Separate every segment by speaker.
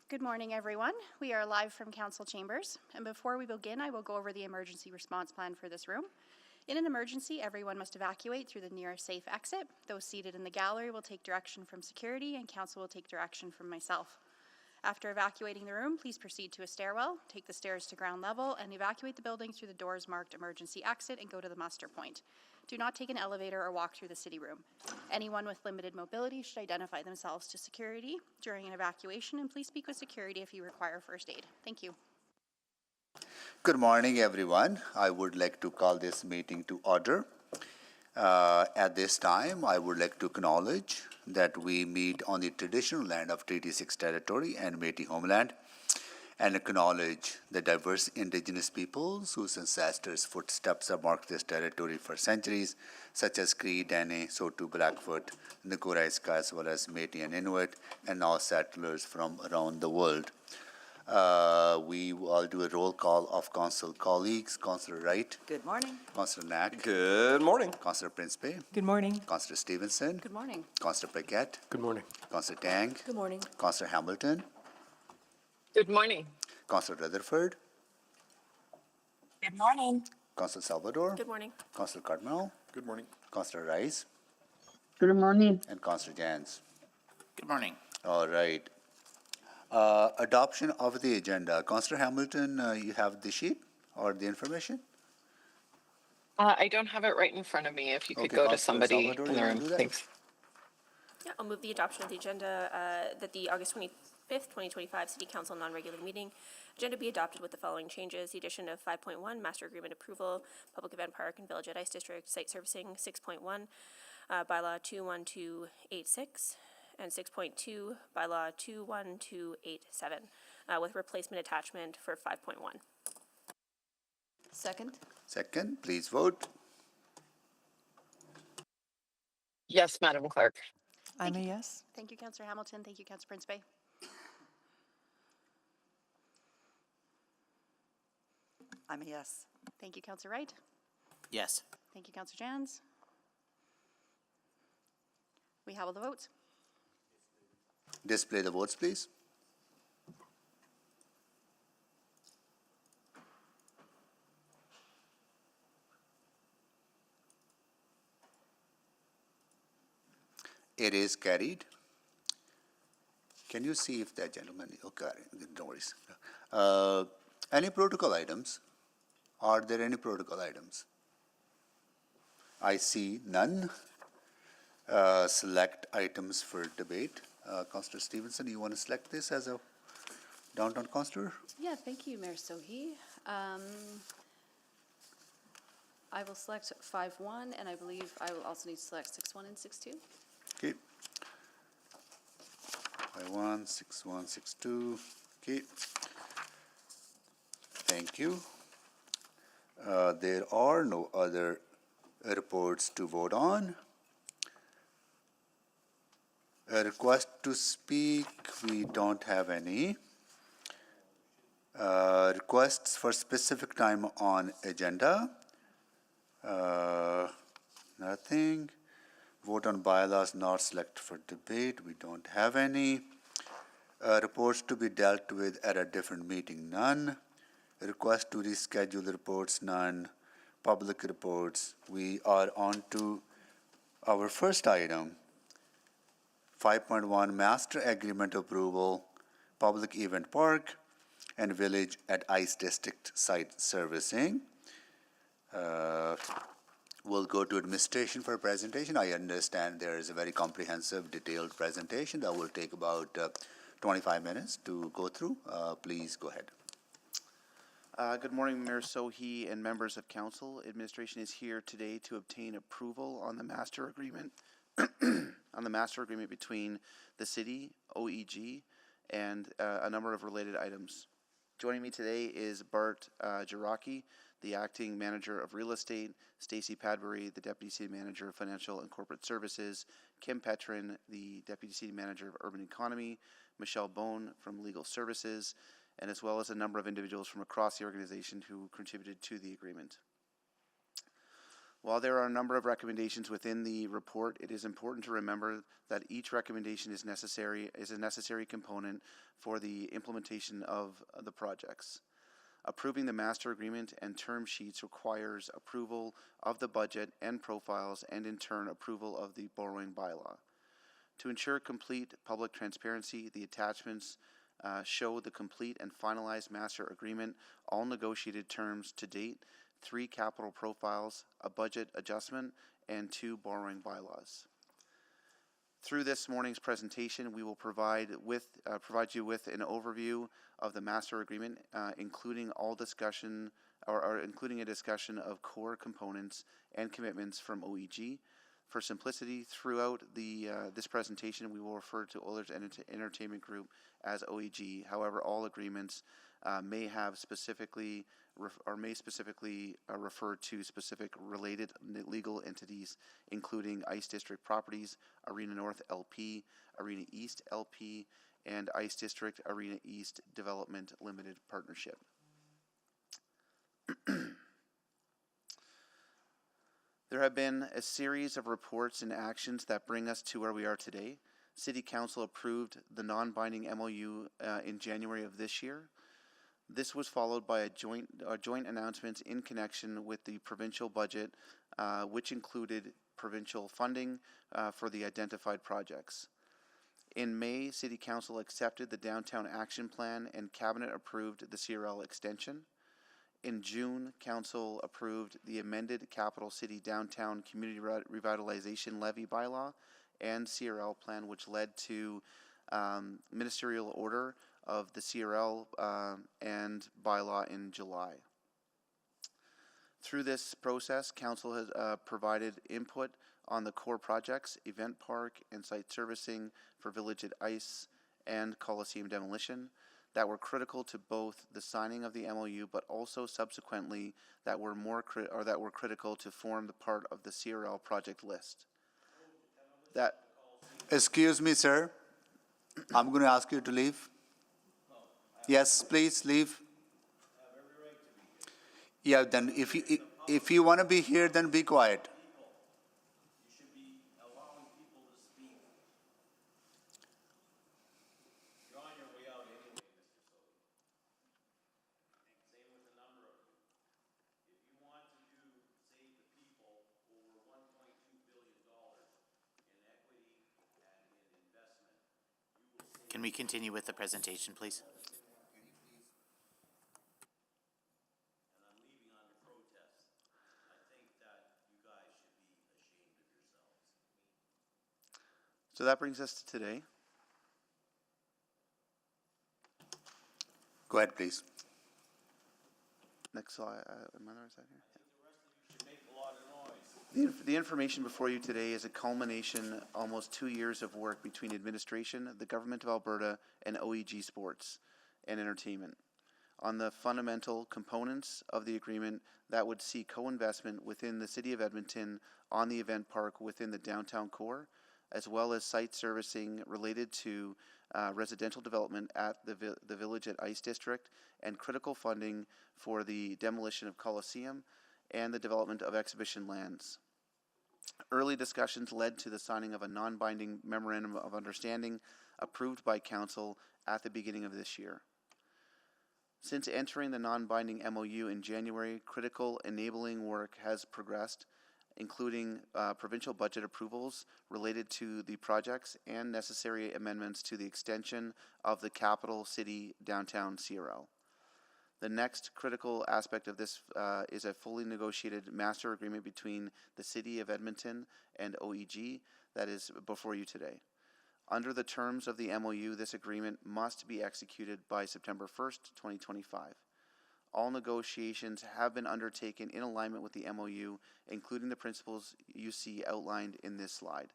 Speaker 1: Good morning, everyone. We are live from Council Chambers, and before we begin, I will go over the emergency response plan for this room. In an emergency, everyone must evacuate through the nearest safe exit. Those seated in the gallery will take direction from security, and Council will take direction from myself. After evacuating the room, please proceed to a stairwell, take the stairs to ground level, and evacuate the building through the doors marked emergency exit and go to the muster point. Do not take an elevator or walk through the city room. Anyone with limited mobility should identify themselves to security during an evacuation, and please speak with security if you require first aid. Thank you.
Speaker 2: Good morning, everyone. I would like to call this meeting to order. At this time, I would like to acknowledge that we meet on the traditional land of Treaty 6 territory and Métis homeland, and acknowledge the diverse Indigenous peoples whose ancestors' footsteps have marked this territory for centuries, such as Cree, Dene, Saulteaux, Blackfoot, Naguraiska, as well as Métis and Inuit, and all settlers from around the world. We will do a roll call of council colleagues. Councillor Wright.
Speaker 3: Good morning.
Speaker 2: Councillor Knack.
Speaker 4: Good morning.
Speaker 2: Councillor Principe.
Speaker 5: Good morning.
Speaker 2: Councillor Stevenson.
Speaker 3: Good morning.
Speaker 2: Councillor Paquette.
Speaker 4: Good morning.
Speaker 2: Councillor Tang.
Speaker 3: Good morning.
Speaker 2: Councillor Hamilton.
Speaker 6: Good morning.
Speaker 2: Councillor Rutherford.
Speaker 6: Good morning.
Speaker 2: Councillor Salvador.
Speaker 3: Good morning.
Speaker 2: Councillor Cardinal.
Speaker 4: Good morning.
Speaker 2: Councillor Rice.
Speaker 7: Good morning.
Speaker 2: And Councillor Jans.
Speaker 8: Good morning.
Speaker 2: All right. Adoption of the agenda. Councillor Hamilton, you have the sheet or the information?
Speaker 6: I don't have it right in front of me. If you could
Speaker 2: Okay,
Speaker 6: go to
Speaker 2: Councillor
Speaker 6: somebody
Speaker 2: Salvador,
Speaker 6: in
Speaker 2: you
Speaker 6: the
Speaker 2: wanna
Speaker 6: room.
Speaker 2: do that?
Speaker 6: Thanks.
Speaker 9: Yeah, I'll move the adoption of the agenda that the August 25th, 2025 City Council non-regular meeting agenda be adopted with the following changes. The addition of 5.1, Master Agreement Approval, Public Event Park and Village at Ice District, Site Servicing, 6.1, Bylaw 21286, and 6.2, Bylaw 21287, with replacement attachment for 5.1.
Speaker 3: Second.
Speaker 2: Second, please vote.
Speaker 6: Yes, Madam Clerk.
Speaker 5: I'm a yes.
Speaker 1: Thank you, Councillor Hamilton. Thank you, Councillor Principe.
Speaker 3: I'm a yes.
Speaker 1: Thank you, Councillor Wright.
Speaker 8: Yes.
Speaker 1: Thank you, Councillor Jans. We have all the votes.
Speaker 2: Display the votes, please. It is carried. Can you see if that gentleman, okay, no worries. Any protocol items? Are there any protocol items? I see none. Select items for debate. Councillor Stevenson, you want to select this as a downtown councillor?
Speaker 3: Yeah, thank you, Mayor Sohi. I will select 5.1, and I believe I will also need to select 6.1 and 6.2.
Speaker 2: Okay. 5.1, 6.1, 6.2. Okay. Thank you. There are no other reports to vote on. A request to speak, we don't have any. Requests for specific time on agenda. Nothing. Vote on bylaws not selected for debate. We don't have any. Reports to be dealt with at a different meeting. None. Request to reschedule reports. None. Public reports. We are on to our first item. 5.1 Master Agreement Approval, Public Event Park and Village at Ice District Site Servicing. We'll go to administration for a presentation. I understand there is a very comprehensive, detailed presentation that will take about 25 minutes to go through. Please go ahead.
Speaker 10: Good morning, Mayor Sohi and members of council. Administration is here today to obtain approval on the master agreement between the city, OEG, and a number of related items. Joining me today is Bart Jaraki, the acting manager of real estate, Stacey Padbury, the deputy city manager of financial and corporate services, Kim Petrin, the deputy city manager of urban economy, Michelle Bone from legal services, and as well as a number of individuals from across the organization who contributed to the agreement. While there are a number of recommendations within the report, it is important to remember that each recommendation is a necessary component for the implementation of the projects. Approving the master agreement and term sheets requires approval of the budget and profiles, and in turn approval of the borrowing bylaw. To ensure complete public transparency, the attachments show the complete and finalized master agreement, all negotiated terms to date, 3 capital profiles, a budget adjustment, and 2 borrowing bylaws. Through this morning's presentation, we will provide you with an overview of the master agreement, including including a discussion of core components and commitments from OEG. For simplicity, throughout this presentation, we will refer to Oilers Entertainment Group as OEG. However, all agreements may specifically refer to specific related legal entities, including Ice District Properties, Arena North LP, Arena East LP, and Ice District Arena East Development Limited Partnership. There have been a series of reports and actions that bring us to where we are today. City Council approved the non-binding MOU in January of this year. This was followed by a joint announcement in connection with the provincial budget, which included provincial funding for the identified projects. In May, City Council accepted the Downtown Action Plan and Cabinet approved the CRL extension. In June, Council approved the amended Capital City Downtown Community Revitalization Levy Bylaw and CRL Plan, which led to ministerial order of the CRL and bylaw in July. Through this process, Council has provided input on the core projects, event park and site servicing for Village at Ice and Coliseum demolition, that were critical to both the signing of the MOU, but also subsequently that were critical to form the part of the CRL project list.
Speaker 2: Excuse me, sir. I'm going to ask you to leave. Yes, please leave. Yeah, then if you want to be here, then be quiet.
Speaker 8: Can we continue with the presentation, please?
Speaker 10: So that brings us to today.
Speaker 2: Go ahead, please.
Speaker 10: Next slide. Is that here? The information before you today is a culmination, almost 2 years of work between administration, the Government of Alberta, and OEG Sports and Entertainment on the fundamental components of the agreement that would see co-investment within the City of Edmonton on the event park within the downtown core, as well as site servicing related to residential development at the Village at Ice District, and critical funding for the demolition of Coliseum and the development of exhibition lands. Early discussions led to the signing of a non-binding memorandum of understanding approved by Council at the beginning of this year. Since entering the non-binding MOU in January, critical enabling work has progressed, including provincial budget approvals related to the projects and necessary amendments to the extension of the Capital City Downtown CRL. The next critical aspect of this is a fully negotiated master agreement between the City of Edmonton and OEG that is before you today. Under the terms of the MOU, this agreement must be executed by September 1st, 2025. All negotiations have been undertaken in alignment with the MOU, including the principles you see outlined in this slide.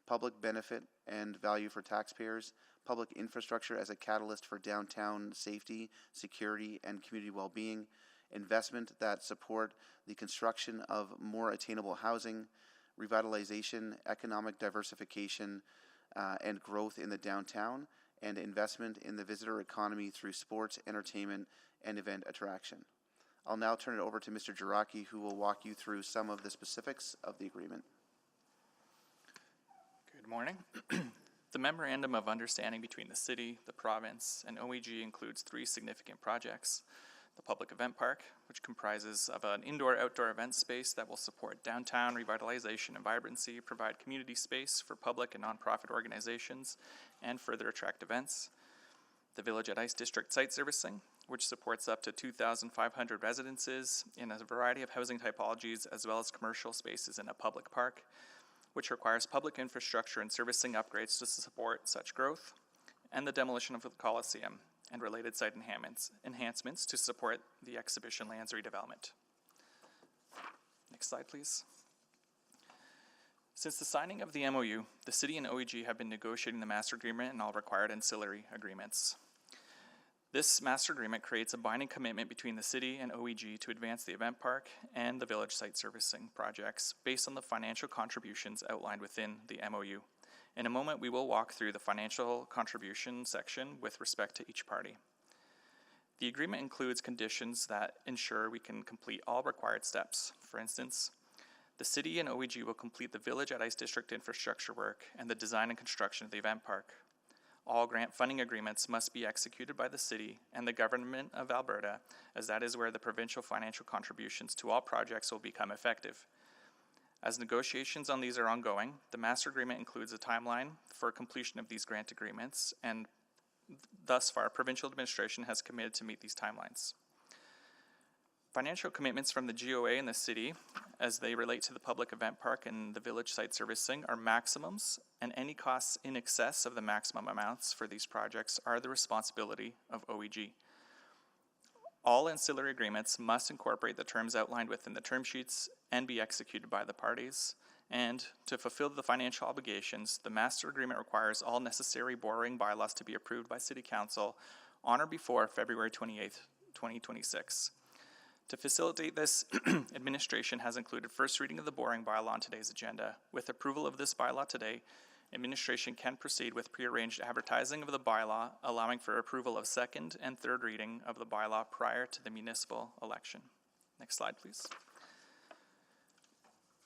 Speaker 10: Public benefit and value for taxpayers, public infrastructure as a catalyst for downtown safety, security, and community well-being, investment that support the construction of more attainable housing, revitalization, economic diversification, and growth in the downtown, and investment in the visitor economy through sports, entertainment, and event attraction. I'll now turn it over to Mr. Jiraki, who will walk you through some of the specifics of the agreement.
Speaker 4: Good morning. The Memorandum of Understanding between the city, the province, and OEG includes 3 significant projects. The Public Event Park, which comprises of an indoor-outdoor event space that will support downtown revitalization and vibrancy, provide community space for public and nonprofit organizations, and further attract events. The Village at Ice District Site Servicing, which supports up to 2,500 residences in a variety of housing typologies, as well as commercial spaces in a public park, which requires public infrastructure and servicing upgrades to support such growth, and the demolition of the Coliseum and related site enhancements to support the exhibition lands redevelopment. Next slide, please. Since the signing of the MOU, the city and OEG have been negotiating the master agreement and all required ancillary agreements. This master agreement creates a binding commitment between the city and OEG to advance the event park and the village site servicing projects based on the financial contributions outlined within the MOU. In a moment, we will walk through the financial contribution section with respect to each party. The agreement includes conditions that ensure we can complete all required steps. For instance, the city and OEG will complete the Village at Ice District infrastructure work and the design and construction of the event park. All grant funding agreements must be executed by the city and the government of Alberta, as that is where the provincial financial contributions to all projects will become effective. As negotiations on these are ongoing, the master agreement includes a timeline for completion of these grant agreements, and thus far, provincial administration has committed to meet these timelines. Financial commitments from the GOA and the city, as they relate to the public event park and the village site servicing, are maximums, and any costs in excess of the maximum amounts for these projects are the responsibility of OEG. All ancillary agreements must incorporate the terms outlined within the term sheets and be executed by the parties. And to fulfill the financial obligations, the master agreement requires all necessary borrowing bylaws to be approved by City Council on or before February 28th, 2026. To facilitate this, administration has included first reading of the borrowing bylaw on today's agenda. With approval of this bylaw today, administration can proceed with prearranged advertising of the bylaw, allowing for approval of second and third reading of the bylaw prior to the municipal election. Next slide, please.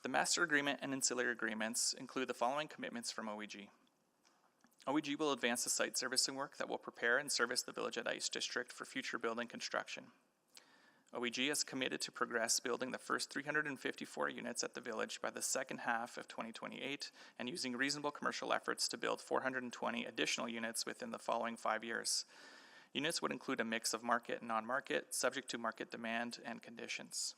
Speaker 4: The master agreement and ancillary agreements include the following commitments from OEG. OEG will advance the site servicing work that will prepare and service the Village at Ice District for future building construction. OEG is committed to progress building the first 354 units at the village by the second half of 2028 and using reasonable commercial efforts to build 420 additional units within the following 5 years. Units would include a mix of market and non-market, subject to market demand and conditions.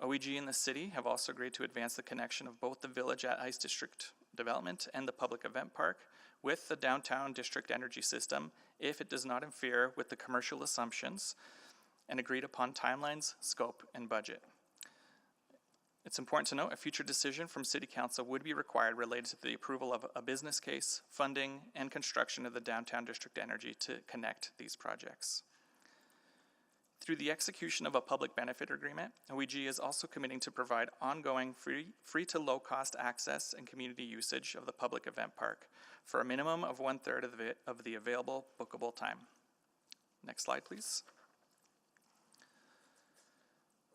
Speaker 4: OEG and the city have also agreed to advance the connection of both the Village at Ice District development and the public event park with the downtown district energy system if it does not interfere with the commercial assumptions and agreed upon timelines, scope, and budget. It's important to note a future decision from City Council would be required related to the approval of a business case, funding, and construction of the downtown district energy to connect these projects. Through the execution of a public benefit agreement, OEG is also committing to provide ongoing free to low-cost access and community usage of the public event park for a minimum of 1/3 of the available bookable time. Next slide, please.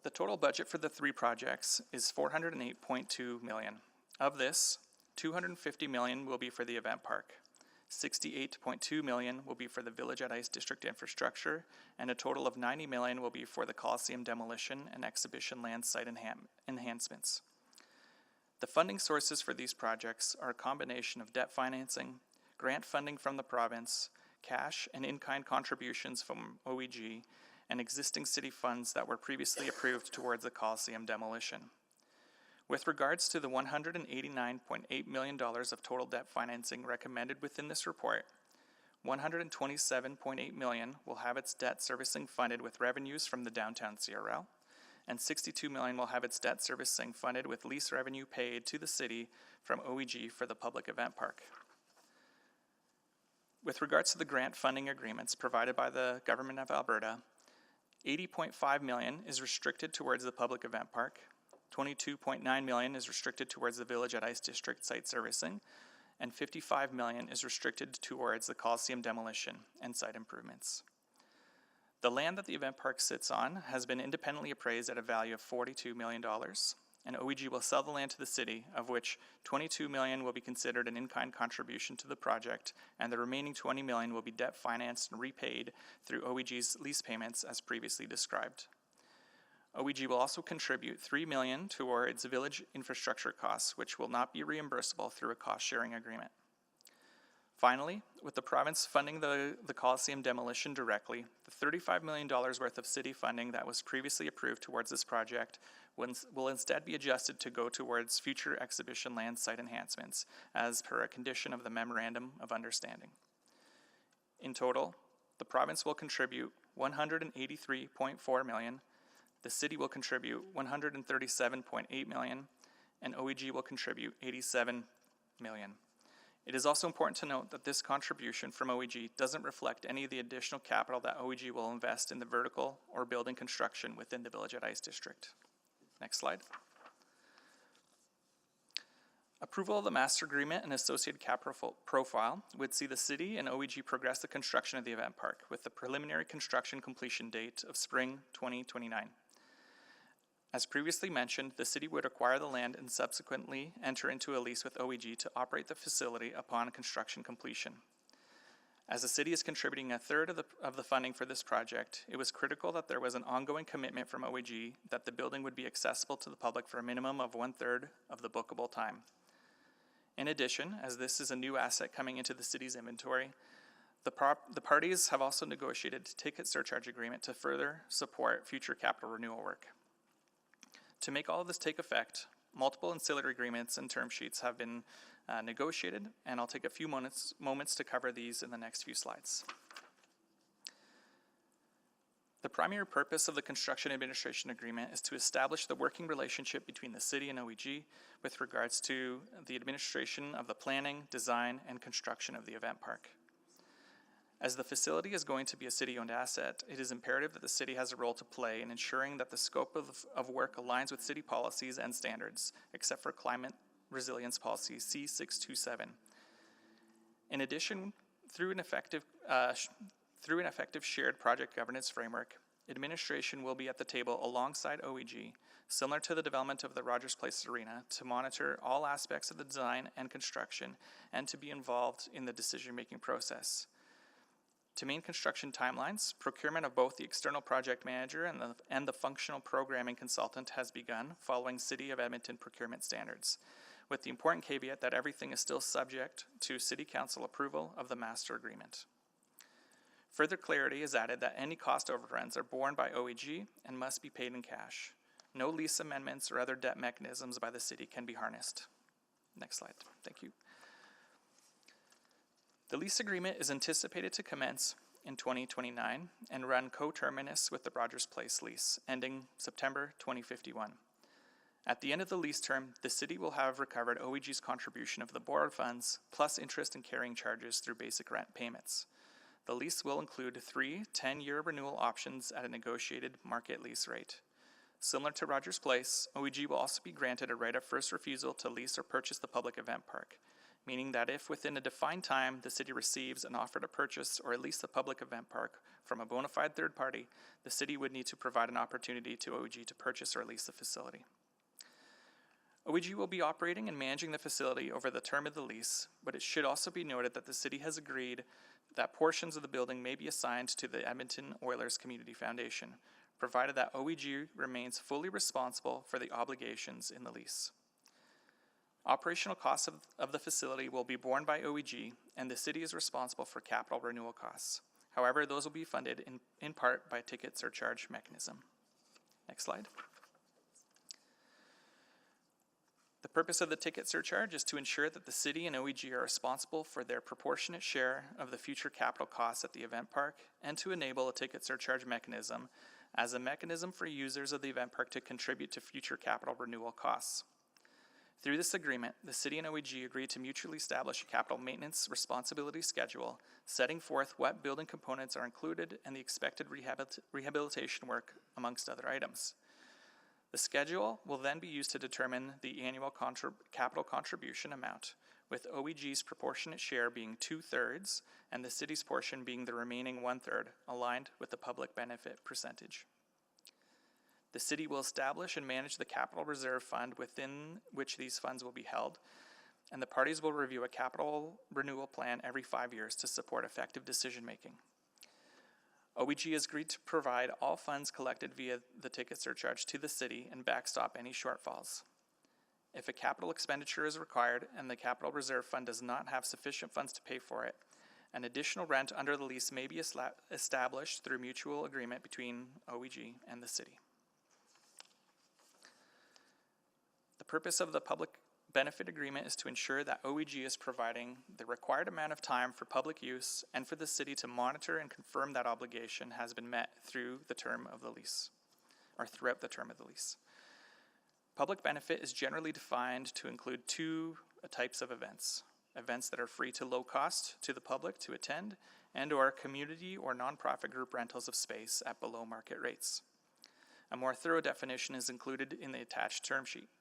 Speaker 4: The total budget for the 3 projects is $408.2 million. Of this, $250 million will be for the event park, $68.2 million will be for the Village at Ice District infrastructure, and a total of $90 million will be for the Coliseum demolition and exhibition land site enhancements. The funding sources for these projects are a combination of debt financing, grant funding from the province, cash and in-kind contributions from OEG, and existing city funds that were previously approved towards the Coliseum demolition. With regards to the $189.8 million of total debt financing recommended within this report, $127.8 million will have its debt servicing funded with revenues from the downtown CRL, and $62 million will have its debt servicing funded with lease revenue paid to the city from OEG for the public event park. With regards to the grant funding agreements provided by the Government of Alberta, $80.5 million is restricted towards the public event park, $22.9 million is restricted towards the Village at Ice District site servicing, and $55 million is restricted towards the Coliseum demolition and site improvements. The land that the event park sits on has been independently appraised at a value of $42 million, and OEG will sell the land to the city, of which $22 million will be considered an in-kind contribution to the project, and the remaining $20 million will be debt financed and repaid through OEG's lease payments as previously described. OEG will also contribute $3 million towards village infrastructure costs, which will not be reimbursable through a cost-sharing agreement. Finally, with the province funding the Coliseum demolition directly, the $35 million worth of city funding that was previously approved towards this project will instead be adjusted to go towards future exhibition land site enhancements, as per a condition of the Memorandum of Understanding. In total, the province will contribute $183.4 million, the city will contribute $137.8 million, and OEG will contribute $87 million. It is also important to note that this contribution from OEG doesn't reflect any of the additional capital that OEG will invest in the vertical or building construction within the Village at Ice District. Next slide. Approval of the master agreement and associated capital profile would see the city and OEG progress the construction of the event park with the preliminary construction completion date of spring 2029. As previously mentioned, the city would acquire the land and subsequently enter into a lease with OEG to operate the facility upon construction completion. As the city is contributing a third of the funding for this project, it was critical that there was an ongoing commitment from OEG that the building would be accessible to the public for a minimum of 1/3 of the bookable time. In addition, as this is a new asset coming into the city's inventory, the parties have also negotiated a ticket surcharge agreement to further support future capital renewal work. To make all of this take effect, multiple ancillary agreements and term sheets have been negotiated, and I'll take a few moments to cover these in the next few slides. The primary purpose of the Construction Administration Agreement is to establish the working relationship between the city and OEG with regards to the administration of the planning, design, and construction of the event park. As the facility is going to be a city-owned asset, it is imperative that the city has a role to play in ensuring that the scope of work aligns with city policies and standards, except for Climate Resilience Policy C627. In addition, through an effective shared project governance framework, administration will be at the table alongside OEG, similar to the development of the Rogers Place Arena, to monitor all aspects of the design and construction and to be involved in the decision-making process. To main construction timelines, procurement of both the external project manager and the functional programming consultant has begun following City of Edmonton procurement standards, with the important caveat that everything is still subject to City Council approval of the master agreement. Further clarity is added that any cost overruns are borne by OEG and must be paid in cash. No lease amendments or other debt mechanisms by the city can be harnessed. Next slide, thank you. The lease agreement is anticipated to commence in 2029 and run coterminous with the Rogers Place lease, ending September 2051. At the end of the lease term, the city will have recovered OEG's contribution of the borrowed funds, plus interest and carrying charges through basic rent payments. The lease will include 3 10-year renewal options at a negotiated market lease rate. Similar to Rogers Place, OEG will also be granted a right of first refusal to lease or purchase the public event park, meaning that if within a defined time the city receives an offer to purchase or lease the public event park from a bona fide third party, the city would need to provide an opportunity to OEG to purchase or lease the facility. OEG will be operating and managing the facility over the term of the lease, but it should also be noted that the city has agreed that portions of the building may be assigned to the Edmonton Oilers Community Foundation, provided that OEG remains fully responsible for the obligations in the lease. Operational costs of the facility will be borne by OEG, and the city is responsible for capital renewal costs. However, those will be funded in part by a ticket surcharge mechanism. Next slide. The purpose of the ticket surcharge is to ensure that the city and OEG are responsible for their proportionate share of the future capital costs at the event park, and to enable a ticket surcharge mechanism as a mechanism for users of the event park to contribute to future capital renewal costs. Through this agreement, the city and OEG agreed to mutually establish a capital maintenance responsibility schedule, setting forth what building components are included and the expected rehabilitation work, amongst other items. The schedule will then be used to determine the annual capital contribution amount, with OEG's proportionate share being 2/3 and the city's portion being the remaining 1/3, aligned with the public benefit percentage. The city will establish and manage the capital reserve fund within which these funds will be held, and the parties will review a capital renewal plan every 5 years to support effective decision-making. OEG has agreed to provide all funds collected via the ticket surcharge to the city and backstop any shortfalls. If a capital expenditure is required and the capital reserve fund does not have sufficient funds to pay for it, an additional rent under the lease may be established through mutual agreement between OEG and the city. The purpose of the public benefit agreement is to ensure that OEG is providing the required amount of time for public use and for the city to monitor and confirm that obligation has been met through the term of the lease, or throughout the term of the lease. Public benefit is generally defined to include two types of events: events that are free to low cost to the public to attend, and/or community or nonprofit group rentals of space at below market rates. A more thorough definition is included in the attached term sheet.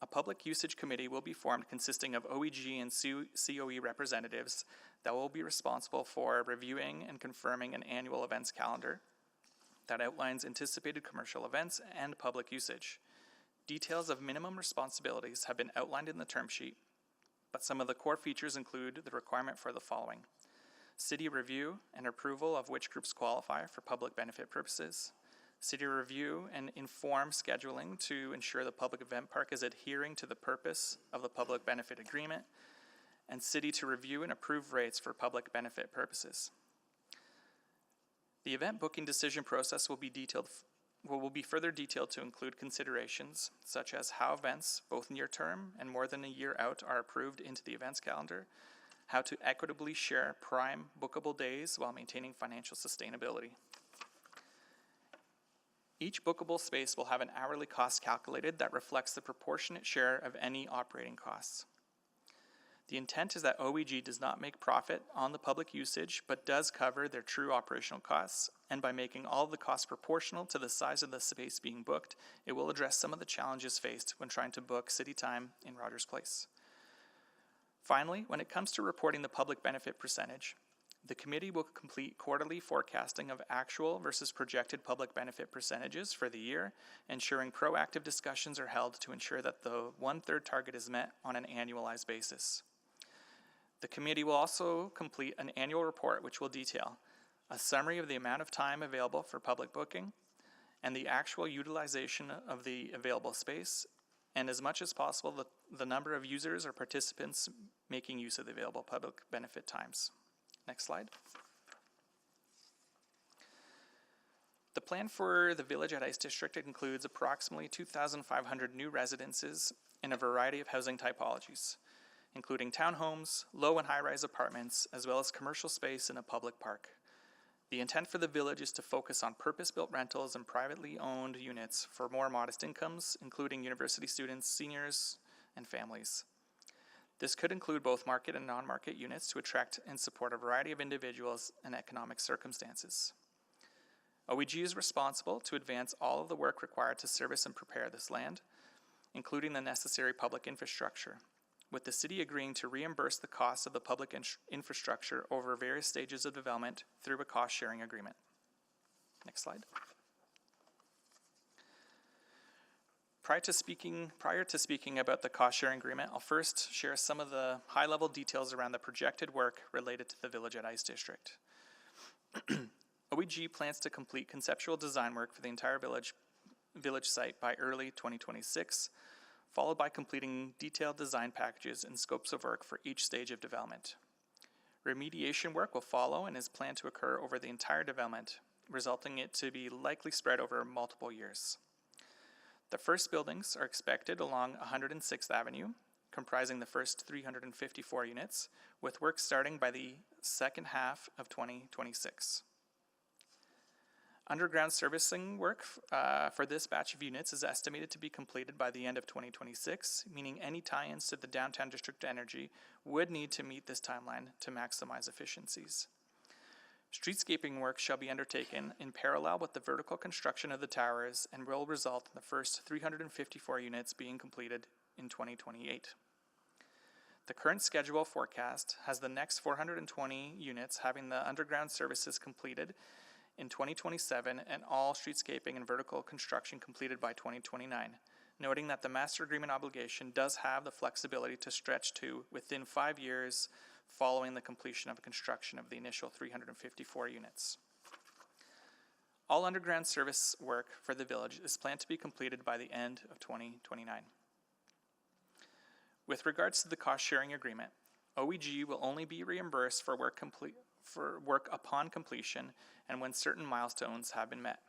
Speaker 4: A public usage committee will be formed consisting of OEG and COE representatives that will be responsible for reviewing and confirming an annual events calendar that outlines anticipated commercial events and public usage. Details of minimum responsibilities have been outlined in the term sheet, but some of the core features include the requirement for the following: city review and approval of which groups qualify for public benefit purposes, city review and inform scheduling to ensure the public event park is adhering to the purpose of the public benefit agreement, and city to review and approve rates for public benefit purposes. The event booking decision process will be further detailed to include considerations such as how events, both near term and more than a year out, are approved into the events calendar, how to equitably share prime bookable days while maintaining financial sustainability. Each bookable space will have an hourly cost calculated that reflects the proportionate share of any operating costs. The intent is that OEG does not make profit on the public usage, but does cover their true operational costs, and by making all of the costs proportional to the size of the space being booked, it will address some of the challenges faced when trying to book city time in Rogers Place. Finally, when it comes to reporting the public benefit percentage, the committee will complete quarterly forecasting of actual versus projected public benefit percentages for the year, ensuring proactive discussions are held to ensure that the 1/3 target is met on an annualized basis. The committee will also complete an annual report which will detail a summary of the amount of time available for public booking and the actual utilization of the available space, and as much as possible, the number of users or participants making use of the available public benefit times. Next slide. The plan for the Village at Ice District includes approximately 2,500 new residences in a variety of housing typologies, including townhomes, low and high-rise apartments, as well as commercial space in a public park. The intent for the village is to focus on purpose-built rentals and privately owned units for more modest incomes, including university students, seniors, and families. This could include both market and non-market units to attract and support a variety of individuals and economic circumstances. OEG is responsible to advance all of the work required to service and prepare this land, including the necessary public infrastructure, with the city agreeing to reimburse the costs of the public infrastructure over various stages of development through a cost-sharing agreement. Next slide. Prior to speaking about the cost-sharing agreement, I'll first share some of the high-level details around the projected work related to the Village at Ice District. OEG plans to complete conceptual design work for the entire village site by early 2026, followed by completing detailed design packages and scopes of work for each stage of development. Remediation work will follow and is planned to occur over the entire development, resulting in it to be likely spread over multiple years. The first buildings are expected along 106th Avenue, comprising the first 354 units, with work starting by the second half of 2026. Underground servicing work for this batch of units is estimated to be completed by the end of 2026, meaning any tie-ins to the downtown district energy would need to meet this timeline to maximize efficiencies. Streetscaping work shall be undertaken in parallel with the vertical construction of the towers and will result in the first 354 units being completed in 2028. The current schedule forecast has the next 420 units having the underground services completed in 2027 and all streetscaping and vertical construction completed by 2029, noting that the master agreement obligation does have the flexibility to stretch to within 5 years following the completion of construction of the initial 354 units. All underground service work for the village is planned to be completed by the end of 2029. With regards to the cost-sharing agreement, OEG will only be reimbursed for work upon completion and when certain milestones have been met.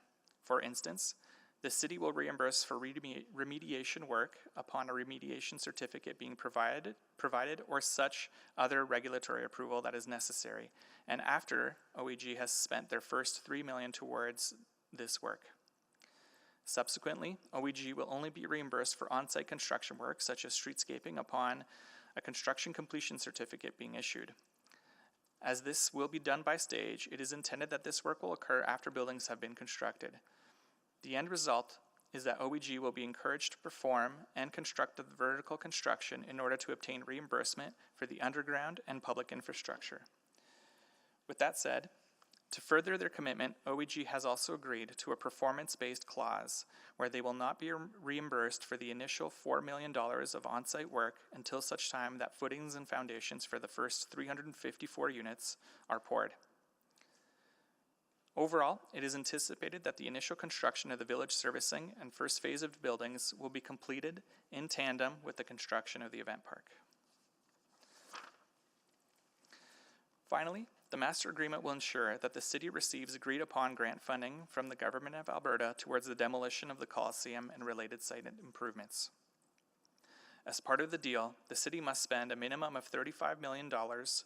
Speaker 4: For instance, the city will reimburse for remediation work upon a remediation certificate being provided or such other regulatory approval that is necessary, and after OEG has spent their first $3 million towards this work. Subsequently, OEG will only be reimbursed for on-site construction work such as streetscaping upon a construction completion certificate being issued. As this will be done by stage, it is intended that this work will occur after buildings have been constructed. The end result is that OEG will be encouraged to perform and construct the vertical construction in order to obtain reimbursement for the underground and public infrastructure. With that said, to further their commitment, OEG has also agreed to a performance-based clause where they will not be reimbursed for the initial $4 million of on-site work until such time that footings and foundations for the first 354 units are poured. Overall, it is anticipated that the initial construction of the village servicing and first phase of buildings will be completed in tandem with the construction of the event park. Finally, the master agreement will ensure that the city receives agreed upon grant funding from the Government of Alberta towards the demolition of the Coliseum and related site improvements. As part of the deal, the city must spend a minimum of $35 million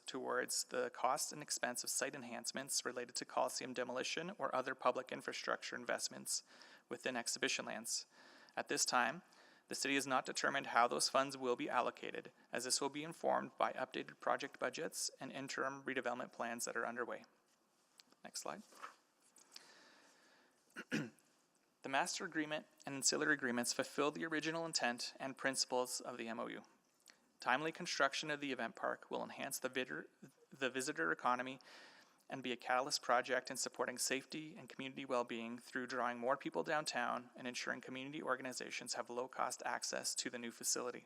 Speaker 4: towards the cost and expense of site enhancements related to Coliseum demolition or other public infrastructure investments within exhibition lands. At this time, the city has not determined how those funds will be allocated, as this will be informed by updated project budgets and interim redevelopment plans that are underway. Next slide. The master agreement and ancillary agreements fulfill the original intent and principles of the MOU. Timely construction of the event park will enhance the visitor economy and be a catalyst project in supporting safety and community well-being through drawing more people downtown and ensuring community organizations have low-cost access to the new facility.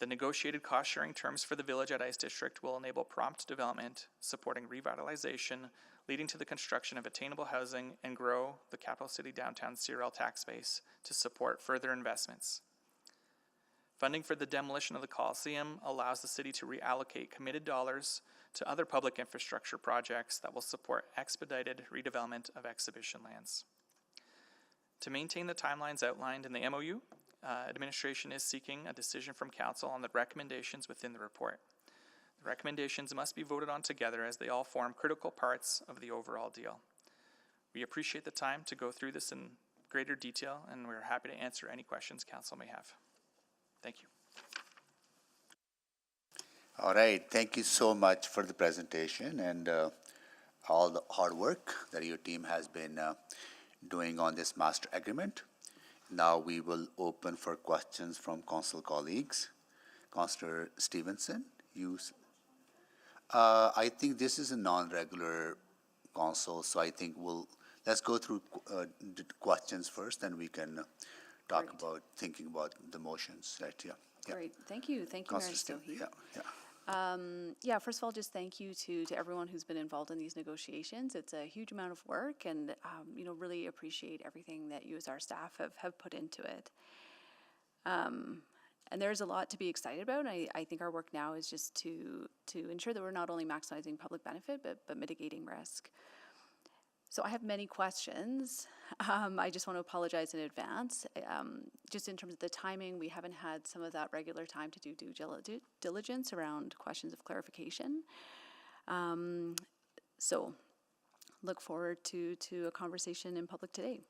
Speaker 4: The negotiated cost-sharing terms for the Village at Ice District will enable prompt development, supporting revitalization, leading to the construction of attainable housing, and grow the capital city downtown CRL tax base to support further investments. Funding for the demolition of the Coliseum allows the city to reallocate committed dollars to other public infrastructure projects that will support expedited redevelopment of exhibition lands. To maintain the timelines outlined in the MOU, administration is seeking a decision from council on the recommendations within the report. The recommendations must be voted on together as they all form critical parts of the overall deal. We appreciate the time to go through this in greater detail, and we're happy to answer any questions council may have. Thank you.
Speaker 2: All right, thank you so much for the presentation and all the hard work that your team has been doing on this master agreement. Now we will open for questions from council colleagues. Councillor Stevenson, I think this is a non-regular council, so I think let's go through the questions first, and we can talk about thinking about the motions. Right? Yeah.
Speaker 3: Great, thank you, Mayor Stohey. First of all, just thank you to everyone who's been involved in these negotiations. It's a huge amount of work, and really appreciate everything that you as our staff have put into it. And there's a lot to be excited about. And I think our work now is just to ensure that we're not only maximizing public benefit, but mitigating risk. So I have many questions. I just want to apologize in advance. Just in terms of the timing, we haven't had some of that regular time to do due diligence around questions of clarification. So look forward to a conversation in public today.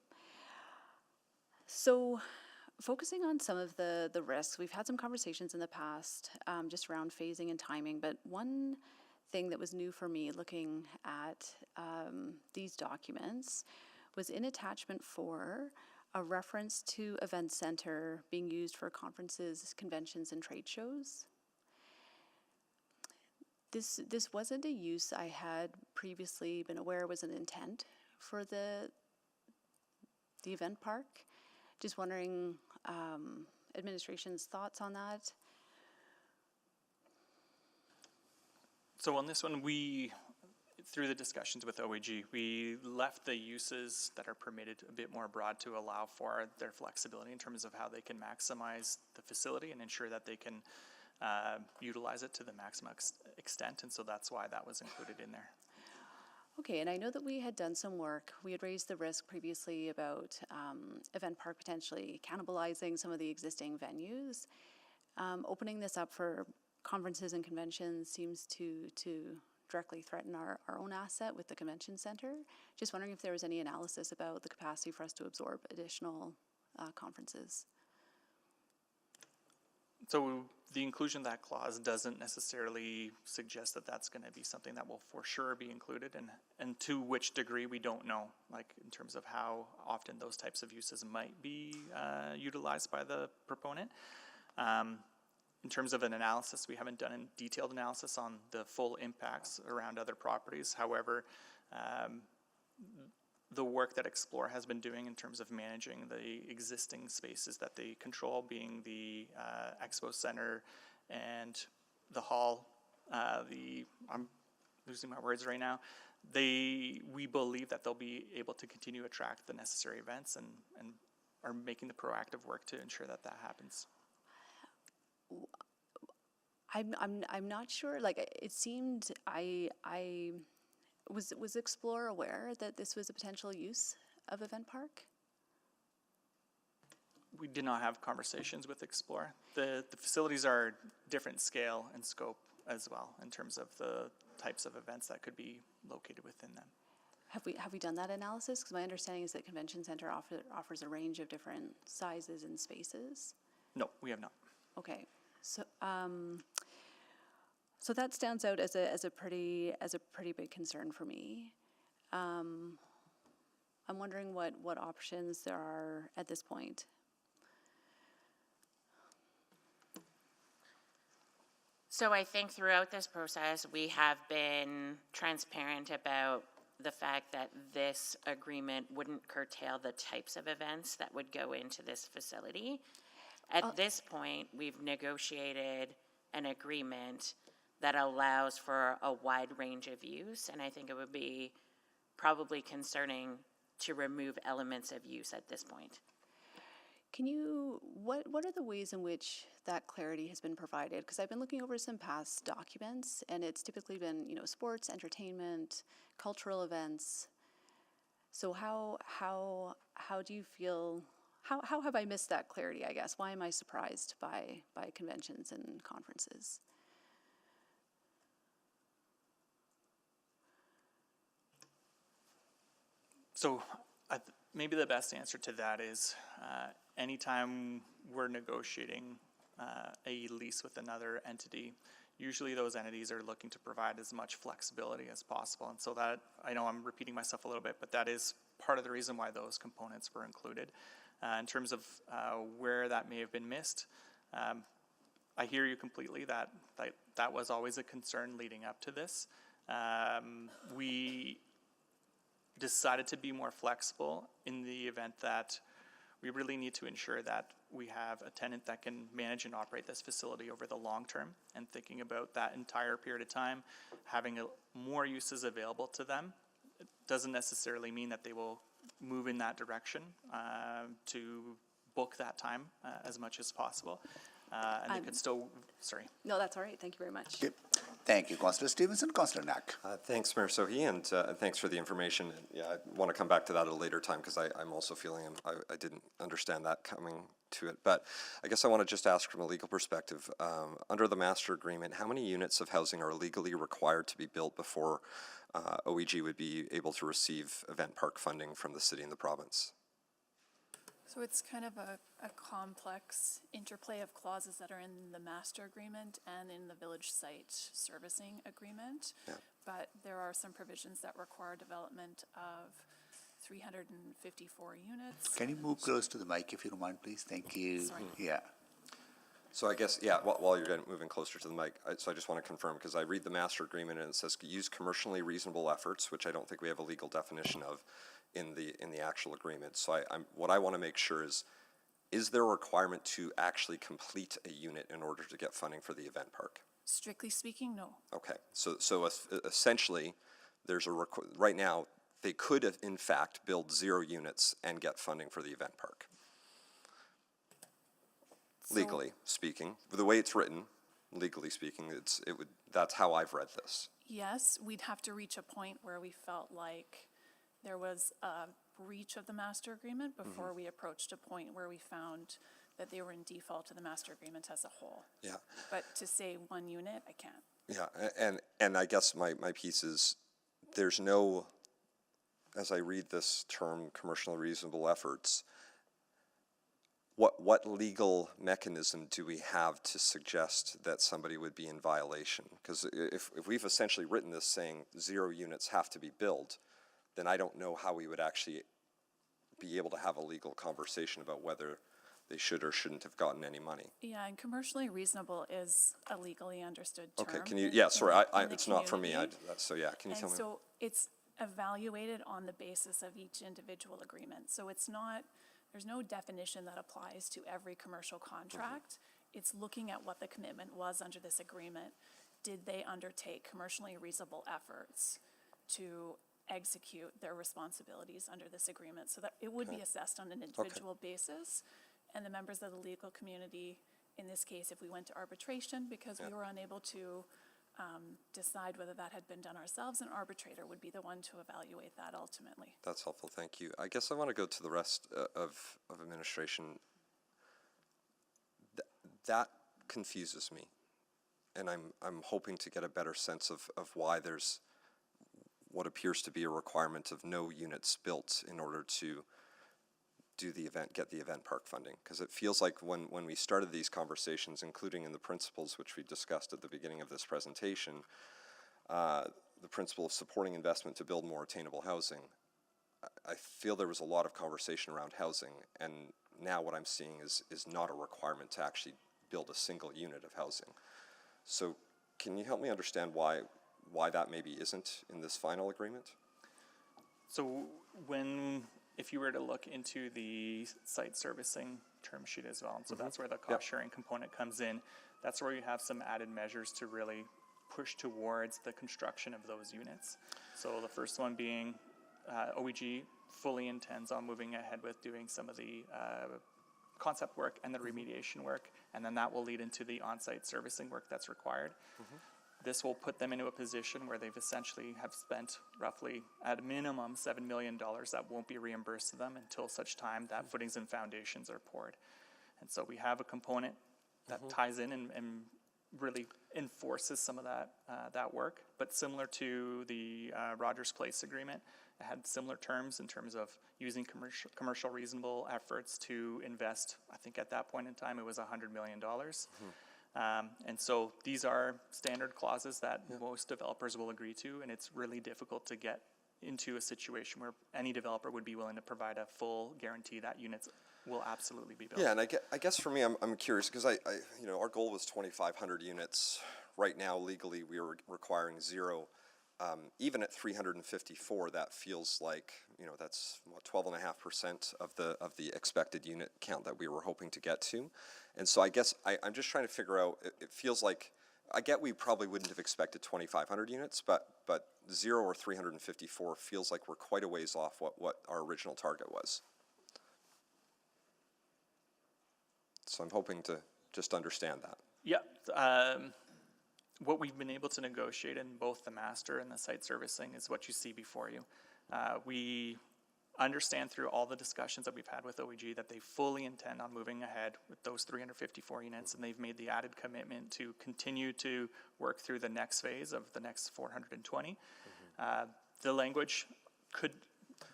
Speaker 3: So focusing on some of the risks, we've had some conversations in the past just around phasing and timing, but one thing that was new for me looking at these documents was in attachment 4, a reference to event center being used for conferences, conventions, and trade shows. This wasn't a use I had previously been aware was an intent for the event park. Just wondering administration's thoughts on that.
Speaker 4: So on this one, through the discussions with OEG, we left the uses that are permitted a bit more broad to allow for their flexibility in terms of how they can maximize the facility and ensure that they can utilize it to the maximum extent, and so that's why that was included in there.
Speaker 3: Okay, and I know that we had done some work. We had raised the risk previously about event park potentially cannibalizing some of the existing venues. Opening this up for conferences and conventions seems to directly threaten our own asset with the convention center. Just wondering if there was any analysis about the capacity for us to absorb additional conferences.
Speaker 4: So the inclusion of that clause doesn't necessarily suggest that that's going to be something that will for sure be included, and to which degree we don't know, like in terms of how often those types of uses might be utilized by the proponent. In terms of an analysis, we haven't done a detailed analysis on the full impacts around other properties. However, the work that Explore has been doing in terms of managing the existing spaces that they control, being the Expo Center and the hall, I'm losing my words right now, we believe that they'll be able to continue to attract the necessary events and are making the proactive work to ensure that that happens.
Speaker 3: I'm not sure. Like, it seemed I was Explore aware that this was a potential use of event park?
Speaker 4: We did not have conversations with Explore. The facilities are different scale and scope as well in terms of the types of events that could be located within them.
Speaker 3: Have we done that analysis? Because my understanding is that Convention Center offers a range of different sizes and spaces.
Speaker 4: No, we have not.
Speaker 3: Okay, so so that stands out as a pretty big concern for me. I'm wondering what options there are at this point.
Speaker 5: So I think throughout this process, we have been transparent about the fact that this agreement wouldn't curtail the types of events that would go into this facility. At this point, we've negotiated an agreement that allows for a wide range of use, and I think it would be probably concerning to remove elements of use at this point.
Speaker 3: Can you, what are the ways in which that clarity has been provided? Because I've been looking over some past documents, and it's typically been, sports, entertainment, cultural events. So how do you feel, how have I missed that clarity, I guess? Why am I surprised by conventions and conferences?
Speaker 4: So maybe the best answer to that is anytime we're negotiating a lease with another entity, usually those entities are looking to provide as much flexibility as possible. And so that, I know I'm repeating myself a little bit, but that is part of the reason why those components were included. In terms of where that may have been missed, I hear you completely that was always a concern leading up to this. We decided to be more flexible in the event that we really need to ensure that we have a tenant that can manage and operate this facility over the long term, and thinking about that entire period of time, having more uses available to them. It doesn't necessarily mean that they will move in that direction to book that time as much as possible. And they could still, sorry.
Speaker 3: No, that's all right. Thank you very much.
Speaker 2: Okay. Thank you, Councillor Stevenson. Councillor Knack.
Speaker 11: Thanks, Mayor Sohi, and thanks for the information. Yeah, I want to come back to that at a later time because I'm also feeling I didn't understand that coming to it. But I guess I want to just ask from a legal perspective, under the master agreement, how many units of housing are legally required to be built before OEG would be able to receive event park funding from the city and the province?
Speaker 3: So it's kind of a complex interplay of clauses that are in the master agreement and in the village site servicing agreement.
Speaker 11: Yeah.
Speaker 3: But there are some provisions that require development of 354 units.
Speaker 2: Can you move close to the mic if you don't mind, please? Thank you.
Speaker 3: Sorry.
Speaker 2: Yeah.
Speaker 11: So I guess, yeah, while you're moving closer to the mic, so I just want to confirm, because I read the master agreement and it says use commercially reasonable efforts, which I don't think we have a legal definition of in the actual agreement. So what I want to make sure is there a requirement to actually complete a unit in order to get funding for the event park?
Speaker 3: Strictly speaking, no.
Speaker 11: Okay, so essentially, there's right now, they could have in fact build 0 units and get funding for the event park. Legally speaking, the way it's written, legally speaking, that's how I've read this.
Speaker 3: Yes, we'd have to reach a point where we felt like there was a breach of the master agreement before we approached a point where we found that they were in default to the master agreement as a whole.
Speaker 11: Yeah.
Speaker 3: But to say 1 unit, I can't.
Speaker 11: Yeah, and I guess my piece is, there's no, as I read this term, commercial reasonable efforts, what legal mechanism do we have to suggest that somebody would be in violation? Because if we've essentially written this saying 0 units have to be built, then I don't know how we would actually be able to have a legal conversation about whether they should or shouldn't have gotten any money.
Speaker 3: Yeah, and commercially reasonable is a legally understood term.
Speaker 11: Okay, can you,
Speaker 3: in-
Speaker 11: yeah, sorry,
Speaker 3: in the
Speaker 11: it's not for me,
Speaker 3: community.
Speaker 11: so yeah, can you tell
Speaker 3: And
Speaker 11: me?
Speaker 3: so it's evaluated on the basis of each individual agreement. So it's not, there's no definition that applies to every commercial contract. It's looking at what the commitment was under this agreement. Did they undertake commercially reasonable efforts to execute their responsibilities under this agreement? So that it would be assessed on an individual basis. And the members of the legal community, in this case, if we went to arbitration, because we were unable to decide whether that had been done ourselves, an arbitrator would be the one to evaluate that ultimately.
Speaker 11: That's helpful, thank you. I guess I want to go to the rest of administration. That confuses me, and I'm hoping to get a better sense of why there's what appears to be a requirement of no units built in order to do the event, get the event park funding. Because it feels like when we started these conversations, including in the principles which we discussed at the beginning of this presentation, the principle of supporting investment to build more attainable housing, I feel there was a lot of conversation around housing, and now what I'm seeing is not a requirement to actually build a single unit of housing. So can you help me understand why that maybe isn't in this final agreement?
Speaker 4: So if you were to look into the site servicing term sheet as well, and so that's where the cost sharing component comes in, that's where you have some added measures to really push towards the construction of those units. So the first one being OEG fully intends on moving ahead with doing some of the concept work and the remediation work, and then that will lead into the on-site servicing work that's required. This will put them into a position where they've essentially have spent roughly at a minimum $7 million that won't be reimbursed to them until such time that footings and foundations are poured. And so we have a component that ties in and really enforces some of that work. But similar to the Rogers Place agreement, it had similar terms in terms of using commercial reasonable efforts to invest. I think at that point in time it was $100 million. And so these are standard clauses that most developers will agree to, and it's really difficult to get into a situation where any developer would be willing to provide a full guarantee that units will absolutely be built.
Speaker 11: Yeah, and I guess for me, I'm curious, because our goal was 2,500 units. Right now, legally, we are requiring 0. Even at 354, that feels like, that's what, 12.5% of the expected unit count that we were hoping to get to. And so I guess I'm just trying to figure out, it feels like, I get we probably wouldn't have expected 2,500 units, but 0 or 354 feels like we're quite a ways off what our original target was. So I'm hoping to just understand that.
Speaker 4: Yeah. What we've been able to negotiate in both the master and the site servicing is what you see before you. We understand through all the discussions that we've had with OEG that they fully intend on moving ahead with those 354 units, and they've made the added commitment to continue to work through the next phase of the next 420. The language could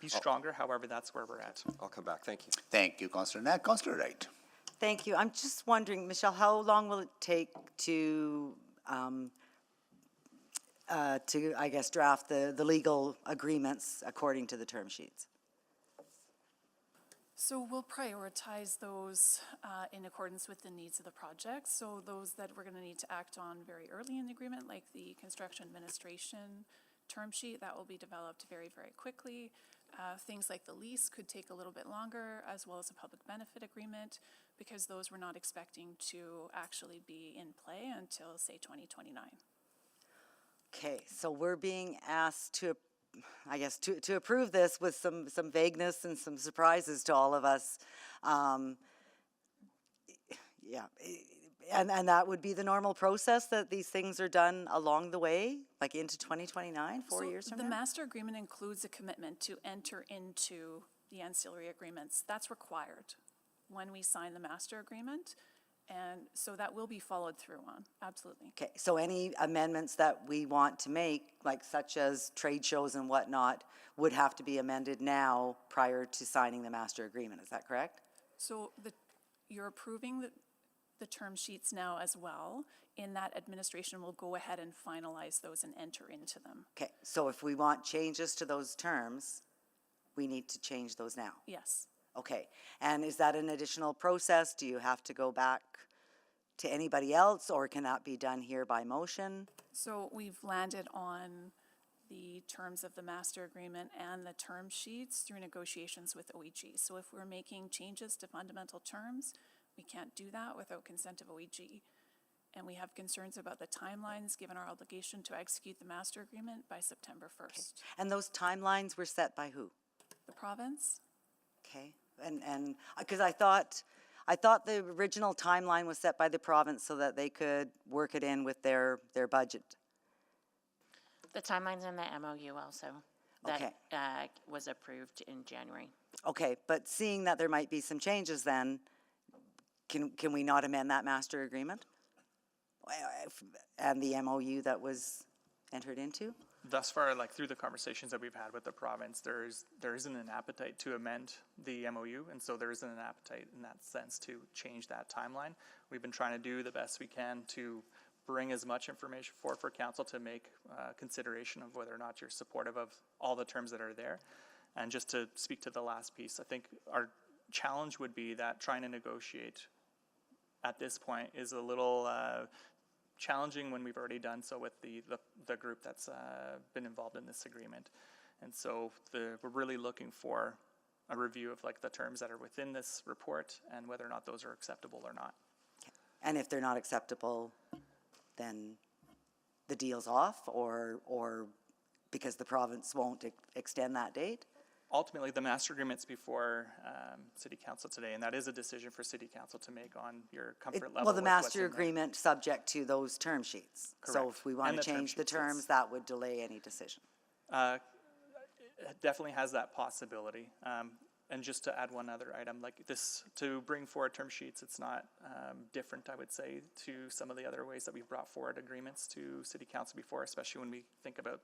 Speaker 4: be stronger. However, that's where we're at.
Speaker 11: I'll come back. Thank you.
Speaker 2: Thank you, Councillor Knack. Councillor Wright.
Speaker 12: Thank you. I'm just wondering, Michelle, how long will it take to, I guess, draft the legal agreements according to the term sheets?
Speaker 13: So we'll prioritize those in accordance with the needs of the project. So those that we're going to need to act on very early in the agreement, like the construction administration term sheet, that will be developed very, very quickly. Things like the lease could take a little bit longer, as well as a public benefit agreement, because those we're not expecting to actually be in play until, say, 2029.
Speaker 12: Okay, so we're being asked to, I guess, to approve this with some vagueness and some surprises to all of us. Yeah, and that would be the normal process, that these things are done along the way, like into 2029, 4 years from now?
Speaker 13: The master agreement includes a commitment to enter into the ancillary agreements. That's required when we sign the master agreement. And so that will be followed through on, absolutely.
Speaker 12: Okay, so any amendments that we want to make, like such as trade shows and whatnot, would have to be amended now prior to signing the master agreement, is that correct?
Speaker 13: So you're approving the term sheets now as well. In that, administration will go ahead and finalize those and enter into them.
Speaker 12: Okay, so if we want changes to those terms, we need to change those now?
Speaker 13: Yes.
Speaker 12: Okay, and is that an additional process? Do you have to go back to anybody else, or can that be done here by motion?
Speaker 13: So we've landed on the terms of the master agreement and the term sheets through negotiations with OEG. So if we're making changes to fundamental terms, we can't do that without consent of OEG. And we have concerns about the timelines, given our obligation to execute the master agreement by September 1st.
Speaker 12: Okay. And those timelines were set by who?
Speaker 13: The province.
Speaker 12: Okay, and because I thought the original timeline was set by the province so that they could work it in with their budget.
Speaker 5: The timeline's in the MOU also.
Speaker 12: Okay.
Speaker 5: That was approved in January.
Speaker 12: Okay, but seeing that there might be some changes then, can we not amend that master agreement? And the MOU that was entered into?
Speaker 4: Thus far, like through the conversations that we've had with the province, there isn't an appetite to amend the MOU, and so there isn't an appetite in that sense to change that timeline. We've been trying to do the best we can to bring as much information forward for council to make consideration of whether or not you're supportive of all the terms that are there. And just to speak to the last piece, I think our challenge would be that trying to negotiate at this point is a little challenging when we've already done so with the group that's been involved in this agreement. And so we're really looking for a review of like the terms that are within this report and whether or not those are acceptable or not.
Speaker 12: Okay. And if they're not acceptable, then the deal's off, or because the province won't extend that date?
Speaker 4: Ultimately, the master agreement's before City Council today, and that is a decision for City Council to make on your comfort level.
Speaker 12: Well, the
Speaker 4: with what's
Speaker 12: master
Speaker 4: in there.
Speaker 12: agreement subject to those term sheets. So
Speaker 4: Correct.
Speaker 12: if we want
Speaker 4: And
Speaker 12: to
Speaker 4: the term
Speaker 12: change the
Speaker 4: sheets, yes.
Speaker 12: terms, that would delay any decision.
Speaker 4: It definitely has that possibility. And just to add one other item, like this, to bring forward term sheets, it's not different, I would say, to some of the other ways that we've brought forward agreements to City Council before, especially when we think about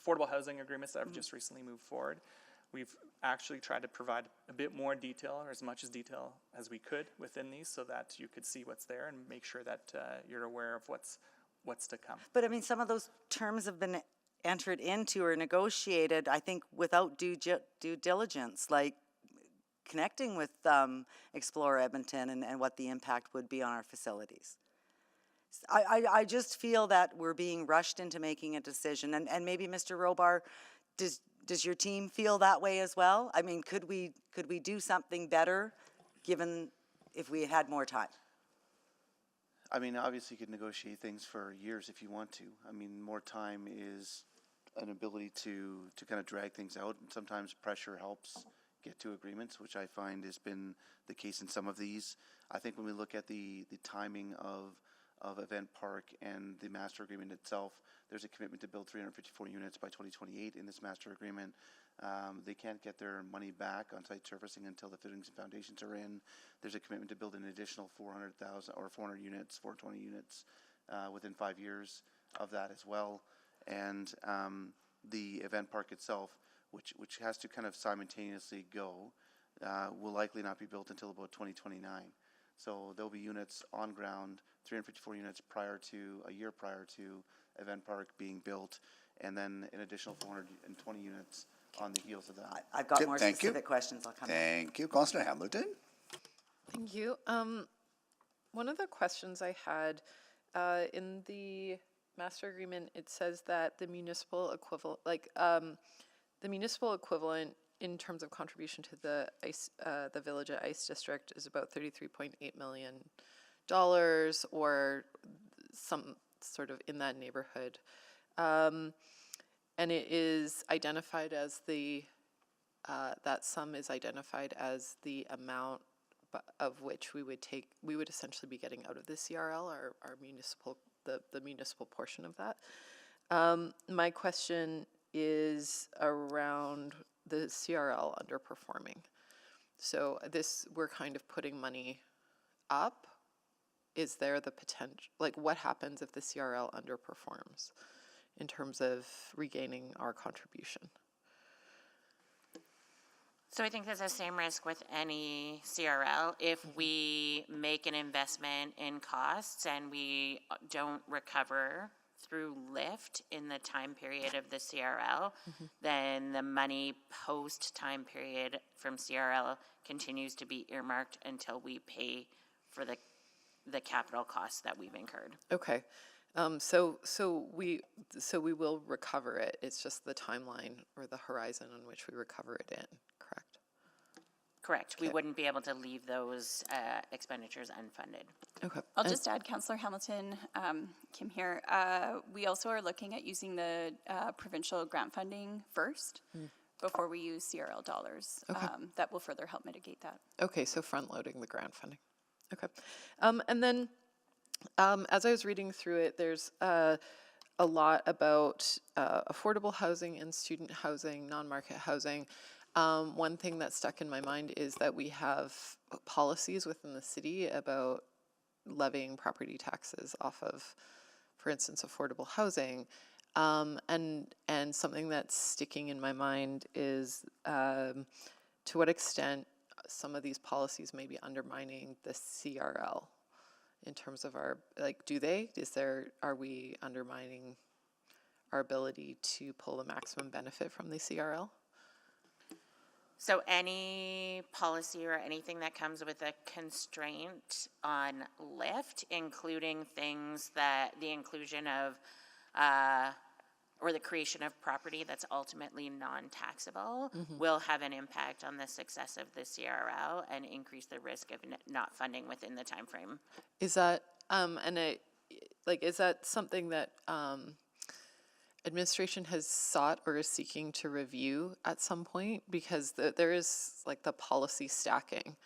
Speaker 4: affordable housing agreements that have just recently moved forward. We've actually tried to provide a bit more detail, or as much as detail as we could within these, so that you could see what's there and make sure that you're aware of what's to come.
Speaker 12: But I mean, some of those terms have been entered into or negotiated, I think, without due diligence, like connecting with Explore Edmonton and what the impact would be on our facilities. I just feel that we're being rushed into making a decision, and maybe Mr. Robar, does your team feel that way as well? I mean, could we do something better, given if we had more time?
Speaker 10: I mean, obviously you could negotiate things for years if you want to. I mean, more time is an ability to kind of drag things out, and sometimes pressure helps get to agreements, which I find has been the case in some of these. I think when we look at the timing of Event Park and the master agreement itself, there's a commitment to build 354 units by 2028 in this master agreement. They can't get their money back on site surfacing until the fittings and foundations are in. There's a commitment to build an additional 400,000 or 400 units, 420 units within 5 years of that as well. And the Event Park itself, which has to kind of simultaneously go, will likely not be built until about 2029. So there'll be units on ground, 354 units a year prior to Event Park being built, and then an additional 420 units on the heels of that.
Speaker 12: I've got
Speaker 2: Yep,
Speaker 12: more
Speaker 2: thank you.
Speaker 12: specific questions. I'll come back.
Speaker 2: Thank you. Councillor Hamilton?
Speaker 6: Thank you. One of the questions I had in the master agreement, it says that the municipal equivalent, in terms of contribution to the Village at Ice District is about $33.8 million, or some sort of in that neighborhood. And it is identified as that sum is identified as the amount of which we would essentially be getting out of the CRL, our municipal, the municipal portion of that. My question is around the CRL underperforming. So we're kind of putting money up. Is there the potential, what happens if the CRL underperforms in terms of regaining our contribution?
Speaker 5: So I think there's the same risk with any CRL. If we make an investment in costs and we don't recover through lift in the time period of the CRL, then the money post time period from CRL continues to be earmarked until we pay for the capital costs that we've incurred.
Speaker 6: Okay. So we will recover it. It's just the timeline or the horizon on which we recover it in, correct?
Speaker 5: Correct. We wouldn't be able to leave those expenditures unfunded.
Speaker 6: Okay.
Speaker 1: I'll just add, Councillor Hamilton, Kim here. We also are looking at using the provincial grant funding first before we use CRL dollars.
Speaker 6: Okay.
Speaker 1: That will further help mitigate that.
Speaker 6: Okay, so front-loading the grant funding. Okay. And then as I was reading through it, there's a lot about affordable housing and student housing, non-market housing. One thing that stuck in my mind is that we have policies within the city about levying property taxes off of, for instance, affordable housing. And something that's sticking in my mind is to what extent some of these policies may be undermining the CRL in terms of our, are we undermining our ability to pull the maximum benefit from the CRL?
Speaker 5: So any policy or anything that comes with a constraint on lift, including things that the inclusion of or the creation of property that's ultimately non-taxable, will have an impact on the success of the CRL and increase the risk of not funding within the time frame.
Speaker 6: Is that is that something that administration has sought or is seeking to review at some point? Because there is the policy stacking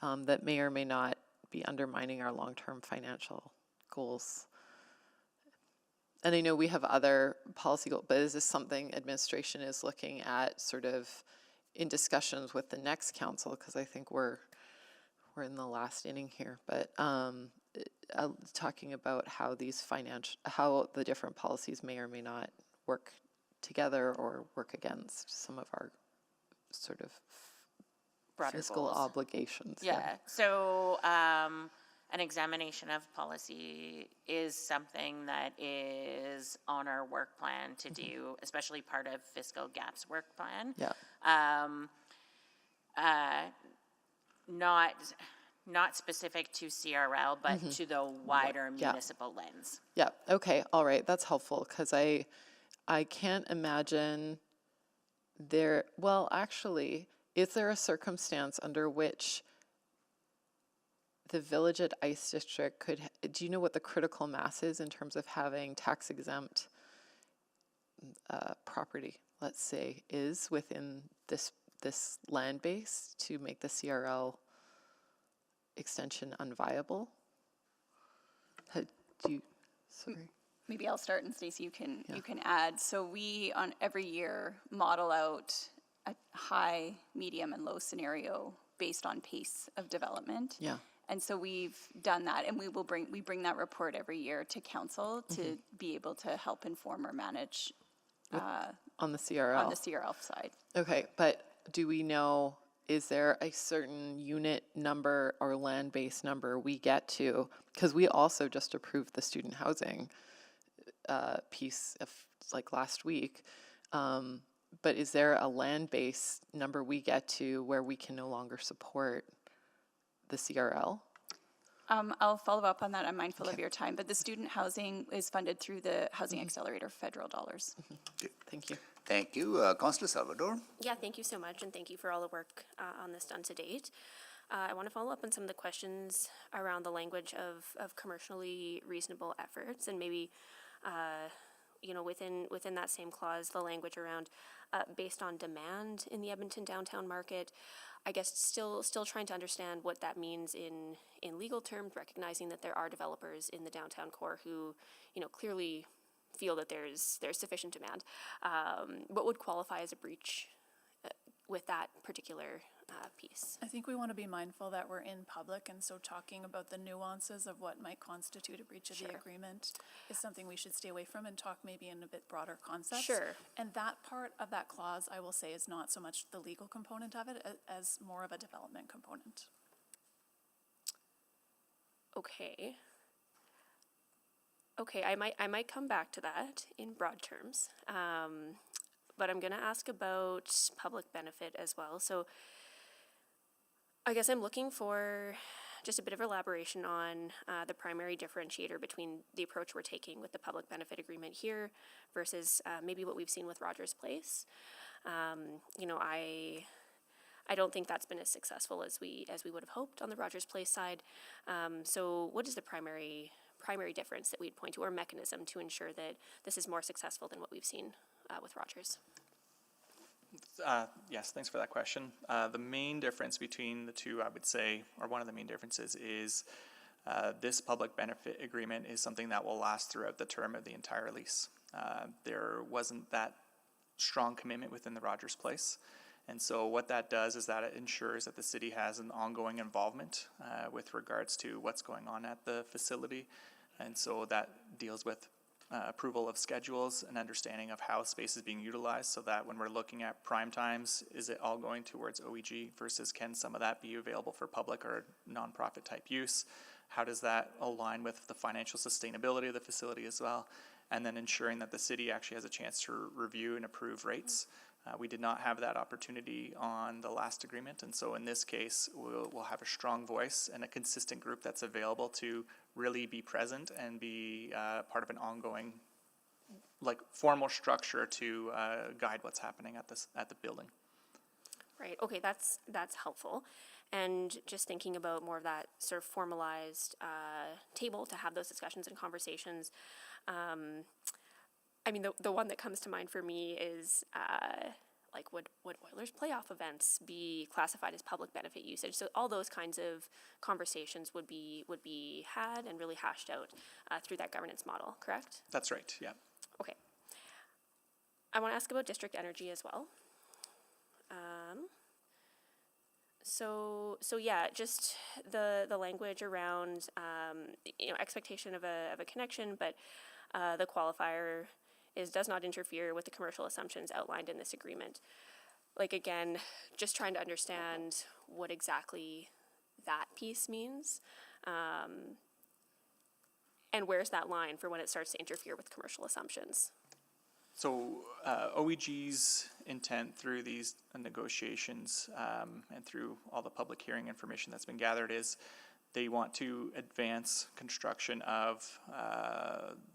Speaker 6: that may or may not be undermining our long-term financial goals. And I know we have other policy goals, but is this something administration is looking at sort of in discussions with the next council? Because I think we're in the last inning here, but talking about how how the different policies may or may not work together or work against some of our sort of
Speaker 5: Broader
Speaker 6: fiscal
Speaker 5: goals.
Speaker 6: Obligations.
Speaker 5: Yeah. So an examination of policy is something that is on our work plan to do, especially part of fiscal gaps work plan.
Speaker 6: Yeah.
Speaker 5: Not specific to CRL, but to the wider municipal lens.
Speaker 6: Yeah. Okay. All right. That's helpful because I can't imagine actually, is there a circumstance under which the Village at Ice District do you know what the critical mass is in terms of having tax exempt property, let's say, is within this land base to make the CRL extension unviable? Sorry.
Speaker 1: Maybe I'll start, and Stacey, you can add. So we on every year model out a high, medium, and low scenario based on pace of development.
Speaker 6: Yeah.
Speaker 1: And so we've done that, and we bring that report every year to council to be able to help inform or manage
Speaker 6: On the CRL?
Speaker 3: on the CRL side.
Speaker 6: Okay, but do we know, is there a certain unit number or land base number we get to? Because we also just approved the student housing piece of, like last week. But is there a land base number we get to where we can no longer support the CRL?
Speaker 3: I'll follow up on that. I'm mindful of your time, but the student housing is funded through the Housing Accelerator federal dollars.
Speaker 6: Thank you.
Speaker 2: Thank you. Councillor Salvador.
Speaker 9: Yeah, thank you so much, and thank you for all the work on this done to date. I want to follow up on some of the questions around the language of commercially reasonable efforts, and maybe, you know, within that same clause, the language around based on demand in the Edmonton downtown market. I guess still trying to understand what that means in legal terms, recognizing that there are developers in the downtown core who, you know, clearly feel that there's sufficient demand. What would qualify as a breach with that particular piece?
Speaker 13: I think we want to be mindful that we're in public, and so talking about the nuances of what might constitute a breach of the agreement is something we should stay away from and talk maybe in a bit broader concepts.
Speaker 9: Sure.
Speaker 13: And that part of that clause, I will say, is not so much the legal component of it as more of a development component.
Speaker 9: Okay. Okay, I might come back to that in broad terms, but I'm going to ask about public benefit as well. So I guess I'm looking for just a bit of elaboration on the primary differentiator between the approach we're taking with the public benefit agreement here versus maybe what we've seen with Rogers Place. You know, I don't think that's been as successful as we would have hoped on the Rogers Place side. So what is the primary difference that we'd point to, or mechanism to ensure that this is more successful than what we've seen with Rogers?
Speaker 4: Yes, thanks for that question. The main difference between the two, I would say, or one of the main differences is this public benefit agreement is something that will last throughout the term of the entire lease. There wasn't that strong commitment within the Rogers Place. And so what that does is that it ensures that the city has an ongoing involvement with regards to what's going on at the facility. And so that deals with approval of schedules and understanding of how space is being utilized, so that when we're looking at prime times, is it all going towards OEG versus can some of that be available for public or nonprofit type use? How does that align with the financial sustainability of the facility as well? And then ensuring that the city actually has a chance to review and approve rates. We did not have that opportunity on the last agreement, and so in this case, we'll have a strong voice and a consistent group that's available to really be present and be part of an ongoing, like, formal structure to guide what's happening at the building.
Speaker 9: Right. Okay, that's helpful. And just thinking about more of that sort of formalized table to have those discussions and conversations. I mean, the one that comes to mind for me is like, would Oilers playoff events be classified as public benefit usage? So all those kinds of conversations would be had and really hashed out through that governance model, correct?
Speaker 4: That's right, yeah.
Speaker 9: Okay. I want to ask about district energy as well. So yeah, just the language around expectation of a connection, but the qualifier does not interfere with the commercial assumptions outlined in this agreement. Like, again, just trying to understand what exactly that piece means, and where's that line for when it starts to interfere with commercial assumptions.
Speaker 4: So OEG's intent through these negotiations and through all the public hearing information that's been gathered is they want to advance construction of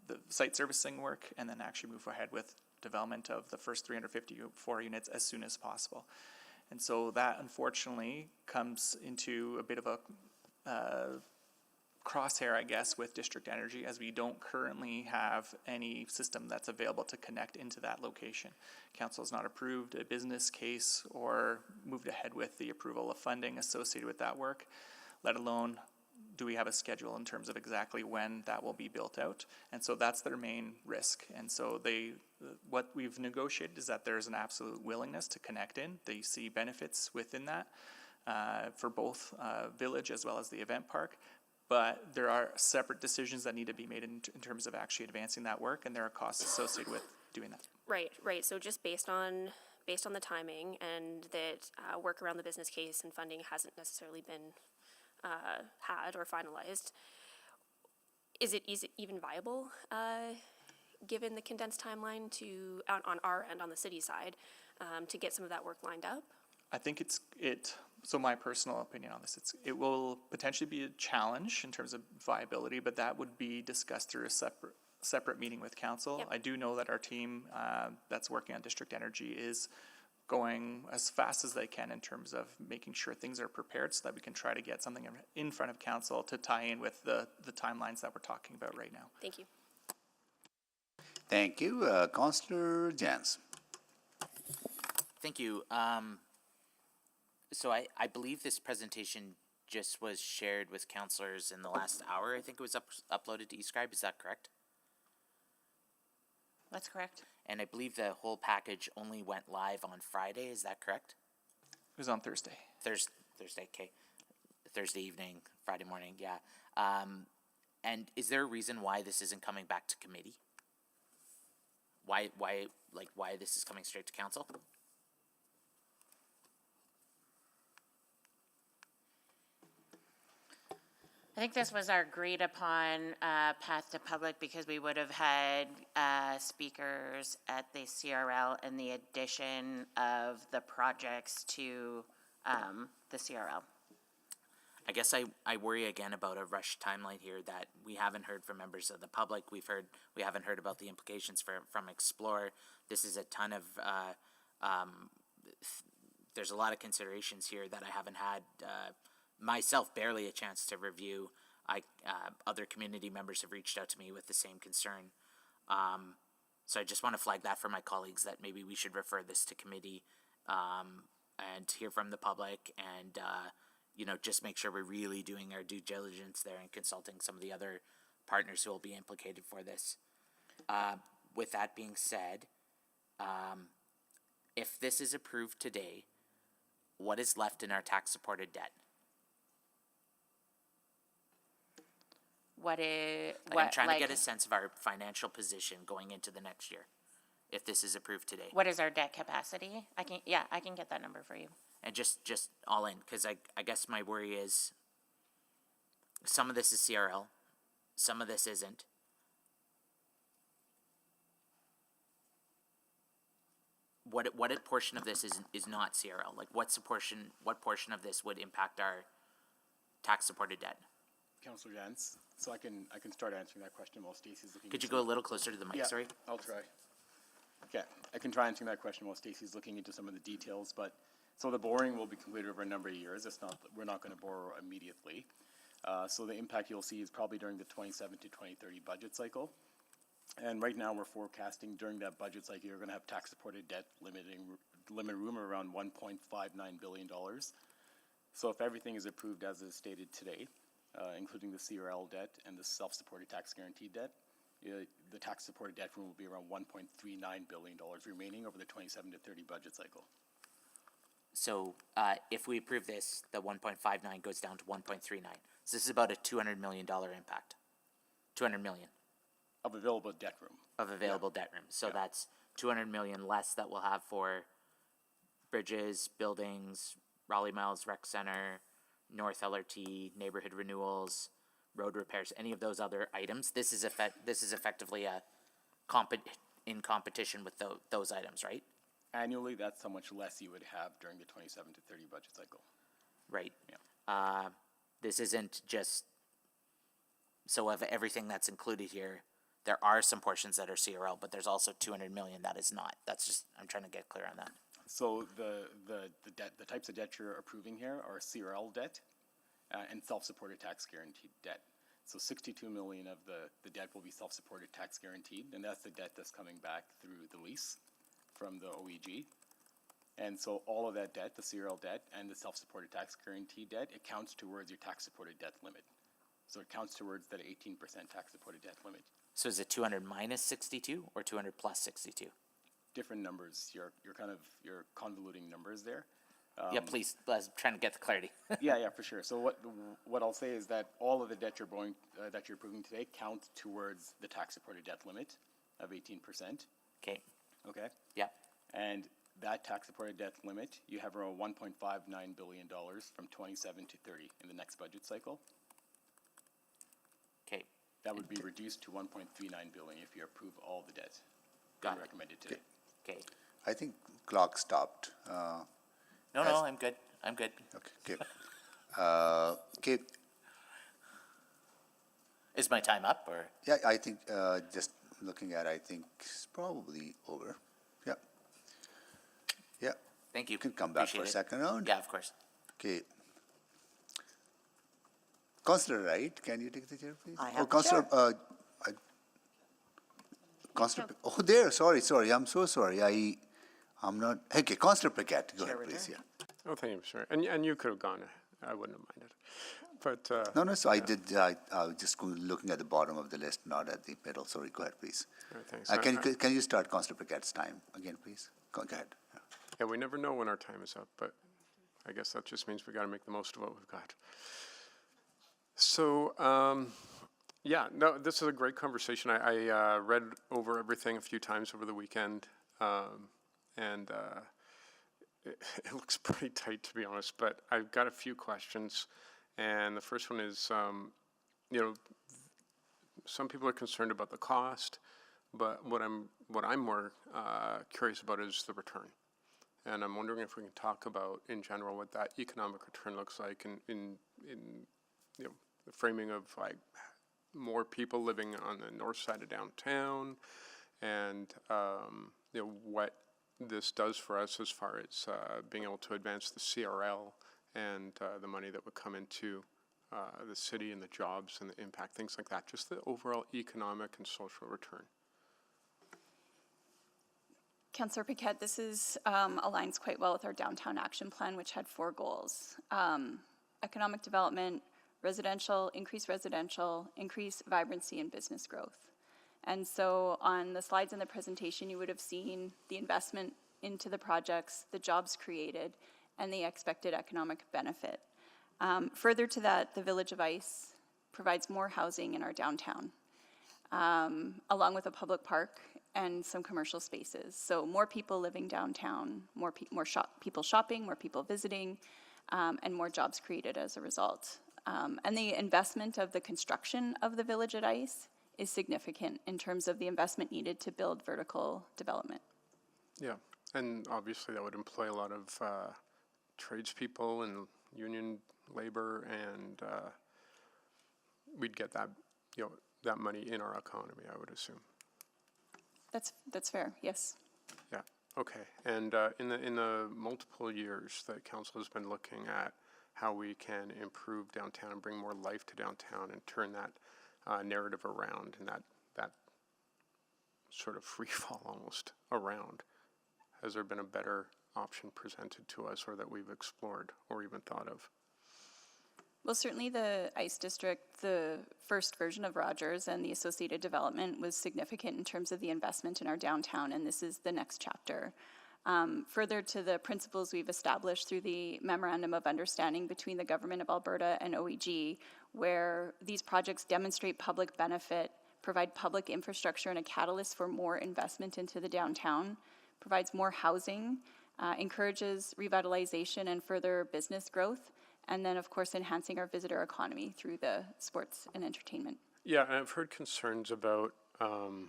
Speaker 4: the site servicing work and then actually move ahead with development of the first 354 units as soon as possible. And so that unfortunately comes into a bit of a crosshair, I guess, with district energy, as we don't currently have any system that's available to connect into that location. Council has not approved a business case or moved ahead with the approval of funding associated with that work, let alone do we have a schedule in terms of exactly when that will be built out. And so that's their main risk. And so what we've negotiated is that there's an absolute willingness to connect in. They see benefits within that for both Village as well as the event park. but there are separate decisions that need to be made in terms of actually advancing that work, and there are costs associated with doing that.
Speaker 9: Right. So just based on the timing and that work around the business case and funding hasn't necessarily been had or finalized, is it even viable, given the condensed timeline to on our end, on the city side, to get some of that work lined up?
Speaker 4: I think so my personal opinion on this, it will potentially be a challenge in terms of viability, but that would be discussed through a separate meeting with council.
Speaker 9: Yep.
Speaker 4: I do know that our team that's working on district energy is going as fast as they can in terms of making sure things are prepared so that we can try to get something in front of council to tie in with the timelines that we're talking about right now.
Speaker 9: Thank you.
Speaker 2: Thank you. Councillor Jans.
Speaker 8: Thank you. So I believe this presentation just was shared with councillors in the last hour. I think it was uploaded to eScribe. Is that correct?
Speaker 5: That's correct.
Speaker 8: And I believe the whole package only went live on Friday. Is that correct?
Speaker 4: It was on Thursday.
Speaker 8: Thursday, okay. Thursday evening, Friday morning, yeah. And is there a reason why this isn't coming back to committee? Why this is coming straight to council?
Speaker 5: I think this was our agreed upon path to public because we would have had speakers at the CRL and the addition of the projects to the CRL.
Speaker 8: I guess I worry again about a rush timeline here that we haven't heard from members of the public. We haven't heard about the implications from Explore. This is a ton of there's a lot of considerations here that I haven't had myself barely a chance to review. Other community members have reached out to me with the same concern. So I just want to flag that for my colleagues that maybe we should refer this to committee and hear from the public and just make sure we're really doing our due diligence there and consulting some of the other partners who will be implicated for this. With that being said, if this is approved today, what is left in our tax-supported debt?
Speaker 5: I'm
Speaker 8: trying to get a sense of our financial position going into the next year, if this is approved today.
Speaker 5: What is our debt capacity? I can get that number for you.
Speaker 8: And just all in, because I guess my worry is some of this is CRL, some of this isn't. What portion of this is not CRL? Like what portion of this would impact our tax-supported debt?
Speaker 14: Councillor Jans, so I can start answering that question while Stacey's looking.
Speaker 8: Could you go a little closer to the mic, sorry?
Speaker 14: I'll try. Okay, I can try answering that question while Stacey's looking into some of the details, but so the boring will be completed over a number of years. We're not going to borrow immediately. So the impact you'll see is probably during the 27 to 2030 budget cycle. And right now we're forecasting during that budget cycle, you're going to have tax-supported debt limit room around $1.59 billion. So if everything is approved as is stated today, including the CRL debt and the self-supported tax guaranteed debt, the tax-supported debt room will be around $1.39 billion remaining over the 27 to 30 budget cycle.
Speaker 8: So if we approve this, the 1.59 goes down to 1.39. So this is about a $200 million impact. 200 million.
Speaker 14: Of available debt room.
Speaker 8: Of available debt room. So that's 200 million less that we'll have for bridges, buildings, Raleigh Mills Rec Center, North LRT, neighborhood renewals, road repairs, any of those other items. This is effectively in competition with those items, right?
Speaker 14: Annually, that's how much less you would have during the 27 to 30 budget cycle.
Speaker 8: Right.
Speaker 14: Yeah.
Speaker 8: This isn't just, so of everything that's included here, there are some portions that are CRL, but there's also 200 million that is not. That's just, I'm trying to get clear on that.
Speaker 14: So the types of debt you're approving here are CRL debt and self-supported tax guaranteed debt. So 62 million of the debt will be self-supported tax guaranteed, and that's the debt that's coming back through the lease from the OEG. And so all of that debt, the CRL debt and the self-supported tax guarantee debt, it counts towards your tax-supported debt limit. So it counts towards that 18% tax-supported debt limit.
Speaker 8: So is it 200 minus 62 or 200 plus 62?
Speaker 14: Different numbers. You're convoluting numbers there.
Speaker 8: Yeah, please, I was trying to get the clarity.
Speaker 14: Yeah, for sure. So what I'll say is that all of the debt you're approving today counts towards the tax-supported debt limit of 18%.
Speaker 8: Okay,
Speaker 14: Okay?
Speaker 8: yeah,
Speaker 14: And that tax-supported debt limit, you have around $1.59 billion from 27 to 30 in the next budget cycle.
Speaker 8: okay,
Speaker 14: That would be reduced to 1.39 billion if you approve all the debt
Speaker 8: got it.
Speaker 14: recommended today.
Speaker 8: Okay.
Speaker 2: I think clock stopped.
Speaker 8: No, I'm good. I'm good.
Speaker 2: Okay, good. Okay,
Speaker 8: Is my time up, or?
Speaker 2: yeah, I think, just looking at, I think it's probably over. Yeah. Yeah,
Speaker 8: Thank you.
Speaker 2: you can come back for a
Speaker 8: Appreciate it.
Speaker 2: second round.
Speaker 8: Yeah, of course.
Speaker 2: Okay. Councillor Wright, can you take the chair, please?
Speaker 12: I have the
Speaker 2: Councillor,
Speaker 12: chair.
Speaker 2: Councillor, oh, there, sorry, I'm so sorry, I'm not, okay, Councillor Paquette, go
Speaker 12: Chair
Speaker 2: ahead, please,
Speaker 12: return.
Speaker 2: yeah.
Speaker 15: Oh, thank you, sir. And you could have gone. I wouldn't have minded. But
Speaker 2: No, so I did, I was just looking at the bottom of the list, not at the middle, sorry, go ahead, please.
Speaker 15: thanks.
Speaker 2: Can you start Councillor Paquette's time again, please? Go ahead. Yeah.
Speaker 15: Yeah, we never know when our time is up, but I guess that just means we got to make the most of what we've got. So, yeah, no, this is a great conversation. I read over everything a few times over the weekend, and it looks pretty tight, to be honest. But I've got a few questions, and the first one is, you know, some people are concerned about the cost, but what I'm more curious about is the return. And I'm wondering if we can talk about, in general, what that economic return looks like in you know, the framing of like more people living on the north side of downtown, and you know, what this does for us as far as being able to advance the CRL and the money that would come into the city and the jobs and the impact, things like that, just the overall economic and social return.
Speaker 1: Councillor Paquette, this is, aligns quite well with our downtown action plan, which had 4 goals. Economic development, residential, increase vibrancy and business growth. And so on the slides in the presentation, you would have seen the investment into the projects, the jobs created, and the expected economic benefit. Further to that, the Village of Ice provides more housing in our downtown, along with a public park and some commercial spaces. So more people living downtown, more people shopping, more people visiting, and more jobs created as a result. And the investment of the construction of the Village at Ice is significant in terms of the investment needed to build vertical development.
Speaker 15: Yeah, and obviously that would employ a lot of tradespeople and union labor, and we'd get that, you know, that money in our economy, I would assume.
Speaker 1: That's fair, yes.
Speaker 15: Yeah, okay. And in the multiple years that council has been looking at how we can improve downtown and bring more life to downtown and turn that narrative around and that sort of free fall almost around, has there been a better option presented to us or that we've explored or even thought of?
Speaker 1: Well, certainly the ICE district, the first version of Rogers and the associated development was significant in terms of the investment in our downtown, and this is the next chapter. Further to the principles we've established through the Memorandum of Understanding between the Government of Alberta and OEG, where these projects demonstrate public benefit, provide public infrastructure and a catalyst for more investment into the downtown, provides more housing, encourages revitalization and further business growth, and then, of course, enhancing our visitor economy through the sports and entertainment.
Speaker 15: Yeah, and I've heard concerns about, you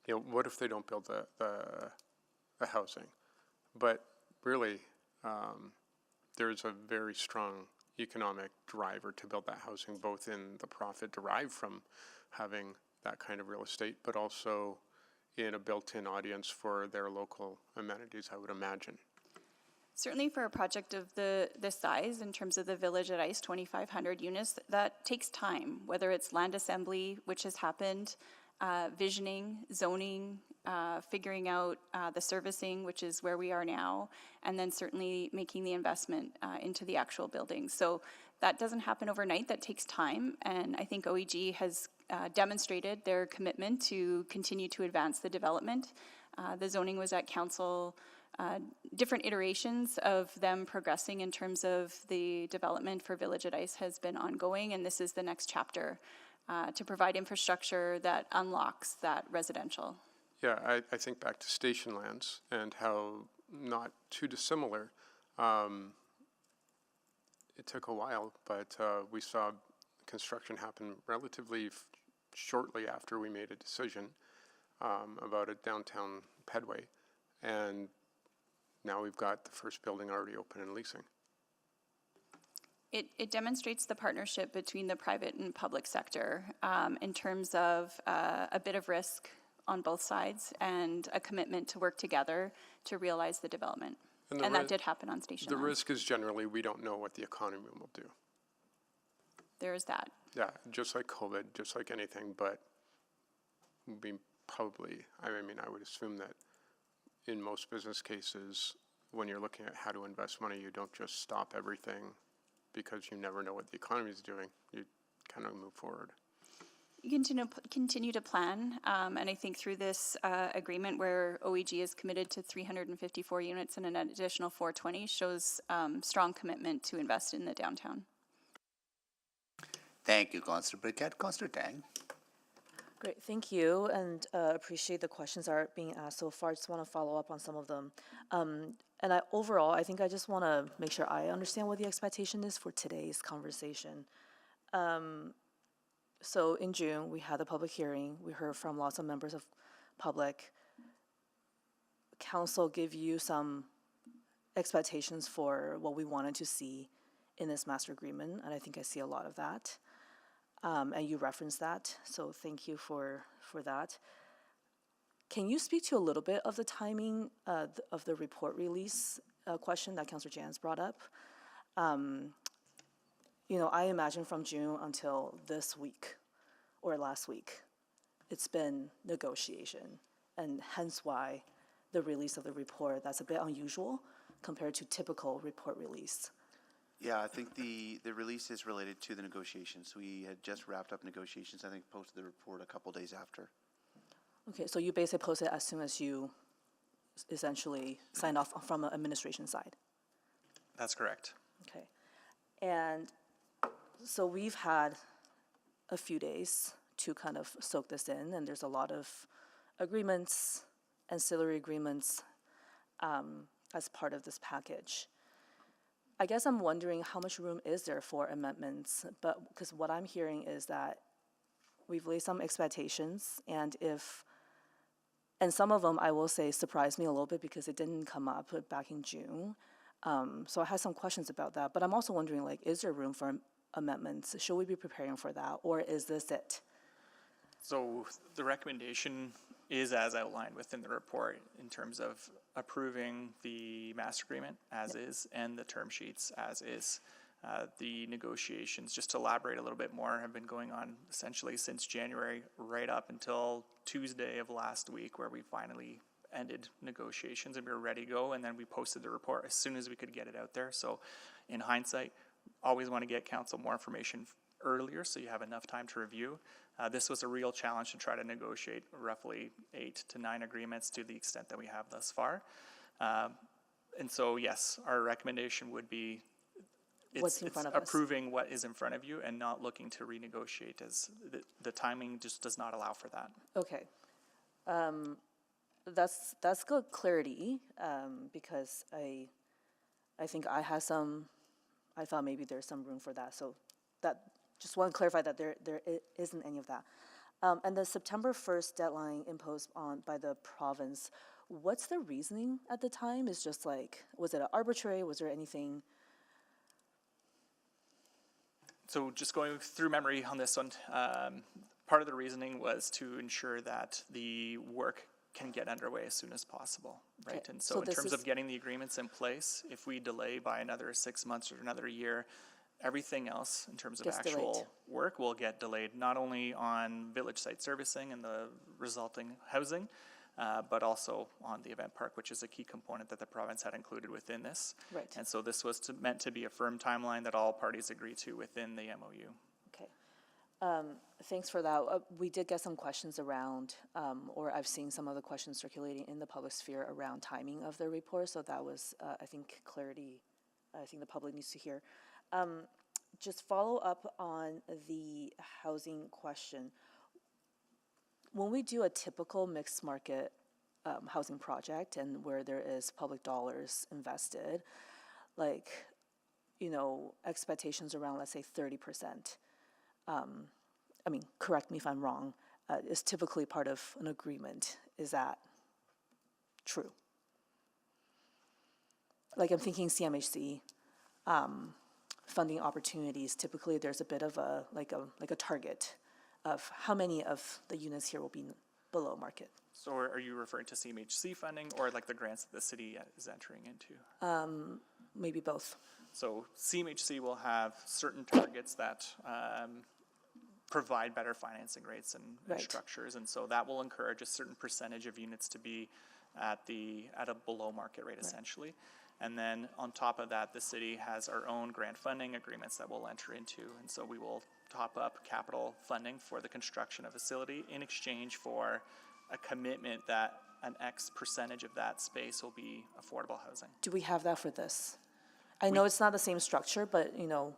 Speaker 15: know, what if they don't build the housing? But really, there's a very strong economic driver to build that housing, both in the profit derived from having that kind of real estate, but also in a built-in audience for their local amenities, I would imagine.
Speaker 1: Certainly for a project of this size, in terms of the Village at Ice, 2,500 units, that takes time, whether it's land assembly, which has happened, visioning, zoning, figuring out the servicing, which is where we are now, and then certainly making the investment into the actual building. So that doesn't happen overnight, that takes time, and I think OEG has demonstrated their commitment to continue to advance the development. The zoning was at council different iterations of them progressing in terms of the development for Village at Ice has been ongoing, and this is the next chapter to provide infrastructure that unlocks that residential.
Speaker 15: Yeah, I think back to station lands and how not too dissimilar. It took a while, but we saw construction happen relatively shortly after we made a decision about a downtown pedway, and now we've got the first building already open and leasing.
Speaker 1: It demonstrates the partnership between the private and public sector in terms of a bit of risk on both sides and a commitment to work together to realize the development. And that did happen on Station
Speaker 15: The
Speaker 1: Line.
Speaker 15: risk is generally we don't know what the economy will do.
Speaker 1: There is that.
Speaker 15: Yeah, just like COVID, just like anything, but we probably, I mean, I would assume that in most business cases, when you're looking at how to invest money, you don't just stop everything because you never know what the economy is doing. You kind of move forward.
Speaker 1: You continue to plan, and I think through this agreement where OEG is committed to 354 units and an additional 420 shows strong commitment to invest in the downtown.
Speaker 2: Thank you, Councillor Briquette. Councillor Tang.
Speaker 16: Great, thank you, and appreciate the questions that are being asked so far. I just want to follow up on some of them. And overall, I think I just want to make sure I understand what the expectation is for today's conversation. So in June, we had a public hearing. We heard from lots of members of public. Council give you some expectations for what we wanted to see in this master agreement, and I think I see a lot of that. And you referenced that, so thank you for that. Can you speak to a little bit of the timing of the report release question that Councillor Jans brought up? You know, I imagine from June until this week or last week, it's been negotiation, and hence why the release of the report, that's a bit unusual compared to typical report release.
Speaker 10: Yeah, I think the release is related to the negotiations. We had just wrapped up negotiations, I think posted the report a couple days after.
Speaker 16: Okay, so you basically posted as soon as you essentially signed off from an administration side?
Speaker 4: That's correct.
Speaker 16: Okay, and so we've had a few days to kind of soak this in, and there's a lot of agreements, ancillary agreements as part of this package. I guess I'm wondering how much room is there for amendments, but because what I'm hearing is that we've laid some expectations, and some of them I will say surprised me a little bit because it didn't come up back in June. So I had some questions about that, but I'm also wondering, like, is there room for amendments? Should we be preparing for that, or is this it?
Speaker 4: So the recommendation is as outlined within the report in terms of approving the master agreement as is and the term sheets as is. The negotiations, just to elaborate a little bit more, have been going on essentially since January right up until Tuesday of last week, where we finally ended negotiations and we were ready to go, and then we posted the report as soon as we could get it out there. So in hindsight, always want to get council more information earlier so you have enough time to review. This was a real challenge to try to negotiate roughly 8 to 9 agreements to the extent that we have thus far. And so, yes, our recommendation would be it's approving what is in front of you and not looking to renegotiate, as the timing just does not allow for that.
Speaker 16: Okay. That's good clarity, because I think I thought maybe there's some room for that. So that, just want to clarify that there isn't any of that. And the September 1st deadline imposed by the province, what's the reasoning at the time? Is just like, was it arbitrary? Was there anything?
Speaker 4: So just going through memory on this one, part of the reasoning was to ensure that the work can get underway as soon as possible, right? Okay. And so in terms of getting the agreements in place, if we delay by another 6 months or another year, everything else in terms of actual work will get delayed, not only on village site servicing and the resulting housing, but also on the event park, which is a key component that the province had included within this.
Speaker 16: Right.
Speaker 4: And so this was meant to be a firm timeline that all parties agree to within the MOU.
Speaker 16: Okay. Thanks for that. We did get some questions around, or I've seen some of the questions circulating in the public sphere around timing of the report, so that was, I think, clarity I think the public needs to hear. Just follow up on the housing question. When we do a typical mixed market housing project and where there is public dollars invested, like, expectations around, let's say, 30%, I mean, correct me if I'm wrong, is typically part of an agreement. Is that true? Like, I'm thinking CMHC, funding opportunities, typically there's a bit of a target of how many of the units here will be below market.
Speaker 4: So are you referring to CMHC funding or like the grants that the city is entering into?
Speaker 16: Maybe both.
Speaker 4: So CMHC will have certain targets that provide better financing rates and
Speaker 16: Right.
Speaker 4: structures, and so that will encourage a certain percentage of units to be at a below market rate essentially. And then on top of that, the city has our own grant funding agreements that we'll enter into, and so we will top up capital funding for the construction of a facility in exchange for a commitment that an X percentage of that space will be affordable housing.
Speaker 16: Do we have that for this? I know it's not the same structure, but,
Speaker 4: No,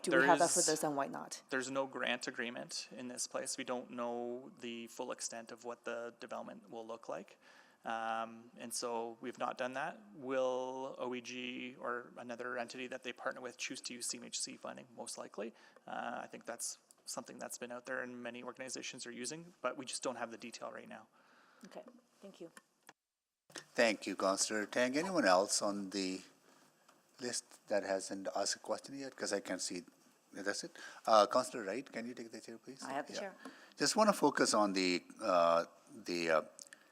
Speaker 16: do we have that for this, and why not?
Speaker 4: There's no grant agreement in this place. We don't know the full extent of what the development will look like. And so we've not done that. Will OEG or another entity that they partner with choose to use CMHC funding? Most likely. I think that's something that's been out there and many organizations are using, but we just don't have the detail right now.
Speaker 16: Okay, thank you.
Speaker 2: Thank you, Councillor Tang. Anyone else on the list that hasn't asked a question yet? Because I can see, that's it. Councillor Wright, can you take the chair, please?
Speaker 12: I have the chair.
Speaker 2: Just want to focus on the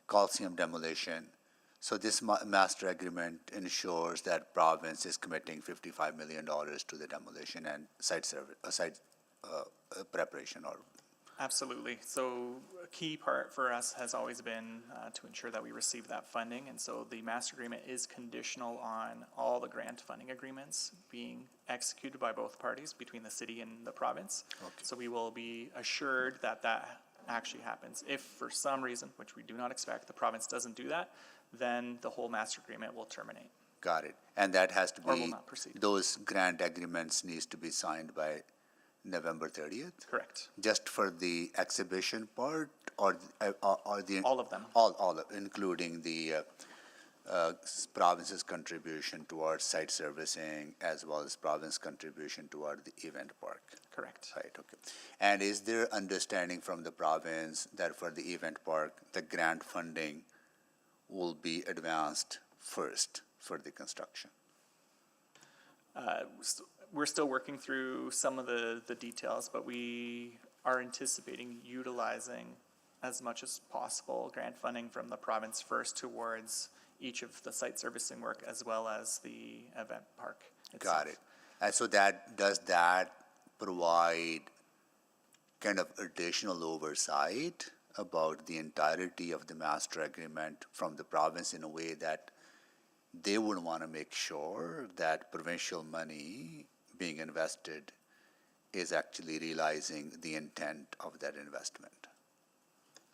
Speaker 2: Coliseum demolition. So this master agreement ensures that province is committing $55 million to the demolition and site preparation or.
Speaker 4: Absolutely. So a key part for us has always been to ensure that we receive that funding. And so the master agreement is conditional on all the grant funding agreements being executed by both parties between the city and the province. Okay. So we will be assured that that actually happens. If for some reason, which we do not expect, the province doesn't do that, then the whole master agreement will terminate.
Speaker 2: Got it. And that has to be,
Speaker 4: or will not proceed.
Speaker 2: Those grant agreements needs to be signed by November 30th?
Speaker 4: Correct.
Speaker 2: Just for the exhibition part or the?
Speaker 4: All of them.
Speaker 2: All of, including the province's contribution towards site servicing as well as province contribution toward the event park?
Speaker 4: Correct.
Speaker 2: Right, okay. And is there understanding from the province that for the event park, the grant funding will be advanced first for the construction?
Speaker 4: We're still working through some of the details, but we are anticipating utilizing as much as possible grant funding from the province first towards each of the site servicing work as well as the event park itself.
Speaker 2: Got it. And so does that provide kind of additional oversight about the entirety of the master agreement from the province in a way that they would want to make sure that provincial money being invested is actually realizing the intent of that investment?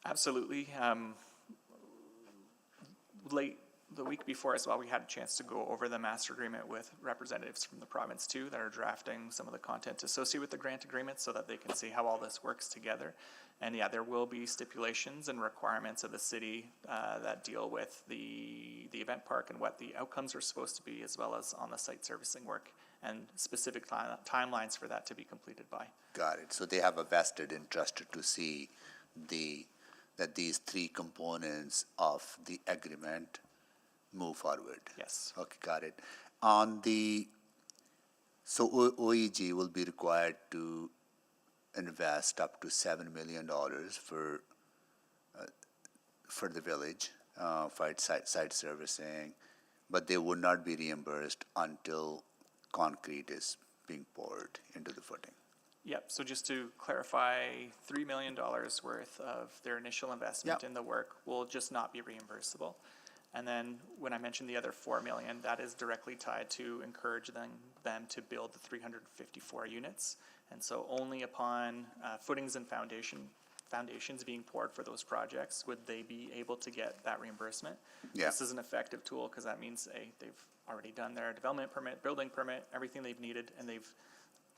Speaker 4: Absolutely. Late the week before as well, we had a chance to go over the master agreement with representatives from the province too that are drafting some of the content associated with the grant agreement so that they can see how all this works together. And yeah, there will be stipulations and requirements of the city that deal with the event park and what the outcomes are supposed to be, as well as on the site servicing work and specific timelines for that to be completed by.
Speaker 2: Got it. So they have a vested interest to see that these three components of the agreement move forward.
Speaker 4: Yes.
Speaker 2: Okay, got it. So OEG will be required to invest up to $7 million for the village, for its site servicing, but they would not be reimbursed until concrete is being poured into the footing.
Speaker 4: Yep, so just to clarify, $3 million worth of their initial investment in the work will just not be reimbursable. And then when I mentioned the other 4 million, that is directly tied to encourage them to build the 354 units. And so only upon footings and foundations being poured for those projects would they be able to get that reimbursement.
Speaker 2: Yeah.
Speaker 4: This is an effective tool because that means they've already done their development permit, building permit, everything they've needed, and they've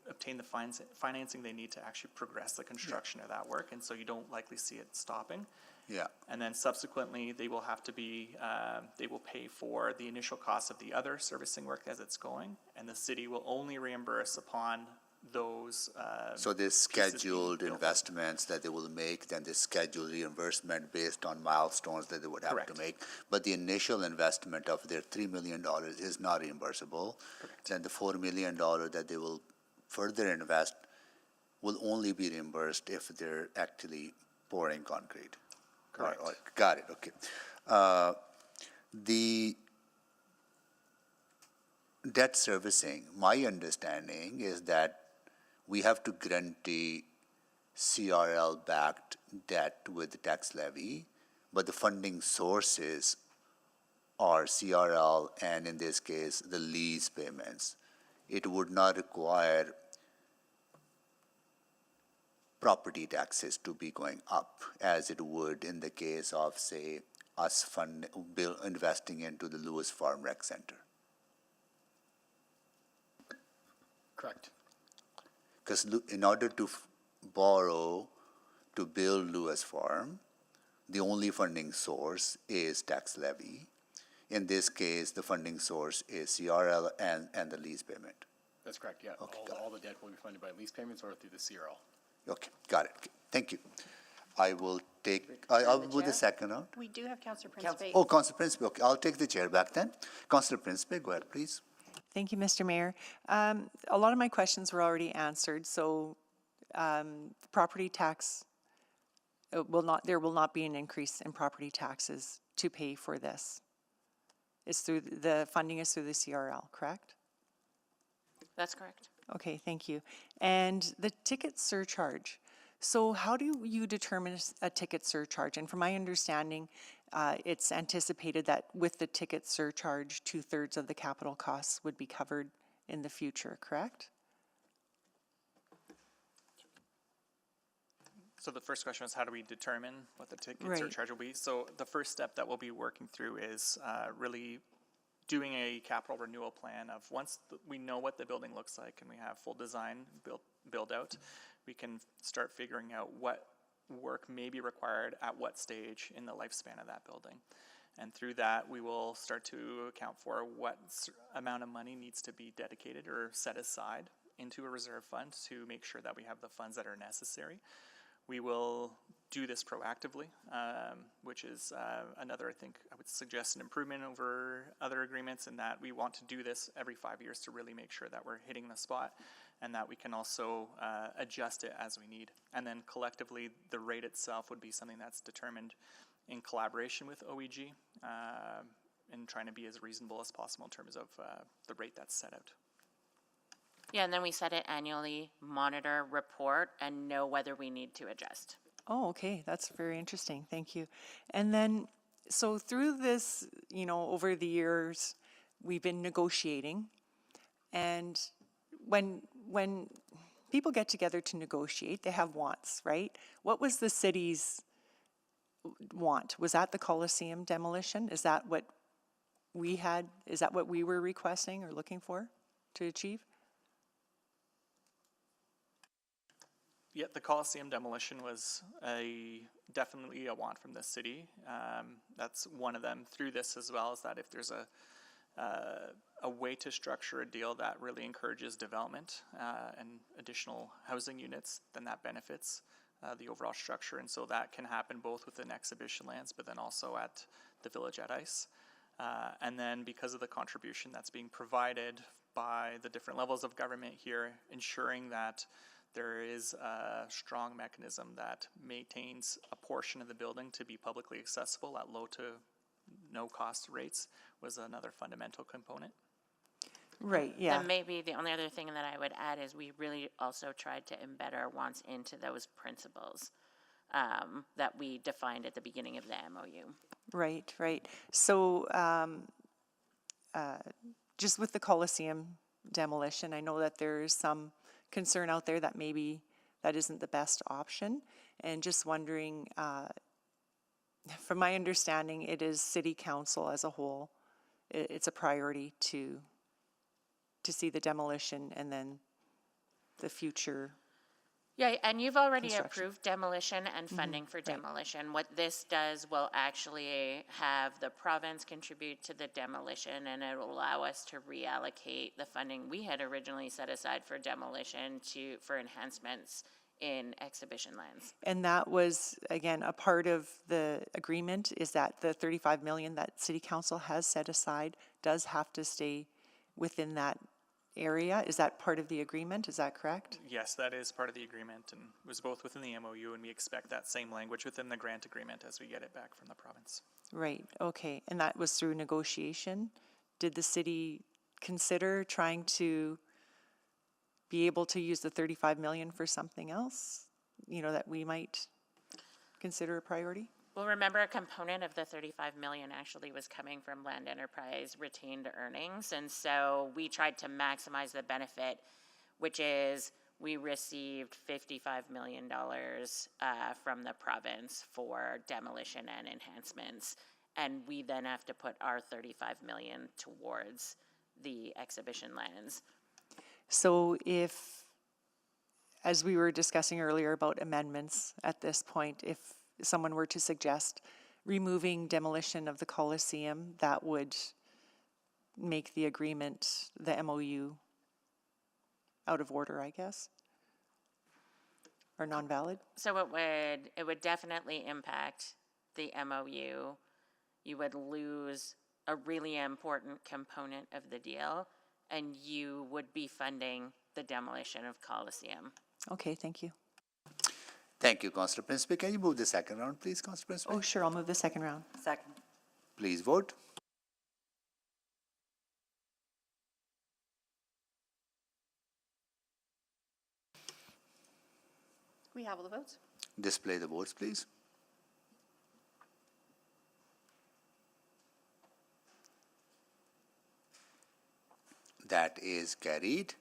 Speaker 4: obtained the financing they need to actually progress the construction of that work. And so you don't likely see it stopping.
Speaker 2: Yeah.
Speaker 4: And then subsequently, they will have to be, they will pay for the initial cost of the other servicing work as it's going, and the city will only reimburse upon those.
Speaker 2: So there's
Speaker 4: pieces being
Speaker 2: scheduled
Speaker 4: built.
Speaker 2: investments that they will make, then there's scheduled reimbursement based on milestones that they would have
Speaker 4: Correct.
Speaker 2: to make. But the initial investment of their $3 million is not reimbursable.
Speaker 4: Correct.
Speaker 2: Then the $4 million that they will further invest will only be reimbursed if they're actually pouring concrete.
Speaker 4: Correct.
Speaker 2: All right, got it, okay. The debt servicing, my understanding is that we have to guarantee CRL-backed debt with the tax levy, but the funding sources are CRL and, in this case, the lease payments. It would not require property taxes to be going up as it would in the case of, say, us investing into the Lewis Farm Rec Center.
Speaker 14: Correct.
Speaker 2: Because in order to borrow to build Lewis Farm, the only funding source is tax levy. In this case, the funding source is CRL and the lease payment.
Speaker 14: That's correct, yeah.
Speaker 2: Okay,
Speaker 14: All the debt will be funded by lease payments or through the CRL.
Speaker 2: Okay, got it. Okay, thank you. I will take, I'll
Speaker 1: the
Speaker 2: do the
Speaker 1: chair?
Speaker 2: second round.
Speaker 1: We do have Councillor Principe.
Speaker 2: Oh, Councillor Principe, okay, I'll take the chair back then. Councillor Principe, go ahead, please.
Speaker 17: Thank you, Mr. Mayor. A lot of my questions were already answered, so property tax, there will not be an increase in property taxes to pay for this. It's through, the funding is through the CRL, correct?
Speaker 5: That's correct.
Speaker 17: Okay, thank you. And the ticket surcharge. So how do you determine a ticket surcharge? And from my understanding, it's anticipated that with the ticket surcharge, 2/3 of the capital costs would be covered in the future, correct?
Speaker 4: So the first question is, how do we determine what the ticket
Speaker 17: Right.
Speaker 4: surcharge will be? So the first step that we'll be working through is really doing a capital renewal plan of once we know what the building looks like and we have full design build out, we can start figuring out what work may be required at what stage in the lifespan of that building. And through that, we will start to account for what amount of money needs to be dedicated or set aside into a reserve fund to make sure that we have the funds that are necessary. We will do this proactively, which is another, I think, I would suggest an improvement over other agreements in that we want to do this every 5 years to really make sure that we're hitting the spot and that we can also adjust it as we need. And then collectively, the rate itself would be something that's determined in collaboration with OEG and trying to be as reasonable as possible in terms of the rate that's set out.
Speaker 5: Yeah, and then we set it annually, monitor, report, and know whether we need to adjust.
Speaker 17: Oh, okay, that's very interesting, thank you. And then, so through this, over the years, we've been negotiating, and when people get together to negotiate, they have wants, right? What was the city's want? Was that the Coliseum demolition? Is that what we had, is that what we were requesting or looking for to achieve?
Speaker 4: Yeah, the Coliseum demolition was definitely a want from the city. That's one of them. Through this as well, is that if there's a way to structure a deal that really encourages development and additional housing units, then that benefits the overall structure. And so that can happen both within exhibition lands, but then also at the Village at Ice. And then because of the contribution that's being provided by the different levels of government here, ensuring that there is a strong mechanism that maintains a portion of the building to be publicly accessible at low to no cost rates was another fundamental component.
Speaker 17: Right, yeah.
Speaker 5: And maybe the only other thing that I would add is we really also tried to embed our wants into those principles. that we defined at the beginning of the MOU.
Speaker 17: Right, right. So just with the Coliseum demolition, I know that there is some concern out there that maybe that isn't the best option. And just wondering, from my understanding, it is City Council as a whole. It's a priority to see the demolition and then the future.
Speaker 5: Yeah, and you've already
Speaker 17: Construction.
Speaker 5: approved demolition and funding for demolition. What this does will actually have the province contribute to the demolition, and it will allow us to reallocate the funding we had originally set aside for demolition for enhancements in exhibition lands.
Speaker 17: And that was, again, a part of the agreement, is that the 35 million that City Council has set aside does have to stay within that area. Is that part of the agreement? Is that correct?
Speaker 4: Yes, that is part of the agreement, and it was both within the MOU, and we expect that same language within the grant agreement as we get it back from the province.
Speaker 17: Right, okay. And that was through negotiation? Did the city consider trying to be able to use the 35 million for something else, that we might consider a priority?
Speaker 5: Well, remember, a component of the 35 million actually was coming from land enterprise retained earnings. And so we tried to maximize the benefit, which is we received $55 million from the province for demolition and enhancements. And we then have to put our 35 million towards the exhibition lands.
Speaker 17: So if, as we were discussing earlier about amendments at this point, if someone were to suggest removing demolition of the Coliseum, that would make the agreement, the MOU, out of order, I guess, or non-valid?
Speaker 5: So it would definitely impact the MOU. You would lose a really important component of the deal, and you would be funding the demolition of Coliseum.
Speaker 17: Okay, thank you.
Speaker 2: Thank you, Councillor Principe. Can you move the second round, please, Councillor Principe?
Speaker 17: Oh, sure, I'll move the second round.
Speaker 12: Second.
Speaker 2: Please vote.
Speaker 1: We have all the votes.
Speaker 2: Display the votes, please. That is carried.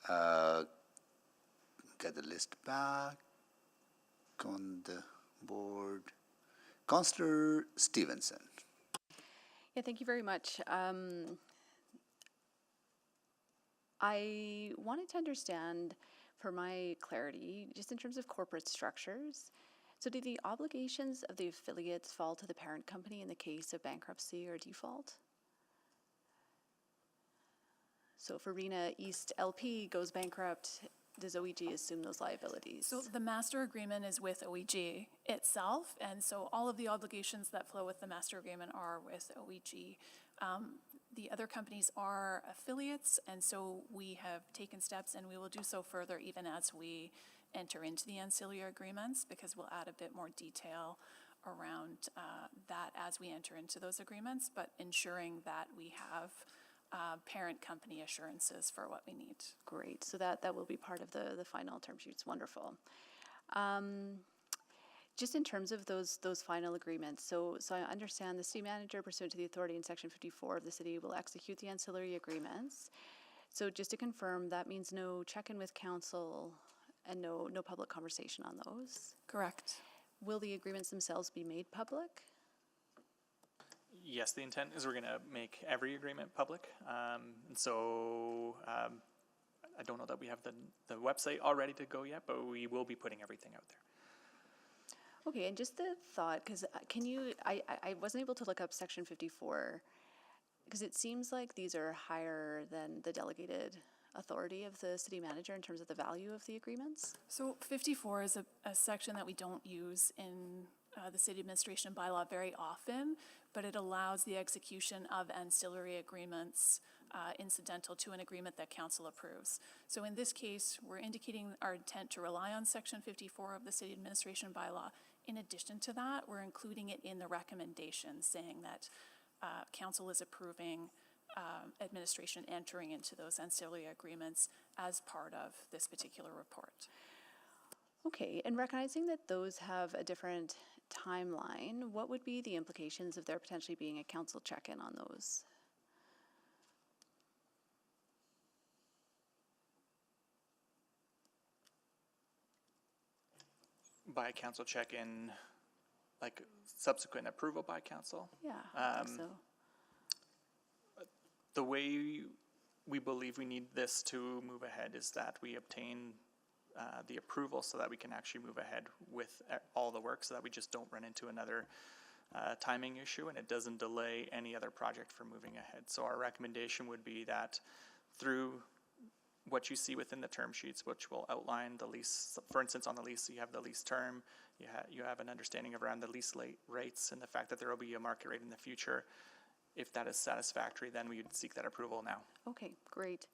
Speaker 2: Get the list back on the board. Councillor Stevenson.
Speaker 3: Yeah, thank you very much. I wanted to understand, for my clarity, just in terms of corporate structures, so do the obligations of the affiliates fall to the parent company in the case of bankruptcy or default? So if Arena East LP goes bankrupt, does OEG assume those liabilities?
Speaker 13: So the master agreement is with OEG itself, and so all of the obligations that flow with the master agreement are with OEG. The other companies are affiliates, and so we have taken steps, and we will do so further even as we enter into the ancillary agreements, because we'll add a bit more detail around that as we enter into those agreements, but ensuring that we have parent company assurances for what we need.
Speaker 3: Great, so that will be part of the final term sheets, wonderful. Just in terms of those final agreements, so I understand the city manager, pursuant to the authority in section 54 of the city, will execute the ancillary agreements. So just to confirm, that means no check-in with council and no public conversation on those?
Speaker 13: Correct.
Speaker 3: Will the agreements themselves be made public?
Speaker 4: Yes, the intent is we're going to make every agreement public. And so I don't know that we have the website all ready to go yet, but we will be putting everything out there.
Speaker 3: Okay, and just the thought, because I wasn't able to look up section 54, because it seems like these are higher than the delegated authority of the city manager in terms of the value of the agreements?
Speaker 13: So 54 is a section that we don't use in the city administration bylaw very often, but it allows the execution of ancillary agreements incidental to an agreement that council approves. So in this case, we're indicating our intent to rely on section 54 of the city administration bylaw. In addition to that, we're including it in the recommendation, saying that council is approving administration entering into those ancillary agreements as part of this particular report.
Speaker 3: Okay, and recognizing that those have a different timeline, what would be the implications of there potentially being a council check-in on those?
Speaker 4: By council check-in, like subsequent approval by council?
Speaker 3: Yeah, I think so.
Speaker 4: The way we believe we need this to move ahead is that we obtain the approval so that we can actually move ahead with all the work, so that we just don't run into another timing issue and it doesn't delay any other project from moving ahead. So our recommendation would be that through what you see within the term sheets, which will outline the lease, for instance, on the lease, you have the lease term, you have an understanding of around the lease rates and the fact that there will be a market rate in the future. If that is satisfactory, then we would seek that approval now.
Speaker 3: Okay, great.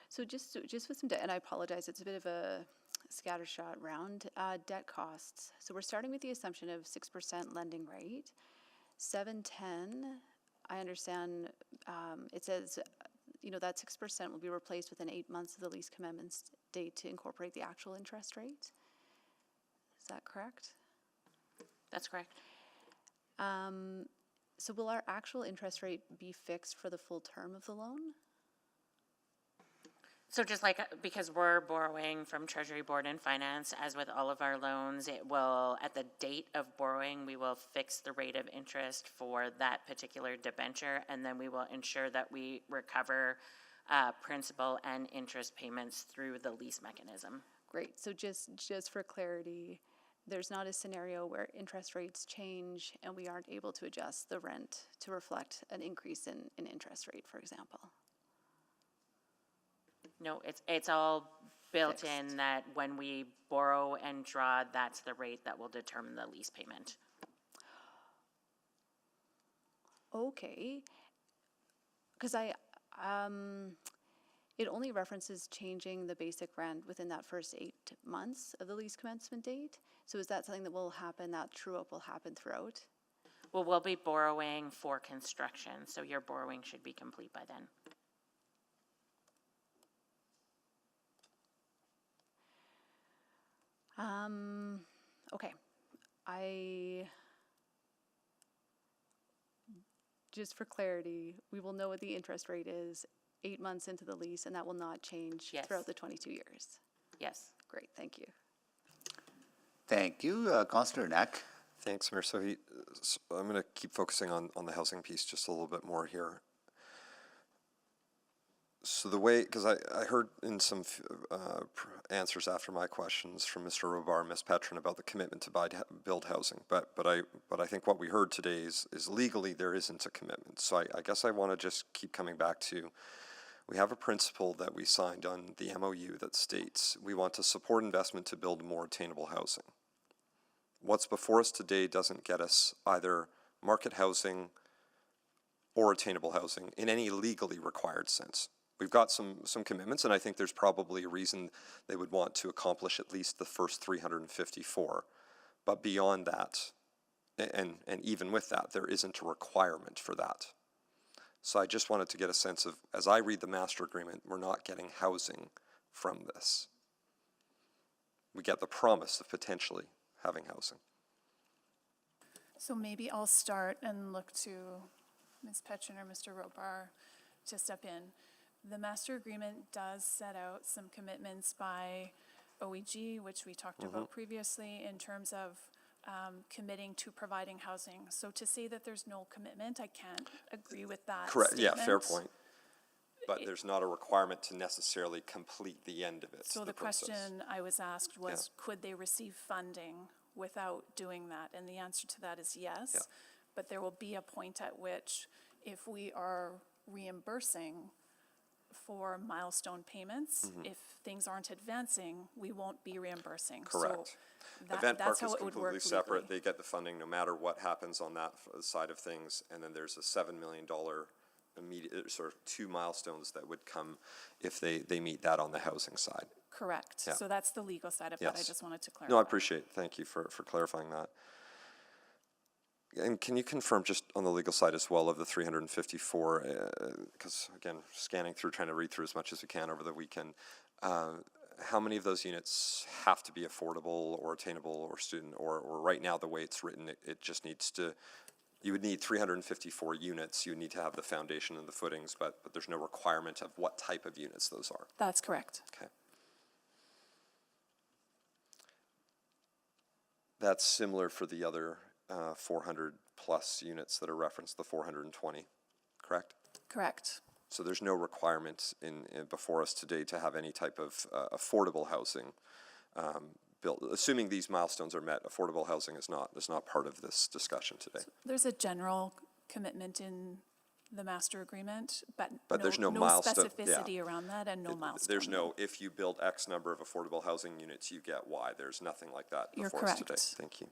Speaker 3: So just with some debt, and I apologize, it's a bit of a scattershot round, debt costs. So we're starting with the assumption of 6% lending rate. 710, I understand, it says, that 6% will be replaced within 8 months of the lease commitment date to incorporate the actual interest rate. Is that correct?
Speaker 5: That's correct.
Speaker 3: So will our actual interest rate be fixed for the full term of the loan?
Speaker 5: So just like, because we're borrowing from Treasury Board and Finance, as with all of our loans, it will, at the date of borrowing, we will fix the rate of interest for that particular debenture, and then we will ensure that we recover principal and interest payments through the lease mechanism.
Speaker 3: Great, so just for clarity, there's not a scenario where interest rates change and we aren't able to adjust the rent to reflect an increase in interest rate, for example?
Speaker 5: No, it's all built
Speaker 3: Fixed.
Speaker 5: in that when we borrow and draw, that's the rate that will determine the lease payment.
Speaker 3: Okay, because it only references changing the basic rent within that first 8 months of the lease commencement date. So is that something that will happen, that true-up will happen throughout?
Speaker 5: Well, we'll be borrowing for construction, so your borrowing should be complete by then.
Speaker 3: Okay, just for clarity, we will know what the interest rate is 8 months into the lease, and that will not change
Speaker 5: Yes.
Speaker 3: throughout the 22 years.
Speaker 5: Yes.
Speaker 3: Great, thank you.
Speaker 2: Thank you. Councillor Knack.
Speaker 11: Thanks, Mayor. So I'm going to keep focusing on the housing piece just a little bit more here. So the way, because I heard in some answers after my questions from Mr. Robar, Ms. Petrin about the commitment to build housing, but I think what we heard today is legally there isn't a commitment. So I guess I want to just keep coming back to, we have a principle that we signed on the MOU that states we want to support investment to build more attainable housing. What's before us today doesn't get us either market housing or attainable housing in any legally required sense. We've got some commitments, and I think there's probably a reason they would want to accomplish at least the first 354. But beyond that, and even with that, there isn't a requirement for that. So I just wanted to get a sense of, as I read the master agreement, we're not getting housing from this. We get the promise of potentially having housing.
Speaker 13: So maybe I'll start and look to Ms. Petrin or Mr. Robar to step in. The master agreement does set out some commitments by OEG, which we talked about previously, in terms of committing to providing housing. So to say that there's no commitment, I can't agree with that
Speaker 11: Correct.
Speaker 13: statement.
Speaker 11: Yeah, fair point. But there's not a requirement to necessarily complete the end of it.
Speaker 13: So the question I was asked was, could they receive funding without doing that? And the answer to that is yes.
Speaker 11: Yeah.
Speaker 13: But there will be a point at which, if we are reimbursing for milestone payments, if things aren't advancing, we won't be reimbursing.
Speaker 11: Correct.
Speaker 13: So
Speaker 11: Event
Speaker 13: that's
Speaker 11: Park
Speaker 13: how
Speaker 11: is
Speaker 13: it would work
Speaker 11: completely separate.
Speaker 13: legally.
Speaker 11: They get the funding no matter what happens on that side of things. And then there's a $7 million immediate, sort of 2 milestones that would come if they meet that on the housing side.
Speaker 13: Correct.
Speaker 11: Yeah.
Speaker 13: So that's the legal side of that. I
Speaker 11: Yes.
Speaker 13: just wanted to clarify.
Speaker 11: No, I appreciate it. Thank you for clarifying that. And can you confirm just on the legal side as well of the 354, because again, scanning through, trying to read through as much as we can over the weekend, how many of those units have to be affordable or attainable or student, or right now the way it's written, it just needs to, you would need 354 units, you would need to have the foundation and the footings, but there's no requirement of what type of units those are.
Speaker 13: That's correct.
Speaker 11: Okay. That's similar for the other 400 plus units that are referenced, the 420, correct?
Speaker 13: Correct.
Speaker 11: So there's no requirement in before us today to have any type of affordable housing built. Assuming these milestones are met, affordable housing is not part of this discussion today.
Speaker 13: So there's a general commitment in the master agreement, but
Speaker 11: there's no milestone,
Speaker 13: specificity around that and no milestone.
Speaker 11: There's no, if you build X number of affordable housing units, you get Y. There's nothing like that
Speaker 13: You're
Speaker 11: before us today.
Speaker 13: correct.
Speaker 11: Thank you.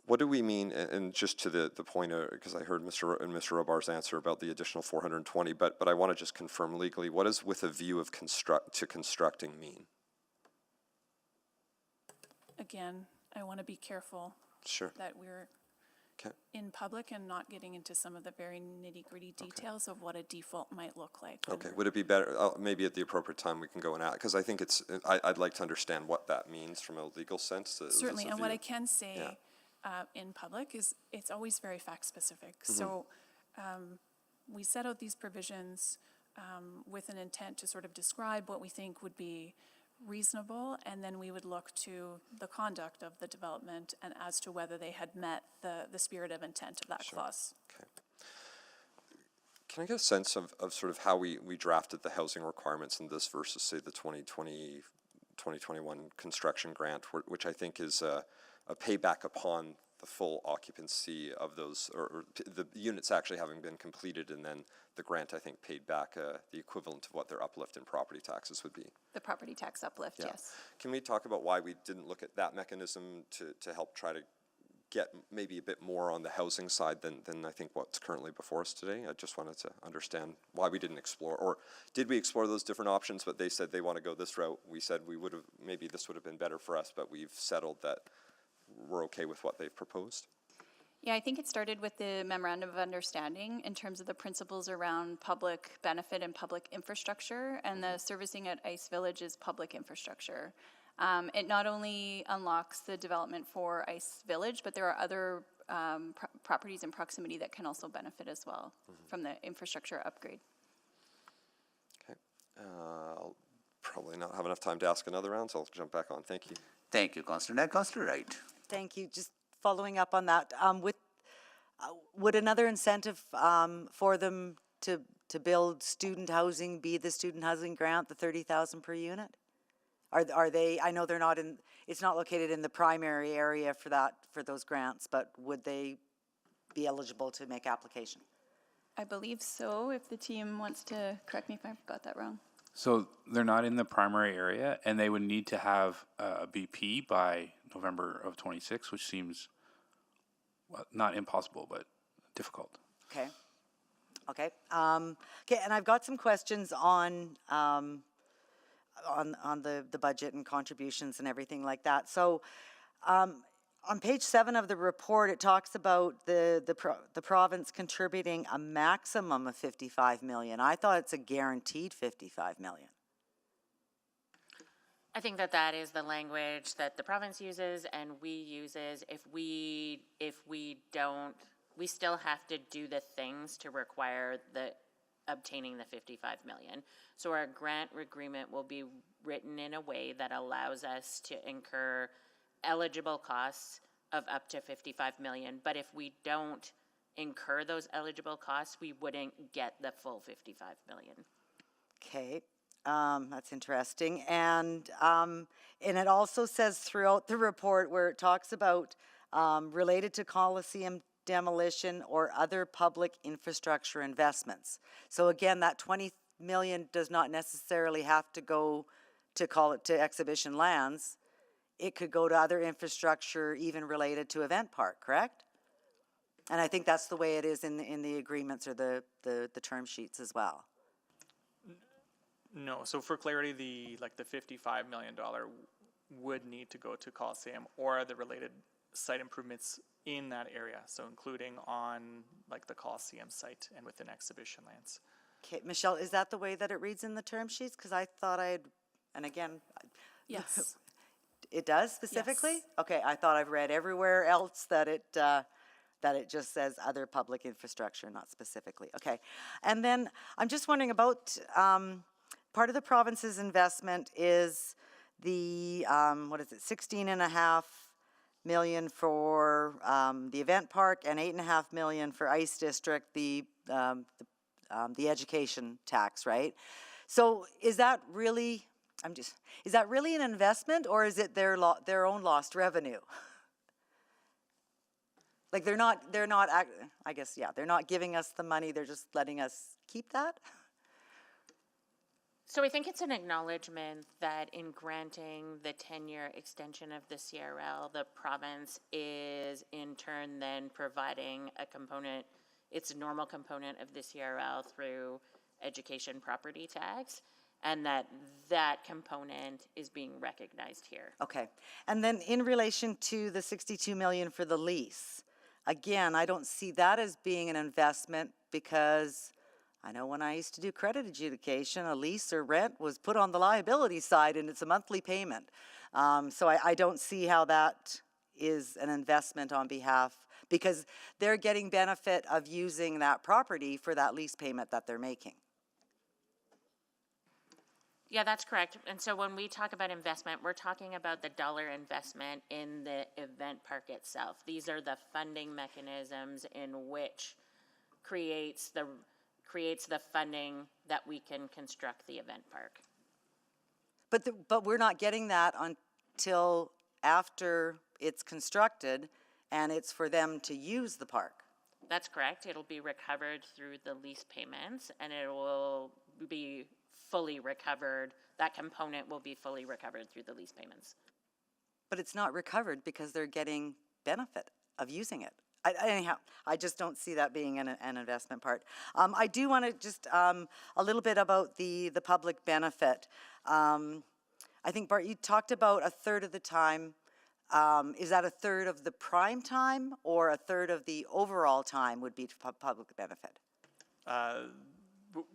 Speaker 11: What do we mean, and just to the point, because I heard Mr. Robar's answer about the additional 420, but I want to just confirm legally, what does with a view of constructing mean?
Speaker 13: Again, I want to be careful
Speaker 11: Sure.
Speaker 13: that we're
Speaker 11: Okay.
Speaker 13: in public and not getting into some of the very nitty-gritty details of what a default might look like.
Speaker 11: Okay, would it be better, maybe at the appropriate time we can go and ask, because I think it's, I'd like to understand what that means from a legal sense.
Speaker 13: Certainly, and what I
Speaker 11: view.
Speaker 13: can say
Speaker 11: Yeah.
Speaker 13: in public is it's always very fact-specific.
Speaker 11: Mm-hmm.
Speaker 13: So we set out these provisions with an intent to sort of describe what we think would be reasonable, and then we would look to the conduct of the development and as to whether they had met the spirit of intent of that clause.
Speaker 11: Okay. Can I get a sense of sort of how we drafted the housing requirements in this versus, say, the 2021 construction grant, which I think is a payback upon the full occupancy of those, or the units actually having been completed, and then the grant, I think, paid back the equivalent of what their uplift in property taxes would be.
Speaker 1: The property tax uplift,
Speaker 11: Yeah.
Speaker 1: yes.
Speaker 11: Can we talk about why we didn't look at that mechanism to help try to get maybe a bit more on the housing side than I think what's currently before us today? I just wanted to understand why we didn't explore, or did we explore those different options, but they said they want to go this route. We said we would have, maybe this would have been better for us, but we've settled that we're okay with what they've proposed.
Speaker 1: Yeah, I think it started with the memorandum of understanding in terms of the principles around public benefit and public infrastructure, and the servicing at Ice Village is public infrastructure. It not only unlocks the development for Ice Village, but there are other properties in proximity that can also benefit as well from the infrastructure upgrade.
Speaker 11: Okay. I'll probably not have enough time to ask another round, so I'll jump back on. Thank you.
Speaker 2: Thank you, Councillor. Councillor Wright.
Speaker 12: Thank you. Just following up on that, would another incentive for them to build student housing be the student housing grant, the 30,000 per unit? Are they? I know they're not in. It's not located in the primary area for those grants, but would they be eligible to make application?
Speaker 1: I believe so. If the team wants to correct me if I've got that wrong.
Speaker 18: So they're not in the primary area, and they would need to have a BP by November of 26, which seems not impossible, but difficult.
Speaker 12: Okay. Okay. Okay. And I've got some questions on the budget and contributions and everything like that. So, on page 7 of the report, it talks about the province contributing a maximum of 55 million. I thought it's a guaranteed 55 million.
Speaker 5: I think that is the language that the province uses and we uses. If we don't, we still have to do the things to require obtaining the 55 million. So our grant agreement will be written in a way that allows us to incur eligible costs of up to 55 million. But if we don't incur those eligible costs, we wouldn't get the full 55 million.
Speaker 12: Okay. That's interesting. And it also says throughout the report where it talks about related to Coliseum demolition or other public infrastructure investments. So again, that 20 million does not necessarily have to go to exhibition lands. It could go to other infrastructure even related to event park, correct? And I think that's the way it is in the agreements or the term sheets as well.
Speaker 4: No, so for clarity, the $55 million would need to go to Coliseum or the related site improvements in that area. So including on the Coliseum site and within exhibition lands.
Speaker 12: Okay, Michelle, is that the way that it reads in the term sheets? Because I thought I had And again,
Speaker 13: Yes.
Speaker 12: it does specifically?
Speaker 13: Yes.
Speaker 12: Okay, I thought I've read everywhere else that it just says other public infrastructure, not specifically. Okay. And then I'm just wondering about, part of the province's investment is the, 16.5 million for the event park and 8.5 million for Ice District, the education tax, right? So is that really, is that really an investment, or is it their own lost revenue? Like they're not, I guess, yeah, they're not giving us the money, they're just letting us keep that?
Speaker 5: So I think it's an acknowledgement that in granting the 10-year extension of the CRL, the province is in turn then providing a component, its normal component of the CRL through education property tax, and that component is being recognized here.
Speaker 12: Okay. And then in relation to the 62 million for the lease, again, I don't see that as being an investment, because I know when I used to do credit adjudication, a lease or rent was put on the liability side and it's a monthly payment. So I don't see how that is an investment on behalf, because they're getting benefit of using that property for that lease payment that they're making.
Speaker 5: Yeah, that's correct. And so when we talk about investment, we're talking about the dollar investment in the event park itself. These are the funding mechanisms in which creates the funding that we can construct the event park.
Speaker 12: But we're not getting that until after it's constructed and it's for them to use the park.
Speaker 5: That's correct. It'll be recovered through the lease payments, and it will be fully recovered. That component will be fully recovered through the lease payments.
Speaker 12: But it's not recovered because they're getting benefit of using it. Anyhow, I just don't see that being an investment part. I do want to just a little bit about the public benefit. I think, Bart, you talked about a third of the time. Is that a third of the prime time, or a third of the overall time would be public benefit?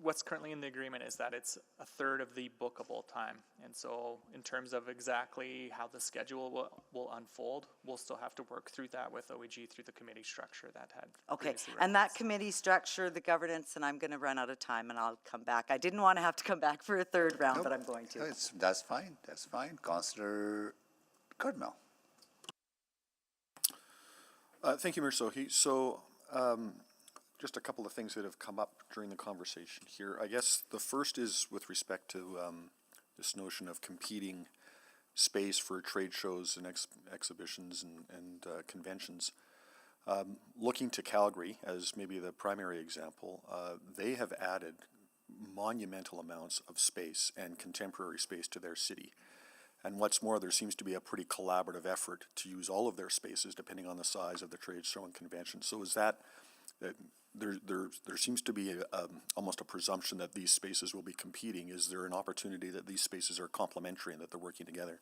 Speaker 4: What's currently in the agreement is that it's a third of the bookable time. And so in terms of exactly how the schedule will unfold, we'll still have to work through that with OEG through the committee structure that had previously
Speaker 12: And that
Speaker 4: referenced.
Speaker 12: committee structure, the governance, and I'm going to run out of time and I'll come back. I didn't want to have to come back for a third round, but I'm going to.
Speaker 2: That's fine, that's fine. Councillor Cardinal.
Speaker 19: Thank you, Mayor Sohi. So, just a couple of things that have come up during the conversation here. I guess the first is with respect to this notion of competing space for trade shows and exhibitions and conventions. Looking to Calgary as maybe the primary example, they have added monumental amounts of space and contemporary space to their city. And what's more, there seems to be a pretty collaborative effort to use all of their spaces depending on the size of the trade show and convention. So is that there seems to be almost a presumption that these spaces will be competing. Is there an opportunity that these spaces are complementary and that they're working together?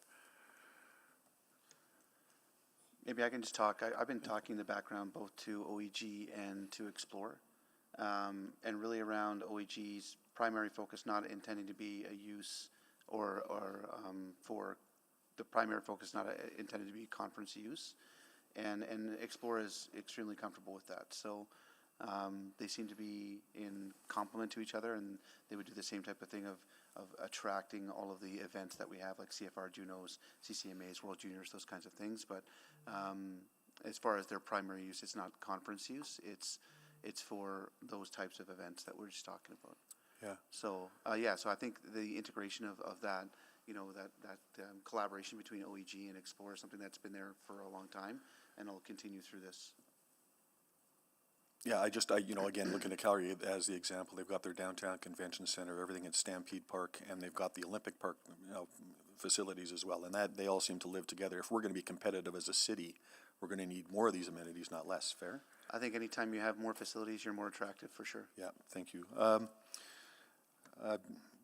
Speaker 10: Maybe I can just talk. I've been talking in the background both to OEG and to Explore, and really around OEG's primary focus, not intending to be a use or for the primary focus, not intended to be conference use, and Explore is extremely comfortable with that. So they seem to be in complement to each other, and they would do the same type of thing of attracting all of the events that we have, like CFR, Junos, CCMAs, World Juniors, those kinds of things. But as far as their primary use, it's not conference use. It's for those types of events that we're just talking about.
Speaker 19: Yeah.
Speaker 10: So so I think the integration of that, that collaboration between OEG and Explore is something that's been there for a long time, and it'll continue through this.
Speaker 19: Yeah, again, looking at Calgary as the example, they've got their downtown convention center, everything at Stampede Park, and they've got the Olympic Park, facilities as well, and that they all seem to live together. If we're going to be competitive as a city, we're going to need more of these amenities, not less. Fair?
Speaker 10: I think anytime you have more facilities, you're more attractive for sure.
Speaker 19: Yeah, thank you.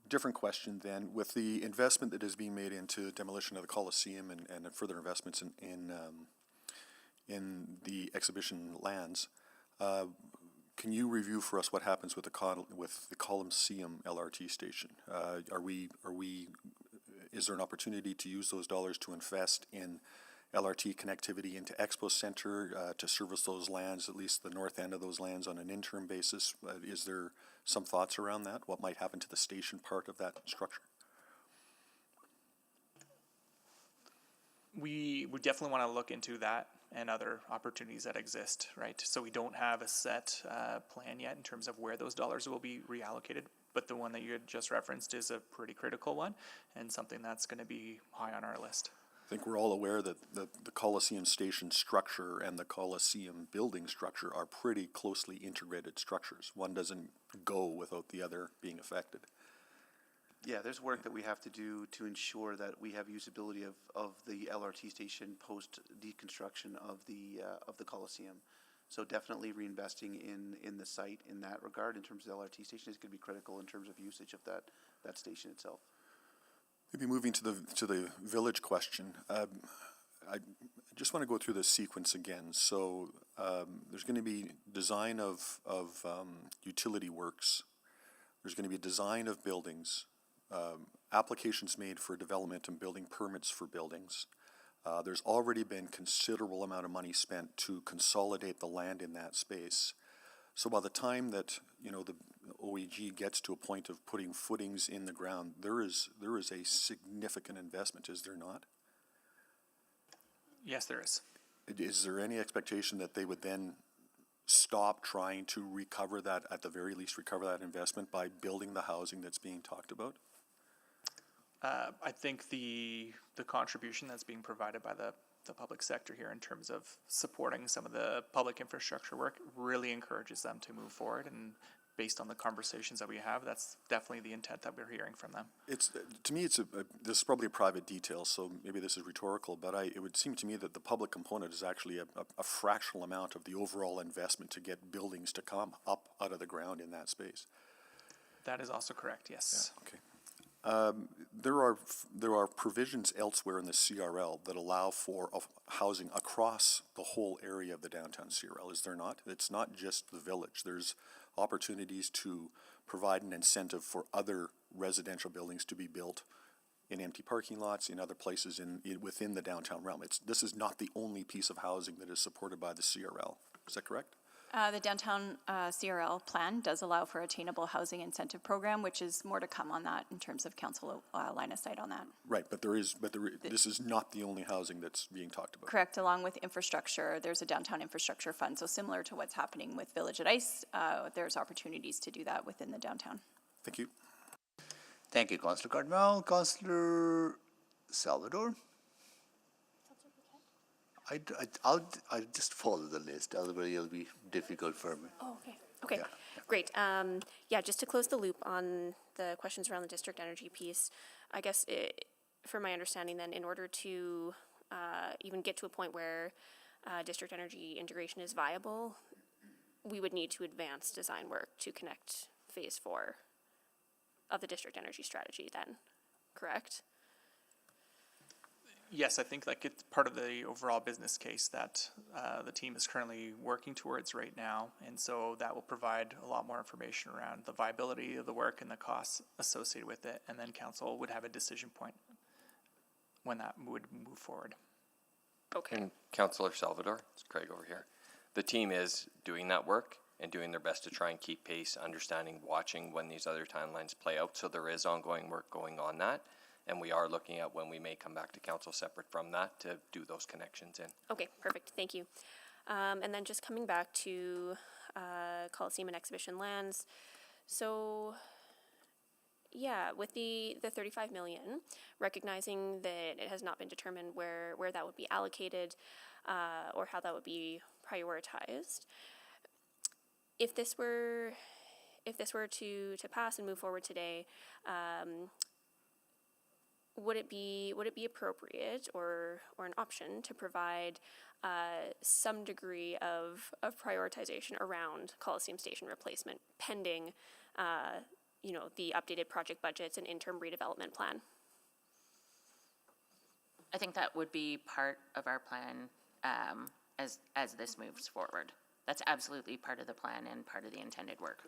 Speaker 19: Different question then. With the investment that is being made into demolition of the Coliseum and further investments in the exhibition lands, can you review for us what happens with the Coliseum LRT station? Are we is there an opportunity to use those dollars to invest in LRT connectivity into Expo Center to service those lands, at least the north end of those lands on an interim basis? Is there some thoughts around that? What might happen to the station part of that structure?
Speaker 4: We would definitely want to look into that and other opportunities that exist, right? So we don't have a set plan yet in terms of where those dollars will be reallocated, but the one that you had just referenced is a pretty critical one and something that's going to be high on our list.
Speaker 19: I think we're all aware that the Coliseum station structure and the Coliseum building structure are pretty closely integrated structures. One doesn't go without the other being affected.
Speaker 10: Yeah, there's work that we have to do to ensure that we have usability of the LRT station post deconstruction of the Coliseum. So definitely reinvesting in the site in that regard in terms of the LRT station is going to be critical in terms of usage of that station itself.
Speaker 19: Maybe moving to the village question. I just want to go through the sequence again. So there's going to be design of utility works. There's going to be design of buildings. Applications made for development and building permits for buildings. There's already been considerable amount of money spent to consolidate the land in that space. So by the time that the OEG gets to a point of putting footings in the ground, there is a significant investment, is there not?
Speaker 4: Yes, there is.
Speaker 19: Is there any expectation that they would then stop trying to recover that, at the very least recover that investment by building the housing that's being talked about?
Speaker 4: I think the contribution that's being provided by the public sector here in terms of supporting some of the public infrastructure work really encourages them to move forward, and based on the conversations that we have, that's definitely the intent that we're hearing from them.
Speaker 19: It's to me, this is probably a private detail, so maybe this is rhetorical, but it would seem to me that the public component is actually a fractional amount of the overall investment to get buildings to come up out of the ground in that space.
Speaker 4: That is also correct, yes.
Speaker 19: Yeah, okay. There are provisions elsewhere in the CRL that allow for housing across the whole area of the downtown CRL, is there not? It's not just the village. There's opportunities to provide an incentive for other residential buildings to be built in empty parking lots, in other places within the downtown realm. This is not the only piece of housing that is supported by the CRL. Is that correct?
Speaker 1: The downtown CRL plan does allow for attainable housing incentive program, which is more to come on that in terms of council line of sight on that.
Speaker 19: Right, but this is not the only housing that's being talked about.
Speaker 1: Correct. Along with infrastructure, there's a downtown infrastructure fund. So similar to what's happening with Village at Ice, there's opportunities to do that within the downtown.
Speaker 19: Thank you.
Speaker 2: Thank you, Councillor Cardinal. Councillor Salvador? I'll just follow the list, otherwise it'll be difficult for me.
Speaker 9: Oh, okay. Okay,
Speaker 2: Yeah.
Speaker 9: great. Yeah, just to close the loop on the questions around the district energy piece, I guess from my understanding then, in order to even get to a point where district energy integration is viable, we would need to advance design work to connect phase 4 of the district energy strategy then, correct?
Speaker 4: Yes, I think it's part of the overall business case that the team is currently working towards right now, and so that will provide a lot more information around the viability of the work and the costs associated with it, and then council would have a decision point when that would move forward.
Speaker 9: Okay.
Speaker 20: And Councillor Salvador, it's Craig over here. The team is doing that work and doing their best to try and keep pace, understanding, watching when these other timelines play out, so there is ongoing work going on that. And we are looking at when we may come back to council separate from that to do those connections in.
Speaker 9: Okay, perfect, thank you. And then just coming back to Coliseum and Exhibition lands. So, yeah, with the 35 million, recognizing that it has not been determined where that would be allocated or how that would be prioritized. If this were to pass and move forward today, would it be appropriate or an option to provide some degree of prioritization around Coliseum Station replacement pending the updated project budgets and interim redevelopment plan?
Speaker 5: I think that would be part of our plan as this moves forward. That's absolutely part of the plan and part of the intended work.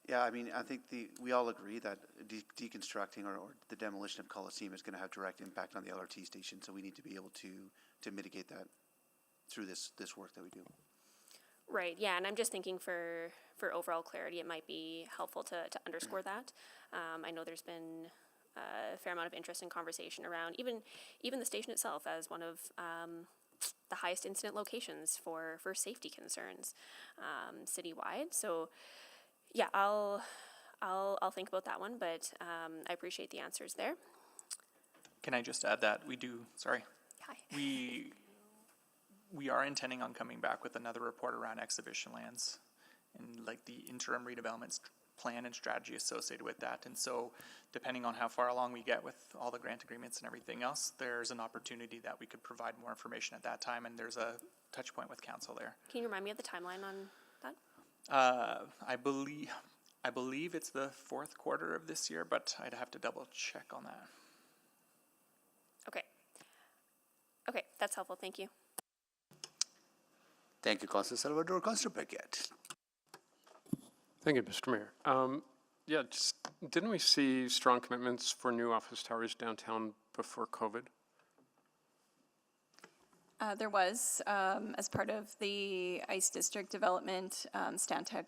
Speaker 10: Yeah, I mean, I think we all agree that deconstructing or the demolition of Coliseum is going to have direct impact on the LRT station, so we need to be able to mitigate that through this work that we do.
Speaker 9: Right, yeah, and I'm just thinking for overall clarity, it might be helpful to underscore that. I know there's been a fair amount of interest and conversation around even the station itself as one of the highest incident locations for safety concerns citywide. So yeah, I'll think about that one, but I appreciate the answers there.
Speaker 4: Can I just add that sorry.
Speaker 9: Hi.
Speaker 4: We are intending on coming back with another report around exhibition lands and like the interim redevelopment plan and strategy associated with that. And so depending on how far along we get with all the grant agreements and everything else, there's an opportunity that we could provide more information at that time, and there's a touch point with council there.
Speaker 9: Can you remind me of the timeline on that?
Speaker 4: I believe it's the fourth quarter of this year, but I'd have to double check on that.
Speaker 9: Okay, that's helpful, thank you.
Speaker 2: Thank you, Councilor Salvador. Councilor Paquette.
Speaker 15: Thank you, Mr. Mayor. Yeah, just didn't we see strong commitments for new office towers downtown before COVID?
Speaker 3: There was, as part of the ICE district development, Stantec,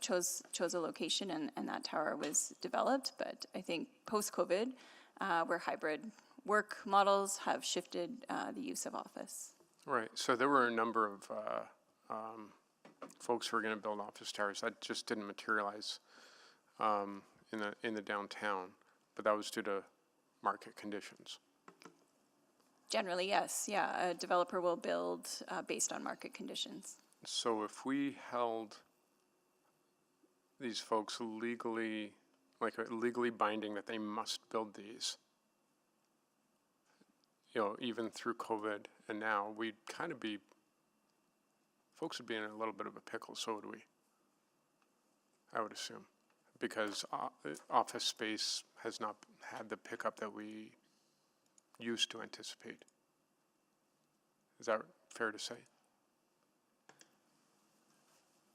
Speaker 3: chose a location and that tower was developed. But I think post-COVID, where hybrid work models have shifted the use of office.
Speaker 15: Right. So there were a number of folks who were going to build office towers that just didn't materialize in the downtown, but that was due to market conditions.
Speaker 3: Generally, yes. Yeah, a developer will build based on market conditions.
Speaker 15: So if we held these folks legally binding that they must build these, even through COVID and now, we'd kind of be, folks would be in a little bit of a pickle, so would we, I would assume, because office space has not had the pickup that we used to anticipate. Is that fair to say?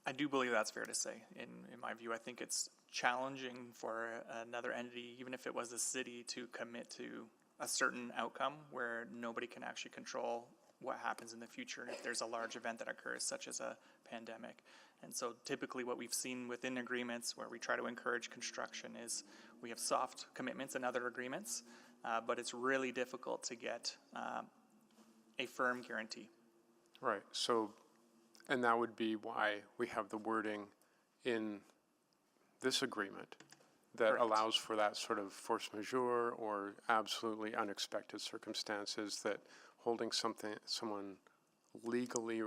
Speaker 4: I do believe that's fair to say. In my view, I think it's challenging for another entity, even if it was a city, to commit to a certain outcome where nobody can actually control what happens in the future if there's a large event that occurs, such as a pandemic. And so typically what we've seen within agreements where we try to encourage construction is we have soft commitments and other agreements, but it's really difficult to get a firm guarantee.
Speaker 15: Right. So, and that would be why we have the wording in this agreement that
Speaker 4: Correct.
Speaker 15: Allows for that sort of force majeure or absolutely unexpected circumstances, that holding someone legally,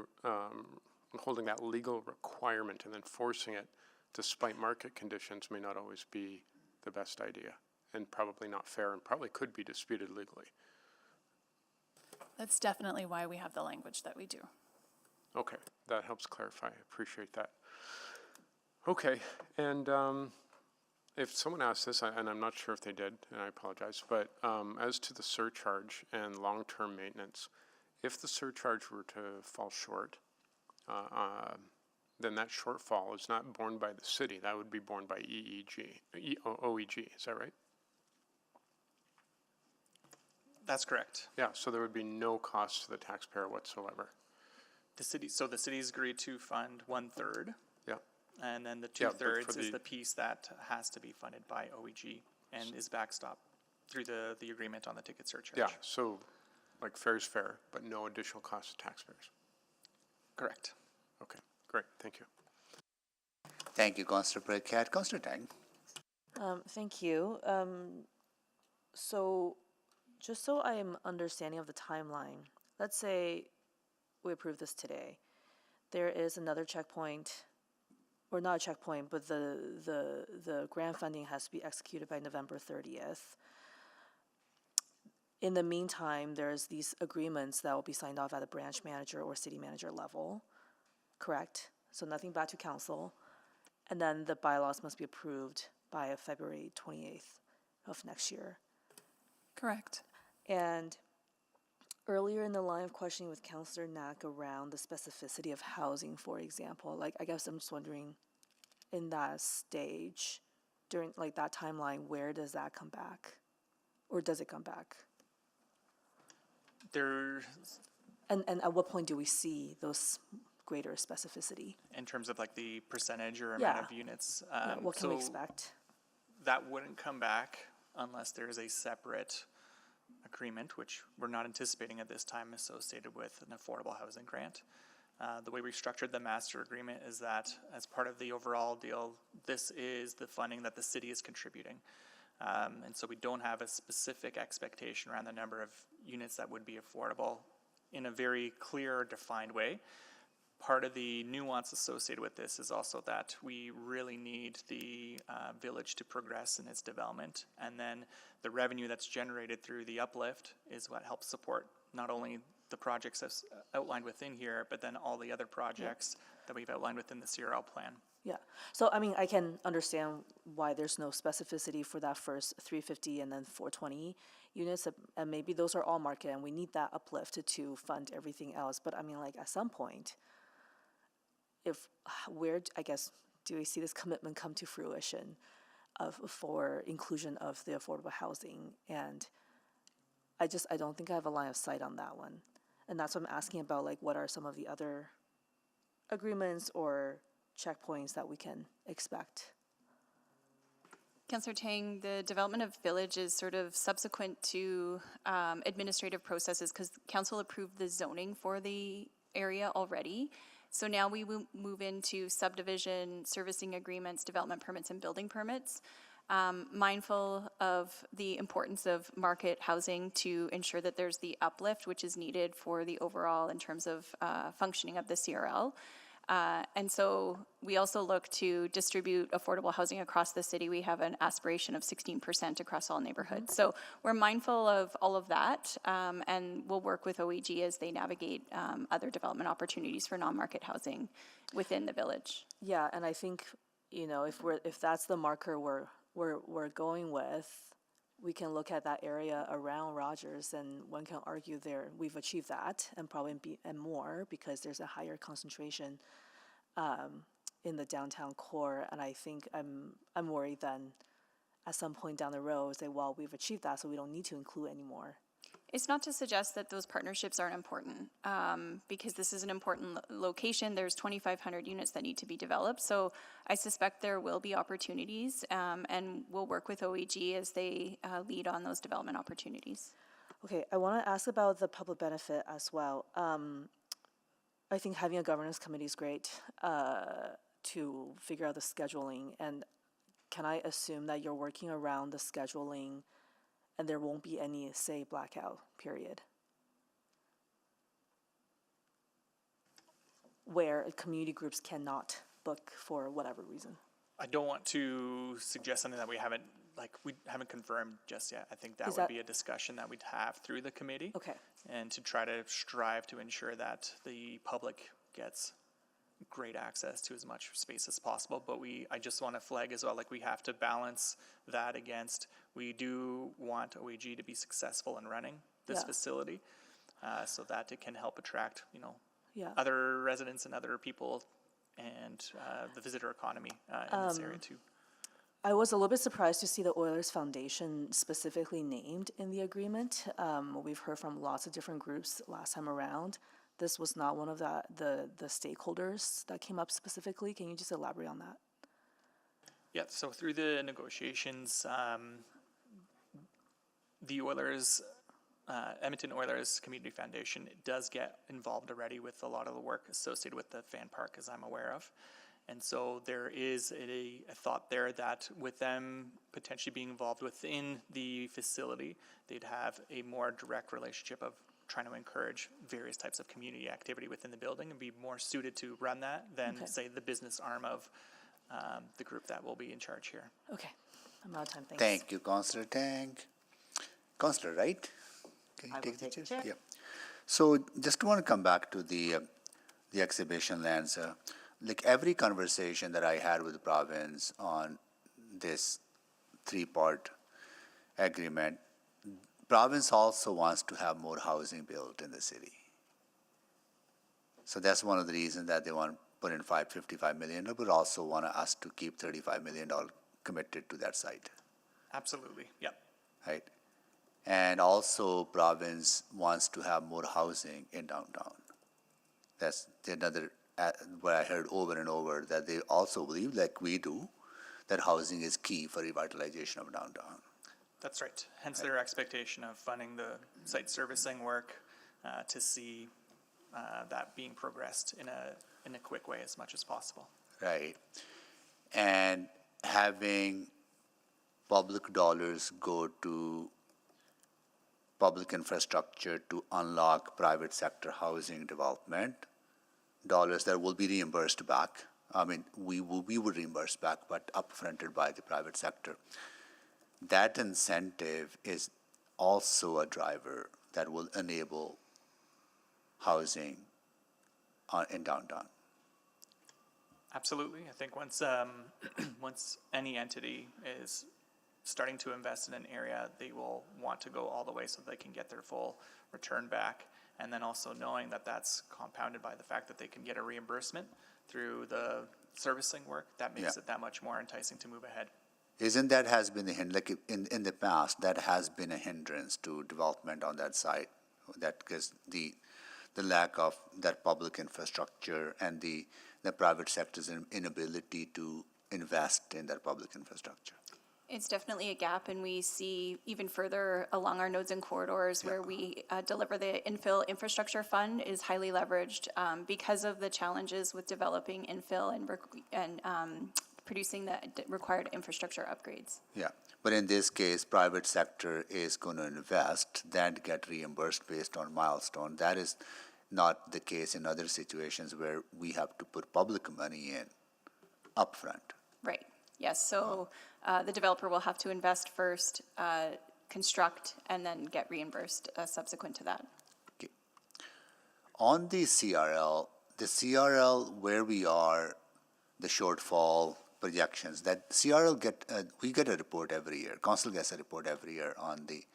Speaker 15: holding that legal requirement and then forcing it despite market conditions may not always be the best idea, and probably not fair, and probably could be disputed legally.
Speaker 13: That's definitely why we have the language that we do.
Speaker 15: Okay, that helps clarify. I appreciate that. Okay, and if someone asked this, and I'm not sure if they did, and I apologize, but as to the surcharge and long-term maintenance, if the surcharge were to fall short, then that shortfall is not borne by the city. That would be borne by OEG. Is that right?
Speaker 4: That's correct.
Speaker 15: Yeah, so there would be no cost to the taxpayer whatsoever.
Speaker 4: The city's agreed to fund 1/3.
Speaker 15: Yeah.
Speaker 4: And then the 2/3 is the piece that has to be funded by OEG and is backstopped through the agreement on the ticket surcharge.
Speaker 15: Yeah, so like fair is fair, but no additional cost to taxpayers.
Speaker 4: Correct.
Speaker 15: Okay, great, thank you.
Speaker 2: Thank you, Councilor Paquette. Councilor Tang.
Speaker 16: Thank you. So just so I am understanding of the timeline, let's say we approve this today. There is another checkpoint, or not a checkpoint, but the grant funding has to be executed by November 30th. In the meantime, there's these agreements that will be signed off at a branch manager or city manager level, correct? So nothing back to council. And then the bylaws must be approved by February 28th of next year.
Speaker 13: Correct.
Speaker 16: And earlier in the line of questioning with Councillor Knack around the specificity of housing, for example, like I guess I'm just wondering in that stage, during like that timeline, where does that come back? Or does it come back?
Speaker 4: There's,
Speaker 16: And at what point do we see those greater specificity?
Speaker 4: in terms of like the percentage or amount of units.
Speaker 16: Yeah, what can we
Speaker 4: so
Speaker 16: expect?
Speaker 4: That wouldn't come back unless there is a separate agreement, which we're not anticipating at this time associated with an affordable housing grant. The way we structured the master agreement is that as part of the overall deal, this is the funding that the city is contributing. And so we don't have a specific expectation around the number of units that would be affordable in a very clear, defined way. Part of the nuance associated with this is also that we really need the village to progress in its development. And then the revenue that's generated through the uplift is what helps support not only the projects as outlined within here, but then all the other projects that we've outlined within the CRL plan.
Speaker 16: Yeah, so I mean, I can understand why there's no specificity for that first 350 and then 420 units, and maybe those are all market, and we need that uplift to fund everything else. But I mean, like at some point, I guess, do we see this commitment come to fruition for inclusion of the affordable housing? And I don't think I have a line of sight on that one. And that's what I'm asking about, like, what are some of the other agreements or checkpoints that we can expect?
Speaker 1: Councillor Tang, the development of village is sort of subsequent to administrative processes because council approved the zoning for the area already. So now we will move into subdivision, servicing agreements, development permits, and building permits. Mindful of the importance of market housing to ensure that there's the uplift which is needed for the overall in terms of functioning of the CRL. And so we also look to distribute affordable housing across the city. We have an aspiration of 16% across all neighborhoods. So we're mindful of all of that, and we'll work with OEG as they navigate other development opportunities for non-market housing within the village.
Speaker 16: Yeah, and I think, you know, if that's the marker we're going with, we can look at that area around Rogers, and one can argue there we've achieved that and probably and more because there's a higher concentration in the downtown core. And I think I'm worried then at some point down the road say, well, we've achieved that, so we don't need to include anymore.
Speaker 1: It's not to suggest that those partnerships aren't important, because this is an important location. There's 2,500 units that need to be developed. So I suspect there will be opportunities, and we'll work with OEG as they lead on those development opportunities.
Speaker 16: Okay, I want to ask about the public benefit as well. I think having a governance committee is great to figure out the scheduling. And can I assume that you're working around the scheduling and there won't be any, say, blackout period where community groups cannot book for whatever reason?
Speaker 4: I don't want to suggest something that we haven't confirmed just yet. I think that would be a discussion that we'd have through the committee.
Speaker 16: Okay.
Speaker 4: And to try to strive to ensure that the public gets great access to as much space as possible. But I just want to flag as well, like we have to balance that against, we do want OEG to be successful in running this facility so that it can help attract, other residents and other people and the visitor economy in this area too.
Speaker 16: I was a little bit surprised to see the Oilers Foundation specifically named in the agreement. We've heard from lots of different groups last time around. This was not one of the stakeholders that came up specifically. Can you just elaborate on that?
Speaker 4: Yeah, so through the negotiations, the Oilers, Edmonton Oilers Community Foundation does get involved already with a lot of the work associated with the fan park, as I'm aware of. And so there is a thought there that with them potentially being involved within the facility, they'd have a more direct relationship of trying to encourage various types of community activity within the building and be more suited to run that than, say, the business arm of the group that will be in charge here.
Speaker 16: Okay, I'm out of time, thanks.
Speaker 2: Thank you, Councillor Tang. Councillor, right? Can you
Speaker 12: I will take the chair.
Speaker 2: Yeah. So just want to come back to the exhibition lands. Like every conversation that I had with the province on this three-part agreement, province also wants to have more housing built in the city. So that's one of the reasons that they want put in $55 million, but also want us to keep $35 million committed to that site,
Speaker 4: Absolutely, yep.
Speaker 2: right? And also province wants to have more housing in downtown. That's another, what I heard over and over, that they also believe, like we do, that housing is key for revitalization of downtown.
Speaker 4: That's right. Hence their expectation of funding the site servicing work to see that being progressed in a quick way as much as possible.
Speaker 2: Right. And having public dollars go to public infrastructure to unlock private sector housing development, dollars that will be reimbursed back. I mean, we would reimburse back, but upfronted by the private sector. That incentive is also a driver that will enable housing in downtown.
Speaker 4: Absolutely. I think once once any entity is starting to invest in an area, they will want to go all the way so they can get their full return back. And then also knowing that that's compounded by the fact that they can get a reimbursement through the servicing work, that makes it that much more enticing to move ahead.
Speaker 2: Isn't that has been a hindrance, like in the past, that has been a hindrance to development on that site, that because the lack of that public infrastructure and the private sector's inability to invest in that public infrastructure.
Speaker 1: It's definitely a gap, and we see even further along our nodes and corridors where we deliver the infill infrastructure fund is highly leveraged because of the challenges with developing infill and producing the required infrastructure upgrades.
Speaker 2: Yeah, but in this case, private sector is going to invest, then get reimbursed based on milestone. That is not the case in other situations where we have to put public money in upfront.
Speaker 1: Right. Yes. So the developer will have to invest first, construct, and then get reimbursed subsequent to that.
Speaker 2: Okay. On the CRL where we are, the shortfall projections, that CRL we get a report every year. Council gets a report every year on the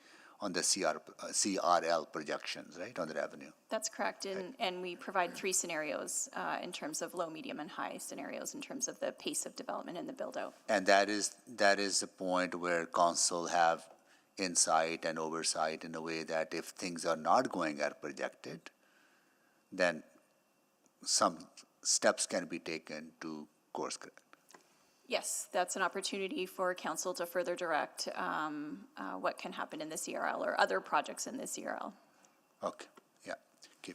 Speaker 2: CRL projections, right, on the revenue.
Speaker 1: That's correct, and we provide 3 scenarios in terms of low, medium, and high scenarios in terms of the pace of development and the build-out.
Speaker 2: And that is the point where council have insight and oversight in a way that if things are not going as projected, then some steps can be taken to course correct.
Speaker 1: Yes, that's an opportunity for council to further direct what can happen in the CRL or other projects in the CRL.
Speaker 2: Okay, yeah, okay.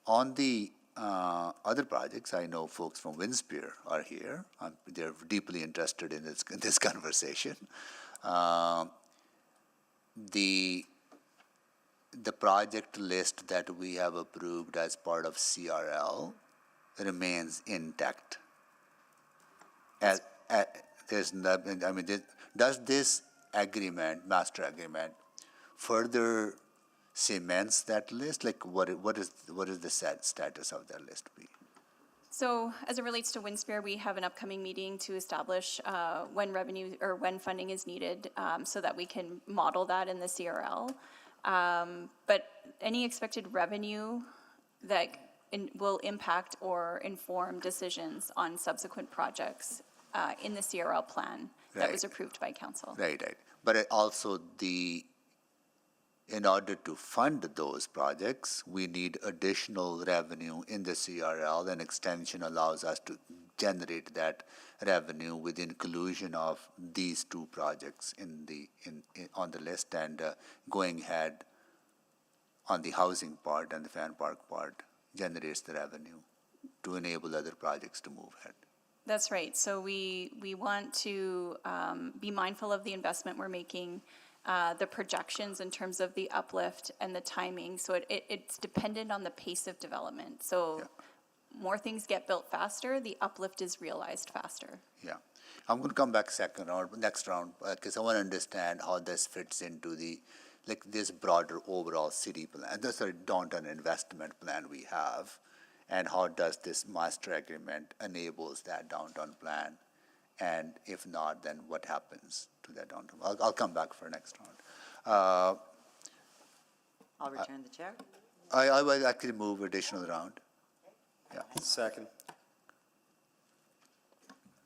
Speaker 2: On the other projects, I know folks from Winspear are here. They're deeply interested in this conversation. The project list that we have approved as part of CRL remains intact. There's nothing, I mean, does this agreement, master agreement, further cements that list? Like, what is the status of that list be?
Speaker 1: So as it relates to Winspear, we have an upcoming meeting to establish when revenue or when funding is needed so that we can model that in the CRL. But any expected revenue that will impact or inform decisions on subsequent projects in the CRL plan that was approved by council.
Speaker 2: Right. But also in order to fund those projects, we need additional revenue in the CRL, and extension allows us to generate that revenue with inclusion of these 2 projects on the list, and going ahead on the housing part and the fan park part generates the revenue to enable other projects to move ahead.
Speaker 1: That's right. So we want to be mindful of the investment we're making, the projections in terms of the uplift and the timing. So it's dependent on the pace of development. So more things get built faster, the uplift is realized faster. Yeah.
Speaker 2: I'm going to come back next round, because I want to understand how this fits into this broader overall city plan, this downtown investment plan we have, and how does this master agreement enables that downtown plan, and if not, then what happens to that downtown? I'll come back for next round.
Speaker 12: I'll return the chair.
Speaker 2: I will actually move additional round. Yeah.
Speaker 19: Second.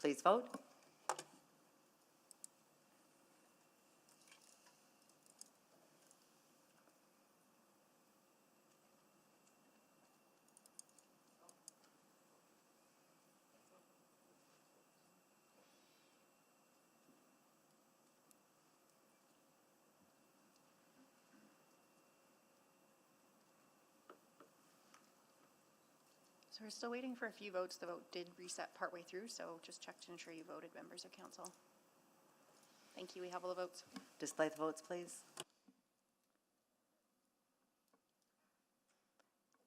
Speaker 12: Please vote.
Speaker 1: So we're still waiting for a few votes. The vote did reset partway through, so just check to ensure you voted, members of council. Thank you. We have all the votes.
Speaker 12: Display the votes, please.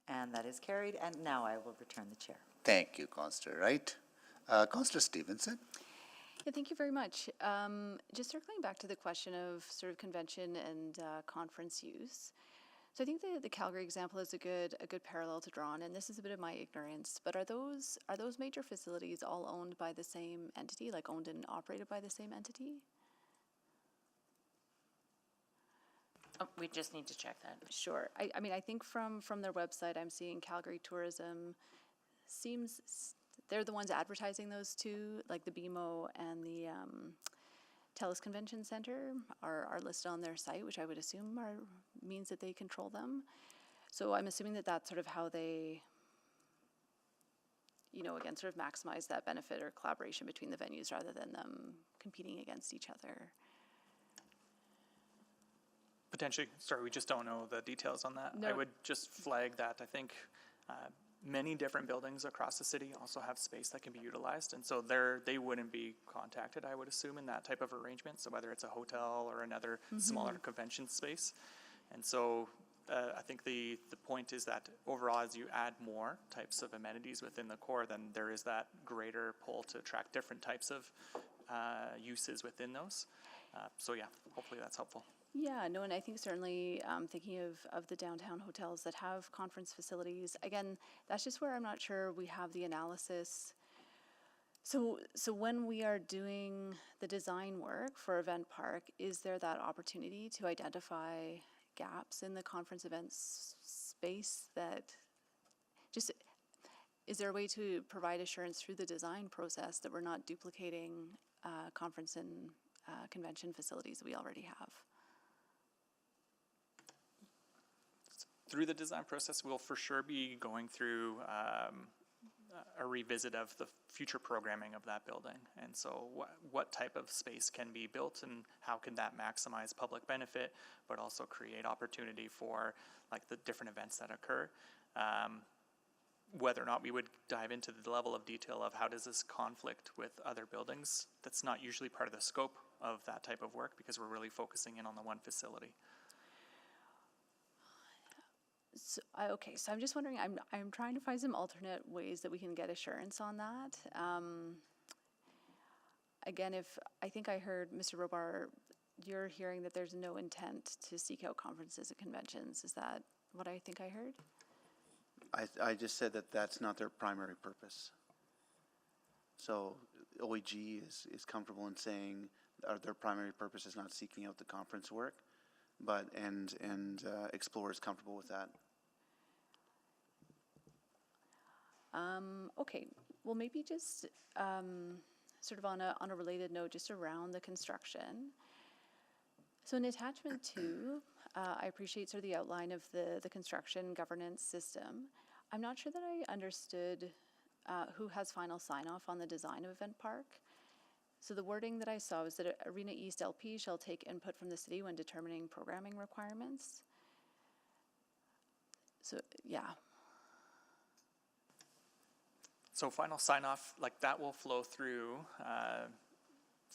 Speaker 12: And that is carried, and now I will return the chair.
Speaker 2: Thank you, Councillor Wright. Councillor Stevenson.
Speaker 3: Yeah, thank you very much. Just circling back to the question of sort of convention and conference use. So I think the Calgary example is a good parallel to draw on, and this is a bit of my ignorance, but are those major facilities all owned by the same entity, like owned and operated by the same entity?
Speaker 5: Oh, we just need to check that.
Speaker 3: Sure. I mean, I think from their website, I'm seeing Calgary Tourism seems they're the ones advertising those two, like the BMO and the TELUS Convention Center are listed on their site, which I would assume means that they control them. So I'm assuming that that's sort of how they, again, sort of maximize that benefit or collaboration between the venues rather than them competing against each other.
Speaker 4: Potentially, sorry, we just don't know the details on that.
Speaker 3: No.
Speaker 4: I would just flag that I think many different buildings across the city also have space that can be utilized, and so they wouldn't be contacted, I would assume, in that type of arrangement. So whether it's a hotel or another smaller convention space. And so I think the point is that overall, as you add more types of amenities within the core, then there is that greater pull to attract different types of uses within those. So yeah, hopefully that's helpful.
Speaker 3: Yeah, no, and I think certainly thinking of the downtown hotels that have conference facilities, again, that's just where I'm not sure we have the analysis. So when we are doing the design work for Event Park, is there that opportunity to identify gaps in the conference events space that just, is there a way to provide assurance through the design process that we're not duplicating conference and convention facilities that we already have?
Speaker 4: Through the design process, we'll for sure be going through a revisit of the future programming of that building. And so what type of space can be built and how can that maximize public benefit, but also create opportunity for like the different events that occur. Whether or not we would dive into the level of detail of how does this conflict with other buildings, that's not usually part of the scope of that type of work because we're really focusing in on the one facility.
Speaker 3: So, okay, so I'm just wondering, I'm trying to find some alternate ways that we can get assurance on that. Again, I think I heard, Mr. Robar, you're hearing that there's no intent to seek out conferences and conventions. Is that what I think I heard?
Speaker 10: I just said that that's not their primary purpose. So OEG is comfortable in saying their primary purpose is not seeking out the conference work, but and Explore is comfortable with that.
Speaker 3: Okay, well maybe just sort of on a related note, just around the construction. So in attachment 2, I appreciate sort of the outline of the construction governance system. I'm not sure that I understood who has final sign-off on the design of Event Park. So the wording that I saw was that Arena East LP shall take input from the city when determining programming requirements. So, yeah.
Speaker 4: So final sign-off, like that will flow through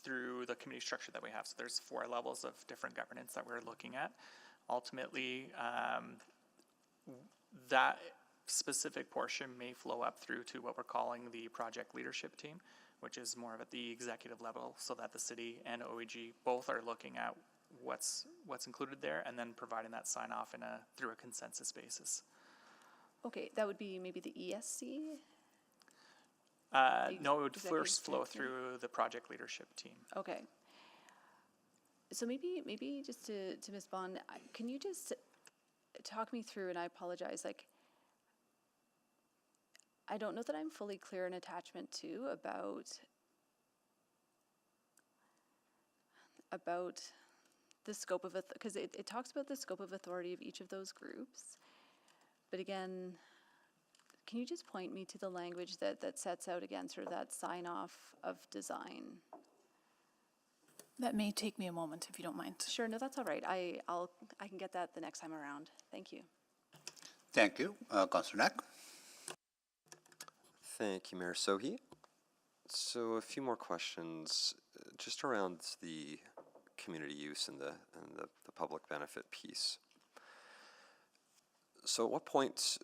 Speaker 4: through the committee structure that we have. So there's 4 levels of different governance that we're looking at. Ultimately, that specific portion may flow up through to what we're calling the project leadership team, which is more of at the executive level, so that the city and OEG both are looking at what's included there and then providing that sign-off through a consensus basis.
Speaker 3: Okay, that would be maybe the ESC?
Speaker 4: No, it would first flow through the project leadership team.
Speaker 3: Okay. So maybe just to Ms. Bond, can you just talk me through, and I apologize, like, I don't know that I'm fully clear in attachment 2 about about the scope of it, because it talks about the scope of authority of each of those groups. But again, can you just point me to the language that sets out again sort of that sign off of design?
Speaker 13: That may take me a moment if you don't mind.
Speaker 3: Sure, no, that's all right. I can get that the next time around. Thank you.
Speaker 2: Thank you. Councillor Knack.
Speaker 11: Thank you, Mayor Sohi. So a few more questions just around the community use and the public benefit piece. So at what point,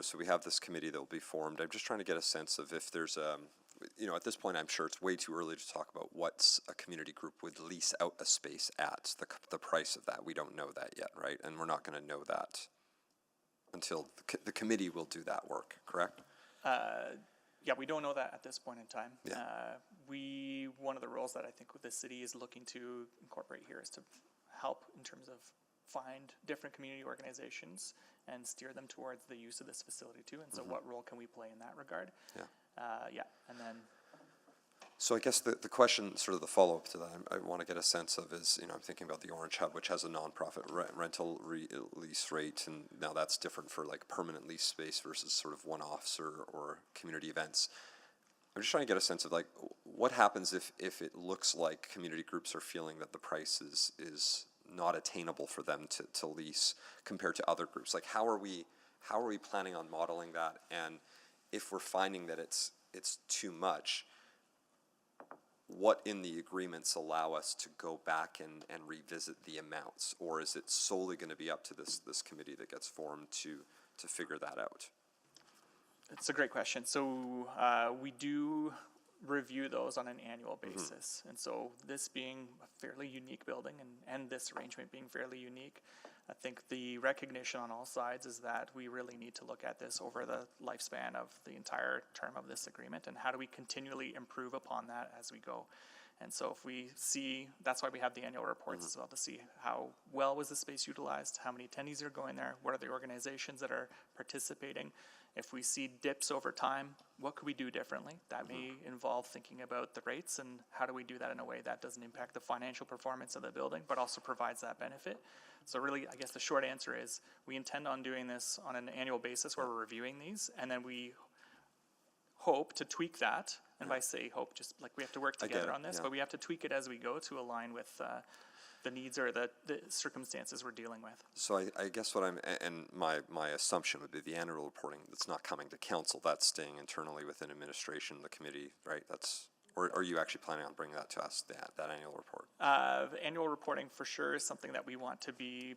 Speaker 11: so we have this committee that will be formed. I'm just trying to get a sense of if there's at this point, I'm sure it's way too early to talk about what a community group would lease out a space at, the price of that. We don't know that yet, right? And we're not going to know that until the committee will do that work, correct?
Speaker 4: Yeah, we don't know that at this point in time.
Speaker 11: Yeah.
Speaker 4: One of the roles that I think the city is looking to incorporate here is to help in terms of find different community organizations and steer them towards the use of this facility too. And so what role can we play in that regard?
Speaker 11: Yeah.
Speaker 4: And then.
Speaker 11: So I guess the question, sort of the follow-up to that, I want to get a sense of is, I'm thinking about the Orange Hub, which has a nonprofit rental lease rate, and now that's different for like permanent lease space versus sort of one-offs or community events. I'm just trying to get a sense of like, what happens if it looks like community groups are feeling that the price is not attainable for them to lease compared to other groups? Like, how are we planning on modeling that? And if we're finding that it's too much, what in the agreements allow us to go back and revisit the amounts? Or is it solely going to be up to this committee that gets formed to figure that out?
Speaker 4: It's a great question. So we do review those on an annual basis. And so this being a fairly unique building and this arrangement being fairly unique, I think the recognition on all sides is that we really need to look at this over the lifespan of the entire term of this agreement, and how do we continually improve upon that as we go. And so if we see, that's why we have the annual reports as well, to see how well was the space utilized, how many attendees are going there, what are the organizations that are participating. If we see dips over time, what could we do differently? That may involve thinking about the rates and how do we do that in a way that doesn't impact the financial performance of the building, but also provides that benefit. So really, I guess the short answer is we intend on doing this on an annual basis where we're reviewing these, and then we hope to tweak that. And by say hope, just like we have to work together on this, but we have to tweak it as we go to align with the needs or the circumstances we're dealing with.
Speaker 11: So I guess my assumption would be the annual reporting that's not coming to council, that's staying internally within administration, the committee, right? Or are you actually planning on bringing that to us, that annual report?
Speaker 4: The annual reporting for sure is something that we want to be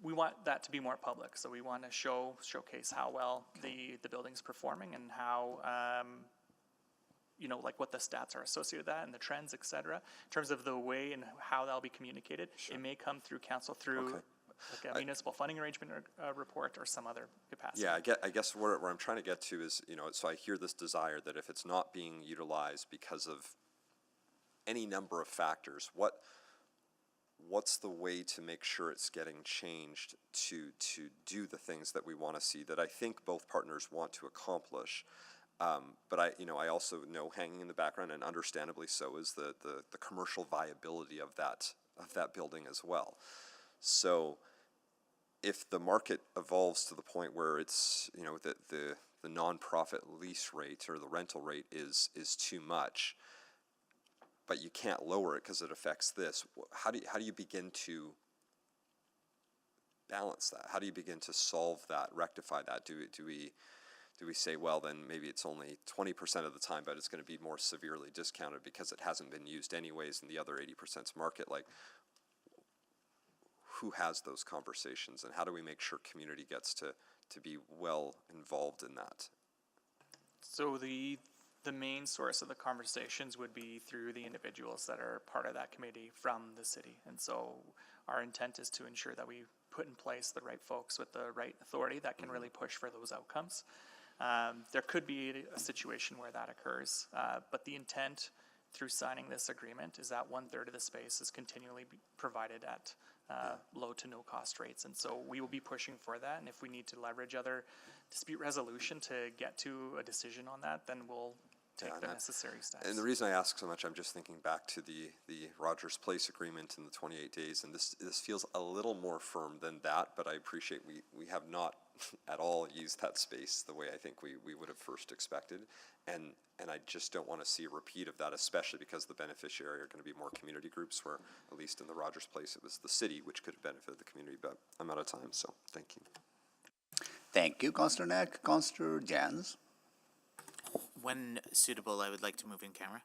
Speaker 4: we want that to be more public. So we want to showcase how well the building's performing and how, like what the stats are associated with that and the trends, et cetera. In terms of the way and how that'll be communicated, it may come through council through like a municipal funding arrangement report or some other capacity.
Speaker 11: Yeah, I guess where I'm trying to get to is, so I hear this desire that if it's not being utilized because of any number of factors, what's the way to make sure it's getting changed to do the things that we want to see, that I think both partners want to accomplish? But I also know hanging in the background, and understandably so, is the commercial viability of that building as well. So if the market evolves to the point where it's, the nonprofit lease rate or the rental rate is too much, but you can't lower it because it affects this, how do you begin to balance that? How do you begin to solve that, rectify that? Do we say, well, then maybe it's only 20% of the time, but it's going to be more severely discounted because it hasn't been used anyways and the other 80%'s market? Like, who has those conversations, and how do we make sure community gets to be well involved in that?
Speaker 4: So the main source of the conversations would be through the individuals that are part of that committee from the city. And so our intent is to ensure that we put in place the right folks with the right authority that can really push for those outcomes. There could be a situation where that occurs, but the intent through signing this agreement is that 1/3 of the space is continually provided at low to no cost rates. And so we will be pushing for that. And if we need to leverage other dispute resolution to get to a decision on that, then we'll take the necessary steps.
Speaker 11: And the reason I ask so much, I'm just thinking back to the Rogers Place agreement and the 28 days, and this feels a little more firm than that, but I appreciate we have not at all used that space the way I think we would have first expected, and I just don't want to see a repeat of that, especially because the beneficiary are going to be more community groups, where at least in the Rogers Place it was the city which could have benefited the community, but I'm out of time, so thank you.
Speaker 2: Thank you, Councillor Knack. Councillor Jans.
Speaker 8: When suitable, I would like to move in camera.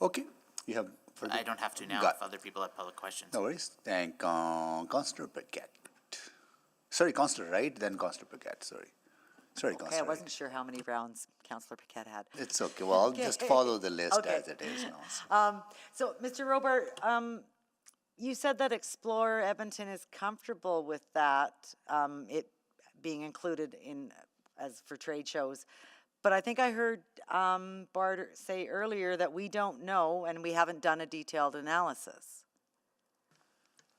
Speaker 2: Okay. You have further?
Speaker 8: I don't have to now
Speaker 2: Got
Speaker 8: if other people have public questions.
Speaker 2: No worries. Thank Councillor Paquette. Sorry, Councillor, right? Then Councillor Paquette. Sorry,
Speaker 12: Okay,
Speaker 2: Councillor.
Speaker 12: I wasn't sure how many rounds Councillor Paquette had.
Speaker 2: It's okay. Well, I'll just follow the list as it is now.
Speaker 12: So, Mr. Robart, you said that Explore Edmonton is comfortable with that, it being included in, as for trade shows. But I think I heard Bart say earlier that we don't know and we haven't done a detailed analysis.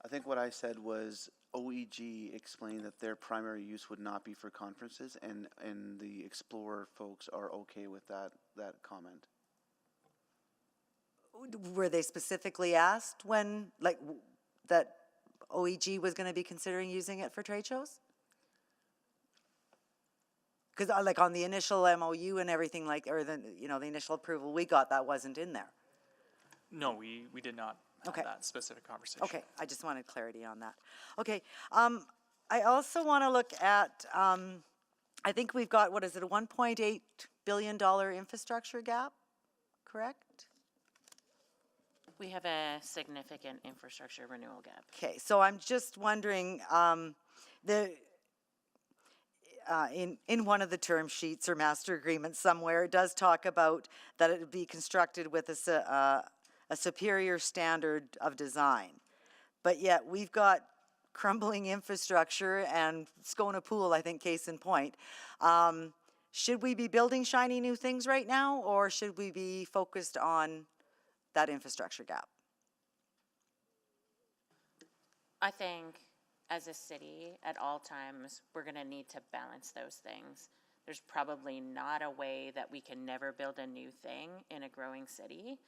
Speaker 10: I think what I said was OEG explained that their primary use would not be for conferences, and the Explorer folks are okay with that comment.
Speaker 12: Were they specifically asked when, like, that OEG was going to be considering using it for trade shows? Because like on the initial MOU and everything, like, or the, you know, the initial approval we got, that wasn't in there.
Speaker 4: No, we did not have that specific conversation.
Speaker 12: Okay, I just wanted clarity on that. Okay, I also want to look at, I think we've got, what is it, a $1.8 billion infrastructure gap, correct?
Speaker 5: We have a significant infrastructure renewal gap.
Speaker 12: Okay, so I'm just wondering, in one of the term sheets or master agreements somewhere, it does talk about that it would be constructed with a superior standard of design. But yet we've got crumbling infrastructure and Scona Pool, I think, case in point. Should we be building shiny new things right now, or should we be focused on that infrastructure gap?
Speaker 5: I think as a city, at all times, we're going to need to balance those things. There's probably not a way that we can never build a new thing in a growing city,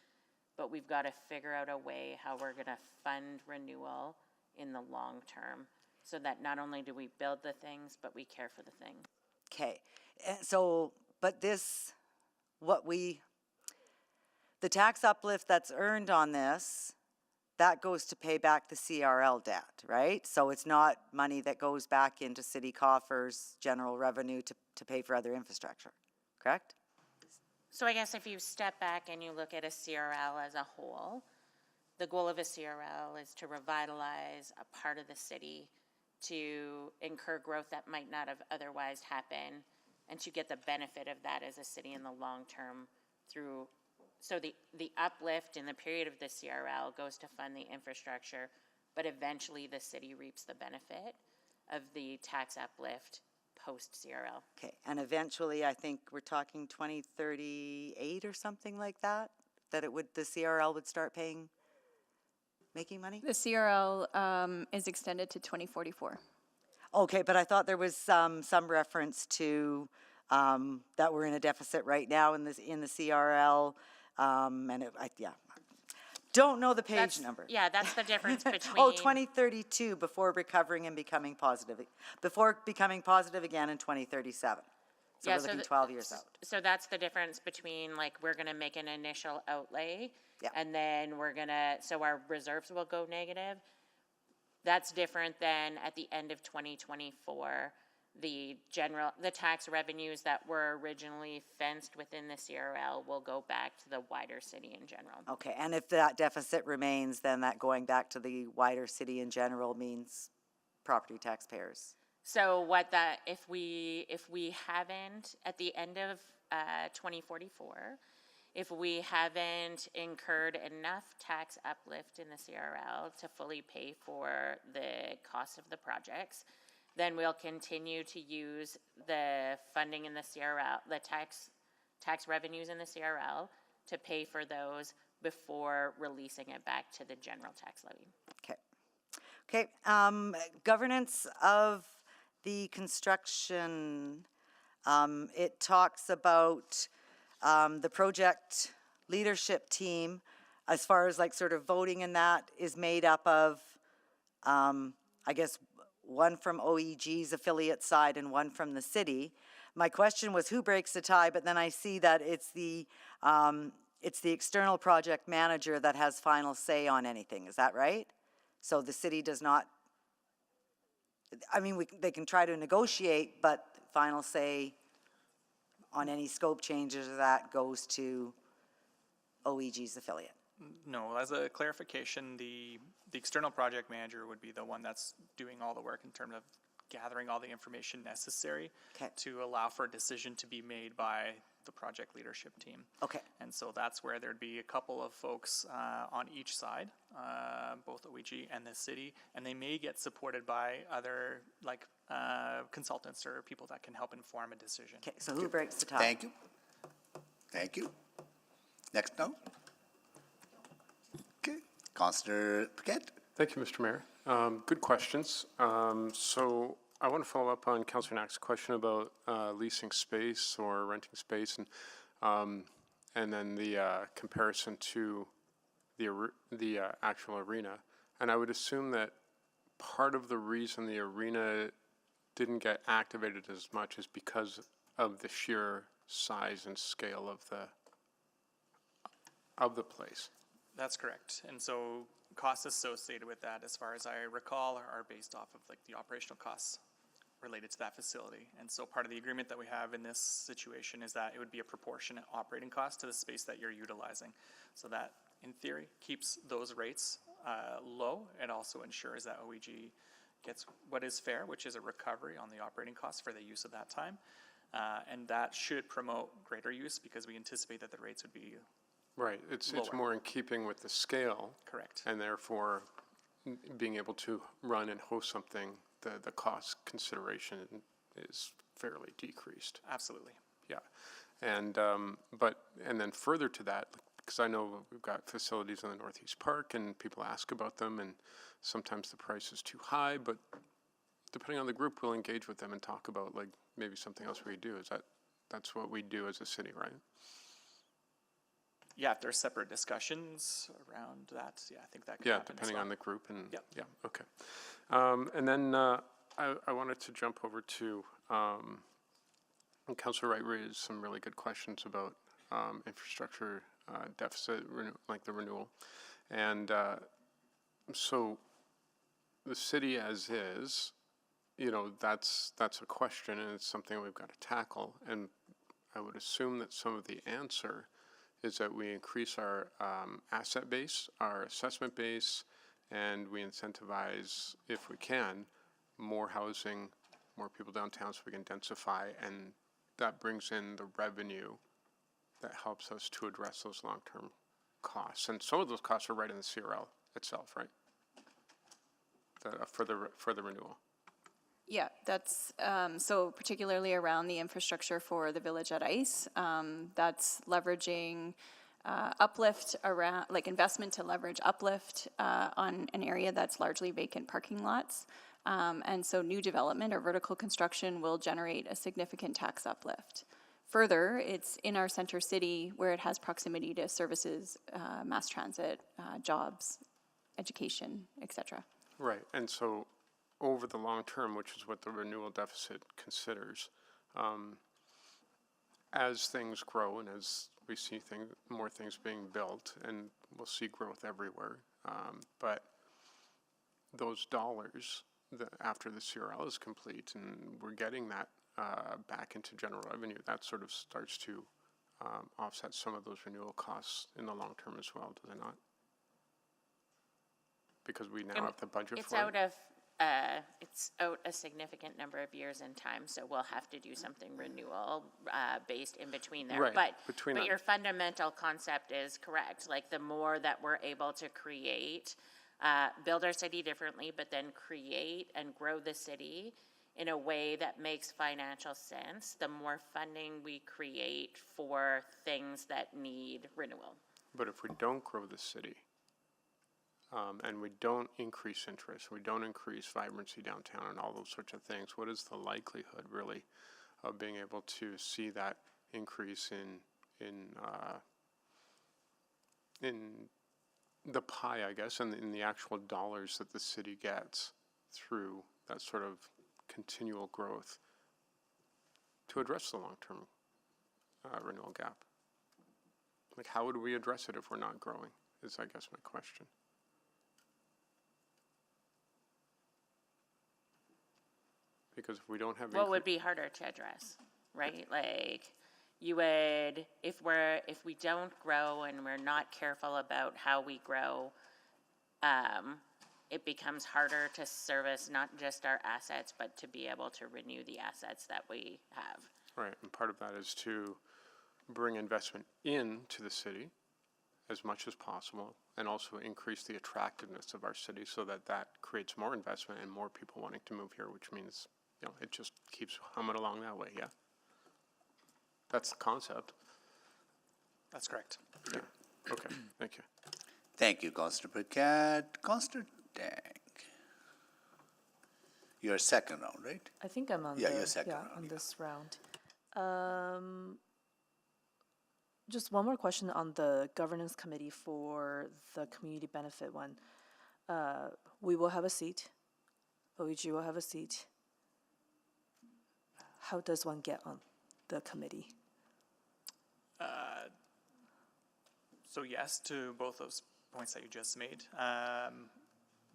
Speaker 5: but we've got to figure out a way how we're going to fund renewal in the long term, so that not only do we build the things, but we care for the thing.
Speaker 12: Okay, so, but this, the tax uplift that's earned on this, that goes to pay back the CRL debt, right? So it's not money that goes back into city coffers, general revenue to pay for other infrastructure, correct?
Speaker 5: So I guess if you step back and you look at a CRL as a whole, the goal of a CRL is to revitalize a part of the city, to incur growth that might not have otherwise happened, and to get the benefit of that as a city in the long term through. So the uplift in the period of the CRL goes to fund the infrastructure, but eventually the city reaps the benefit of the tax uplift post-CRL.
Speaker 12: Okay, and eventually I think we're talking 2038 or something like that, that the CRL would start making money?
Speaker 21: The CRL is extended to 2044.
Speaker 12: Okay, but I thought there was some reference to that we're in a deficit right now in the CRL. Don't know the page number.
Speaker 5: Yeah, that's the difference between.
Speaker 12: Oh, 2032 before recovering and becoming positive, again in 2037. So we're looking 12 years out.
Speaker 5: So that's the difference between, like, we're gonna make an initial outlay, and then so our reserves will go negative. That's different than at the end of 2024. The tax revenues that were originally fenced within the CRL will go back to the wider city in general.
Speaker 12: Okay, and if that deficit remains, then that going back to the wider city in general means property taxpayers.
Speaker 5: So if we haven't, at the end of 2044, if we haven't incurred enough tax uplift in the CRL to fully pay for the cost of the projects, then we'll continue to use the funding in the CRL, the tax revenues in the CRL, to pay for those before releasing it back to the general tax levy.
Speaker 12: Okay, governance of the construction, it talks about The project leadership team, as far as like sort of voting in that, is made up of, I guess, one from OEG's affiliate side and one from the city. My question was who breaks the tie, but then I see that it's the external project manager that has final say on anything. Is that right? So the city does not, I mean, they can try to negotiate, but final say on any scope changes of that goes to OEG's affiliate.
Speaker 4: No, as a clarification, the external project manager would be the one that's doing all the work in terms of gathering all the information necessary to allow for a decision to be made by the project leadership team.
Speaker 12: Okay.
Speaker 4: And so that's where there'd be a couple of folks on each side, both OEG and the city, and they may get supported by other like consultants or people that can help inform a decision.
Speaker 12: Okay, so who breaks the tie?
Speaker 2: Thank you. Thank you. Next now. Okay, Councillor Paquette.
Speaker 15: Thank you, Mr. Mayor. Good questions. So I want to follow up on Councillor Knack's question about leasing space or renting space, and then the comparison to the actual arena. And I would assume that part of the reason the arena didn't get activated as much is because of the sheer size and scale of the place.
Speaker 4: That's correct. And so costs associated with that, as far as I recall, are based off of like the operational costs related to that facility. And so part of the agreement that we have in this situation is that it would be a proportionate operating cost to the space that you're utilizing. So that, in theory, keeps those rates low. It also ensures that OEG gets what is fair, which is a recovery on the operating costs for the use of that time. And that should promote greater use because we anticipate that the rates would be
Speaker 15: right. It's
Speaker 4: lower.
Speaker 15: more in keeping with the scale.
Speaker 4: Correct.
Speaker 15: And therefore, being able to run and host something, the cost consideration is fairly decreased.
Speaker 4: Absolutely.
Speaker 15: Yeah. And then further to that, because I know we've got facilities in the Northeast Park and people ask about them, and sometimes the price is too high, but depending on the group, we'll engage with them and talk about like maybe something else we do. That's what we do as a city, right?
Speaker 4: Yeah, if there's separate discussions around that, yeah, I think that could happen
Speaker 15: depending
Speaker 4: as well.
Speaker 15: on the group and
Speaker 4: Yep.
Speaker 15: yeah, okay. And then I wanted to jump over to Councillor Wright raised some really good questions about infrastructure deficit, like the renewal, and so the city as is, that's a question and it's something we've got to tackle. And I would assume that some of the answer is that we increase our asset base, our assessment base, and we incentivize, if we can, more housing, more people downtown so we can densify, and that brings in the revenue that helps us to address those long-term costs. And some of those costs are right in the CRL itself, right? For the renewal.
Speaker 21: Yeah, that's, so particularly around the infrastructure for the Village at Ice, that's leveraging uplift around, like investment to leverage uplift on an area that's largely vacant parking lots. And so new development or vertical construction will generate a significant tax uplift. Further, it's in our center city where it has proximity to services, mass transit, jobs, education, et cetera.
Speaker 15: Right, and so over the long term, which is what the renewal deficit considers, as things grow and as we see more things being built, and we'll see growth everywhere, but those dollars, after the CRL is complete and we're getting that back into general revenue, that sort of starts to offset some of those renewal costs in the long term as well, does it not? Because we now have the budget for it.
Speaker 5: It's out a significant number of years in time, so we'll have to do something renewal based in between there.
Speaker 15: Right,
Speaker 5: But
Speaker 15: between
Speaker 5: but
Speaker 15: that.
Speaker 5: your fundamental concept is correct. Like the more that we're able to create, build our city differently, but then create and grow the city in a way that makes financial sense, the more funding we create for things that need renewal.
Speaker 15: But if we don't grow the city, and we don't increase interest, we don't increase vibrancy downtown and all those sorts of things, what is the likelihood really of being able to see that increase in the pie, I guess, and in the actual dollars that the city gets through that sort of continual growth to address the long-term renewal gap. Like, how would we address it if we're not growing, is I guess my question. Because if we don't have
Speaker 5: What would be harder to address, right? Like, you would, if we don't grow and we're not careful about how we grow, it becomes harder to service not just our assets, but to be able to renew the assets that we have.
Speaker 15: Right, and part of that is to bring investment into the city as much as possible, and also increase the attractiveness of our city so that that creates more investment and more people wanting to move here, which means, you know, it just keeps humming along that way, yeah? That's the concept.
Speaker 4: That's correct.
Speaker 15: Yeah. Okay, thank you.
Speaker 2: Thank you, Councillor Paquette. Councillor Dang. You're second round, right?
Speaker 16: I think I'm on
Speaker 2: Yeah, you're second round,
Speaker 16: on
Speaker 2: yeah.
Speaker 16: this round. Just one more question on the governance committee for the community benefit one. We will have a seat. OEG will have a seat. How does one get on the committee?
Speaker 4: So yes, to both those points that you just made.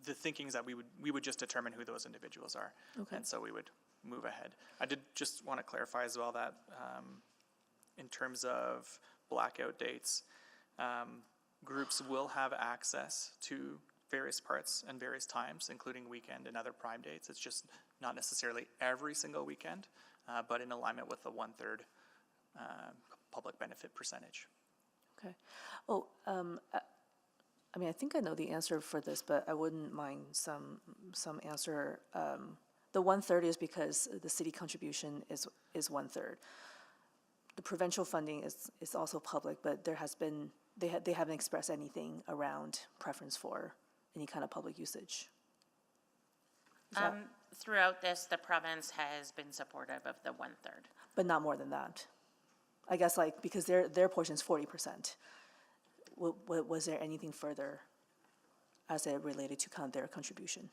Speaker 4: The thinking is that we would just determine who those individuals are.
Speaker 16: Okay.
Speaker 4: And so we would move ahead. I did just want to clarify as well that in terms of blackout dates, groups will have access to various parts and various times, including weekend and other prime dates. It's just not necessarily every single weekend, but in alignment with the 1/3 public benefit percentage.
Speaker 16: Okay. Oh, I mean, I think I know the answer for this, but I wouldn't mind some answer. The 1/3 is because the city contribution is 1/3. The provincial funding is also public, but there has been, they haven't expressed anything around preference for any kind of public usage.
Speaker 5: Throughout this, the province has been supportive of the 1/3.
Speaker 16: But not more than that. I guess, like, because their portion is 40%. Was there anything further as it related to kind of their contribution?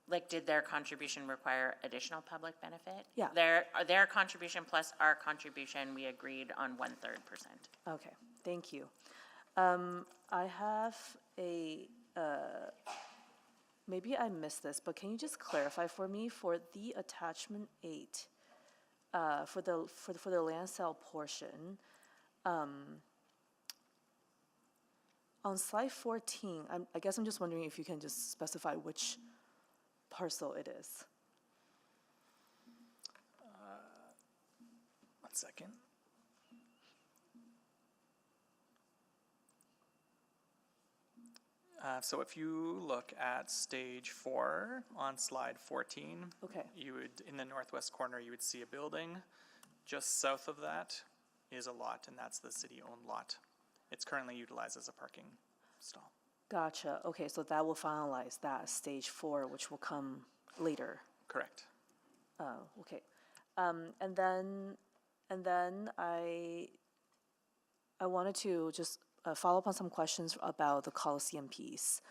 Speaker 5: Like, did their contribution require additional public benefit?
Speaker 16: Yeah.
Speaker 5: Their contribution plus our contribution, we agreed on 1/3%.
Speaker 16: Okay, thank you. I have maybe I missed this, but can you just clarify for me for the attachment 8, for the land sale portion, on slide 14, I guess I'm just wondering if you can just specify which parcel it is.
Speaker 4: 1 second. So if you look at stage 4 on slide 14,
Speaker 16: Okay.
Speaker 4: you would, in the northwest corner, you would see a building. Just south of that is a lot, and that's the city-owned lot. It's currently utilized as a parking stall.
Speaker 16: Gotcha. Okay, so that will finalize that stage 4, which will come later.
Speaker 4: Correct.
Speaker 16: Oh, okay. And then I wanted to just follow up on some questions about the Coliseum piece.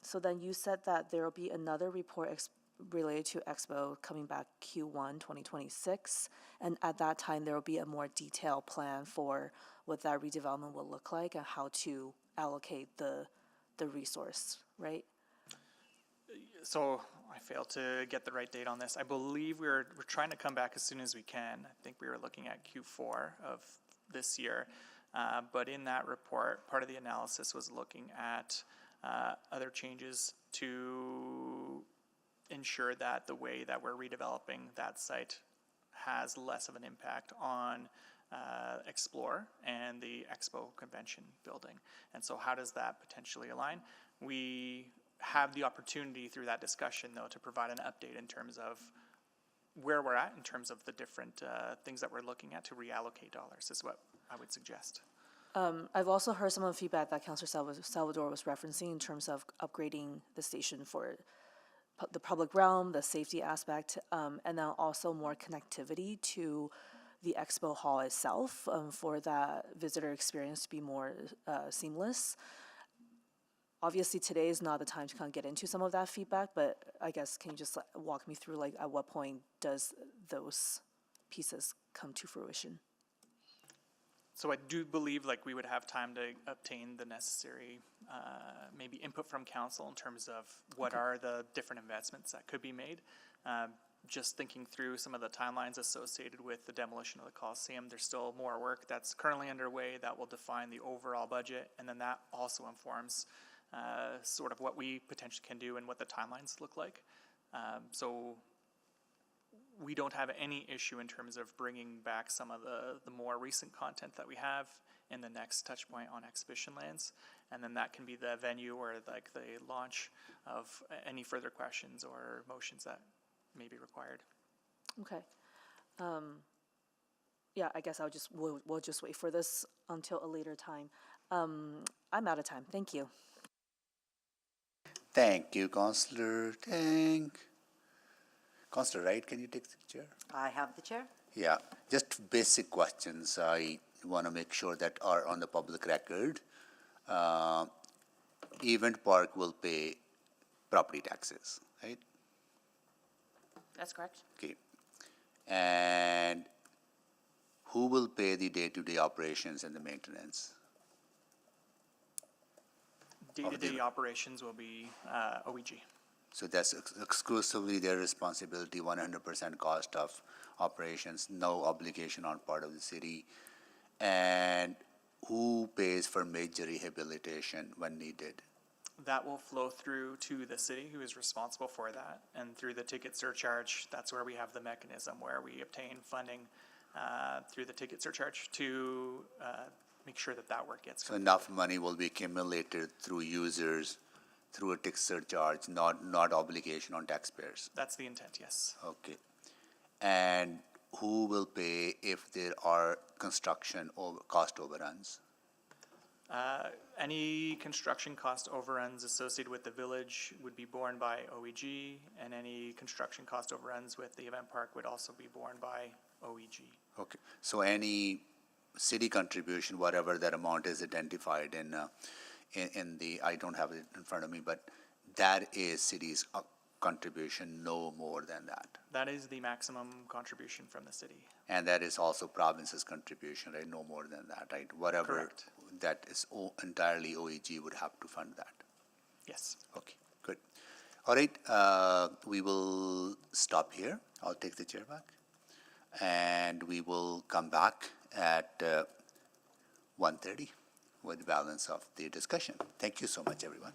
Speaker 16: So then you said that there will be another report related to Expo coming back Q1 2026, and at that time there will be a more detailed plan for what that redevelopment will look like and how to allocate the resource, right?
Speaker 4: So I failed to get the right date on this. I believe we're trying to come back as soon as we can. I think we were looking at Q4 of this year. But in that report, part of the analysis was looking at other changes to ensure that the way that we're redeveloping that site has less of an impact on Explore and the Expo Convention building. And so how does that potentially align? We have the opportunity through that discussion, though, to provide an update in terms of where we're at in terms of the different things that we're looking at to reallocate dollars is what I would suggest.
Speaker 16: I've also heard some of the feedback that Councillor Salvador was referencing in terms of upgrading the station for the public realm, the safety aspect, and then also more connectivity to the expo hall itself, for that visitor experience to be more seamless. Obviously, today is not the time to kind of get into some of that feedback, but I guess can you just walk me through, like, at what point does those pieces come to fruition?
Speaker 4: So I do believe like we would have time to obtain the necessary maybe input from council in terms of what are the different investments that could be made. Just thinking through some of the timelines associated with the demolition of the Coliseum, there's still more work that's currently underway that will define the overall budget, and then that also informs sort of what we potentially can do and what the timelines look like. So we don't have any issue in terms of bringing back some of the more recent content that we have in the next touch point on exhibition lands, and then that can be the venue or like the launch of any further questions or motions that may be required.
Speaker 16: Okay. Yeah, I guess we'll just wait for this until a later time. I'm out of time. Thank you.
Speaker 2: Thank you, Councillor Tang. Councillor Wright, can you take the chair?
Speaker 12: I have the chair.
Speaker 2: Yeah, just basic questions. I want to make sure that are on the public record. Event Park will pay property taxes, right?
Speaker 5: That's correct.
Speaker 2: Okay. And who will pay the day-to-day operations and the maintenance?
Speaker 4: Day-to-day operations will be OEG.
Speaker 2: So that's exclusively their responsibility, 100% cost of operations, no obligation on part of the city. And who pays for major rehabilitation when needed?
Speaker 4: That will flow through to the city, who is responsible for that. And through the ticket surcharge, that's where we have the mechanism where we obtain funding through the ticket surcharge to make sure that that work gets
Speaker 2: So
Speaker 4: completed.
Speaker 2: enough money will be accumulated through users, through a ticket surcharge, not obligation on taxpayers.
Speaker 4: That's the intent, yes.
Speaker 2: Okay. And who will pay if there are construction or cost overruns?
Speaker 4: Any construction cost overruns associated with the village would be borne by OEG, and any construction cost overruns with the event park would also be borne by OEG.
Speaker 2: Okay. So any city contribution, whatever that amount is identified in the, I don't have it in front of me, but that is city's contribution, no more than that.
Speaker 4: That is the maximum contribution from the city.
Speaker 2: And that is also province's contribution, right? No more than that, right? Whatever
Speaker 4: Correct.
Speaker 2: that is entirely OEG would have to fund that.
Speaker 4: Yes.
Speaker 2: Okay, good. All right, we will stop here. I'll take the chair back. And we will come back at 1:30 with the balance of the discussion. Thank you so much, everyone.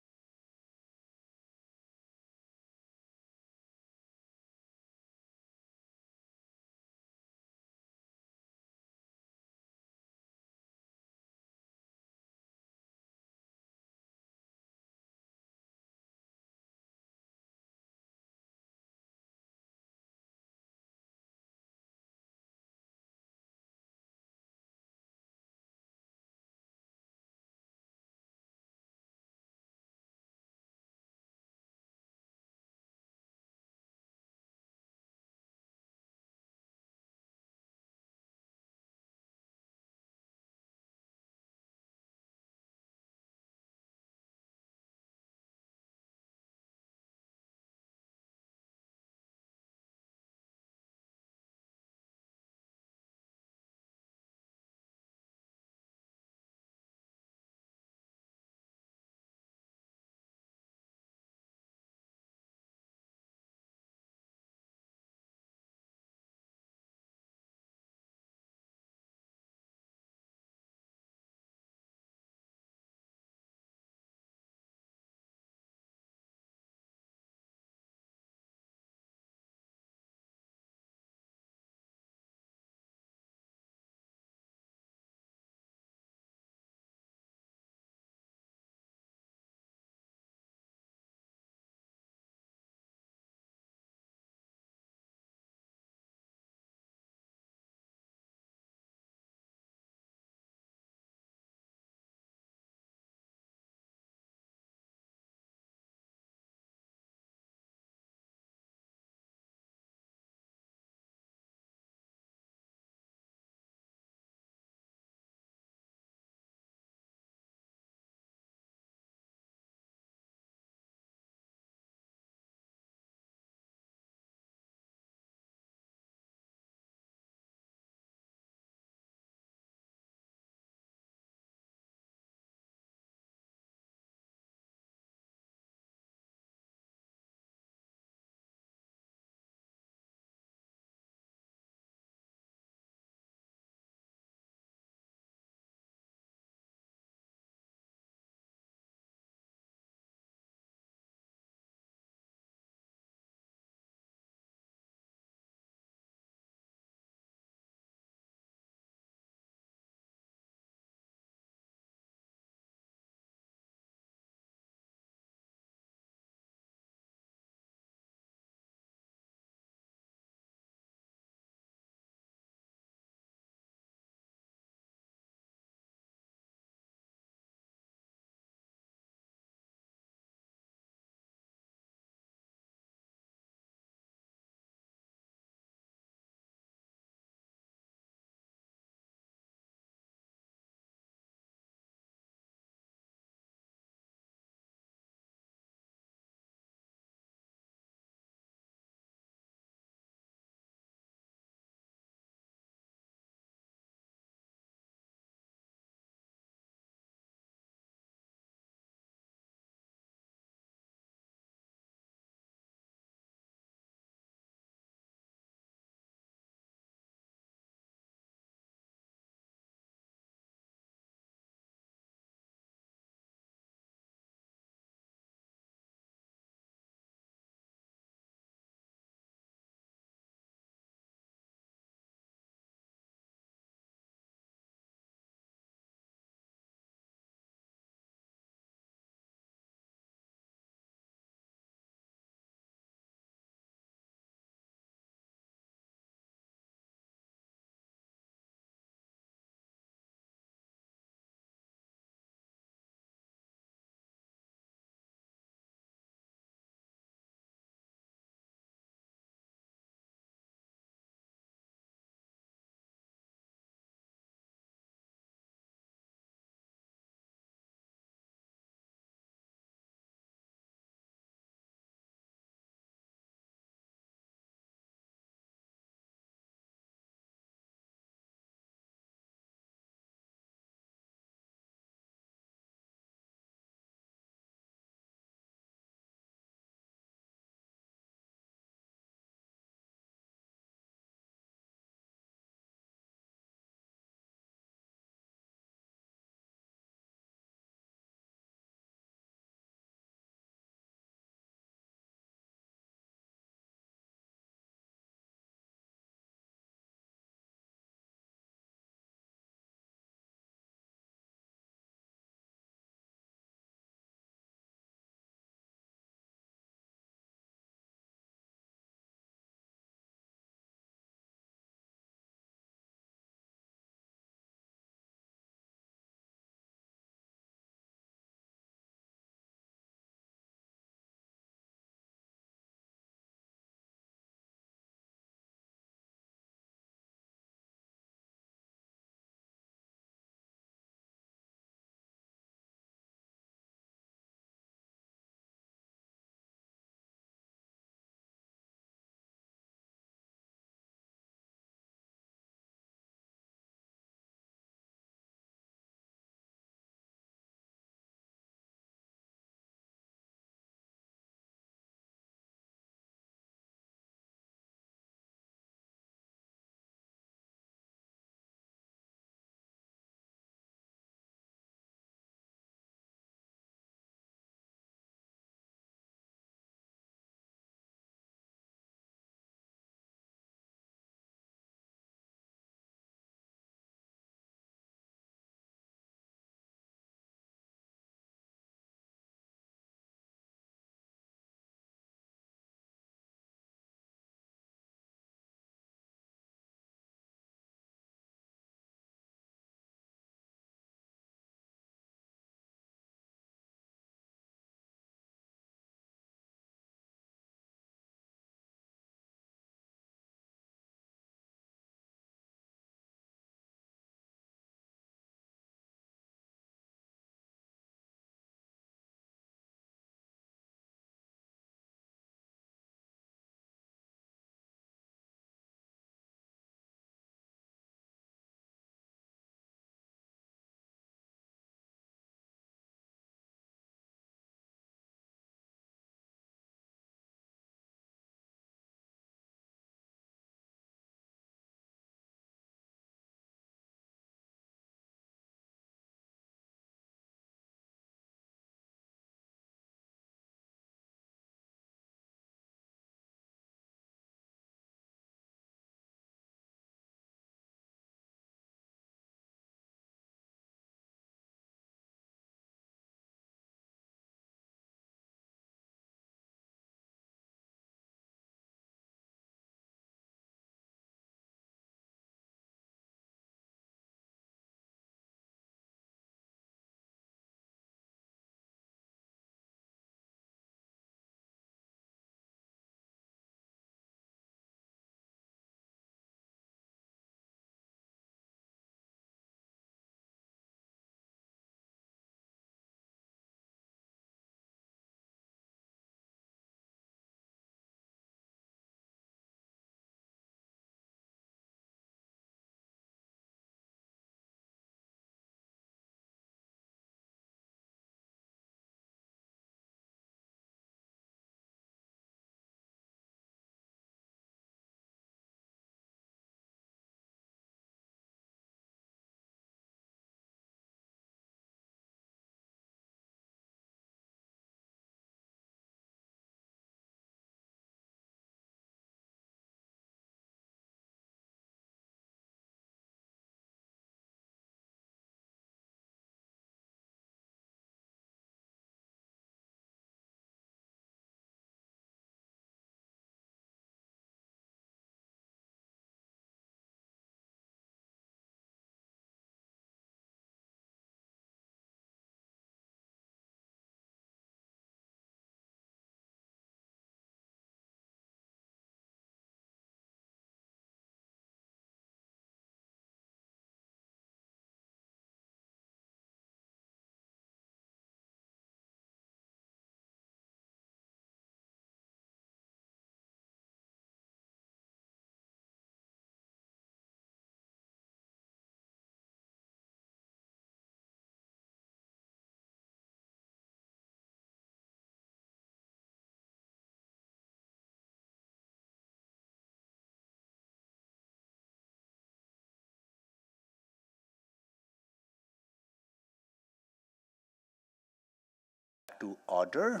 Speaker 2: back to order.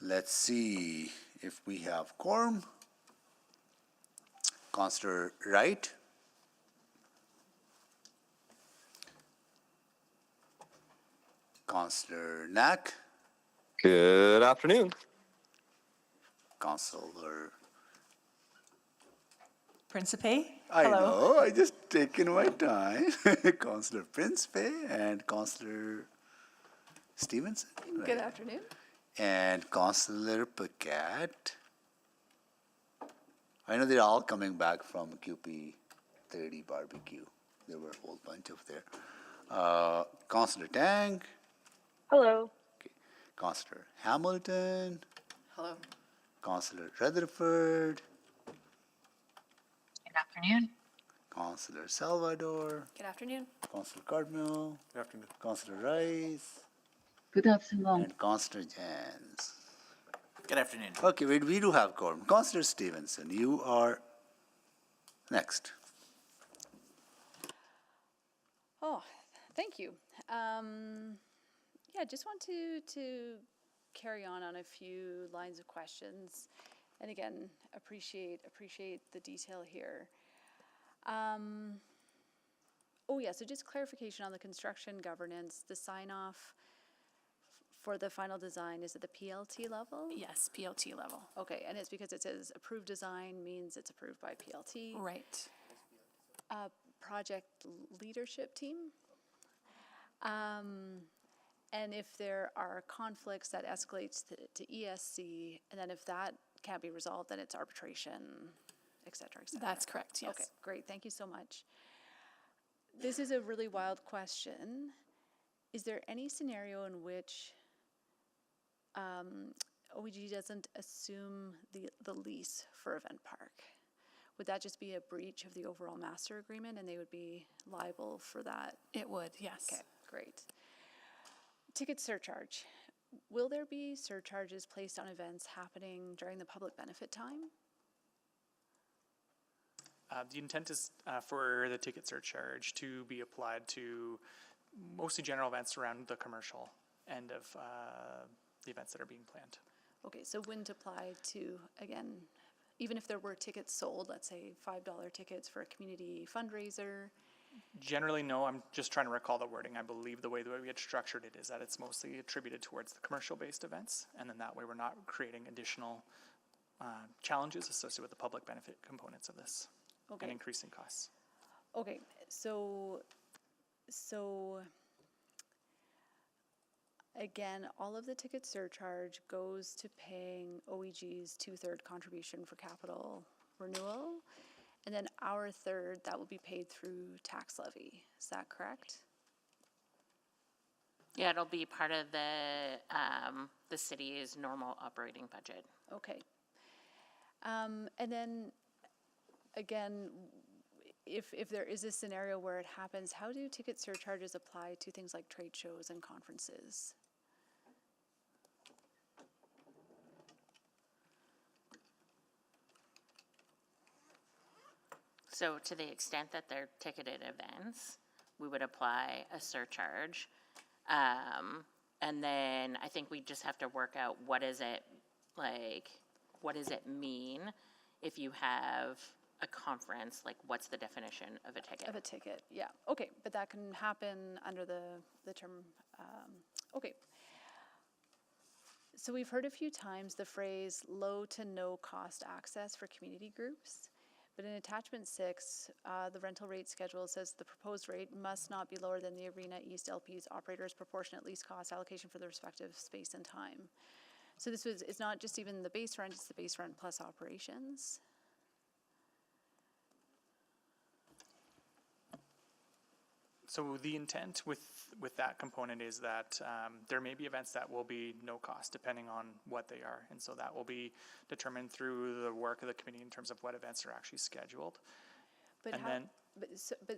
Speaker 2: Let's see if we have quorum. Councillor Wright. Councillor Knack.
Speaker 7: Good afternoon.
Speaker 2: Councillor.
Speaker 17: Principe?
Speaker 2: I
Speaker 17: Hello.
Speaker 2: know, I just taken my time. Councillor Principe and Councillor Stevenson.
Speaker 3: Good afternoon.
Speaker 2: And Councillor Paquette. I know they're all coming back from QP 30 barbecue. There were a whole bunch of there. Councillor Tang.
Speaker 22: Hello.
Speaker 2: Okay. Councillor Hamilton.
Speaker 6: Hello.
Speaker 2: Councillor Rutherford.
Speaker 22: Good afternoon.
Speaker 2: Councillor Salvador.
Speaker 9: Good afternoon.
Speaker 2: Councillor Cardinal.
Speaker 19: Good afternoon.
Speaker 2: Councillor Rice.
Speaker 22: Good afternoon.
Speaker 2: And Councillor Jans.
Speaker 8: Good afternoon.
Speaker 2: Okay, wait, we do have quorum. Councillor Stevenson, you are next.
Speaker 3: Oh, thank you. Yeah, just want to carry on a few lines of questions. And again, appreciate the detail here. Oh yeah, so just clarification on the construction governance, the sign off for the final design, is it the PLT level?
Speaker 13: Yes, PLT level.
Speaker 3: Okay, and it's because it says approved design means it's approved by PLT.
Speaker 13: Right.
Speaker 3: Project leadership team. And if there are conflicts, that escalates to ESC, and then if that can't be resolved, then it's arbitration, et cetera, et cetera.
Speaker 13: That's correct, yes.
Speaker 3: Okay, great, thank you so much. This is a really wild question. Is there any scenario in which OEG doesn't assume the lease for Event Park? Would that just be a breach of the overall master agreement and they would be liable for that?
Speaker 13: It would, yes.
Speaker 3: Okay, great. Ticket surcharge. Will there be surcharges placed on events happening during the public benefit time?
Speaker 4: The intent is for the ticket surcharge to be applied to mostly general events around the commercial end of the events that are being planned.
Speaker 3: Okay, so wouldn't apply to, again, even if there were tickets sold, let's say $5 tickets for a community fundraiser?
Speaker 4: Generally, no. I'm just trying to recall the wording. I believe the way we had structured it is that it's mostly attributed towards the commercial-based events, and then that way we're not creating additional challenges associated with the public benefit components of this and increasing costs.
Speaker 3: Okay, so again, all of the ticket surcharge goes to paying OEG's 2/3 contribution for capital renewal, and then our third, that will be paid through tax levy. Is that correct?
Speaker 5: Yeah, it'll be part of the city's normal operating budget.
Speaker 3: Okay. And then, again, if there is a scenario where it happens, how do ticket surcharges apply to things like trade shows and conferences?
Speaker 5: So to the extent that they're ticketed events, we would apply a surcharge. And then I think we just have to work out what does it mean if you have a conference, like what's the definition of a ticket?
Speaker 3: Of a ticket, yeah. Okay, but that can happen under the term, okay. So we've heard a few times the phrase low to no cost access for community groups. But in attachment 6, the rental rate schedule says the proposed rate must not be lower than the Arena East LP's operator's proportionate lease cost allocation for the respective space and time. So it's not just even the base rent, it's the base rent plus operations.
Speaker 4: So the intent with that component is that there may be events that will be no cost depending on what they are. And so that will be determined through the work of the committee in terms of what events are actually scheduled.
Speaker 3: But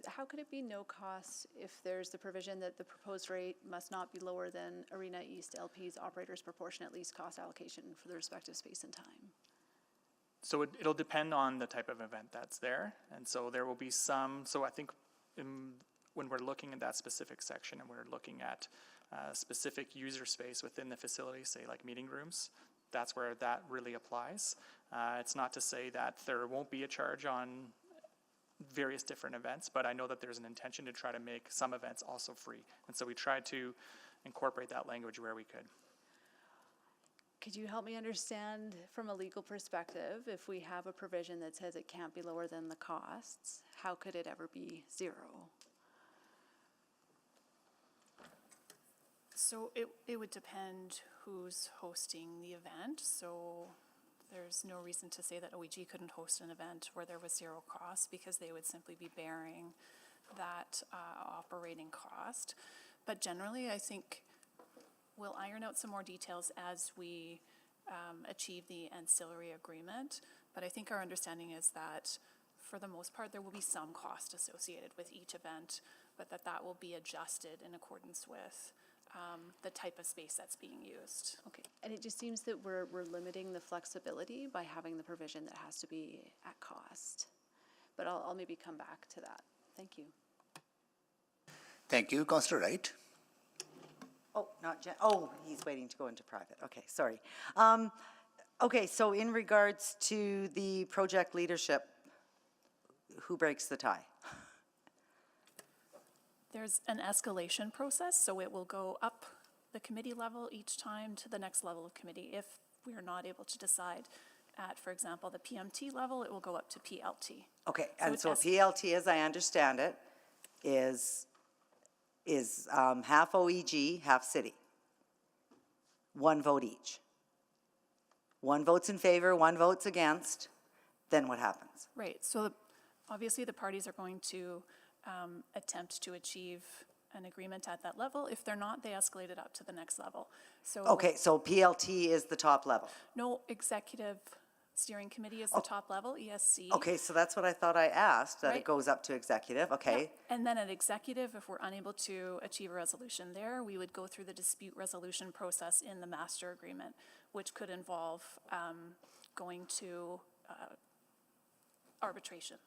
Speaker 3: how could it be no cost if there's the provision that the proposed rate must not be lower than Arena East LP's operator's proportionate lease cost allocation for the respective space and time?
Speaker 4: So it'll depend on the type of event that's there. And so there will be some, so I think when we're looking at that specific section and we're looking at specific user space within the facility, say like meeting rooms, that's where that really applies. It's not to say that there won't be a charge on various different events, but I know that there's an intention to try to make some events also free. And so we tried to incorporate that language where we could.
Speaker 3: Could you help me understand from a legal perspective, if we have a provision that says it can't be lower than the costs, how could it ever be zero?
Speaker 13: So it would depend who's hosting the event. So there's no reason to say that OEG couldn't host an event where there was zero cost, because they would simply be bearing that operating cost. But generally, I think we'll iron out some more details as we achieve the ancillary agreement. But I think our understanding is that for the most part, there will be some cost associated with each event, but that will be adjusted in accordance with the type of space that's being used.
Speaker 3: Okay, and it just seems that we're limiting the flexibility by having the provision that has to be at cost. But I'll maybe come back to that. Thank you.
Speaker 2: Thank you, Councillor Wright.
Speaker 12: Oh, not Jen. Oh, he's waiting to go into private. Okay, sorry. Okay, so in regards to the project leadership, who breaks the tie?
Speaker 13: There's an escalation process, so it will go up the committee level each time to the next level of committee. If we are not able to decide at, for example, the PMT level, it will go up to PLT.
Speaker 12: Okay, and so PLT, as I understand it, is half OEG, half city. One vote each. One vote's in favor, one vote's against, then what happens?
Speaker 13: Right, so obviously the parties are going to attempt to achieve an agreement at that level. If they're not, they escalate it up to the next level. So
Speaker 12: Okay, so PLT is the top level.
Speaker 13: no, executive steering committee is the top level, ESC.
Speaker 12: Okay, so that's what I thought I asked, that it
Speaker 13: Right.
Speaker 12: goes up to executive, okay.
Speaker 13: And then at executive, if we're unable to achieve a resolution there, we would go through the dispute resolution process in the master agreement, which could involve going to arbitration.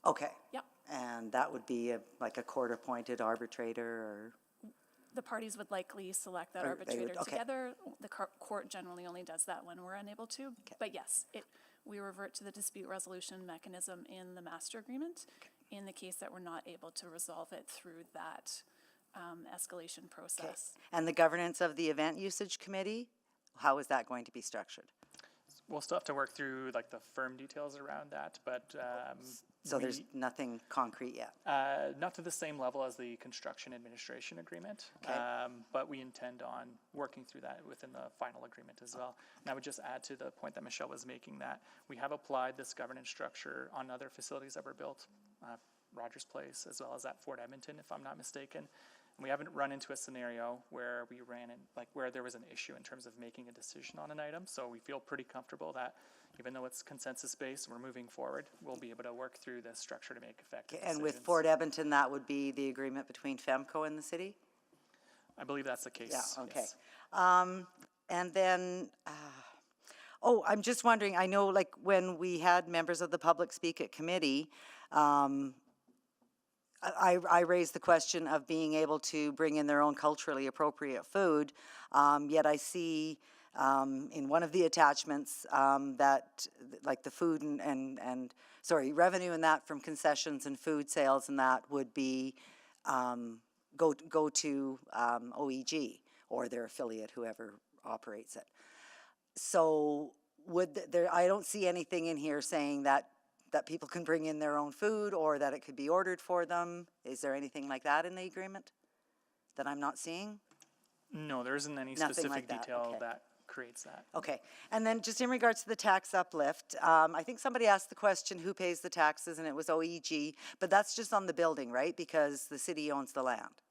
Speaker 12: Okay.
Speaker 13: Yep.
Speaker 12: And that would be like a court-appointed arbitrator or?
Speaker 13: The parties would likely select that
Speaker 12: Or they would-
Speaker 13: arbitrator
Speaker 12: okay.
Speaker 13: together. The court generally only does that when we're unable to. But yes, we revert to the dispute resolution mechanism in the master agreement in the case that we're not able to resolve it through that escalation process.
Speaker 12: And the governance of the event usage committee, how is that going to be structured?
Speaker 4: We'll still have to work through like the firm details around that, but
Speaker 12: So there's nothing concrete yet?
Speaker 4: not to the same level as the construction administration agreement,
Speaker 12: Okay.
Speaker 4: but we intend on working through that within the final agreement as well. And I would just add to the point that Michelle was making that we have applied this governance structure on other facilities that were built, Rogers Place, as well as at Fort Edmonton, if I'm not mistaken. And we haven't run into a scenario where we ran in, like where there was an issue in terms of making a decision on an item. So we feel pretty comfortable that even though it's consensus-based, we're moving forward, we'll be able to work through this structure to make effective decisions.
Speaker 12: And with Fort Edmonton, that would be the agreement between FEMCO and the city?
Speaker 4: I believe that's the case.
Speaker 12: Yeah, okay.
Speaker 4: Yes.
Speaker 12: And then, I'm just wondering, I know like when we had members of the public speak at committee, I raised the question of being able to bring in their own culturally appropriate food, yet I see in one of the attachments that like the food and revenue and that from concessions and food sales and that would be go to OEG or their affiliate, whoever operates it. So I don't see anything in here saying that people can bring in their own food or that it could be ordered for them. Is there anything like that in the agreement that I'm not seeing?
Speaker 4: No, there isn't any
Speaker 12: Nothing
Speaker 4: specific
Speaker 12: like that,
Speaker 4: detail
Speaker 12: okay.
Speaker 4: that creates that.
Speaker 12: Okay, and then just in regards to the tax uplift, I think somebody asked the question, who pays the taxes, and it was OEG, but that's just on the building, right? Because the city owns the land,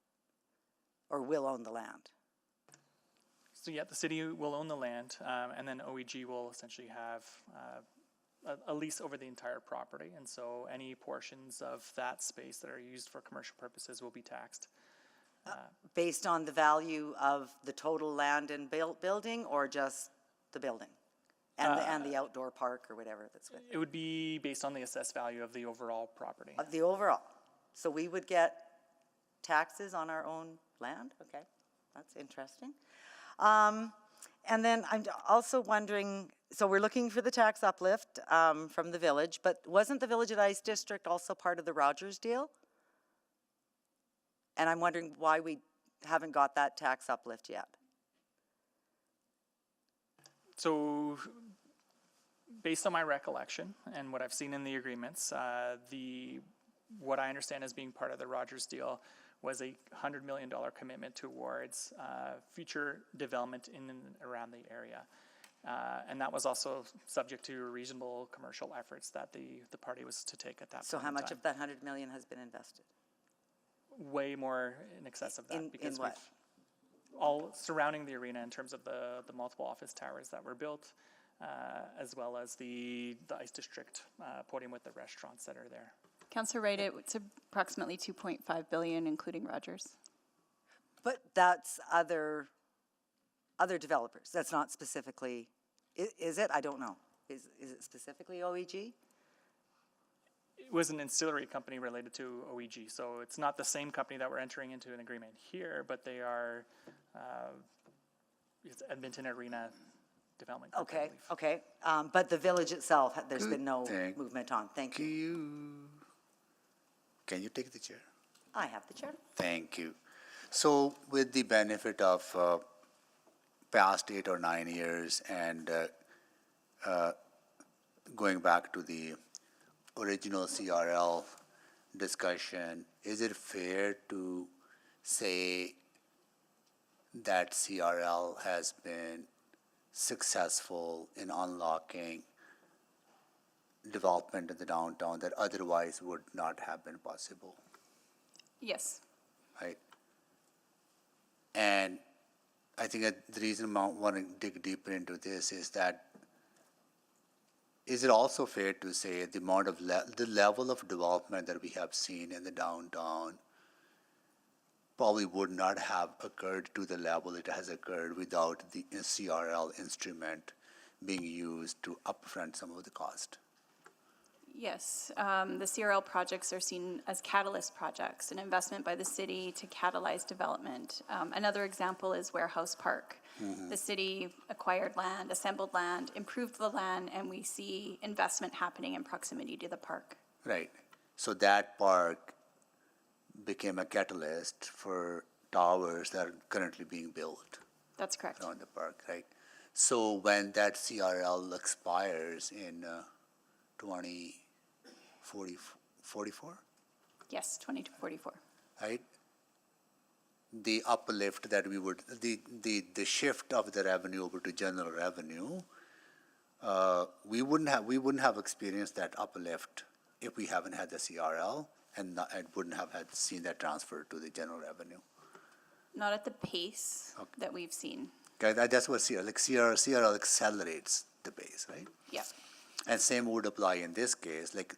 Speaker 12: or will own the land.
Speaker 4: So yeah, the city will own the land, and then OEG will essentially have a lease over the entire property, and so any portions of that space that are used for commercial purposes will be taxed.
Speaker 12: Based on the value of the total land and building, or just the building? And the outdoor park or whatever that's with it?
Speaker 4: It would be based on the assessed value of the overall property.
Speaker 12: Of the overall. So we would get taxes on our own land? Okay, that's interesting. And then I'm also wondering, so we're looking for the tax uplift from the village, but wasn't the Village at Ice District also part of the Rogers deal? And I'm wondering why we haven't got that tax uplift yet.
Speaker 4: So, based on my recollection and what I've seen in the agreements, what I understand as being part of the Rogers deal was a $100 million commitment towards future development in and around the area. And that was also subject to reasonable commercial efforts that the party was to take at that
Speaker 12: So
Speaker 4: point
Speaker 12: how
Speaker 4: in
Speaker 12: much
Speaker 4: time.
Speaker 12: of that 100 million has been invested?
Speaker 4: Way more in excess of that.
Speaker 12: In
Speaker 4: because
Speaker 12: what?
Speaker 4: all surrounding the arena in terms of the multiple office towers that were built, as well as the Ice District podium with the restaurants that are there.
Speaker 21: Councillor Wright, it's approximately 2.5 billion, including Rogers.
Speaker 12: But that's other developers. That's not specifically, is it? I don't know. Is it specifically OEG?
Speaker 4: It was an ancillary company related to OEG, so it's not the same company that we're entering into an agreement here, but they are it's Edmonton Arena Development Group, I
Speaker 12: Okay,
Speaker 4: believe.
Speaker 12: okay. But the village itself, there's been no movement on. Thank you.
Speaker 2: Can you take the chair?
Speaker 12: I have the chair.
Speaker 2: Thank you. So with the benefit of past 8 or 9 years and going back to the original CRL discussion, is it fair to say that CRL has been successful in unlocking development in the downtown that otherwise would not have been possible,
Speaker 21: Yes.
Speaker 2: right? And I think that the reason I want to dig deeper into this is that is it also fair to say the amount of the level of development that we have seen in the downtown probably would not have occurred to the level it has occurred without the CRL instrument being used to upfront some of the cost?
Speaker 21: Yes, the CRL projects are seen as catalyst projects, an investment by the city to catalyze development. Another example is Warehouse Park. The city acquired land, assembled land, improved the land, and we see investment happening in proximity to the park.
Speaker 2: Right. So that park became a catalyst for towers that are currently being built
Speaker 21: That's correct.
Speaker 2: around the park, right? So when that CRL expires in 2044,
Speaker 21: Yes, 2044.
Speaker 2: right? The uplift that we would, the shift of the revenue over to general revenue, we wouldn't have experienced that uplift if we haven't had the CRL and wouldn't have seen that transfer to the general revenue.
Speaker 21: Not at the pace that we've seen.
Speaker 2: Okay, that's what CRL accelerates the pace, right?
Speaker 21: Yeah.
Speaker 2: And same would apply in this case, like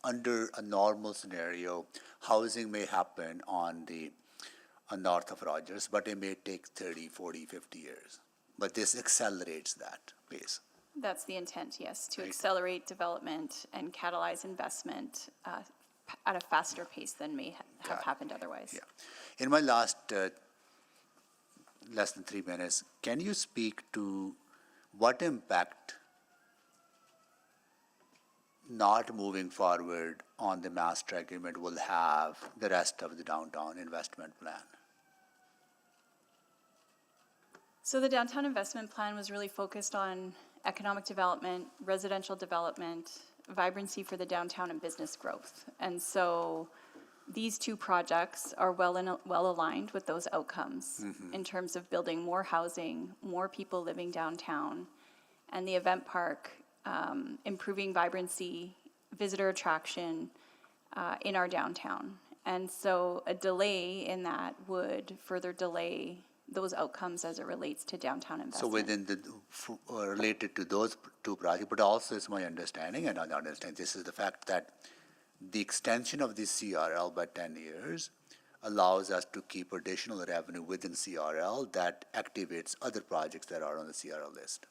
Speaker 2: under a normal scenario, housing may happen on north of Rogers, but it may take 30, 40, 50 years. But this accelerates that pace.
Speaker 21: That's the intent, yes, to
Speaker 2: Right.
Speaker 21: accelerate development and catalyze investment at a faster pace than may have happened otherwise.
Speaker 2: Yeah. In my last less than 3 minutes, can you speak to what impact not moving forward on the master agreement will have the rest of the downtown investment plan?
Speaker 21: So the downtown investment plan was really focused on economic development, residential development, vibrancy for the downtown, and business growth. And so these two projects are well aligned with those outcomes in terms of building more housing, more people living downtown, and the event park improving vibrancy, visitor attraction in our downtown. And so a delay in that would further delay those outcomes as it relates to downtown investment.
Speaker 2: So within related to those two projects, but also it's my understanding, and I understand this is the fact that the extension of the CRL by 10 years allows us to keep additional revenue within CRL that activates other projects that are on the CRL list.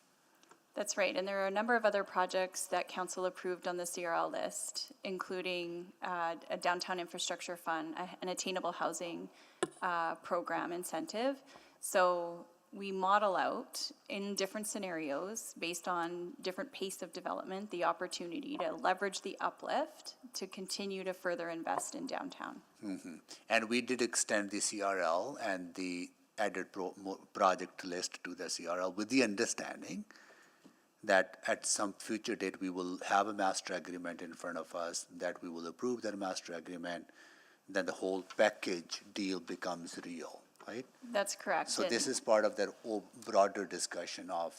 Speaker 21: That's right, and there are a number of other projects that council approved on the CRL list, including a downtown infrastructure fund, an attainable housing program incentive. So we model out in different scenarios, based on different pace of development, the opportunity to leverage the uplift to continue to further invest in downtown.
Speaker 2: And we did extend the CRL and the added project list to the CRL with the understanding that at some future date we will have a master agreement in front of us, that we will approve that master agreement, then the whole package deal becomes real, right?
Speaker 21: That's correct.
Speaker 2: So this is part of that broader discussion of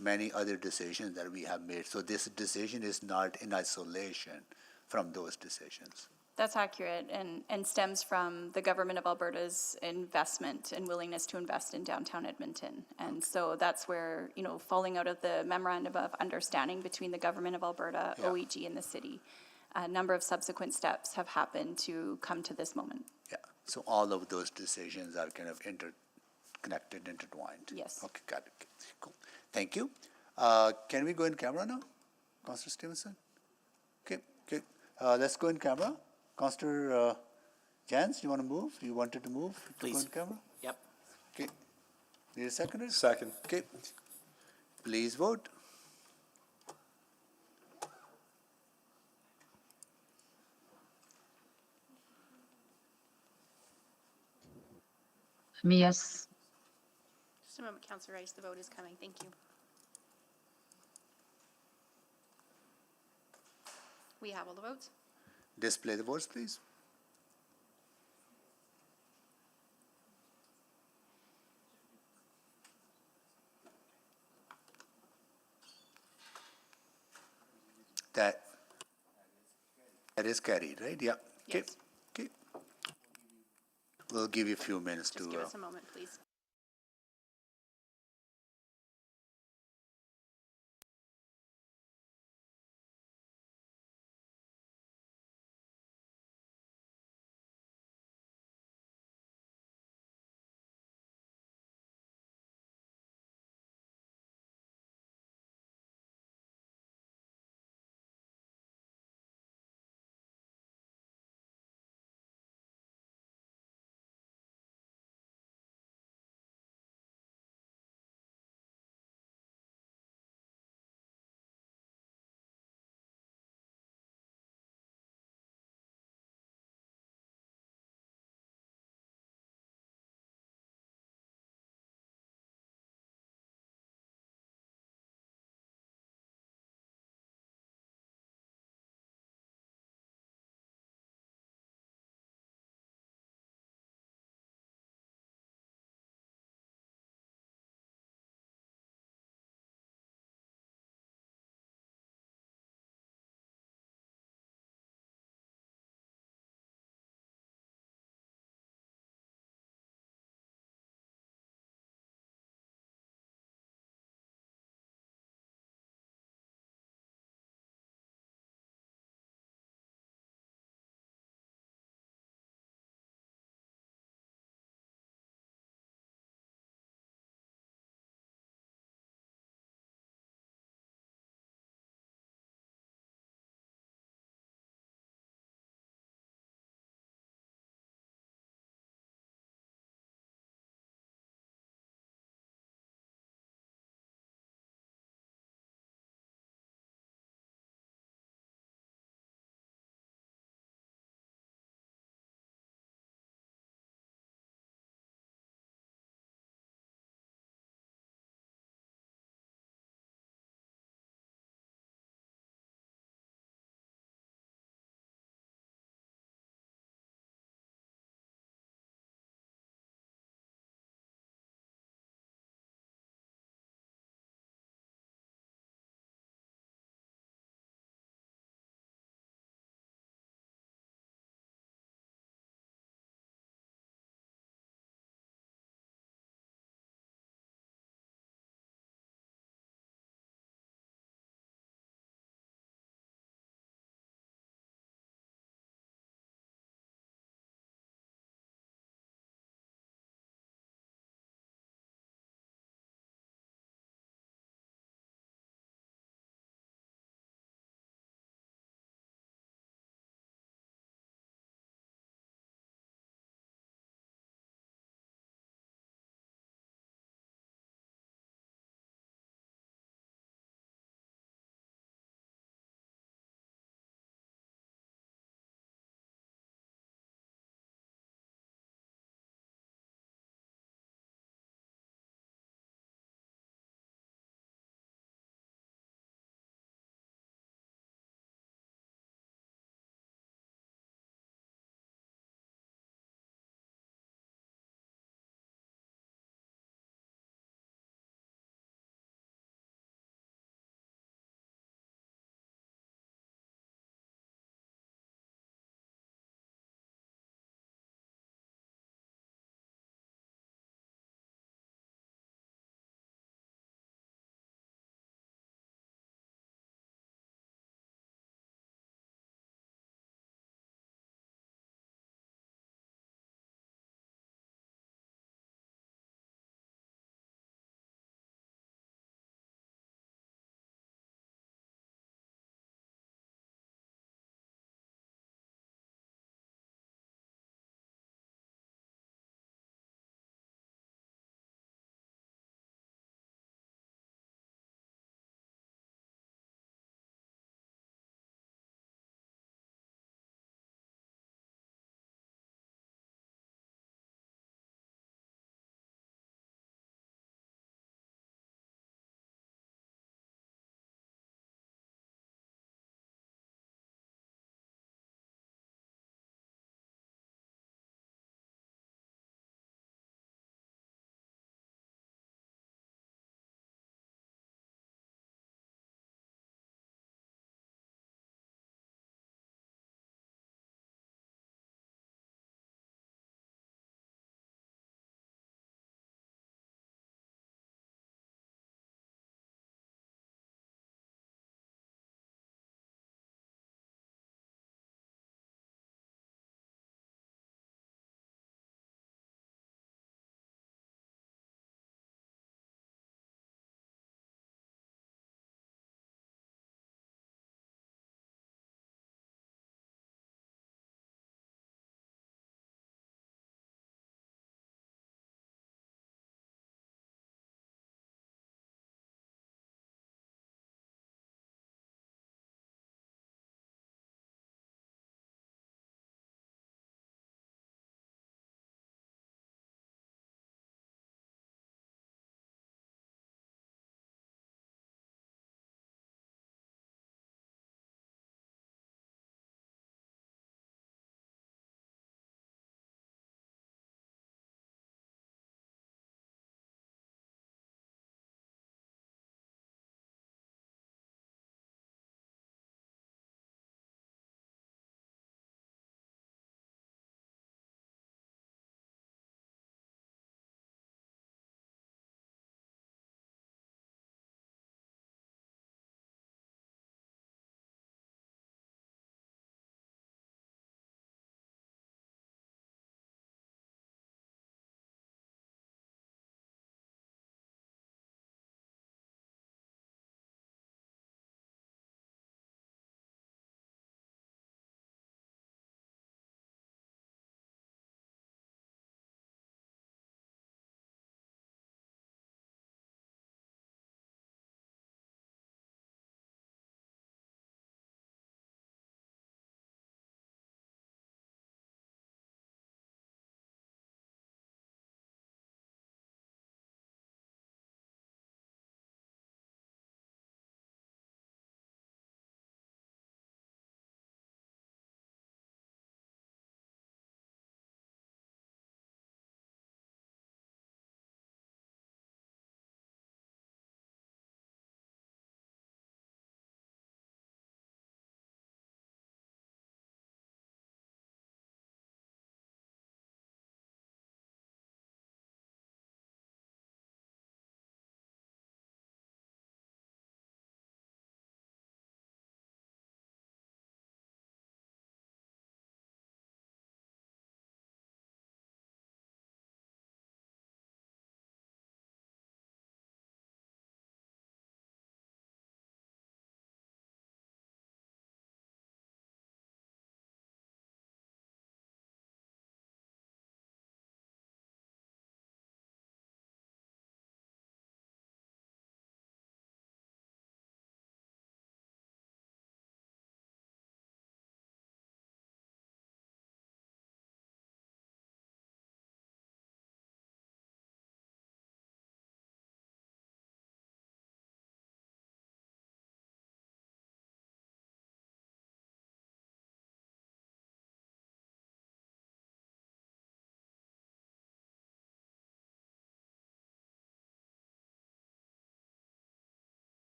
Speaker 2: many other decisions that we have made. So this decision is not in isolation from those decisions.
Speaker 21: That's accurate, and stems from the government of Alberta's investment and willingness to invest in downtown Edmonton. And so that's where, you know, falling out of the memorandum of understanding between the government of Alberta, OEG, and the city, a number of subsequent steps have happened to come to this moment.
Speaker 2: Yeah, so all of those decisions are kind of interconnected, intertwined.
Speaker 21: Yes.
Speaker 2: Okay, got it. Cool. Thank you. Can we go in camera now, Councillor Stevenson? Okay, okay. Let's go in camera. Councillor Jans, you want to move? You wanted to move?
Speaker 8: Please.
Speaker 2: To go in camera?
Speaker 8: Yep.
Speaker 2: Okay. Need a second?
Speaker 15: Second.
Speaker 2: Okay. Please vote.
Speaker 22: Me, yes.
Speaker 1: Just a moment, Councillor Rice, the vote is coming. Thank you. We have all the votes.
Speaker 2: Display the votes, please. That is carried, right? Yeah. Okay.
Speaker 1: Yes.
Speaker 2: Okay. We'll give you a few minutes
Speaker 1: Just
Speaker 2: to.
Speaker 1: give us a moment, please.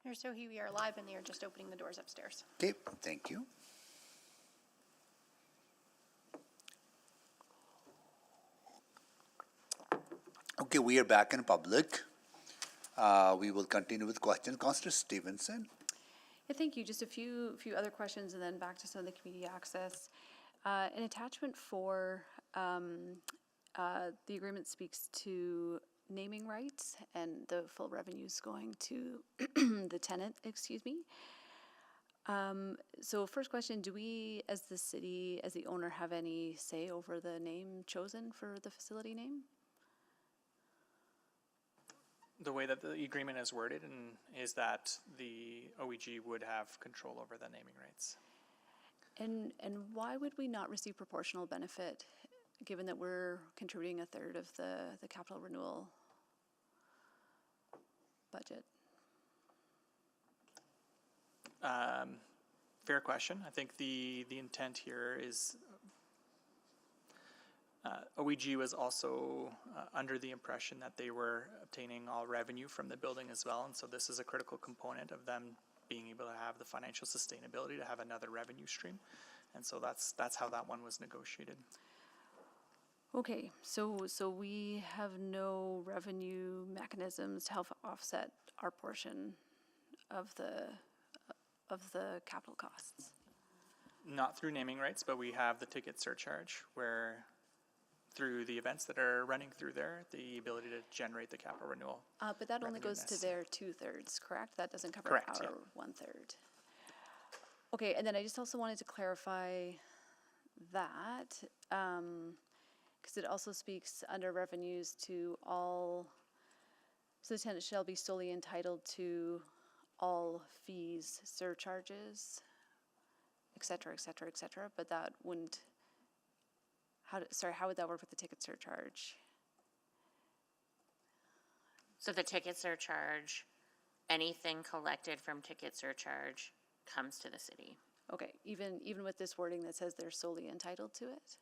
Speaker 1: Mayor Sohi, we are live and they are just opening the doors upstairs.
Speaker 2: Okay, thank you. Okay, we are back in public. We will continue with questions. Councillor Stevenson.
Speaker 3: Yeah, thank you. Just a few other questions and then back to some of the community access. In attachment 4, the agreement speaks to naming rights and the full revenues going to the tenant, excuse me. So first question, do we as the city, as the owner, have any say over the name chosen for the facility name?
Speaker 4: The way that the agreement is worded is that the OEG would have control over the naming rights.
Speaker 3: And why would we not receive proportional benefit, given that we're contributing a third of the capital renewal budget?
Speaker 4: Fair question. I think the intent here is OEG was also under the impression that they were obtaining all revenue from the building as well, and so this is a critical component of them being able to have the financial sustainability to have another revenue stream, and so that's how that one was negotiated.
Speaker 3: Okay, so we have no revenue mechanisms to help offset our portion of the capital costs.
Speaker 4: Not through naming rights, but we have the ticket surcharge where through the events that are running through there, the ability to generate the capital renewal.
Speaker 3: But that only goes to their 2/3, correct? That doesn't cover
Speaker 4: Correct,
Speaker 3: our
Speaker 4: yeah.
Speaker 3: 1/3. Okay, and then I just also wanted to clarify that, because it also speaks under revenues to all, so the tenant shall be solely entitled to all fees, surcharges, et cetera, et cetera, et cetera, but that wouldn't, how would that work with the ticket surcharge?
Speaker 5: So the ticket surcharge, anything collected from ticket surcharge comes to the city.
Speaker 3: Okay, even with this wording that says they're solely entitled to it?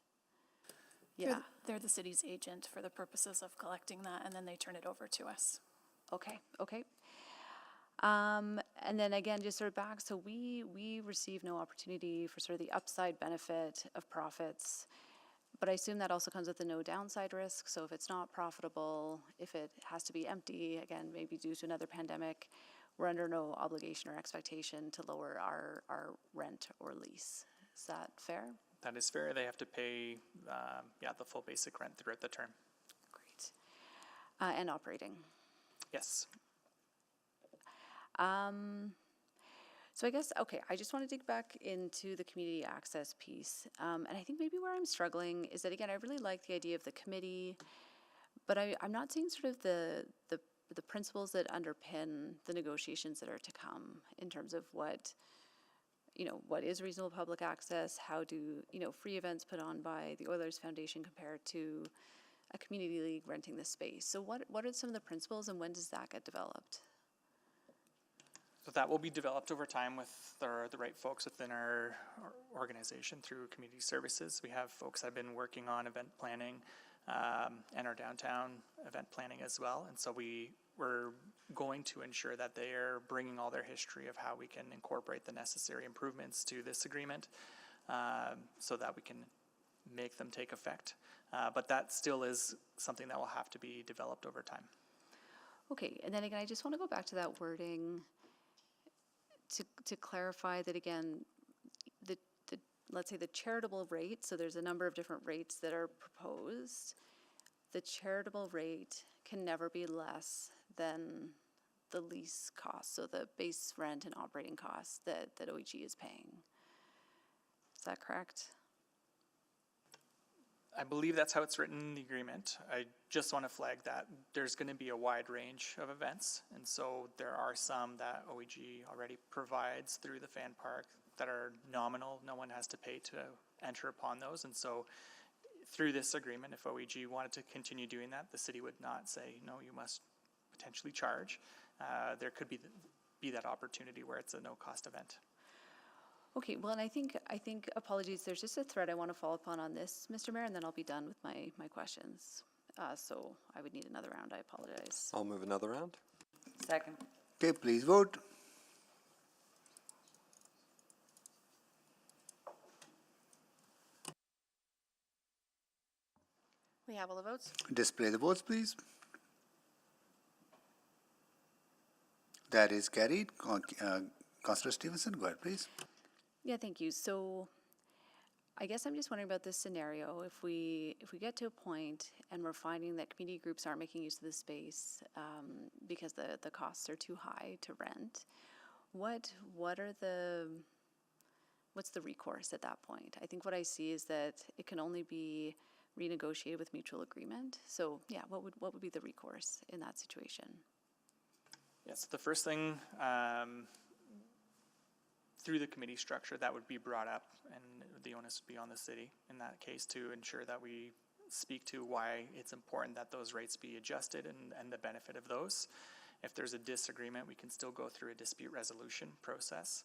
Speaker 3: Yeah.
Speaker 13: They're the city's agent for the purposes of collecting that, and then they turn it over to us.
Speaker 3: Okay. And then again, just sort of back, so we receive no opportunity for sort of the upside benefit of profits, but I assume that also comes with the no downside risk. So if it's not profitable, if it has to be empty, again, maybe due to another pandemic, we're under no obligation or expectation to lower our rent or lease. Is that fair?
Speaker 4: That is fair. They have to pay, the full basic rent throughout the term.
Speaker 3: Great. And operating.
Speaker 4: Yes.
Speaker 3: So I guess, okay, I just want to dig back into the community access piece. And I think maybe where I'm struggling is that, again, I really like the idea of the committee, but I'm not seeing sort of the principles that underpin the negotiations that are to come in terms of what is reasonable public access, how do, free events put on by the Oilers Foundation compare to a community league renting the space. So what are some of the principles and when does that get developed?
Speaker 4: So that will be developed over time with the right folks within our organization through community services. We have folks that have been working on event planning and our downtown event planning as well. And so we're going to ensure that they are bringing all their history of how we can incorporate the necessary improvements to this agreement so that we can make them take effect. But that still is something that will have to be developed over time.
Speaker 3: Okay, and then again, I just want to go back to that wording to clarify that again, let's say the charitable rate, so there's a number of different rates that are proposed. The charitable rate can never be less than the lease cost, so the base rent and operating costs that OEG is paying. Is that correct?
Speaker 4: I believe that's how it's written in the agreement. I just want to flag that there's going to be a wide range of events, and so there are some that OEG already provides through the fan park that are nominal. No one has to pay to enter upon those, and so through this agreement, if OEG wanted to continue doing that, the city would not say, no, you must potentially charge. There could be that opportunity where it's a no-cost event.
Speaker 3: Okay, well, and I think apologies, there's just a thread I want to follow up on this, Mr. Mayor, and then I'll be done with my questions. So I would need another round, I apologize.
Speaker 11: I'll move another round.
Speaker 12: Second.
Speaker 2: Okay, please vote.
Speaker 1: We have all the votes.
Speaker 2: Display the votes, please. That is carried. Councillor Stevenson, go ahead, please.
Speaker 3: Yeah, thank you. So I guess I'm just wondering about this scenario. If we get to a point and we're finding that community groups aren't making use of the space because the costs are too high to rent, what's the recourse at that point? I think what I see is that it can only be renegotiated with mutual agreement. So yeah, what would be the recourse in that situation?
Speaker 4: Yes, the first thing through the committee structure that would be brought up, and the onus would be on the city in that case to ensure that we speak to why it's important that those rates be adjusted and the benefit of those. If there's a disagreement, we can still go through a dispute resolution process.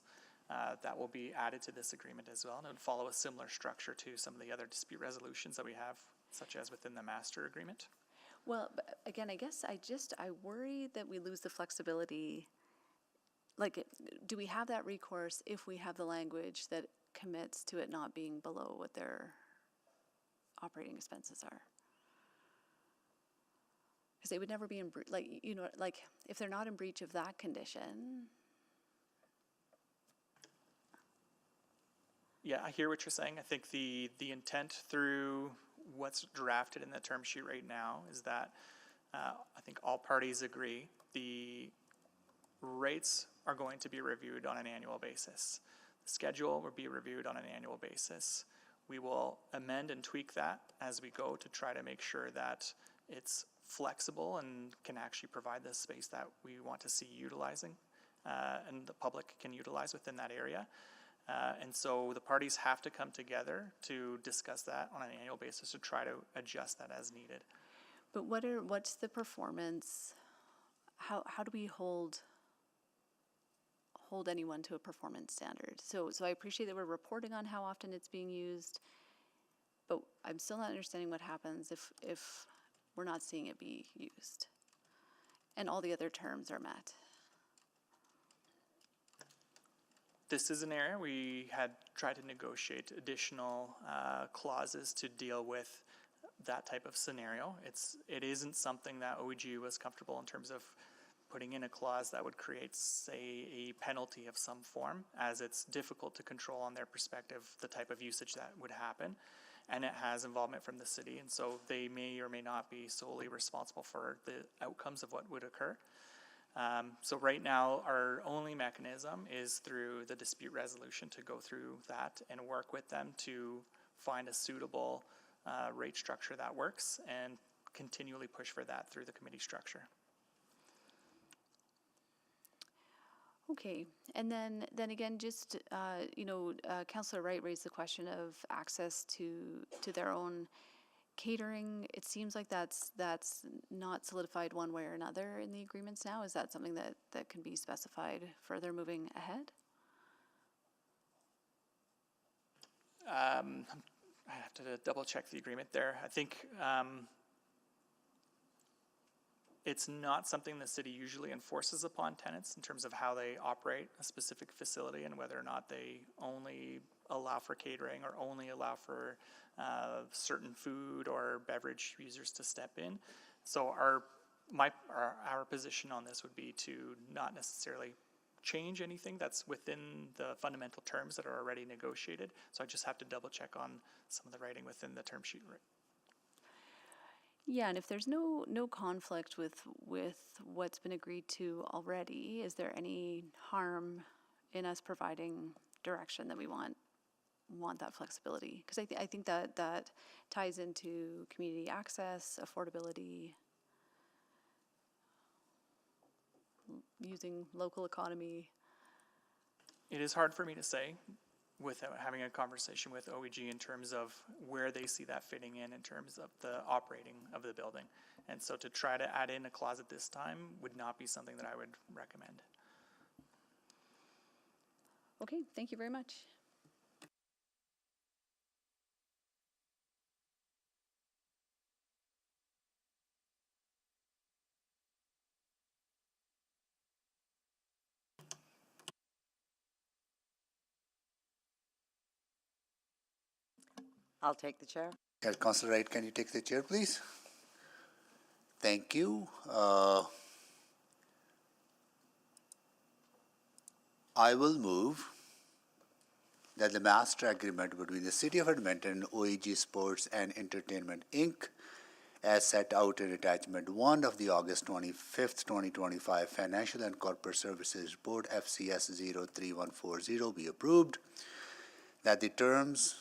Speaker 4: That will be added to this agreement as well, and it would follow a similar structure to some of the other dispute resolutions that we have, such as within the master agreement.
Speaker 3: Well, but again, I guess I worry that we lose the flexibility. Like, do we have that recourse if we have the language that commits to it not being below what their operating expenses are? Because they would never be in, if they're not in breach of that condition.
Speaker 4: Yeah, I hear what you're saying. I think the intent through what's drafted in the term sheet right now is that I think all parties agree the rates are going to be reviewed on an annual basis. The schedule will be reviewed on an annual basis. We will amend and tweak that as we go to try to make sure that it's flexible and can actually provide the space that we want to see utilizing and the public can utilize within that area. And so the parties have to come together to discuss that on an annual basis to try to adjust that as needed.
Speaker 3: But what's the performance? How do we hold anyone to a performance standard? So I appreciate that we're reporting on how often it's being used, but I'm still not understanding what happens if we're not seeing it be used and all the other terms are met.
Speaker 4: This is an area we had tried to negotiate additional clauses to deal with that type of scenario. It isn't something that OEG was comfortable in terms of putting in a clause that would create, say, a penalty of some form, as it's difficult to control on their perspective the type of usage that would happen, and it has involvement from the city, and so they may or may not be solely responsible for the outcomes of what would occur. So right now, our only mechanism is through the dispute resolution to go through that and work with them to find a suitable rate structure that works and continually push for that through the committee structure.
Speaker 3: Okay, and then again, just Councillor Wright raised the question of access to their own catering. It seems like that's not solidified one way or another in the agreements now. Is that something that can be specified further moving ahead?
Speaker 4: I have to double check the agreement there. I think it's not something the city usually enforces upon tenants in terms of how they operate a specific facility and whether or not they only allow for catering or only allow for certain food or beverage users to step in. So our position on this would be to not necessarily change anything that's within the fundamental terms that are already negotiated. So I just have to double check on some of the writing within the term sheet.
Speaker 3: Yeah, and if there's no conflict with what's been agreed to already, is there any harm in us providing direction that we want that flexibility? Because I think that ties into community access, affordability, using local economy.
Speaker 4: It is hard for me to say without having a conversation with OEG in terms of where they see that fitting in terms of the operating of the building. And so to try to add in a clause at this time would not be something that I would recommend.
Speaker 3: Okay, thank you very much.
Speaker 12: I'll take the chair.
Speaker 2: Councillor Wright, can you take the chair, please? Thank you. I will move that the master agreement between the City of Edmonton and OEG Sports and Entertainment, Inc., as set out in Attachment 1 of the August 25th, 2025 Financial and Corporate Services Report FCS 03140 be approved, that the terms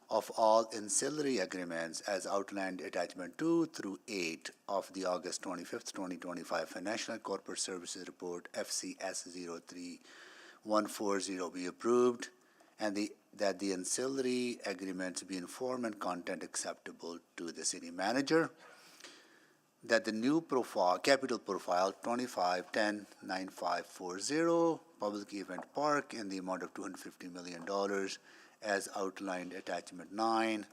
Speaker 2: of all ancillary agreements as outlined Attachment 2 through 8 of the August 25th, 2025 Financial and Corporate Services Report FCS 03140 be approved, and that the ancillary agreements be in form and content acceptable to the city manager, that the new capital profile 25109540 public event park in the amount of $250 million as outlined Attachment 9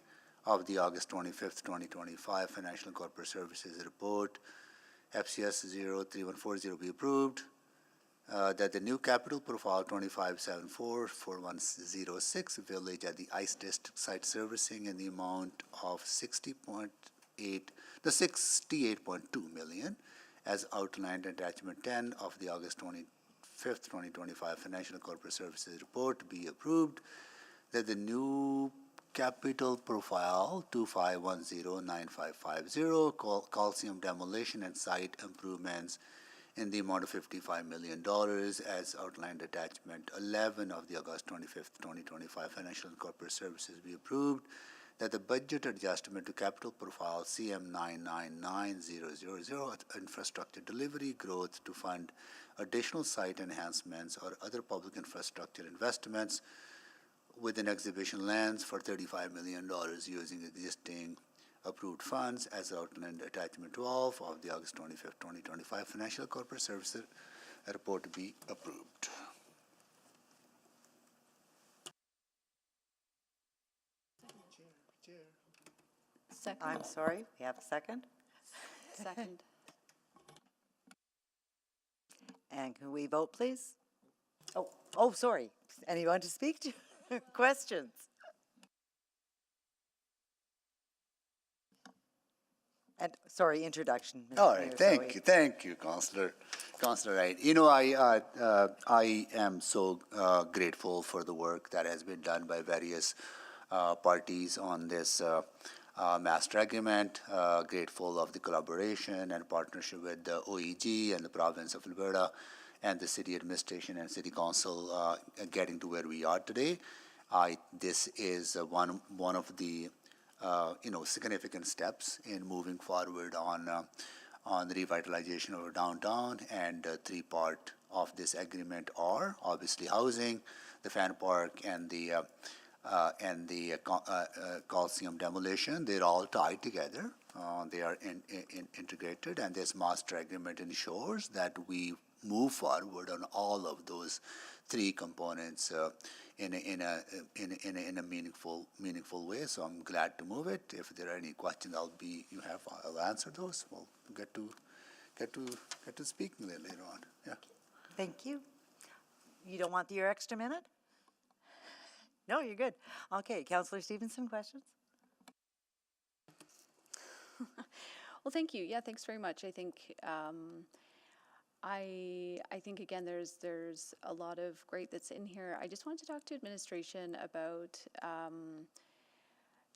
Speaker 2: of the August 25th, 2025 Financial and Corporate Services Report FCS 03140 be approved, that the new capital profile 25744106 village at the ICE district site servicing in the amount of 68.2 million as outlined in Attachment 10 of the August 25th, 2025 Financial and Corporate Services Report be approved, that the new capital profile 25109550 calcium demolition and site improvements in the amount of $55 million as outlined Attachment 11 of the August 25th, 2025 Financial and Corporate Services be approved, that the budget adjustment to capital profile CM 999000 infrastructure delivery growth to fund additional site enhancements or other public infrastructure investments within exhibition lands for $35 million using existing approved funds as outlined Attachment 12 of the August 25th, 2025 Financial Corporate Services Report to be approved.
Speaker 21: Second.
Speaker 12: I'm sorry, we have a second?
Speaker 21: Second.
Speaker 12: And can we vote, please? Oh, sorry. Anyone to speak to? Questions? And, sorry, introduction. Mr.
Speaker 2: All right,
Speaker 12: Mayor,
Speaker 2: thank you, Councillor Wright. You know, I am so grateful for the work that has been done by various parties on this master agreement, grateful of the collaboration and partnership with the OEG and the province of Alberta and the city administration and city council getting to where we are today. This is one of the significant steps in moving forward on the revitalization of our downtown, and three part of this agreement are obviously housing, the fan park, and the Coliseum demolition. They're all tied together. They are integrated, and this master agreement ensures that we move forward on all of those three components in a meaningful way. So I'm glad to move it. If there are any questions, I'll answer those. We'll get to speak later on. Yeah.
Speaker 12: Thank you. You don't want your extra minute? No, you're good. Okay, Councillor Stevenson, questions?
Speaker 3: Well, thank you. Yeah, thanks very much. I think I think again there's a lot of great that's in here. I just wanted to talk to administration about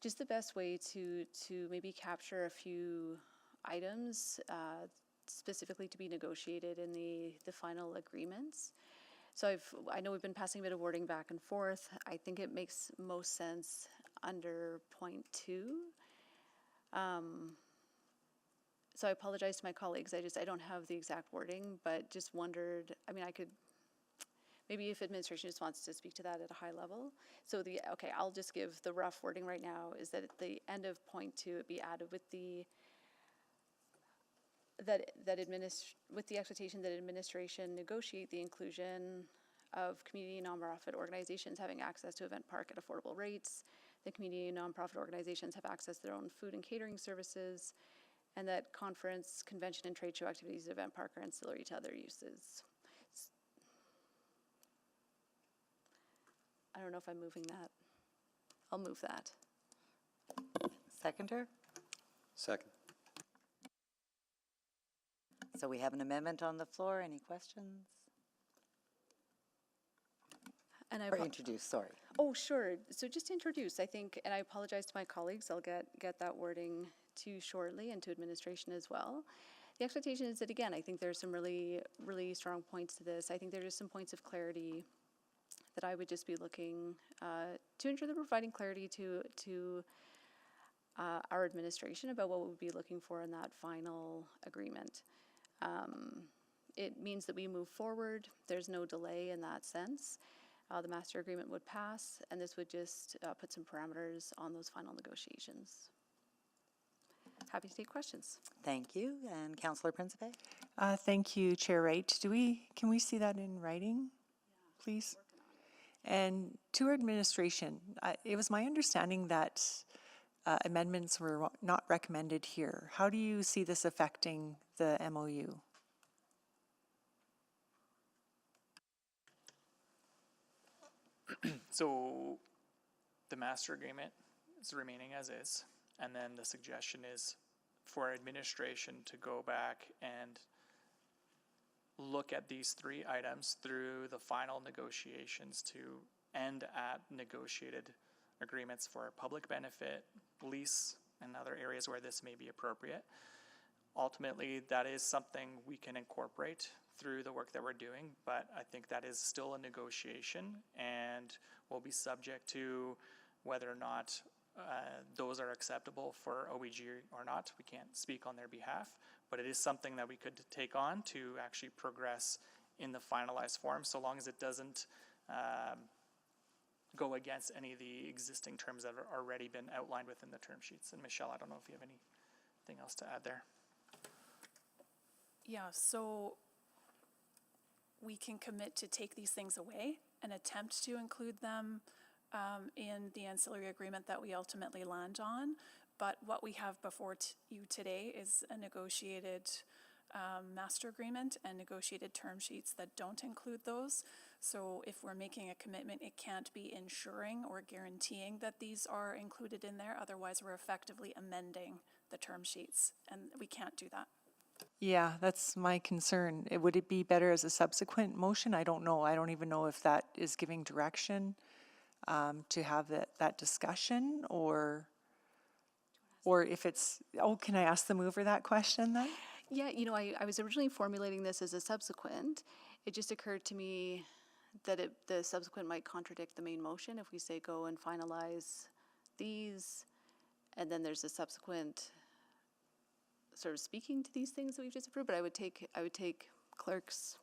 Speaker 3: just the best way to maybe capture a few items specifically to be negotiated in the final agreements. So I know we've been passing a bit of wording back and forth. I think it makes most sense under point 2. So I apologize to my colleagues. I don't have the exact wording, but just wondered, I mean, I could, maybe if administration just wants to speak to that at a high level. So I'll just give the rough wording right now is that at the end of point 2, it be added with the expectation that administration negotiate the inclusion of community nonprofit organizations having access to event park at affordable rates. The community nonprofit organizations have access to their own food and catering services, and that conference, convention, and trade show activities at event park are ancillary to other uses. I don't know if I'm moving that. I'll move that.
Speaker 12: Seconder?
Speaker 11: Second.
Speaker 12: So we have an amendment on the floor. Any questions?
Speaker 3: And I
Speaker 12: Or introduce, sorry.
Speaker 3: Oh, sure. So just to introduce, I think, and I apologize to my colleagues, I'll get that wording to you shortly and to administration as well. The expectation is that, again, I think there's some really, really strong points to this. I think there's some points of clarity that I would just be looking to ensure that we're providing clarity to our administration about what we'll be looking for in that final agreement. It means that we move forward. There's no delay in that sense. The master agreement would pass, and this would just put some parameters on those final negotiations. Happy to take questions.
Speaker 12: Thank you. And Councillor Principe?
Speaker 17: Thank you, Chair Wright. Can we see that in writing, please? And to our administration, it was my understanding that amendments were not recommended here. How do you see this affecting the MOU?
Speaker 4: So the master agreement is remaining as is, and then the suggestion is for administration to go back and look at these three items through the final negotiations to end at negotiated agreements for public benefit, lease, and other areas where this may be appropriate. Ultimately, that is something we can incorporate through the work that we're doing, but I think that is still a negotiation and will be subject to whether or not those are acceptable for OEG or not. We can't speak on their behalf, but it is something that we could take on to actually progress in the finalized form, so long as it doesn't go against any of the existing terms that have already been outlined within the term sheets. And Michelle, I don't know if you have anything else to add there.
Speaker 13: Yeah, so we can commit to take these things away and attempt to include them in the ancillary agreement that we ultimately land on. But what we have before you today is a negotiated master agreement and negotiated term sheets that don't include those. So if we're making a commitment, it can't be ensuring or guaranteeing that these are included in there. Otherwise, we're effectively amending the term sheets, and we can't do that.
Speaker 17: Yeah, that's my concern. Would it be better as a subsequent motion? I don't know. I don't even know if that is giving direction to have that discussion, or if it's, can I ask the mover that question then?
Speaker 3: Yeah, I was originally formulating this as a subsequent. It just occurred to me that the subsequent might contradict the main motion if we say go and finalize these, and then there's a subsequent sort of speaking to these things that we've just approved. But I would take clerk's.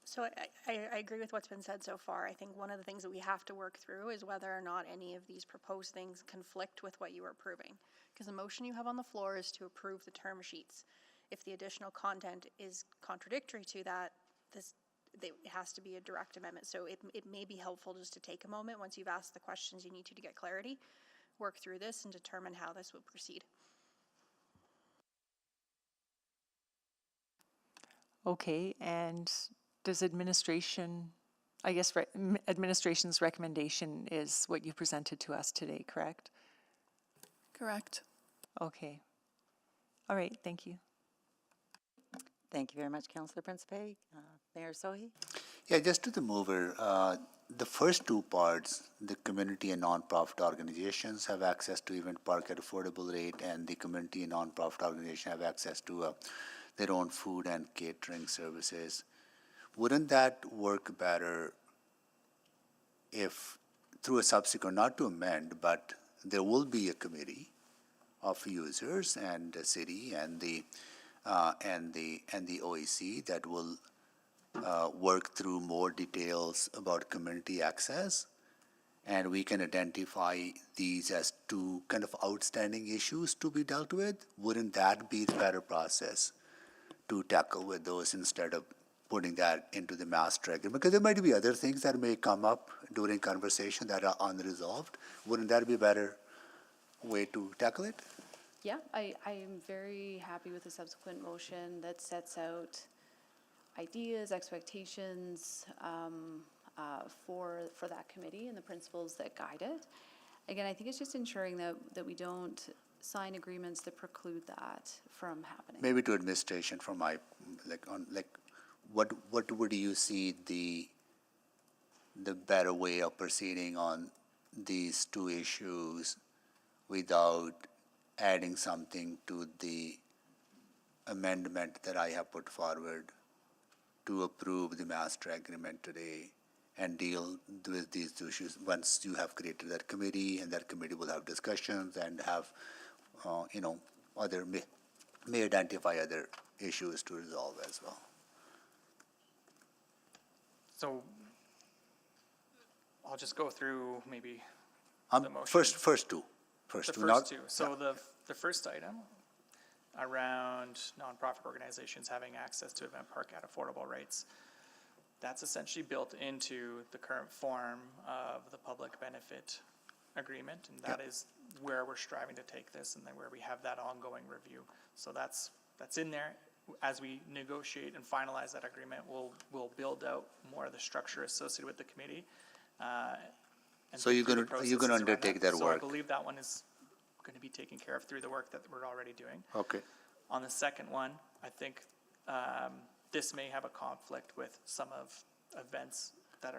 Speaker 1: So I agree with what's been said so far. I think one of the things that we have to work through is whether or not any of these proposed things conflict with what you are approving. Because the motion you have on the floor is to approve the term sheets. If the additional content is contradictory to that, it has to be a direct amendment. So it may be helpful just to take a moment once you've asked the questions you need to get clarity, work through this and determine how this will proceed.
Speaker 17: Okay, and does administration, I guess administration's recommendation is what you presented to us today, correct?
Speaker 13: Correct.
Speaker 17: Okay. All right, thank you.
Speaker 12: Thank you very much, Councillor Principe. Mayor Sohi?
Speaker 2: Yeah, just to the mover, the first two parts, the community and non-profit organizations have access to event park at affordable rate, and the community and non-profit organization have access to their own food and catering services. Wouldn't that work better if, through a subsequent, not to amend, but there will be a committee of users and the city and the OEC that will work through more details about community access, and we can identify these as two kind of outstanding issues to be dealt with? Wouldn't that be the better process to tackle with those instead of putting that into the master agreement? Because there might be other things that may come up during conversation that are unresolved. Wouldn't that be a better way to tackle it?
Speaker 3: Yeah, I am very happy with the subsequent motion that sets out ideas, expectations for that committee and the principles that guide it. again, I think it's just ensuring that we don't sign agreements that preclude that from happening.
Speaker 2: Maybe to administration from my, what would you see the better way of proceeding on these two issues without adding something to the amendment that I have put forward to approve the master agreement today and deal with these issues once you have created that committee, and that committee will have discussions and have, may identify other issues to resolve as well.
Speaker 4: So I'll just go through maybe the motion.
Speaker 2: First two.
Speaker 4: So the first item around nonprofit organizations having access to event park at affordable rates, that's essentially built into the current form of the public benefit agreement, and that is where we're striving to take this, and then where we have that ongoing review. So that's in there. As we negotiate and finalize that agreement, we'll build out more of the structure associated with the committee.
Speaker 2: So you're gonna undertake that work?
Speaker 4: So I believe that one is going to be taken care of through the work that we're already doing.
Speaker 2: Okay.
Speaker 4: On the second one, I think this may have a conflict with some of events that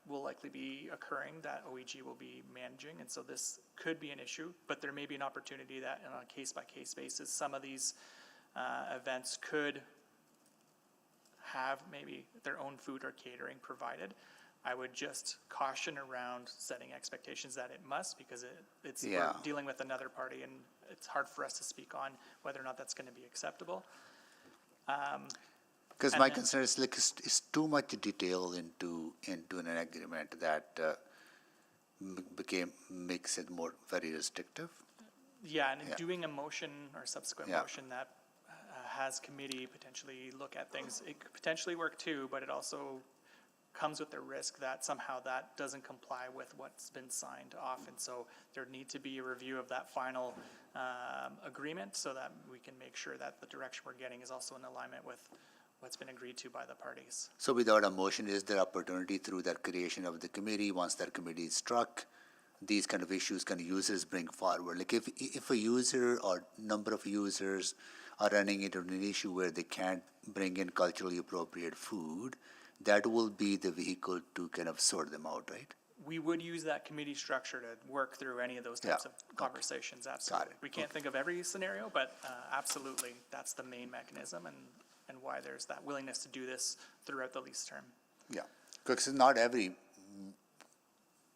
Speaker 4: will likely be occurring that OEG will be managing, and so this could be an issue, but there may be an opportunity that on a case-by-case basis, some of these events could have maybe their own food or catering provided. I would just caution around setting expectations that it must, because we're dealing with another party, and it's hard for us to speak on whether or not that's going to be acceptable.
Speaker 2: Because my concern is it's too much detail into an agreement that makes it very restrictive.
Speaker 4: Yeah, and doing a motion or subsequent motion that has committee potentially look at things, it could potentially work too, but it also comes with the risk that somehow that doesn't comply with what's been signed off, and so there need to be a review of that final agreement so that we can make sure that the direction we're getting is also in alignment with what's been agreed to by the parties.
Speaker 2: So without a motion, is there opportunity through that creation of the committee, once that committee is struck, these kind of issues can users bring forward? Like if a user or number of users are running into an issue where they can't bring in culturally appropriate food, that will be the vehicle to kind of sort them out, right?
Speaker 4: We would use that committee structure to work through any of those types of conversations, absolutely. We can't think of every scenario, but absolutely, that's the main mechanism and why there's that willingness to do this throughout the lease term.
Speaker 2: Yeah, because not every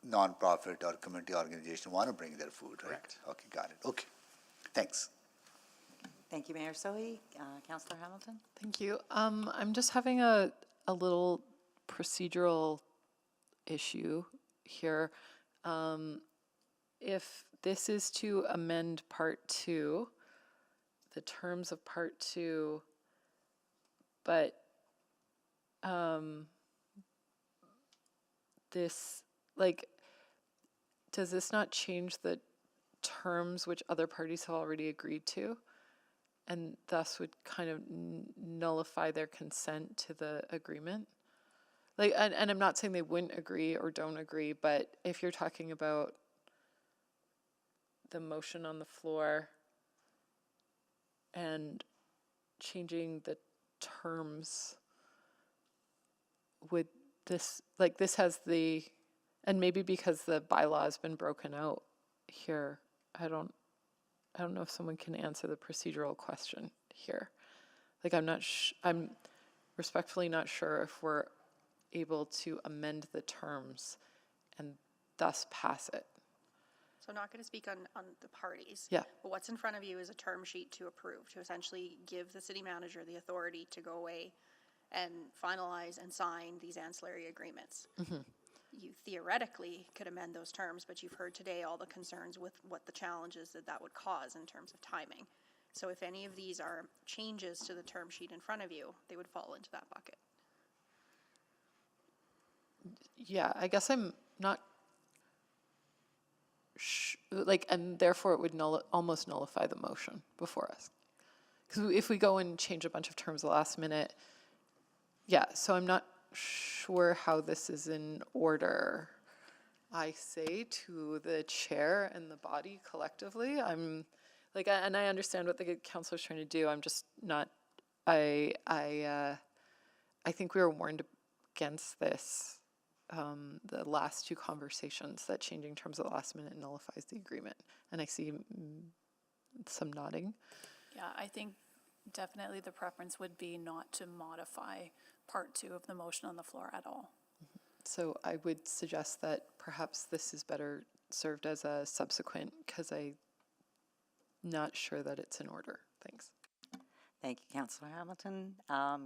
Speaker 2: nonprofit or community organization want to bring their food, right?
Speaker 4: Correct.
Speaker 2: Okay, got it. Okay, thanks.
Speaker 12: Thank you, Mayor Sohi. Councillor Hamilton?
Speaker 6: Thank you. I'm just having a little procedural issue here. If this is to amend Part 2, the terms of Part 2, but this, does this not change the terms which other parties have already agreed to, and thus would kind of nullify their consent to the agreement? And I'm not saying they wouldn't agree or don't agree, but if you're talking about the motion on the floor and changing the terms, would this, this has the, and maybe because the bylaw has been broken out here, I don't know if someone can answer the procedural question here. I'm respectfully not sure if we're able to amend the terms and thus pass it.
Speaker 1: So I'm not going to speak on the parties.
Speaker 6: Yeah.
Speaker 1: But what's in front of you is a term sheet to approve, to essentially give the city manager the authority to go away and finalize and sign these ancillary agreements.
Speaker 6: Mm-hmm.
Speaker 1: You theoretically could amend those terms, but you've heard today all the concerns with what the challenges that would cause in terms of timing. So if any of these are changes to the term sheet in front of you, they would fall into that bucket.
Speaker 6: Yeah, I guess I'm not and therefore it would almost nullify the motion before us. Because if we go and change a bunch of terms the last minute, so I'm not sure how this is in order. I say to the chair and the body collectively. I'm like, and I understand what the councilor's trying to do. I'm just not. I think we were warned against this. The last two conversations, that changing terms at the last minute nullifies the agreement, and I see some nodding.
Speaker 13: Yeah, I think definitely the preference would be not to modify part 2 of the motion on the floor at all.
Speaker 6: So I would suggest that perhaps this is better served as a subsequent, because I'm not sure that it's in order. Thanks.
Speaker 12: Thank you, Councillor Hamilton.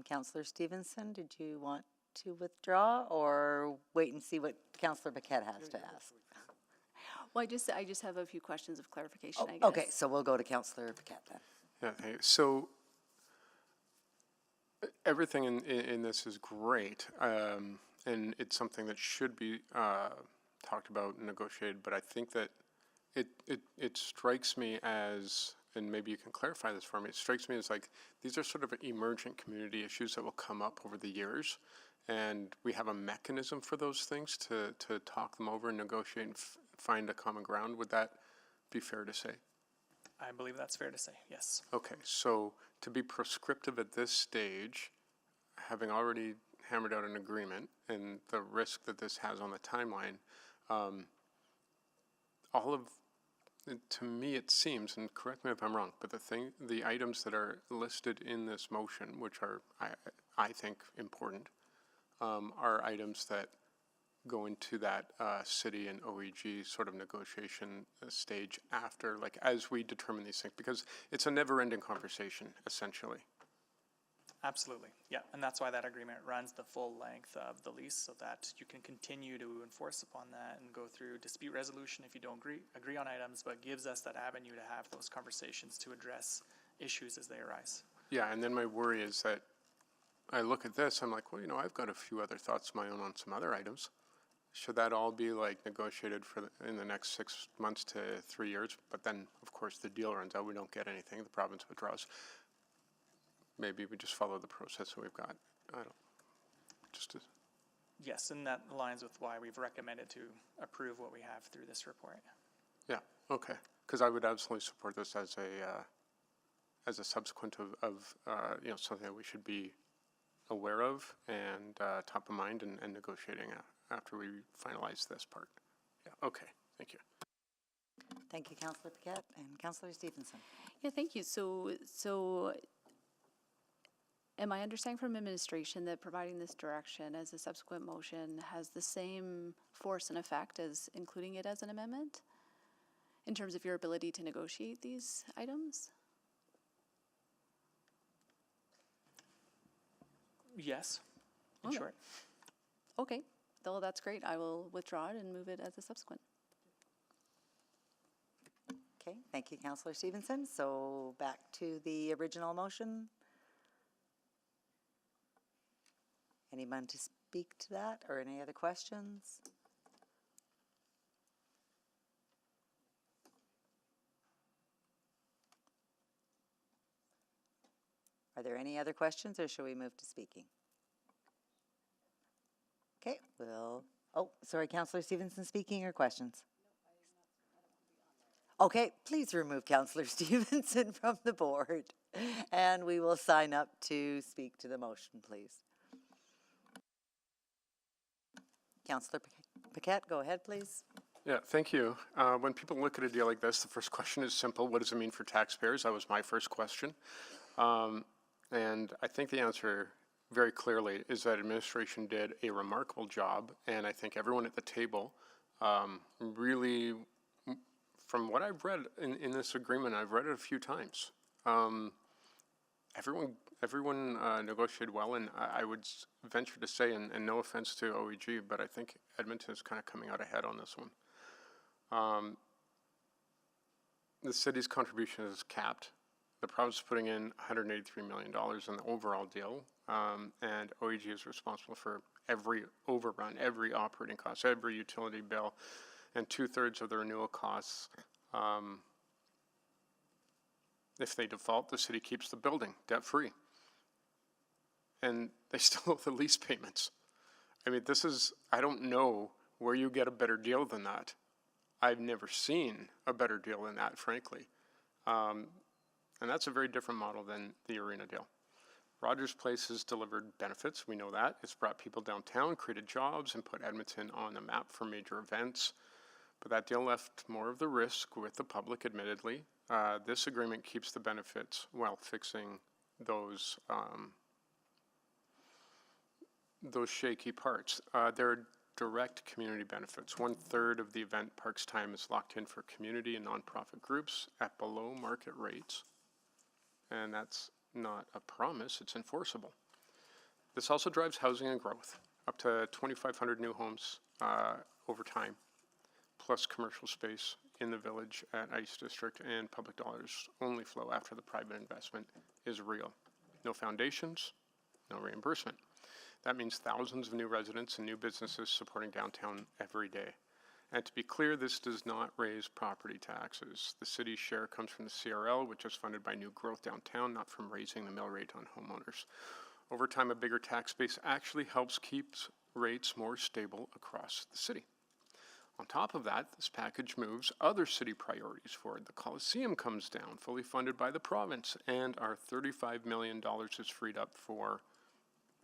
Speaker 12: Councillor Stevenson, did you want to withdraw or wait and see what Councillor Paquette has to ask?
Speaker 3: Well, I just have a few questions of clarification, I guess.
Speaker 12: Okay, so we'll go to Councillor Paquette then.
Speaker 15: Yeah, hey, so everything in this is great, and it's something that should be talked about and negotiated, but I think that it strikes me as, and maybe you can clarify this for me, it strikes me as like these are sort of emergent community issues that will come up over the years, and we have a mechanism for those things to talk them over and negotiate and find a common ground. Would that be fair to say?
Speaker 4: I believe that's fair to say, yes.
Speaker 15: Okay, so to be prescriptive at this stage, having already hammered out an agreement and the risk that this has on the timeline, all of, to me it seems, and correct me if I'm wrong, but the items that are listed in this motion, which are, I think, important, are items that go into that city and OEG sort of negotiation stage after, like as we determine these things, because it's a never-ending conversation, essentially.
Speaker 4: Absolutely, yeah, and that's why that agreement runs the full length of the lease, so that you can continue to enforce upon that and go through dispute resolution if you don't agree on items, but gives us that avenue to have those conversations to address issues as they arise.
Speaker 15: Yeah, and then my worry is that I look at this, I'm like, well, you know, I've got a few other thoughts of my own on some other items. Should that all be like negotiated for in the next 6 months to 3 years? But then, of course, the deal runs out. We don't get anything. The province withdraws. Maybe we just follow the process that we've got. I don't.
Speaker 4: Yes, and that aligns with why we've recommended to approve what we have through this report.
Speaker 15: Yeah. Okay. Because I would absolutely support this as a subsequent of you know, something that we should be aware of and top of mind and negotiating after we finalize this part. Yeah, okay, thank you.
Speaker 12: Thank you, Councillor Paquette. And Councillor Stevenson.
Speaker 3: Yeah, thank you. So am I understanding from administration that providing this direction as a subsequent motion has the same force and effect as including it as an amendment in terms of your ability to negotiate these items?
Speaker 4: Yes, in
Speaker 3: Okay.
Speaker 4: short.
Speaker 3: Okay, well, that's great. I will withdraw it and move it as a subsequent.
Speaker 12: Okay, thank you, Councillor Stevenson. So back to the original motion. Anyone to speak to that or any other questions? Are there any other questions or shall we move to speaking? Okay, oh, sorry, Councillor Stevenson speaking or questions? Okay, please remove Councillor Stevenson from the board and we will sign up to speak to the motion, please. Councillor Paquette, go ahead, please.
Speaker 15: Yeah, thank you. When people look at a deal like this, the first question is simple. What does it mean for taxpayers? That was my first question. And I think the answer very clearly is that administration did a remarkable job, and I think everyone at the table really, from what I've read in this agreement, I've read it a few times. Everyone negotiated well, and I would venture to say, and no offense to OEG, but I think Edmonton is kind of coming out ahead on this one. The city's contribution is capped. The province is putting in $183 million in the overall deal, and OEG is responsible for every overrun, every operating cost, every utility bill, and 2/3 of the renewal costs. If they default, the city keeps the building debt-free. And they still owe the lease payments. I mean, this is, I don't know where you get a better deal than that. I've never seen a better deal than that, frankly. And that's a very different model than the arena deal. Rogers Place has delivered benefits, we know that. It's brought people downtown, created jobs, and put Edmonton on the map for major events. But that deal left more of the risk with the public, admittedly. This agreement keeps the benefits while fixing those shaky parts. There are direct community benefits. 1/3 of the event park's time is locked in for community and nonprofit groups at below market rates. And that's not a promise, it's enforceable. This also drives housing and growth, up to 2,500 new homes over time, plus commercial space in the village at Ice District, and public dollars only flow after the private investment is real. No foundations, no reimbursement. That means thousands of new residents and new businesses supporting downtown every day. And to be clear, this does not raise property taxes. The city's share comes from the CRL, which is funded by new growth downtown, not from raising the mill rate on homeowners. Over time, a bigger tax base actually helps keep rates more stable across the city. On top of that, this package moves other city priorities forward. The Coliseum comes down, fully funded by the province, and our $35 million is freed up for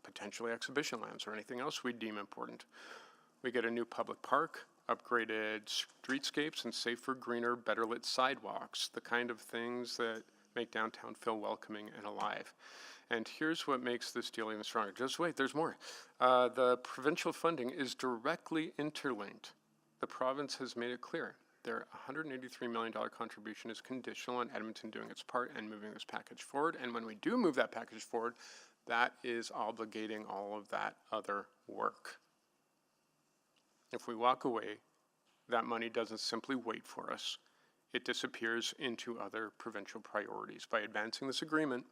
Speaker 15: potentially exhibition lands or anything else we deem important. We get a new public park, upgraded streetscapes, and safer, greener, better lit sidewalks, the kind of things that make downtown feel welcoming and alive. And here's what makes this deal even stronger. Just wait, there's more. The provincial funding is directly interlinked. The province has made it clear. Their $183 million contribution is conditional on Edmonton doing its part and moving this package forward. And when we do move that package forward, that is obligating all of that other work. If we walk away, that money doesn't simply wait for us. It disappears into other provincial priorities. By advancing this agreement,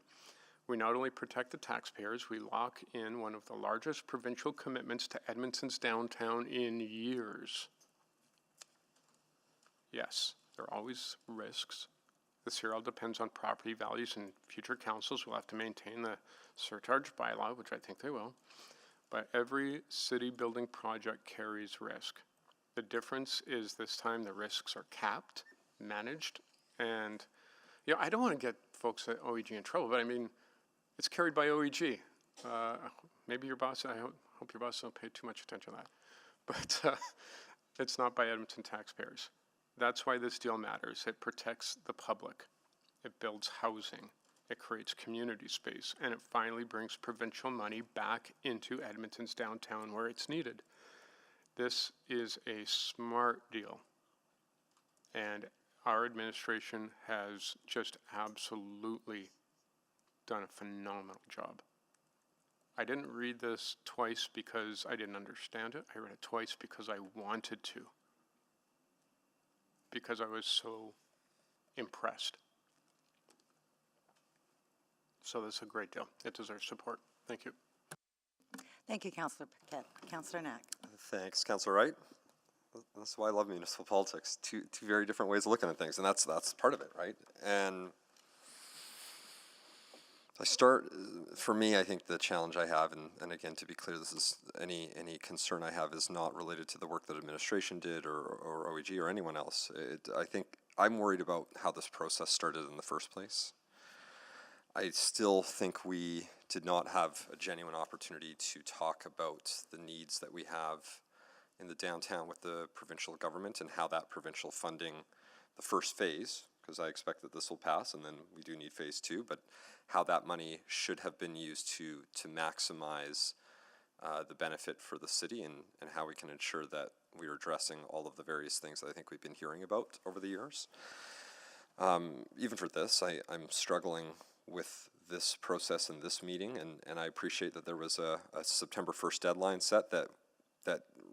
Speaker 15: we not only protect the taxpayers, we lock in one of the largest provincial commitments to Edmonton's downtown in years. Yes, there are always risks. The CRL depends on property values, and future councils will have to maintain the surcharge bylaw, which I think they will. But every city building project carries risk. The difference is this time the risks are capped, managed, and I don't want to get folks at OEG in trouble, but I mean, it's carried by OEG. Maybe your boss, I hope your boss don't pay too much attention to that. But it's not by Edmonton taxpayers. That's why this deal matters. It protects the public. It builds housing. It creates community space. And it finally brings provincial money back into Edmonton's downtown where it's needed. This is a smart deal. And our administration has just absolutely done a phenomenal job. I didn't read this twice because I didn't understand it. I read it twice because I wanted to. Because I was so impressed. So this is a great deal. It deserves support. Thank you.
Speaker 12: Thank you, Councillor Paquette. Councillor Knack.
Speaker 11: Thanks, Councillor Wright. That's why I love municipal politics. Two very different ways of looking at things, and that's part of it, right? And for me, I think the challenge I have, and again, to be clear, this is any concern I have is not related to the work that administration did or OEG or anyone else. I think I'm worried about how this process started in the first place. I still think we did not have a genuine opportunity to talk about the needs that we have in the downtown with the provincial government and how that provincial funding, the first phase, because I expect that this will pass and then we do need phase 2, but how that money should have been used to maximize the benefit for the city and how we can ensure that we are addressing all of the various things that I think we've been hearing about over the years. Even for this, I'm struggling with this process and this meeting, and I appreciate that there was a September 1st deadline set that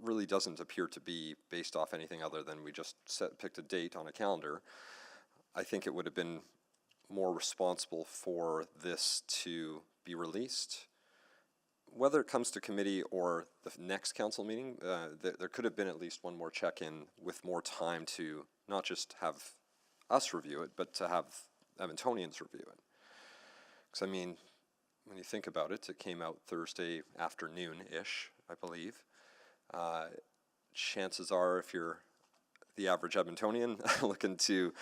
Speaker 11: really doesn't appear to be based off anything other than we just picked a date on a calendar. I think it would have been more responsible for this to be released. Whether it comes to committee or the next council meeting, there could have been at least one more check-in with more time to not just have us review it, but to have Edmontonians review it. Because I mean, when you think about it, it came out Thursday afternoon-ish, I believe. chances are, if you're the average Edmontonian looking to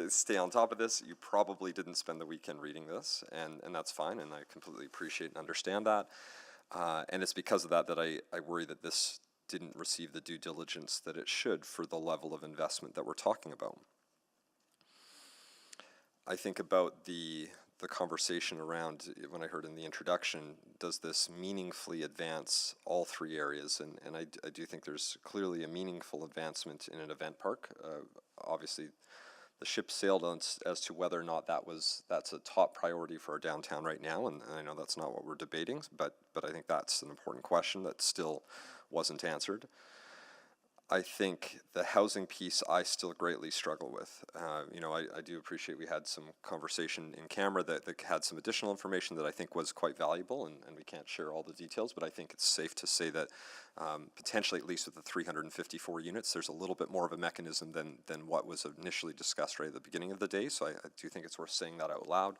Speaker 11: stay on top of this, you probably didn't spend the weekend reading this, and that's fine, and I completely appreciate and understand that. And it's because of that that I worry that this didn't receive the due diligence that it should for the level of investment that we're talking about. I think about the conversation around, when I heard in the introduction, does this meaningfully advance all three areas? And I do think there's clearly a meaningful advancement in an event park. Obviously, the ship sailed on as to whether or not that's a top priority for our downtown right now, and I know that's not what we're debating, but I think that's an important question that still wasn't answered. I think the housing piece I still greatly struggle with. I do appreciate we had some conversation in camera that had some additional information that I think was quite valuable, and we can't share all the details, but I think it's safe to say that potentially, at least with the 354 units, there's a little bit more of a mechanism than what was initially discussed right at the beginning of the day, so I do think it's worth saying that out loud.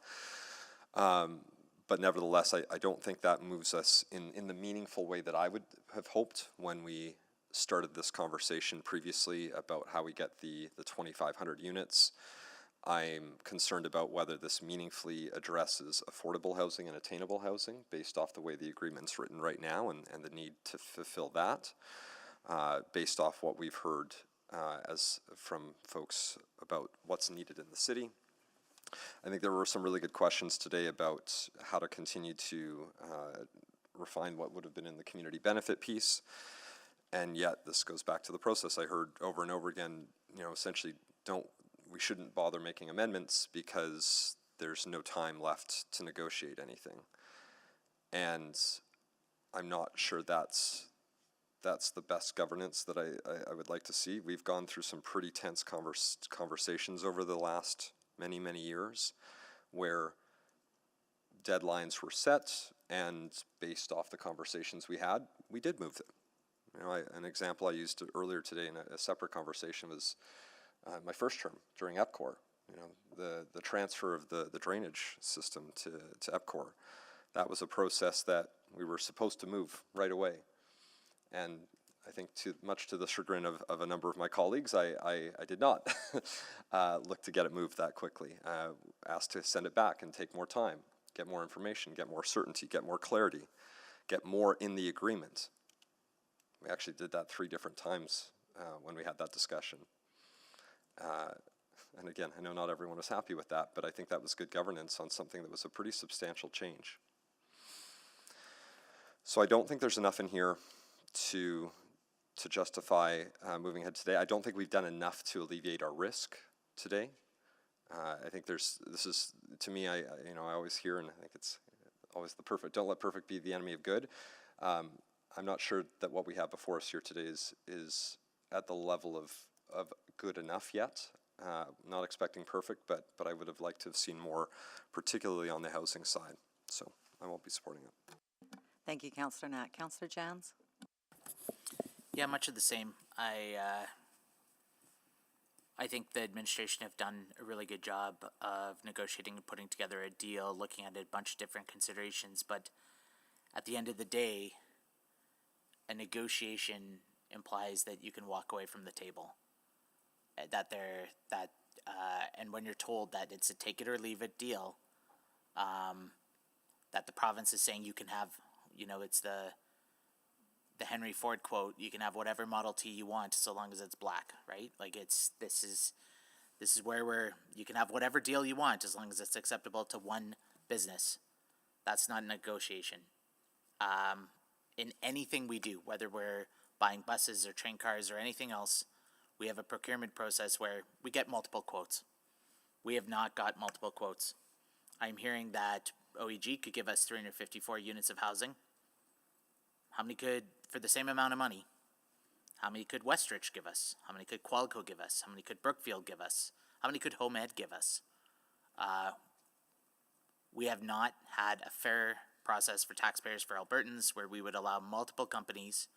Speaker 11: But nevertheless, I don't think that moves us in the meaningful way that I would have hoped when we started this conversation previously about how we get the 2,500 units. I'm concerned about whether this meaningfully addresses affordable housing and attainable housing based off the way the agreement's written right now and the need to fulfill that, based off what we've heard as from folks about what's needed in the city. I think there were some really good questions today about how to continue to refine what would have been in the community benefit piece. And yet, this goes back to the process. I heard over and over again, essentially, we shouldn't bother making amendments because there's no time left to negotiate anything. And I'm not sure that's the best governance that I would like to see. We've gone through some pretty tense conversations over the last many, many years where deadlines were set, and based off the conversations we had, we did move them. An example I used earlier today in a separate conversation was my first term during EPCOR. The transfer of the drainage system to EPCOR. That was a process that we were supposed to move right away. And I think much to the chagrin of a number of my colleagues, I did not look to get it moved that quickly. Asked to send it back and take more time, get more information, get more certainty, get more clarity, get more in the agreement. We actually did that 3 different times when we had that discussion. And again, I know not everyone was happy with that, but I think that was good governance on something that was a pretty substantial change. So I don't think there's enough in here to justify moving ahead today. I don't think we've done enough to alleviate our risk today. I think this is, to me, I always hear, and I think it's always don't let perfect be the enemy of good. I'm not sure that what we have before us here today is at the level of good enough yet. Not expecting perfect, but I would have liked to have seen more, particularly on the housing side. So I won't be supporting it.
Speaker 12: Thank you, Councillor Knack. Councillor Jans?
Speaker 8: Yeah, much of the same. I think the administration have done a really good job of negotiating and putting together a deal, looking at a bunch of different considerations, but at the end of the day, a negotiation implies that you can walk away from the table. And when you're told that it's a take it or leave it deal, that the province is saying you can have, it's the Henry Ford quote, you can have whatever Model T you want so long as it's black, right? Like this is where you can have whatever deal you want as long as it's acceptable to one business. That's not a negotiation. In anything we do, whether we're buying buses or train cars or anything else, we have a procurement process where we get multiple quotes. We have not got multiple quotes. I'm hearing that OEG could give us 354 units of housing. How many could, for the same amount of money, how many could Westridge give us? How many could Qualco give us? How many could Brookfield give us? How many could Home Ed give us? We have not had a fair process for taxpayers, for Albertans, where we would allow multiple companies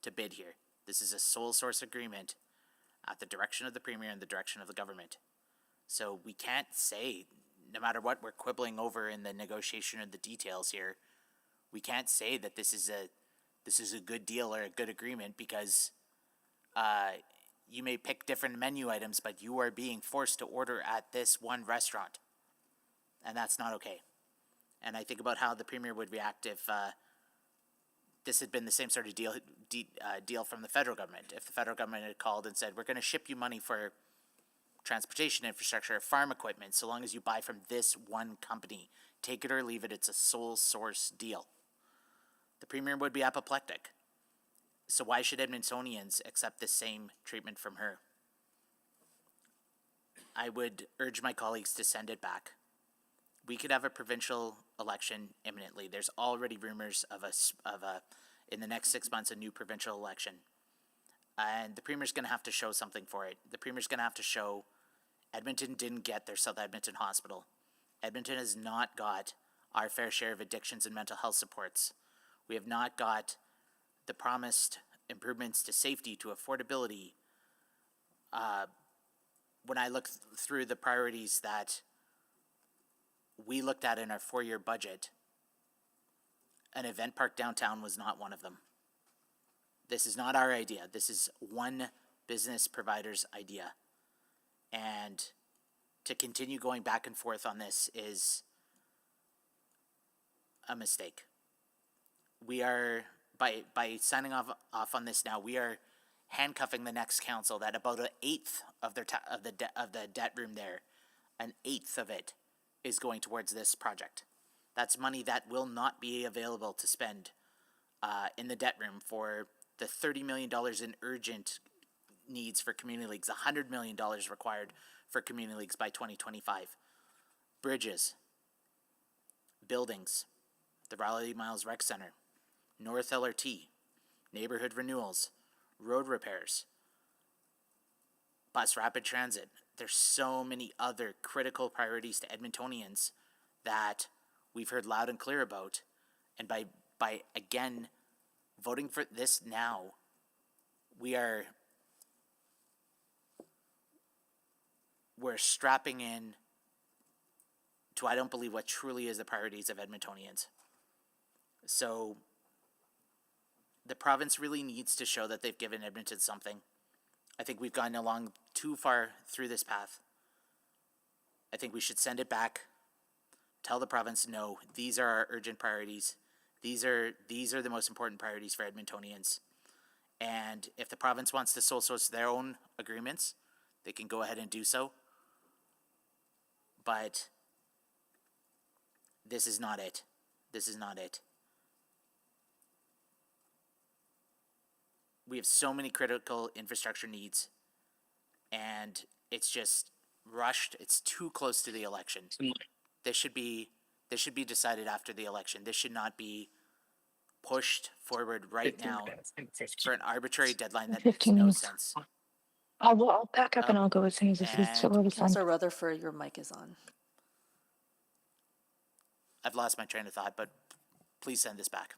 Speaker 8: to bid here. This is a sole source agreement at the direction of the Premier and the direction of the government. So we can't say, no matter what we're quibbling over in the negotiation or the details here, we can't say that this is this is a good deal or a good agreement because you may pick different menu items, but you are being forced to order at this one restaurant. And that's not okay. And I think about how the Premier would react if this had been the same sort of deal from the federal government. If the federal government had called and said, we're going to ship you money for transportation infrastructure, farm equipment, so long as you buy from this one company. Take it or leave it, it's a sole source deal. The Premier would be apoplectic. So why should Edmontonians accept the same treatment from her? I would urge my colleagues to send it back. We could have a provincial election imminently. There's already rumors of in the next 6 months, a new provincial election. And the Premier's going to have to show something for it. The Premier's going to have to show Edmonton didn't get their South Edmonton Hospital. Edmonton has not got our fair share of addictions and mental health supports. We have not got the promised improvements to safety, to affordability. When I look through the priorities that we looked at in our 4-year budget, an event park downtown was not one of them. This is not our idea. This is one business provider's idea. And to continue going back and forth on this is a mistake. We are, by signing off on this now, we are handcuffing the next council that about an eighth of the debt room there, an eighth of it is going towards this project. That's money that will not be available to spend in the debt room for the $30 million in urgent needs for community leagues, $100 million required for community leagues by 2025. Bridges, buildings, the Raleigh Miles Rec Center, North LRT, neighborhood renewals, road repairs, bus rapid transit. There's so many other critical priorities to Edmontonians that we've heard loud and clear about. And by again voting for this now, we're strapping in to, I don't believe, what truly is the priorities of Edmontonians. So the province really needs to show that they've given Edmonton something. I think we've gone along too far through this path. I think we should send it back. Tell the province, no, these are our urgent priorities. These are the most important priorities for Edmontonians. And if the province wants to sole source their own agreements, they can go ahead and do so. But this is not it. This is not it. We have so many critical infrastructure needs, and it's just rushed. It's too close to the election. This should be decided after the election. This should not be pushed forward right now for an arbitrary deadline that makes no sense.
Speaker 22: I'll pack up and I'll go as soon as this is done.
Speaker 16: Councillor Rutherford, your mic is on.
Speaker 8: I've lost my train of thought, but please send this back.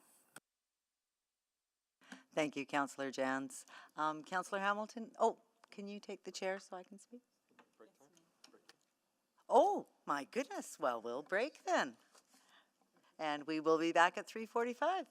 Speaker 12: Thank you, Councillor Jans. Councillor Hamilton, can you take the chair so I can speak? Oh, my goodness. Well, we'll break then. And we will be back at 3:45.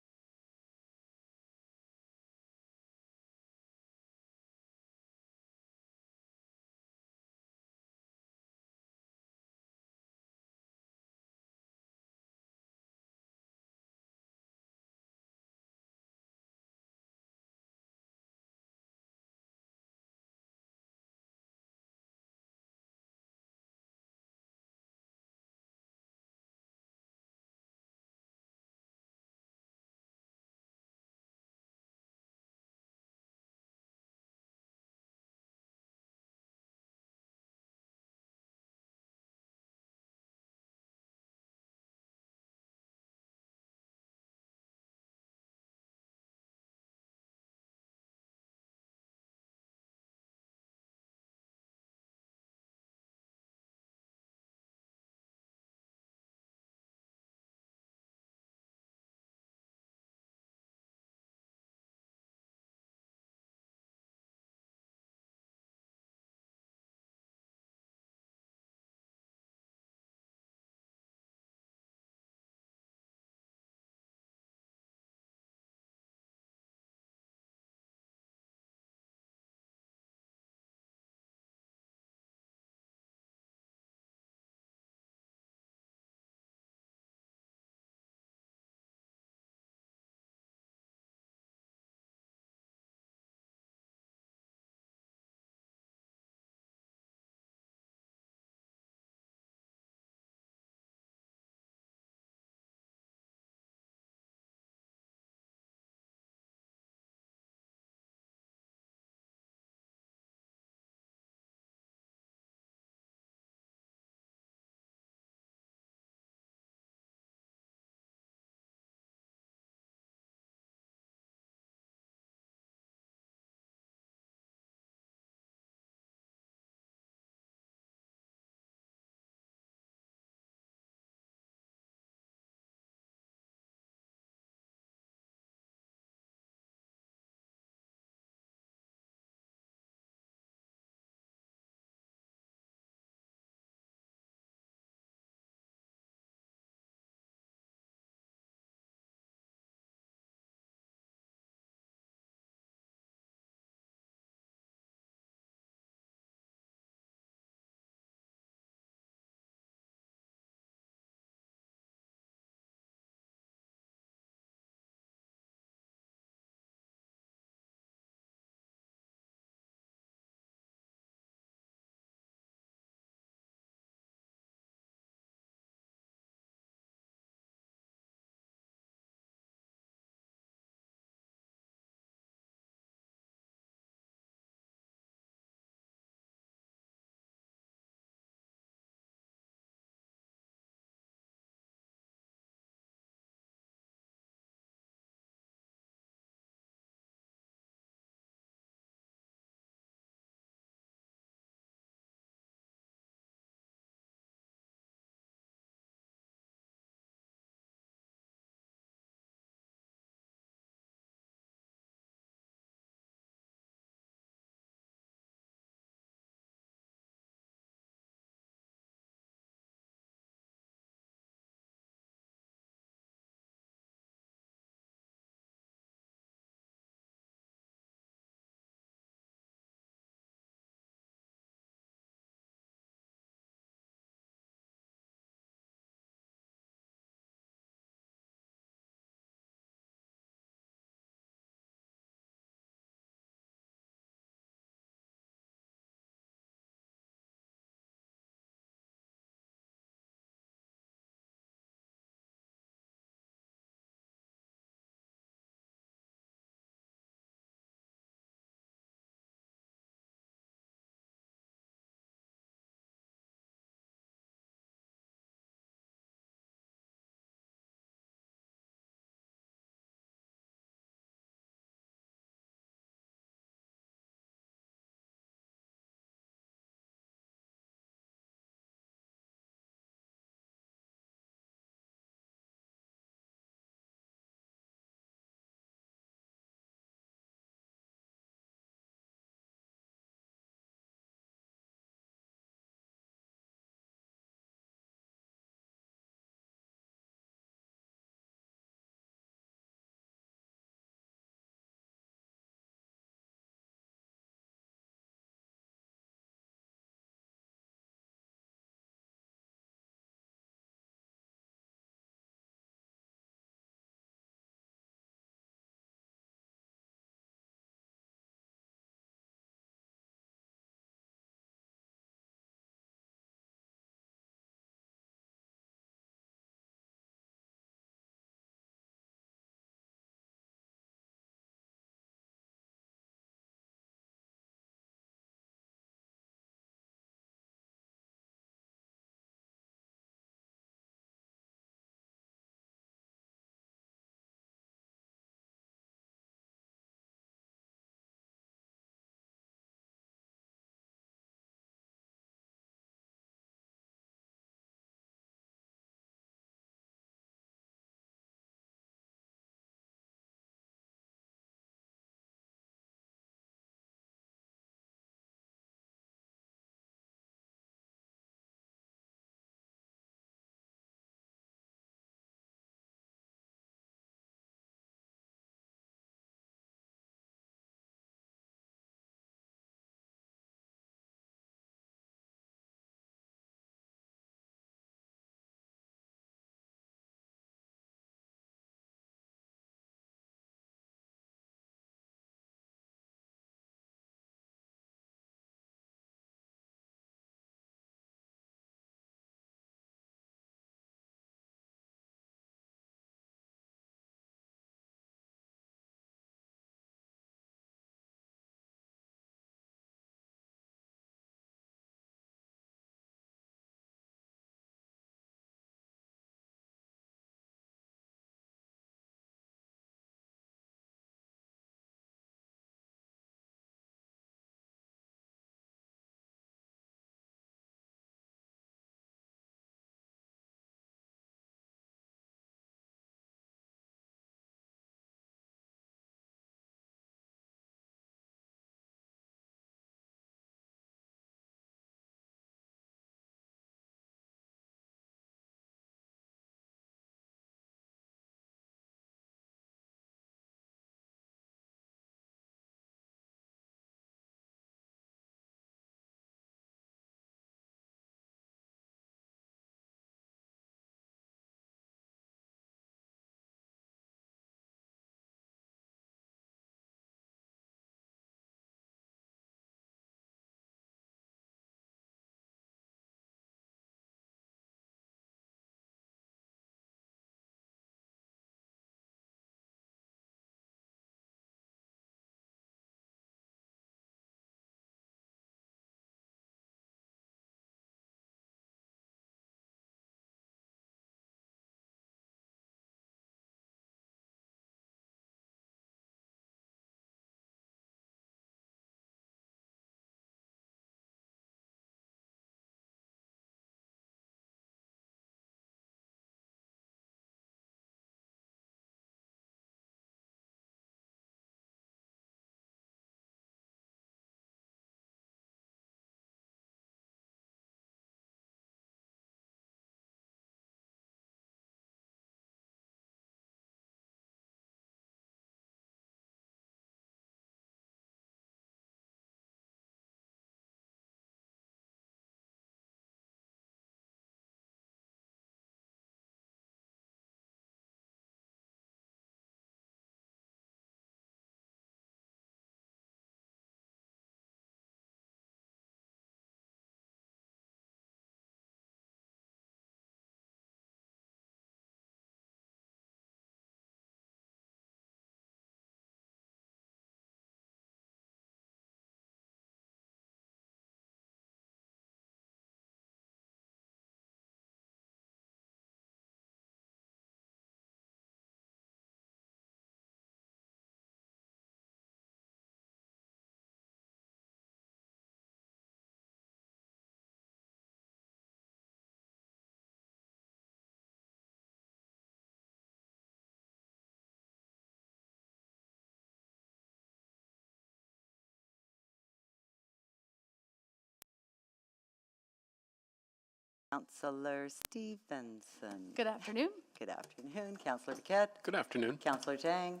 Speaker 12: Councillor Stevenson.
Speaker 21: Good afternoon.
Speaker 12: Good afternoon. Councillor Paquette.
Speaker 15: Good afternoon.
Speaker 12: Councillor Tang.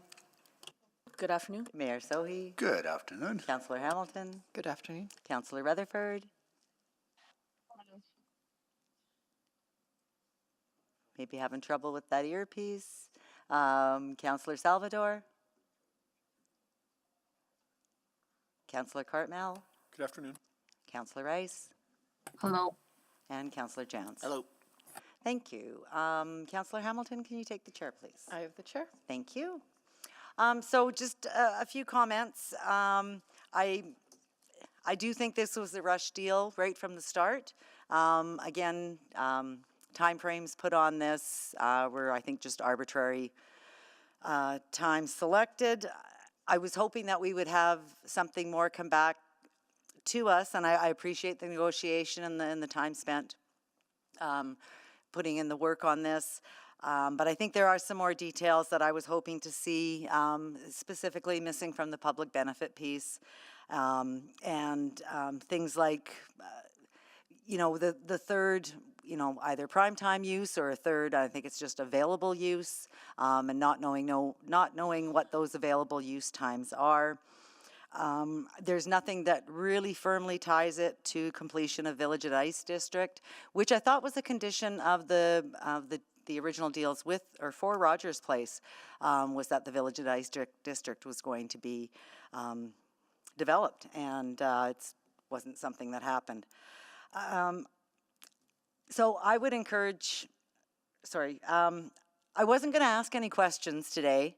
Speaker 16: Good afternoon.
Speaker 12: Mayor Sohi.
Speaker 2: Good afternoon.
Speaker 12: Councillor Hamilton.
Speaker 6: Good afternoon.
Speaker 12: Councillor Rutherford. Maybe having trouble with that earpiece. Councillor Salvador. Councillor Cartmel.
Speaker 19: Good afternoon.
Speaker 12: Councillor Rice.
Speaker 22: Hello.
Speaker 12: And Councillor Jans.
Speaker 8: Hello.
Speaker 12: Thank you. Councillor Hamilton, can you take the chair, please?
Speaker 6: I have the chair.
Speaker 12: Thank you. So just a few comments. I do think this was a rush deal right from the start. Again, timeframes put on this were, I think, just arbitrary time selected. I was hoping that we would have something more come back to us, and I appreciate the negotiation and the time spent putting in the work on this. But I think there are some more details that I was hoping to see, specifically missing from the public benefit piece. And things like, the third, either prime time use or a third, I think it's just available use, and not knowing what those available use times are. There's nothing that really firmly ties it to completion of Village at Ice District, which I thought was a condition of the original deals with or for Rogers Place, was that the Village at Ice District was going to be developed, and it wasn't something that happened. So I would encourage, I wasn't going to ask any questions today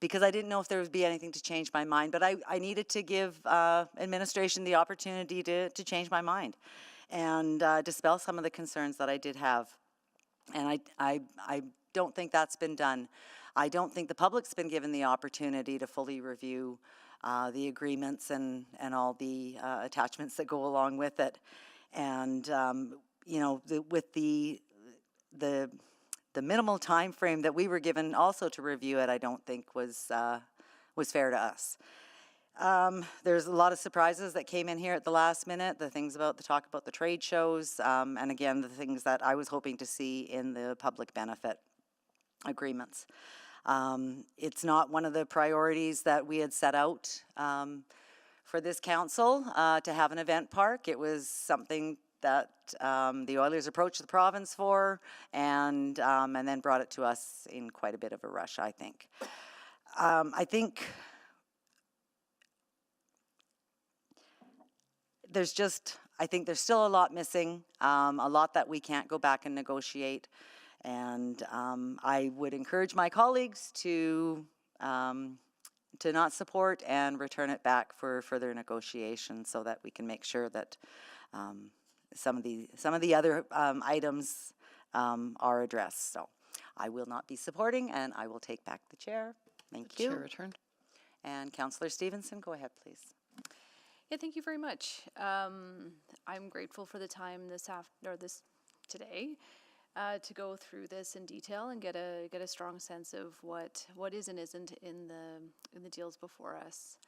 Speaker 12: because I didn't know if there would be anything to change my mind, but I needed to give administration the opportunity to change my mind and dispel some of the concerns that I did have. And I don't think that's been done. I don't think the public's been given the opportunity to fully review the agreements and all the attachments that go along with it. And, with the minimal time frame that we were given also to review it, I don't think was fair to us. There's a lot of surprises that came in here at the last minute, the talk about the trade shows, and again, the things that I was hoping to see in the public benefit agreements. It's not one of the priorities that we had set out for this council to have an event park. It was something that the Oilers approached the province for and then brought it to us in quite a bit of a rush, I think. I think there's still a lot missing, a lot that we can't go back and negotiate. And I would encourage my colleagues to not support and return it back for further negotiation so that we can make sure that some of the other items are addressed. So I will not be supporting, and I will take back the chair. Thank you.
Speaker 6: Chair returned.
Speaker 12: And Councillor Stevenson, go ahead, please.
Speaker 3: Yeah, thank you very much. I'm grateful for the time today to go through this in detail and get a strong sense of what is and isn't in the deals before us.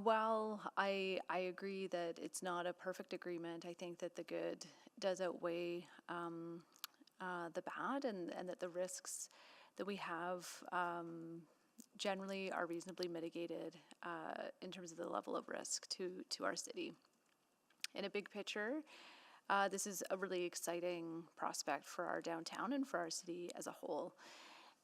Speaker 3: While I agree that it's not a perfect agreement, I think that the good does outweigh the bad, and that the risks that we have generally are reasonably mitigated in terms of the level of risk to our city. In a big picture, this is a really exciting prospect for our downtown and for our city as a whole.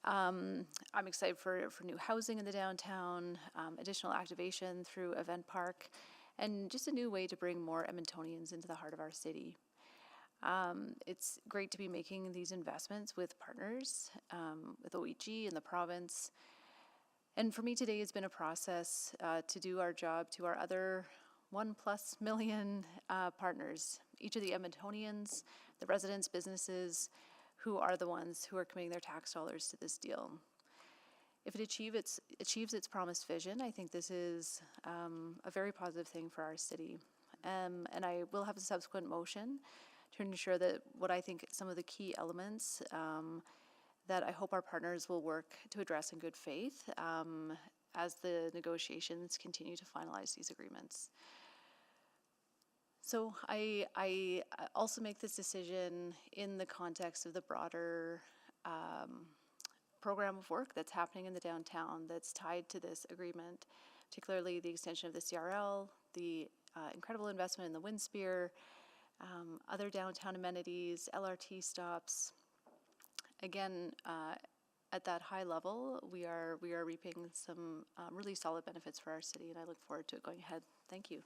Speaker 3: I'm excited for new housing in the downtown, additional activation through Event Park, and just a new way to bring more Edmontonians into the heart of our city. It's great to be making these investments with partners, with OEG and the province. And for me today, it's been a process to do our job to our other 1+ million partners, each of the Edmontonians, the residents, businesses, who are the ones who are committing their tax dollars to this deal. If it achieves its promised vision, I think this is a very positive thing for our city. And I will have a subsequent motion to ensure that what I think some of the key elements that I hope our partners will work to address in good faith as the negotiations continue to finalize these agreements. So I also make this decision in the context of the broader program of work that's happening in the downtown that's tied to this agreement, particularly the extension of the CRL, the incredible investment in the Windsphere, other downtown amenities, LRT stops. Again, at that high level, we are reaping some really solid benefits for our city, and I look forward to it going ahead. Thank you.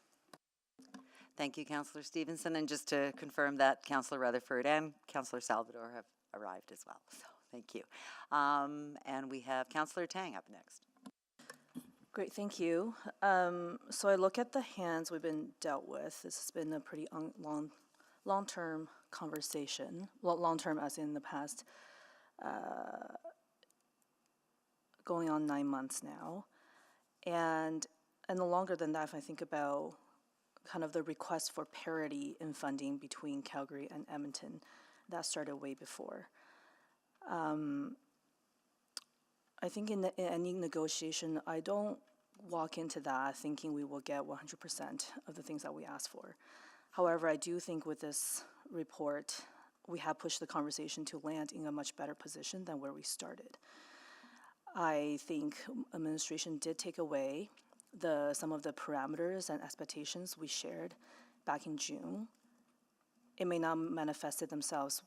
Speaker 12: Thank you, Councillor Stevenson. And just to confirm that Councillor Rutherford and Councillor Salvador have arrived as well. So thank you. And we have Councillor Tang up next.
Speaker 16: Great, thank you. So I look at the hands we've been dealt with. This has been a pretty long-term conversation. Well, long-term as in the past, going on 9 months now. And the longer than that, if I think about kind of the request for parity in funding between Calgary and Edmonton, that started way before. I think in any negotiation, I don't walk into that thinking we will get 100% of the things that we ask for. However, I do think with this report, we have pushed the conversation to land in a much better position than where we started. I think administration did take away some of the parameters and expectations we shared back in June. It may not manifested themselves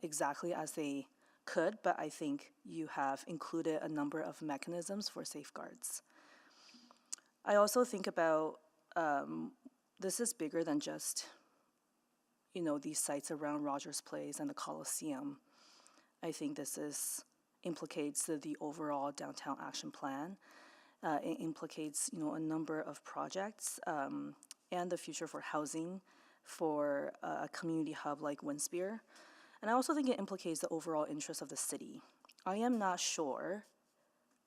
Speaker 16: exactly as they could, but I think you have included a number of mechanisms for safeguards. I also think about this is bigger than just, these sites around Rogers Place and the Coliseum. I think this implicates the overall downtown action plan. It implicates, a number of projects and the future for housing for a community hub like Windsphere. And I also think it implicates the overall interest of the city. I am not sure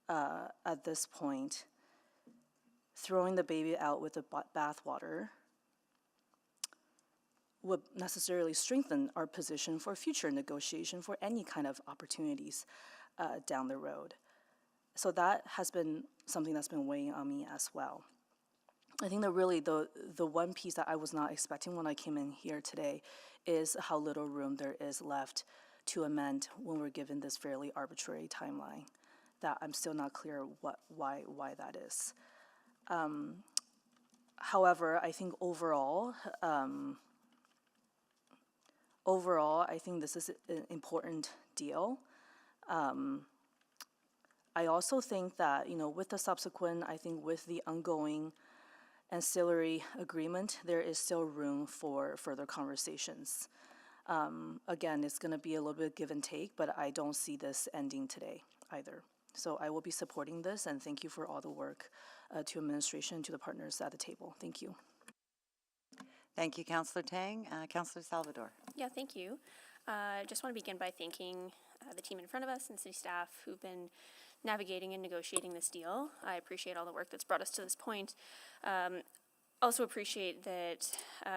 Speaker 16: at this point throwing the baby out with the bathwater would necessarily strengthen our position for future negotiation for any kind of opportunities down the road. So that has been something that's been weighing on me as well. I think that really the one piece that I was not expecting when I came in here today is how little room there is left to amend when we're given this fairly arbitrary timeline. That I'm still not clear why that is. However, I think overall, I think this is an important deal. I also think that, with the subsequent, I think with the ongoing ancillary agreement, there is still room for further conversations. Again, it's going to be a little bit give and take, but I don't see this ending today either. So I will be supporting this, and thank you for all the work to administration and to the partners at the table. Thank you.
Speaker 12: Thank you, Councillor Tang. Councillor Salvador.
Speaker 9: Yeah, thank you. Just want to begin by thanking the team in front of us and city staff who've been navigating and negotiating this deal. I appreciate all the work that's brought us to this point. Also appreciate that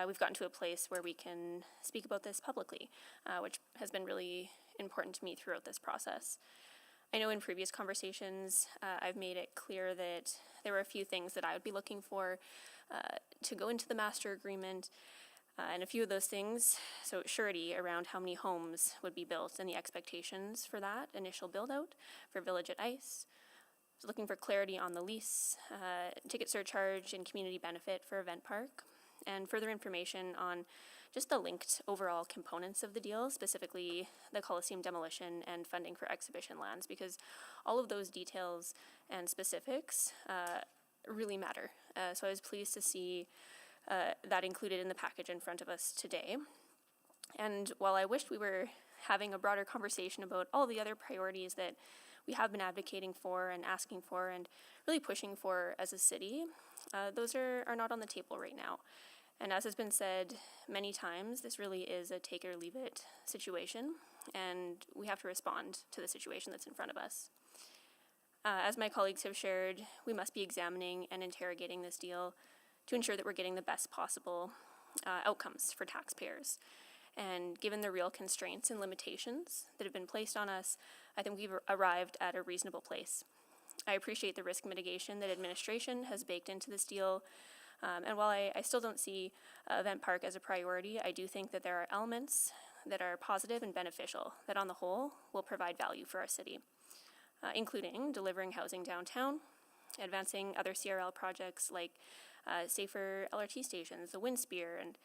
Speaker 9: we've gotten to a place where we can speak about this publicly, which has been really important to me throughout this process. I know in previous conversations, I've made it clear that there were a few things that I would be looking for to go into the master agreement, and a few of those things, so surety around how many homes would be built and the expectations for that initial build out for Village at Ice. So looking for clarity on the lease, ticket surcharge and community benefit for Event Park, and further information on just the linked overall components of the deal, specifically the Coliseum demolition and funding for exhibition lands, because all of those details and specifics really matter. So I was pleased to see that included in the package in front of us today. And while I wished we were having a broader conversation about all the other priorities that we have been advocating for and asking for and really pushing for as a city, those are not on the table right now. And as has been said many times, this really is a take or leave it situation, and we have to respond to the situation that's in front of us. As my colleagues have shared, we must be examining and interrogating this deal to ensure that we're getting the best possible outcomes for taxpayers. And given the real constraints and limitations that have been placed on us, I think we've arrived at a reasonable place. I appreciate the risk mitigation that administration has baked into this deal, And while I still don't see Event Park as a priority, I do think that there are elements that are positive and beneficial that on the whole will provide value for our city, including delivering housing downtown, advancing other CRL projects like safer LRT stations, the Wind Spear, and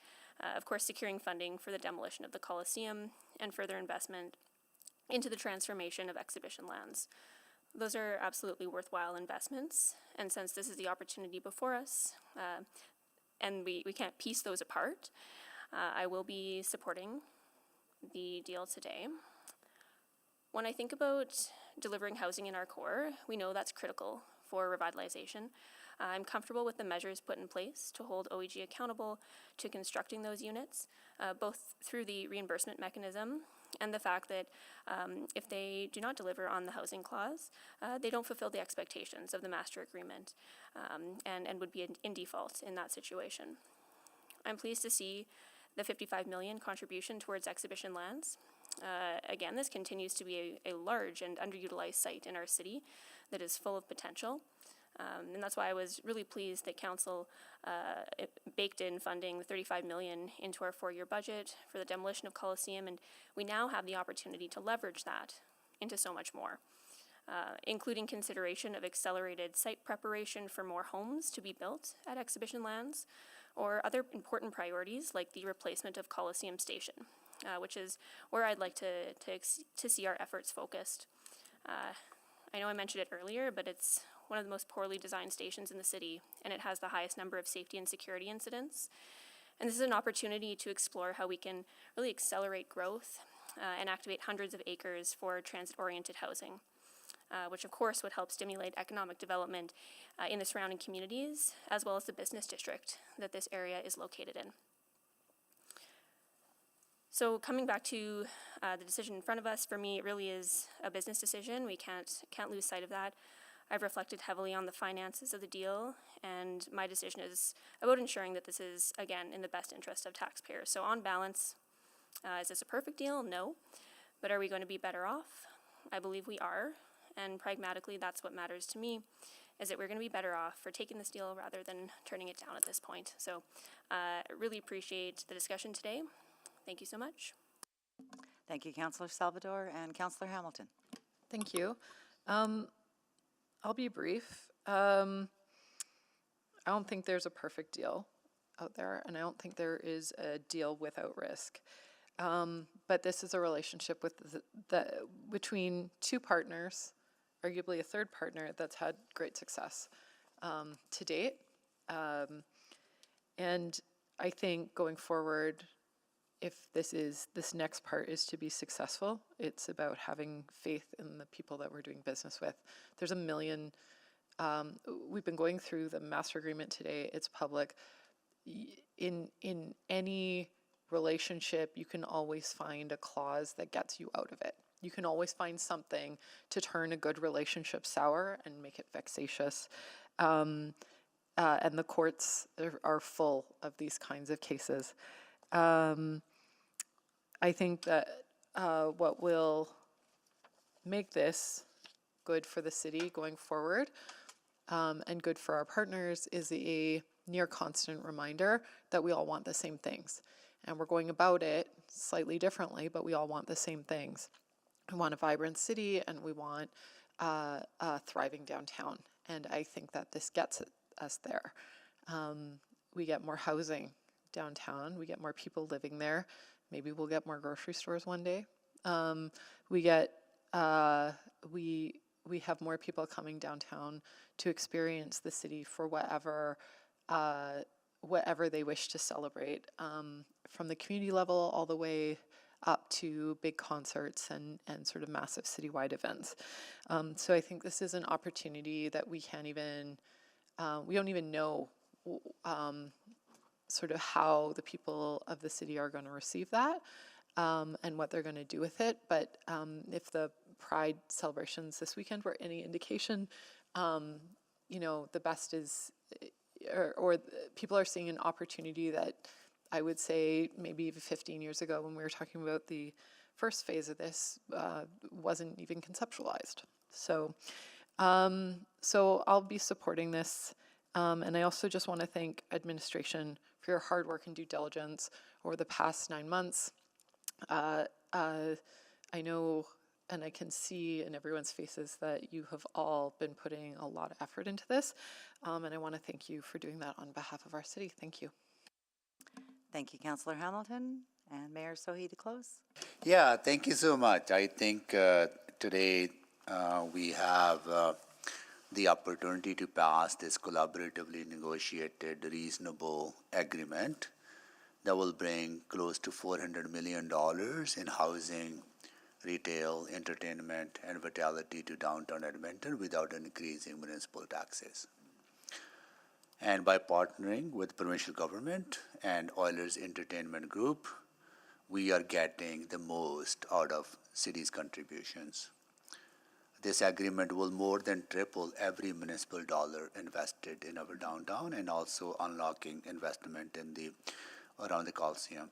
Speaker 9: of course securing funding for the demolition of the Coliseum and further investment into the transformation of exhibition lands. Those are absolutely worthwhile investments, and since this is the opportunity before us, and we can't piece those apart, I will be supporting the deal today. When I think about delivering housing in our core, we know that's critical for revitalization. I'm comfortable with the measures put in place to hold OEG accountable to constructing those units, both through the reimbursement mechanism and the fact that if they do not deliver on the housing clause, they don't fulfill the expectations of the master agreement and would be in default in that situation. I'm pleased to see the $55 million contribution towards exhibition lands. Again, this continues to be a large and underutilized site in our city that is full of potential. And that's why I was really pleased that Council baked in funding the $35 million into our 4-year budget for the demolition of Coliseum, and we now have the opportunity to leverage that into so much more, including consideration of accelerated site preparation for more homes to be built at exhibition lands, or other important priorities like the replacement of Coliseum Station, which is where I'd like to see our efforts focused. I know I mentioned it earlier, but it's one of the most poorly designed stations in the city, and it has the highest number of safety and security incidents. And this is an opportunity to explore how we can really accelerate growth and activate hundreds of acres for transit-oriented housing, which of course would help stimulate economic development in the surrounding communities, as well as the business district that this area is located in. So coming back to the decision in front of us, for me, it really is a business decision. We can't lose sight of that. I've reflected heavily on the finances of the deal, and my decision is about ensuring that this is, again, in the best interest of taxpayers. So on balance, is this a perfect deal? No. But are we going to be better off? I believe we are, and pragmatically, that's what matters to me, is that we're going to be better off for taking this deal rather than turning it down at this point. So I really appreciate the discussion today. Thank you so much.
Speaker 12: Thank you, Councillor Salvador and Councillor Hamilton.
Speaker 6: Thank you. I'll be brief. I don't think there's a perfect deal out there, and I don't think there is a deal without risk. But this is a relationship with between two partners, arguably a third partner, that's had great success to date. And I think going forward, if this next part is to be successful, it's about having faith in the people that we're doing business with. There's a million, we've been going through the master agreement today, it's public. In any relationship, you can always find a clause that gets you out of it. You can always find something to turn a good relationship sour and make it vexatious. And the courts are full of these kinds of cases. I think that what will make this good for the city going forward and good for our partners is a near constant reminder that we all want the same things. And we're going about it slightly differently, but we all want the same things. We want a vibrant city, and we want a thriving downtown. And I think that this gets us there. We get more housing downtown. We get more people living there. Maybe we'll get more grocery stores one day. We have more people coming downtown to experience the city for whatever they wish to celebrate, from the community level all the way up to big concerts and sort of massive citywide events. So I think this is an opportunity that we don't even know sort of how the people of the city are going to receive that and what they're going to do with it. But if the Pride celebrations this weekend were any indication, the best is, or people are seeing an opportunity that I would say maybe even 15 years ago when we were talking about the first phase of this wasn't even conceptualized. So I'll be supporting this. And I also just want to thank administration for your hard work and due diligence over the past 9 months. I know, and I can see in everyone's faces that you have all been putting a lot of effort into this. And I want to thank you for doing that on behalf of our city. Thank you.
Speaker 12: Thank you, Councillor Hamilton. And Mayor Sohi to close.
Speaker 2: Yeah, thank you so much. I think today we have the opportunity to pass this collaboratively negotiated reasonable agreement that will bring close to $400 million in housing, retail, entertainment, and vitality to downtown Edmonton without increasing municipal taxes. And by partnering with provincial government and Oilers Entertainment Group, we are getting the most out of city's contributions. This agreement will more than triple every municipal dollar invested in our downtown and also unlocking investment in around the Coliseum.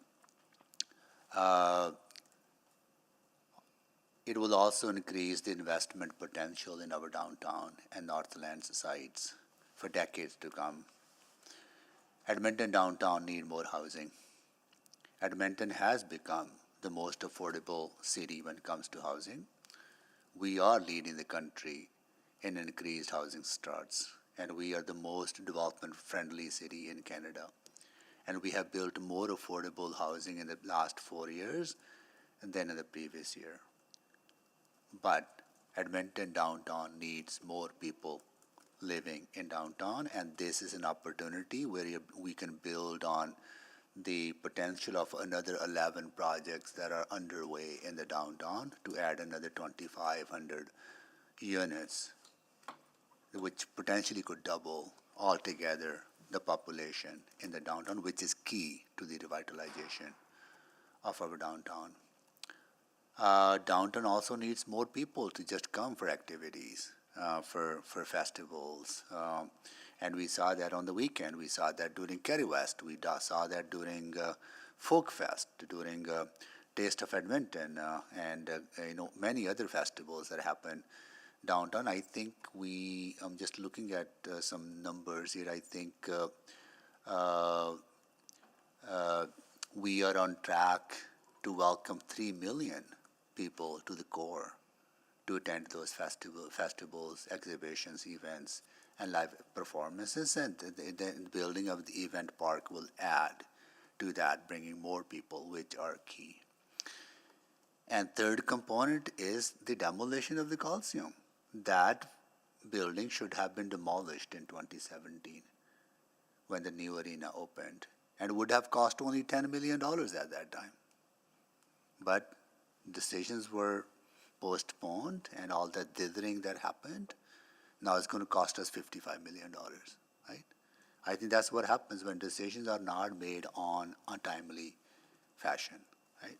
Speaker 2: It will also increase the investment potential in our downtown and Northlands sites for decades to come. Edmonton downtown need more housing. Edmonton has become the most affordable city when it comes to housing. We are leading the country in increased housing starts, and we are the most development-friendly city in Canada. And we have built more affordable housing in the last 4 years than in the previous year. But Edmonton downtown needs more people living in downtown, and this is an opportunity where we can build on the potential of another 11 projects that are underway in the downtown to add another 2,500 units, which potentially could double altogether the population in the downtown, which is key to the revitalization of our downtown. Downtown also needs more people to just come for activities, for festivals. And we saw that on the weekend. We saw that during Kerry West. We saw that during Folk Fest, during Taste of Edmonton, and many other festivals that happen downtown. I think I'm just looking at some numbers here. I think we are on track to welcome 3 million people to the core to attend those festivals, exhibitions, events, and live performances, and the building of the event park will add to that, bringing more people, which are key. And third component is the demolition of the Coliseum. That building should have been demolished in 2017 when the new arena opened, and would have cost only $10 million at that time. But decisions were postponed, and all that dithering that happened, now it's going to cost us $55 million, right? I think that's what happens when decisions are not made on a timely fashion, right?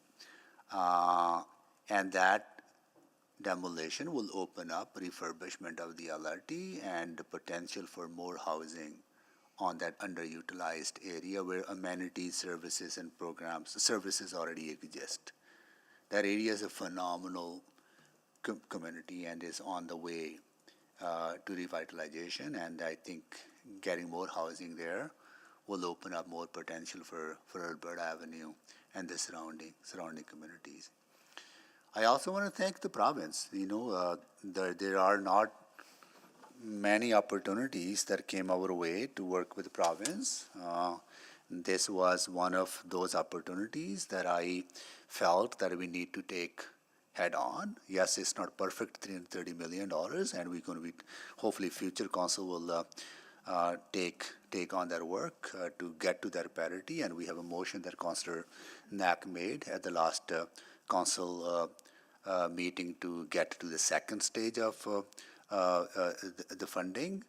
Speaker 2: And that demolition will open up refurbishment of the LRT and the potential for more housing on that underutilized area where amenities, services, and services already exist. That area is a phenomenal community and is on the way to revitalization, and I think getting more housing there will open up more potential for Alberta Avenue and the surrounding communities. I also want to thank the province. There are not many opportunities that came our way to work with the province. This was one of those opportunities that I felt that we need to take head on. Yes, it's not perfect, $330 million, and we're going to be, hopefully future council will take on that work to get to that parity, and we have a motion that Councillor Knack made at the last council meeting to get to the second stage of the funding.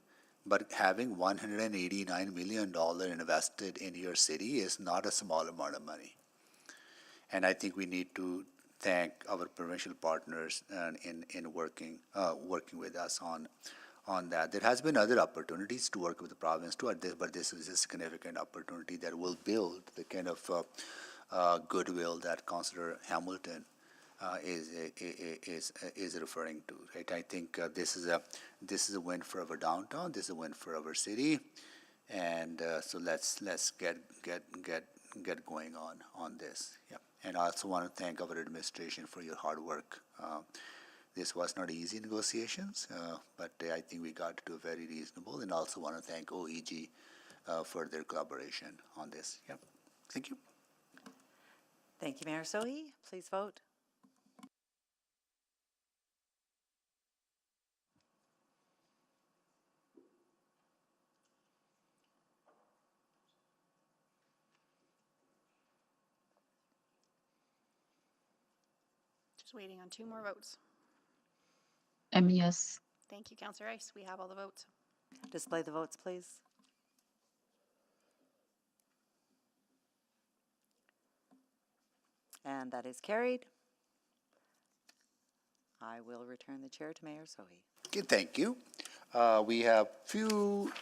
Speaker 2: But having $189 million invested in your city is not a small amount of money. And I think we need to thank our provincial partners in working with us on that. There has been other opportunities to work with the province too, but this is a significant opportunity that will build the kind of goodwill that Councillor Hamilton is referring to, right? I think this is a win for our downtown. This is a win for our city, and so let's get going on this. Yeah, and I also want to thank our administration for your hard work. This was not easy negotiations, but I think we got to a very reasonable. And also want to thank OEG for their collaboration on this. Yeah, thank you.
Speaker 12: Thank you, Mayor Sohi. Please vote.
Speaker 1: Just waiting on 2 more votes.
Speaker 22: Yes.
Speaker 1: Thank you, Councillor Rice. We have all the votes.
Speaker 12: Display the votes, please. And that is carried. I will return the chair to Mayor Sohi.
Speaker 2: Okay, thank you. We have few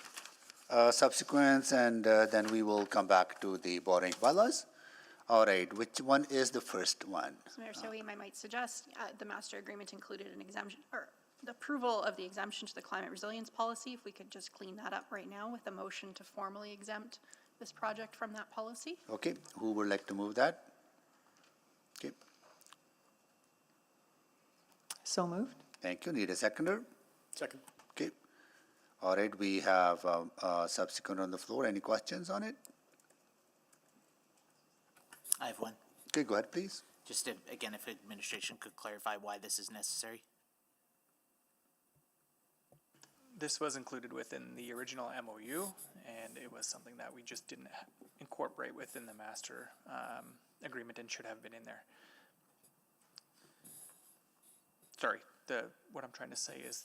Speaker 2: subsequents, and then we will come back to the boring bylaws. All right, which one is the first one?
Speaker 1: So Mayor Sohi, I might suggest the master agreement included an exemption, or the approval of the exemption to the climate resilience policy. If we could just clean that up right now with a motion to formally exempt this project from that policy.
Speaker 2: Okay, who would like to move that? Okay,
Speaker 17: So moved.
Speaker 2: thank you. Need a seconder?
Speaker 19: Second.
Speaker 2: Okay. All right, we have a subsequent on the floor. Any questions on it?
Speaker 8: I have one.
Speaker 2: Okay, go ahead, please.
Speaker 8: Just to, again, if administration could clarify why this is necessary.
Speaker 4: This was included within the original MOU, and it was something that we just didn't incorporate within the master agreement and should have been in there. Sorry, what I'm trying to say is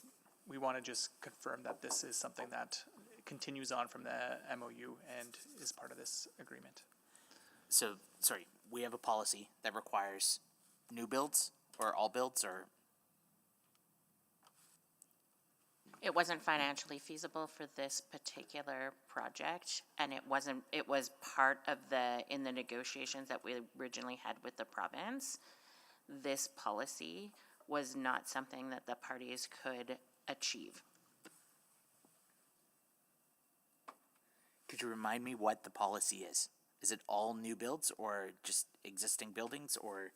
Speaker 4: we want to just confirm that this is something that continues on from the MOU and is part of this agreement.
Speaker 8: So, sorry, we have a policy that requires new builds or all builds, or?
Speaker 5: It wasn't financially feasible for this particular project, and it was part of in the negotiations that we originally had with the province. This policy was not something that the parties could achieve.
Speaker 8: Could you remind me what the policy is? Is it all new builds or just existing buildings, or?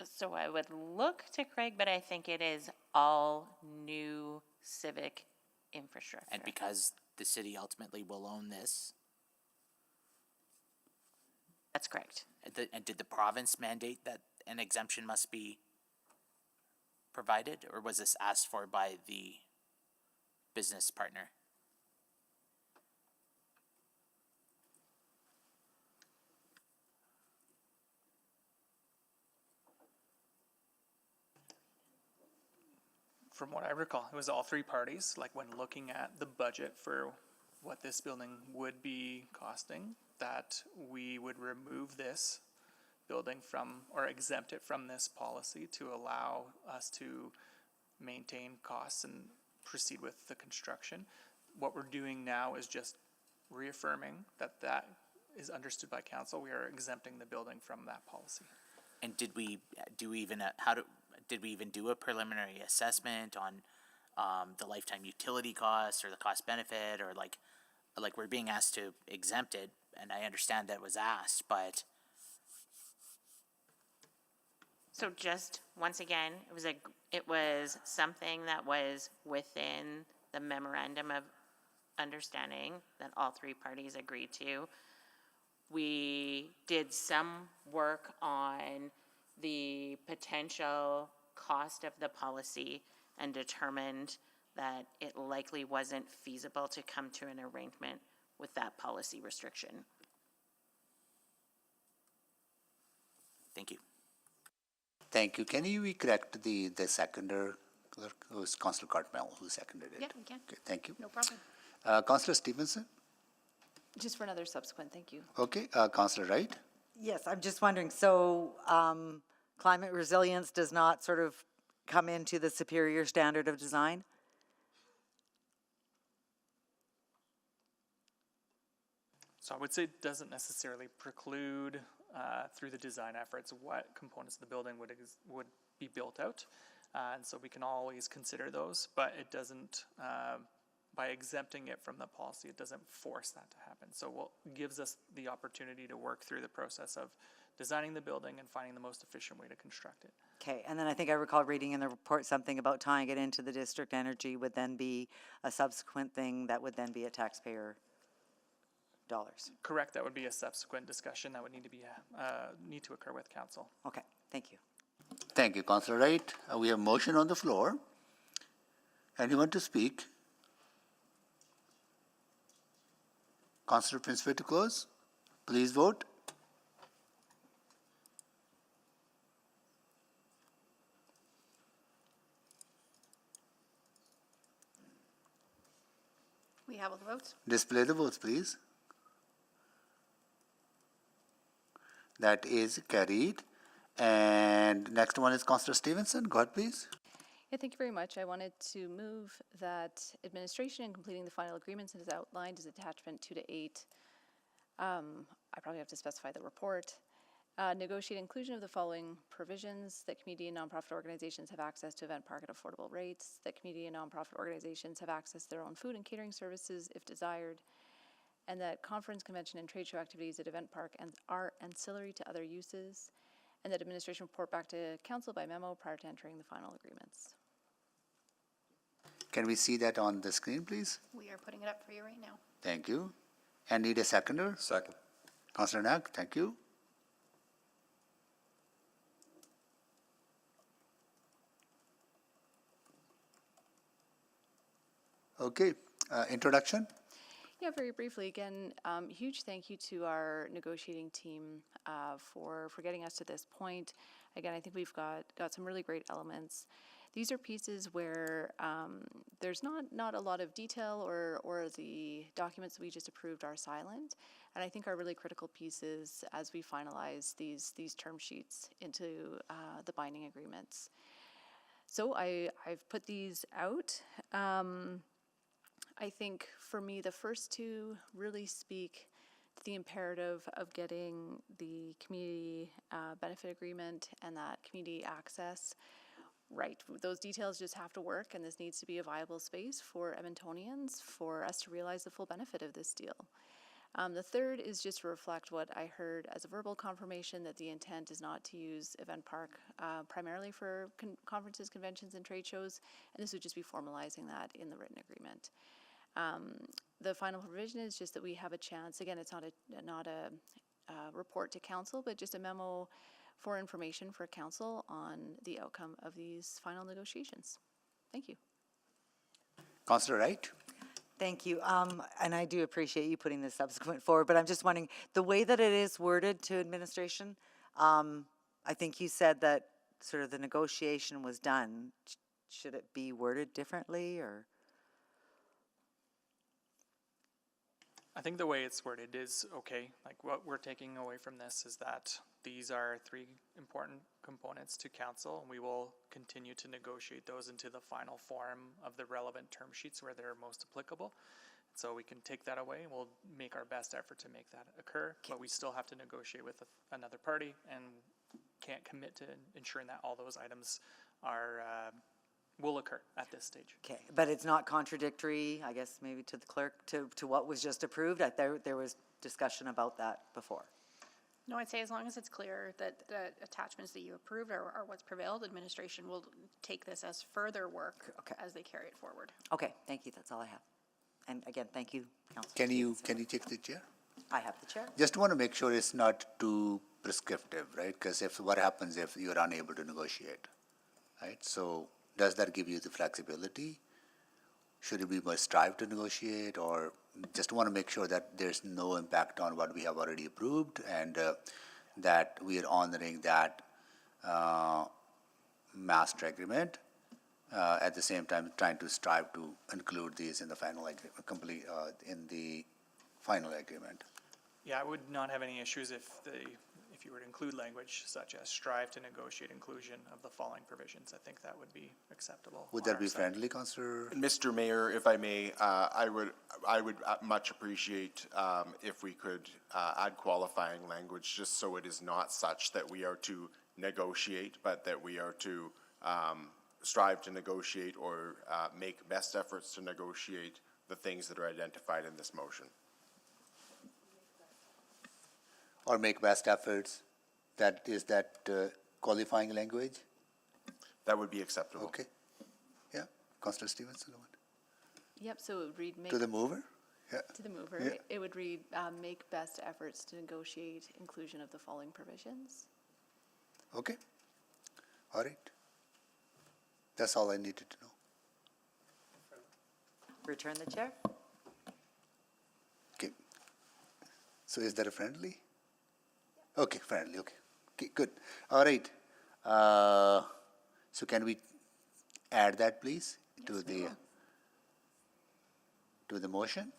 Speaker 5: So I would look to Craig, but I think it is all new civic infrastructure.
Speaker 8: And because the city ultimately will own this?
Speaker 5: That's correct.
Speaker 8: And did the province mandate that an exemption must be provided, or was this asked for by the business partner?
Speaker 4: From what I recall, it was all 3 parties, like when looking at the budget for what this building would be costing, that we would remove this building from, or exempt it from this policy to allow us to maintain costs and proceed with the construction. What we're doing now is just reaffirming that is understood by council. We are exempting the building from that policy.
Speaker 8: And did we even do a preliminary assessment on the lifetime utility costs or the cost benefit, or like we're being asked to exempt it, and I understand that was asked, but.
Speaker 5: So just, once again, it was something that was within the memorandum of understanding that all 3 parties agreed to. We did some work on the potential cost of the policy and determined that it likely wasn't feasible to come to an arrangement with that policy restriction.
Speaker 8: Thank you.
Speaker 2: Thank you. Can you correct the seconder, clerk? It was Councillor Cartmel who seconded it.
Speaker 1: Yeah, we can.
Speaker 2: Okay, thank you.
Speaker 1: No problem.
Speaker 2: Councillor Stevenson?
Speaker 3: Just for another subsequent, thank you.
Speaker 2: Okay, Councillor Wright?
Speaker 12: Yes, I'm just wondering, so climate resilience does not sort of come into the superior standard of design?
Speaker 4: So I would say it doesn't necessarily preclude through the design efforts what components of the building would be built out. And so we can always consider those, but it doesn't, by exempting it from the policy, it doesn't force that to happen. So it gives us the opportunity to work through the process of designing the building and finding the most efficient way to construct it.
Speaker 12: Okay, and then I think I recall reading in the report something about tying it into the district energy would then be a subsequent thing that would then be a taxpayer dollars.
Speaker 4: Correct, that would be a subsequent discussion that would need to occur with council.
Speaker 12: Okay, thank you.
Speaker 2: Thank you, Councillor Wright. We have motion on the floor. Anyone to speak? Councillor Prince-Way to close. Please vote.
Speaker 1: We have all the votes.
Speaker 2: Display the votes, please. That is carried. And next one is Councillor Stevenson. Go ahead, please.
Speaker 3: Yeah, thank you very much. I wanted to move that administration in completing the final agreements as outlined as attachment 2 to 8. I probably have to specify the report. Negotiate inclusion of the following provisions: that community and nonprofit organizations have access to event park at affordable rates, that community and nonprofit organizations have access to their own food and catering services if desired, and that conference, convention, and trade show activities at event park are ancillary to other uses, and that administration report back to council by memo prior to entering the final agreements.
Speaker 2: Can we see that on the screen, please?
Speaker 1: We are putting it up for you right now.
Speaker 2: Thank you. And need a seconder?
Speaker 11: Second.
Speaker 2: Councillor Knack, thank you. Okay, introduction?
Speaker 3: Yeah, very briefly, again, huge thank you to our negotiating team for getting us to this point. Again, I think we've got some really great elements. These are pieces where there's not a lot of detail, or the documents we just approved are silent, and I think are really critical pieces as we finalize these term sheets into the binding agreements. So I've put these out. I think for me, the first two really speak to the imperative of getting the community benefit agreement and that community access right. Those details just have to work, and this needs to be a viable space for Edmontonians for us to realize the full benefit of this deal. The third is just to reflect what I heard as a verbal confirmation, that the intent is not to use Event Park primarily for conferences, conventions, and trade shows, and this would just be formalizing that in the written agreement. The final provision is just that we have a chance, again, it's not a report to council, but just a memo for information for council on the outcome of these final negotiations. Thank you.
Speaker 2: Councillor Wright?
Speaker 12: Thank you. And I do appreciate you putting this subsequent forward, but I'm just wondering, the way that it is worded to administration, I think you said that sort of the negotiation was done. Should it be worded differently, or?
Speaker 4: I think the way it's worded is okay. Like, what we're taking away from this is that these are 3 important components to council, and we will continue to negotiate those into the final form of the relevant term sheets where they're most applicable. So we can take that away, and we'll make our best effort to make that occur, but we still have to negotiate with another party, and can't commit to ensuring that all those items are will occur at this stage.
Speaker 12: Okay, but it's not contradictory, I guess, maybe to the clerk, to what was just approved? There was discussion about that before.
Speaker 1: No, I'd say as long as it's clear that the attachments that you approved are what's prevailed, administration will take this as further work as they carry it forward.
Speaker 12: Okay, thank you, that's all I have. And again, thank you, Councilor.
Speaker 2: Can you take the chair?
Speaker 12: I have the chair.
Speaker 2: Just want to make sure it's not too prescriptive, right? Because what happens if you're unable to negotiate, right? So does that give you the flexibility? Should we must strive to negotiate, or just want to make sure that there's no impact on what we have already approved, and that we are honoring that master agreement, at the same time trying to strive to include these in the final in the final agreement?
Speaker 4: Yeah, I would not have any issues if if you were to include language such as strive to negotiate inclusion of the following provisions, I think that would be acceptable.
Speaker 2: Would
Speaker 4: on
Speaker 2: that
Speaker 4: our
Speaker 2: be
Speaker 4: side.
Speaker 2: friendly, Councillor?
Speaker 14: Mr. Mayor, if I may, I would much appreciate if we could add qualifying language, just so it is not such that we are to negotiate, but that we are to strive to negotiate or make best efforts to negotiate the things that are identified in this motion.
Speaker 2: Or make best efforts? That is that qualifying language?
Speaker 14: That would be acceptable.
Speaker 2: Okay. Yeah, Councillor Stevenson.
Speaker 3: Yep, so it would read make.
Speaker 2: To the mover? Yeah.
Speaker 3: To the mover,
Speaker 2: Yeah.
Speaker 3: it would read, make best efforts to negotiate inclusion of the following provisions.
Speaker 2: Okay. All right. That's all I needed to know.
Speaker 12: Return the chair.
Speaker 2: Okay. So is that a friendly? Okay, friendly, okay. Okay, good. All right. So can we add that, please, to the motion?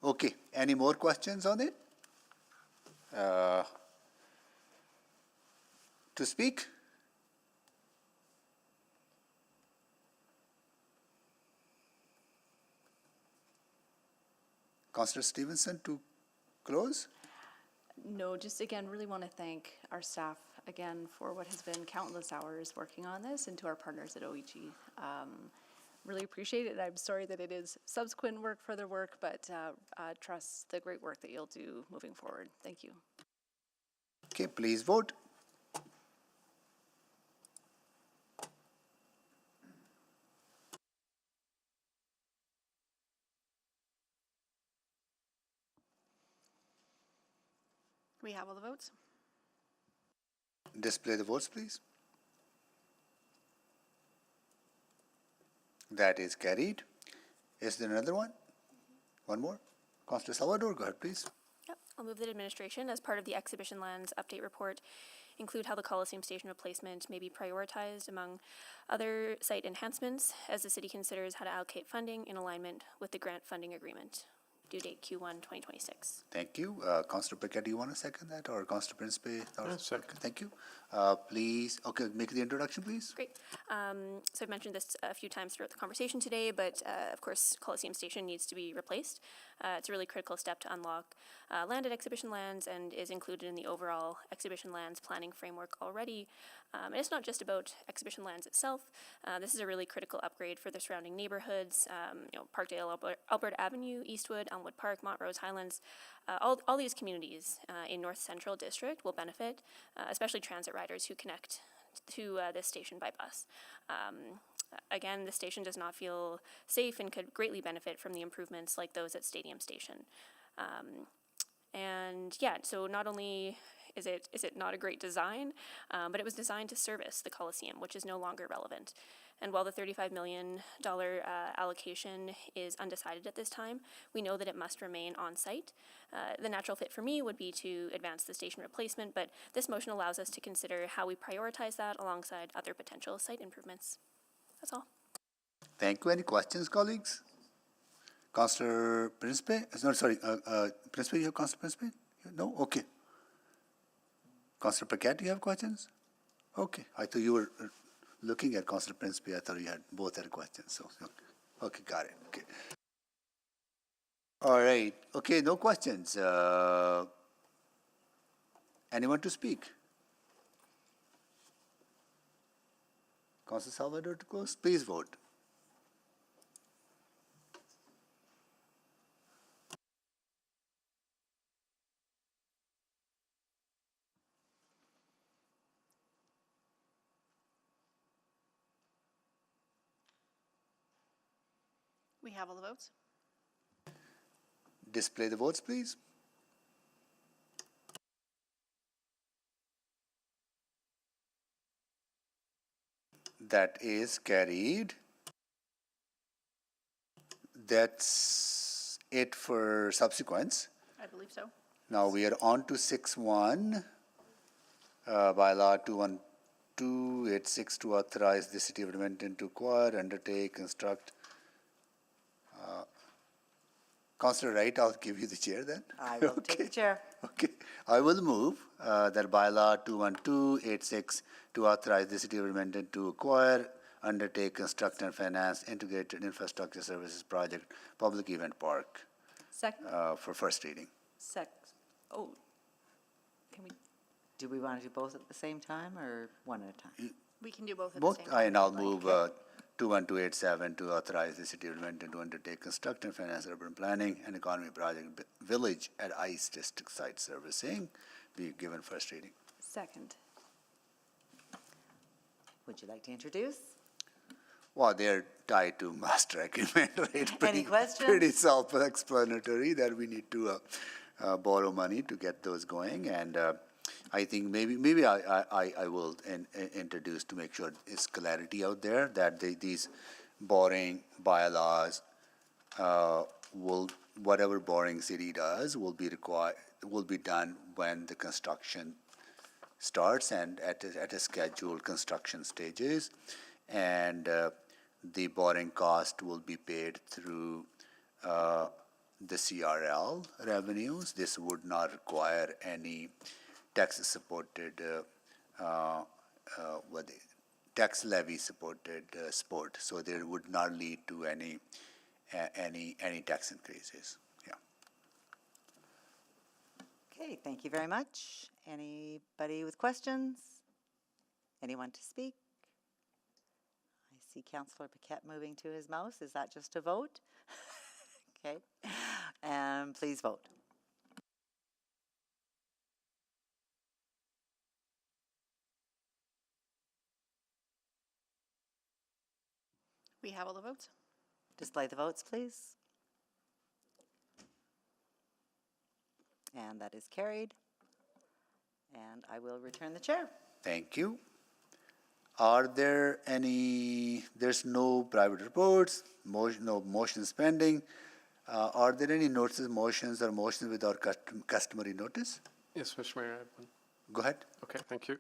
Speaker 2: Okay. Any more questions on it? To speak? Councillor Stevenson, to close?
Speaker 3: No, just again, really want to thank our staff again for what has been countless hours working on this, and to our partners at OEG. Really appreciate it. I'm sorry that it is subsequent work, further work, but trust the great work that you'll do moving forward. Thank you.
Speaker 2: Okay, please vote.
Speaker 1: We have all the votes.
Speaker 2: Display the votes, please. That is carried. Is there another one? One more? Councillor Salvador, go ahead, please.
Speaker 9: Yep, I'll move that administration, as part of the Exhibition Lands Update Report, include how the Coliseum Station replacement may be prioritized among other site enhancements as the city considers how to allocate funding in alignment with the grant funding agreement. Due date Q1 2026.
Speaker 2: Thank you. Councillor Paquette, do you want to second that, or Councillor Principe?
Speaker 15: Second.
Speaker 2: Thank you. Please, okay, make the introduction, please.
Speaker 9: Great. So I've mentioned this a few times throughout the conversation today, but of course, Coliseum Station needs to be replaced. It's a really critical step to unlock land at Exhibition Lands and is included in the overall Exhibition Lands planning framework already. And it's not just about Exhibition Lands itself. This is a really critical upgrade for the surrounding neighborhoods, Parkdale, Alberta Avenue, Eastwood, Elmwood Park, Montrose, Highlands. All these communities in North Central District will benefit, especially transit riders who connect to this station by bus. Again, the station does not feel safe and could greatly benefit from the improvements like those at Stadium Station. And yeah, so not only is it not a great design, but it was designed to service the Coliseum, which is no longer relevant. And while the $35 million allocation is undecided at this time, we know that it must remain on site. The natural fit for me would be to advance the station replacement, but this motion allows us to consider how we prioritize that alongside other potential site improvements. That's all.
Speaker 2: Thank you. Any questions, colleagues? Councillor Principe? No, sorry, Principe, you have Councillor Principe? No? Okay. Councillor Paquette, do you have questions? Okay. I thought you were looking at Councillor Principe. I thought you had both had questions. So, okay, got it. Okay. All right. Okay, no questions. Anyone to speak? Councillor Salvador to close? Please vote.
Speaker 1: We have all the votes.
Speaker 2: Display the votes, please. That is carried. That's it for subsequents.
Speaker 1: I believe so.
Speaker 2: Now we are on to 6.1, Bylaw 21286 to authorize the City of Edmonton to acquire, undertake, construct. Councillor Wright, I'll give you the chair then.
Speaker 12: I will take the chair.
Speaker 2: Okay, I will move that bylaw 21286 to authorize the city of Edmonton to acquire, undertake, construct, and finance integrated infrastructure services project, public event park,
Speaker 21: Second.
Speaker 2: for first reading.
Speaker 21: Oh, can we?
Speaker 12: Do we want to do both at the same time or one at a time?
Speaker 1: We can do both at the
Speaker 2: Both,
Speaker 1: same time.
Speaker 2: and I'll move 21287 to authorize the city of Edmonton to undertake, construct, and finance urban planning and economy project village at ICE district site servicing, be given first reading.
Speaker 21: Second.
Speaker 12: Would you like to introduce?
Speaker 2: Well, they're tied to master agreement, right?
Speaker 12: Any questions?
Speaker 2: Pretty self-explanatory that we need to borrow money to get those going, and I think maybe I will introduce to make sure it's clarity out there that these borrowing bylaws will, whatever borrowing city does will be done when the construction starts and at a scheduled construction stages, and the borrowing cost will be paid through the CRL revenues. This would not require any tax-supported, tax levy-supported support, so there would not lead to any tax increases. Yeah.
Speaker 12: Okay, thank you very much. Anybody with questions? Anyone to speak? I see Councillor Paquette moving to his mouse. Is that just a vote? Okay, and please vote.
Speaker 1: We have all the votes.
Speaker 12: Display the votes, please. And that is carried. And I will return the chair.
Speaker 2: Thank you. Are there any, there's no private reports, no motions pending. Are there any notices, motions, or motions without customary notice?
Speaker 15: Yes, Mr. Mayor, I have one.
Speaker 2: Go ahead.
Speaker 15: Okay, thank you.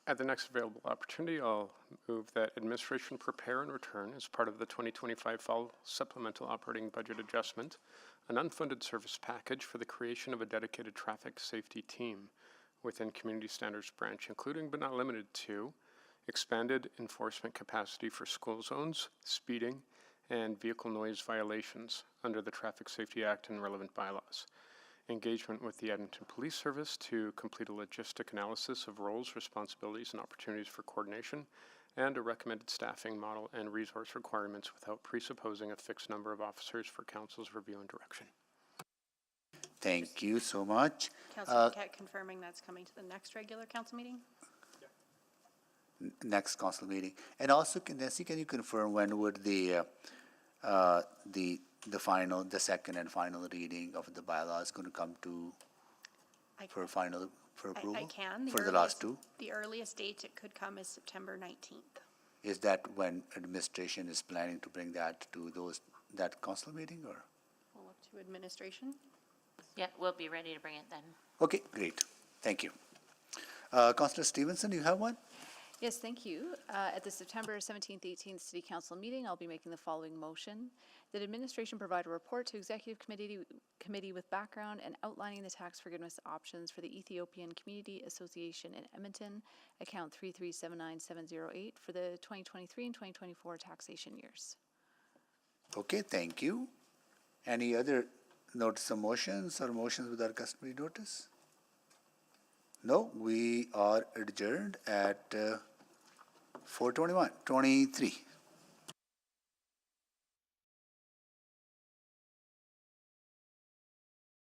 Speaker 15: At the next available opportunity, I'll move that administration prepare and return as part of the 2025 fall supplemental operating budget adjustment, an unfunded service package for the creation of a dedicated traffic safety team within Community Standards Branch, including but not limited to expanded enforcement capacity for school zones, speeding, and vehicle noise violations under the Traffic Safety Act and relevant bylaws. Engagement with the Edmonton Police Service to complete a logistic analysis of roles, responsibilities, and opportunities for coordination, and a recommended staffing model and resource requirements without presupposing a fixed number of officers for council's review and direction.
Speaker 2: Thank you so much.
Speaker 1: Councillor Paquette confirming that's coming to the next regular council meeting?
Speaker 2: Next council meeting. And also, Nancy, can you confirm when would the second and final reading of the bylaw is going to come to for approval?
Speaker 1: I can.
Speaker 2: For the last two?
Speaker 1: The earliest date it could come is September 19th.
Speaker 2: Is that when administration is planning to bring that to that council meeting, or?
Speaker 1: Well, up to administration.
Speaker 5: Yeah, we'll be ready to bring it then.
Speaker 2: Okay, great. Thank you. Councillor Stevenson, you have one?
Speaker 3: Yes, thank you. At the September 17th, 18th City Council meeting, I'll be making the following motion. That administration provide a report to Executive Committee with background and outlining the tax forgiveness options for the Ethiopian Community Association in Edmonton, account 3379708 for the 2023 and 2024 taxation years.
Speaker 2: Okay, thank you. Any other notice of motions or motions without customary notice? No, we are adjourned at 4:23.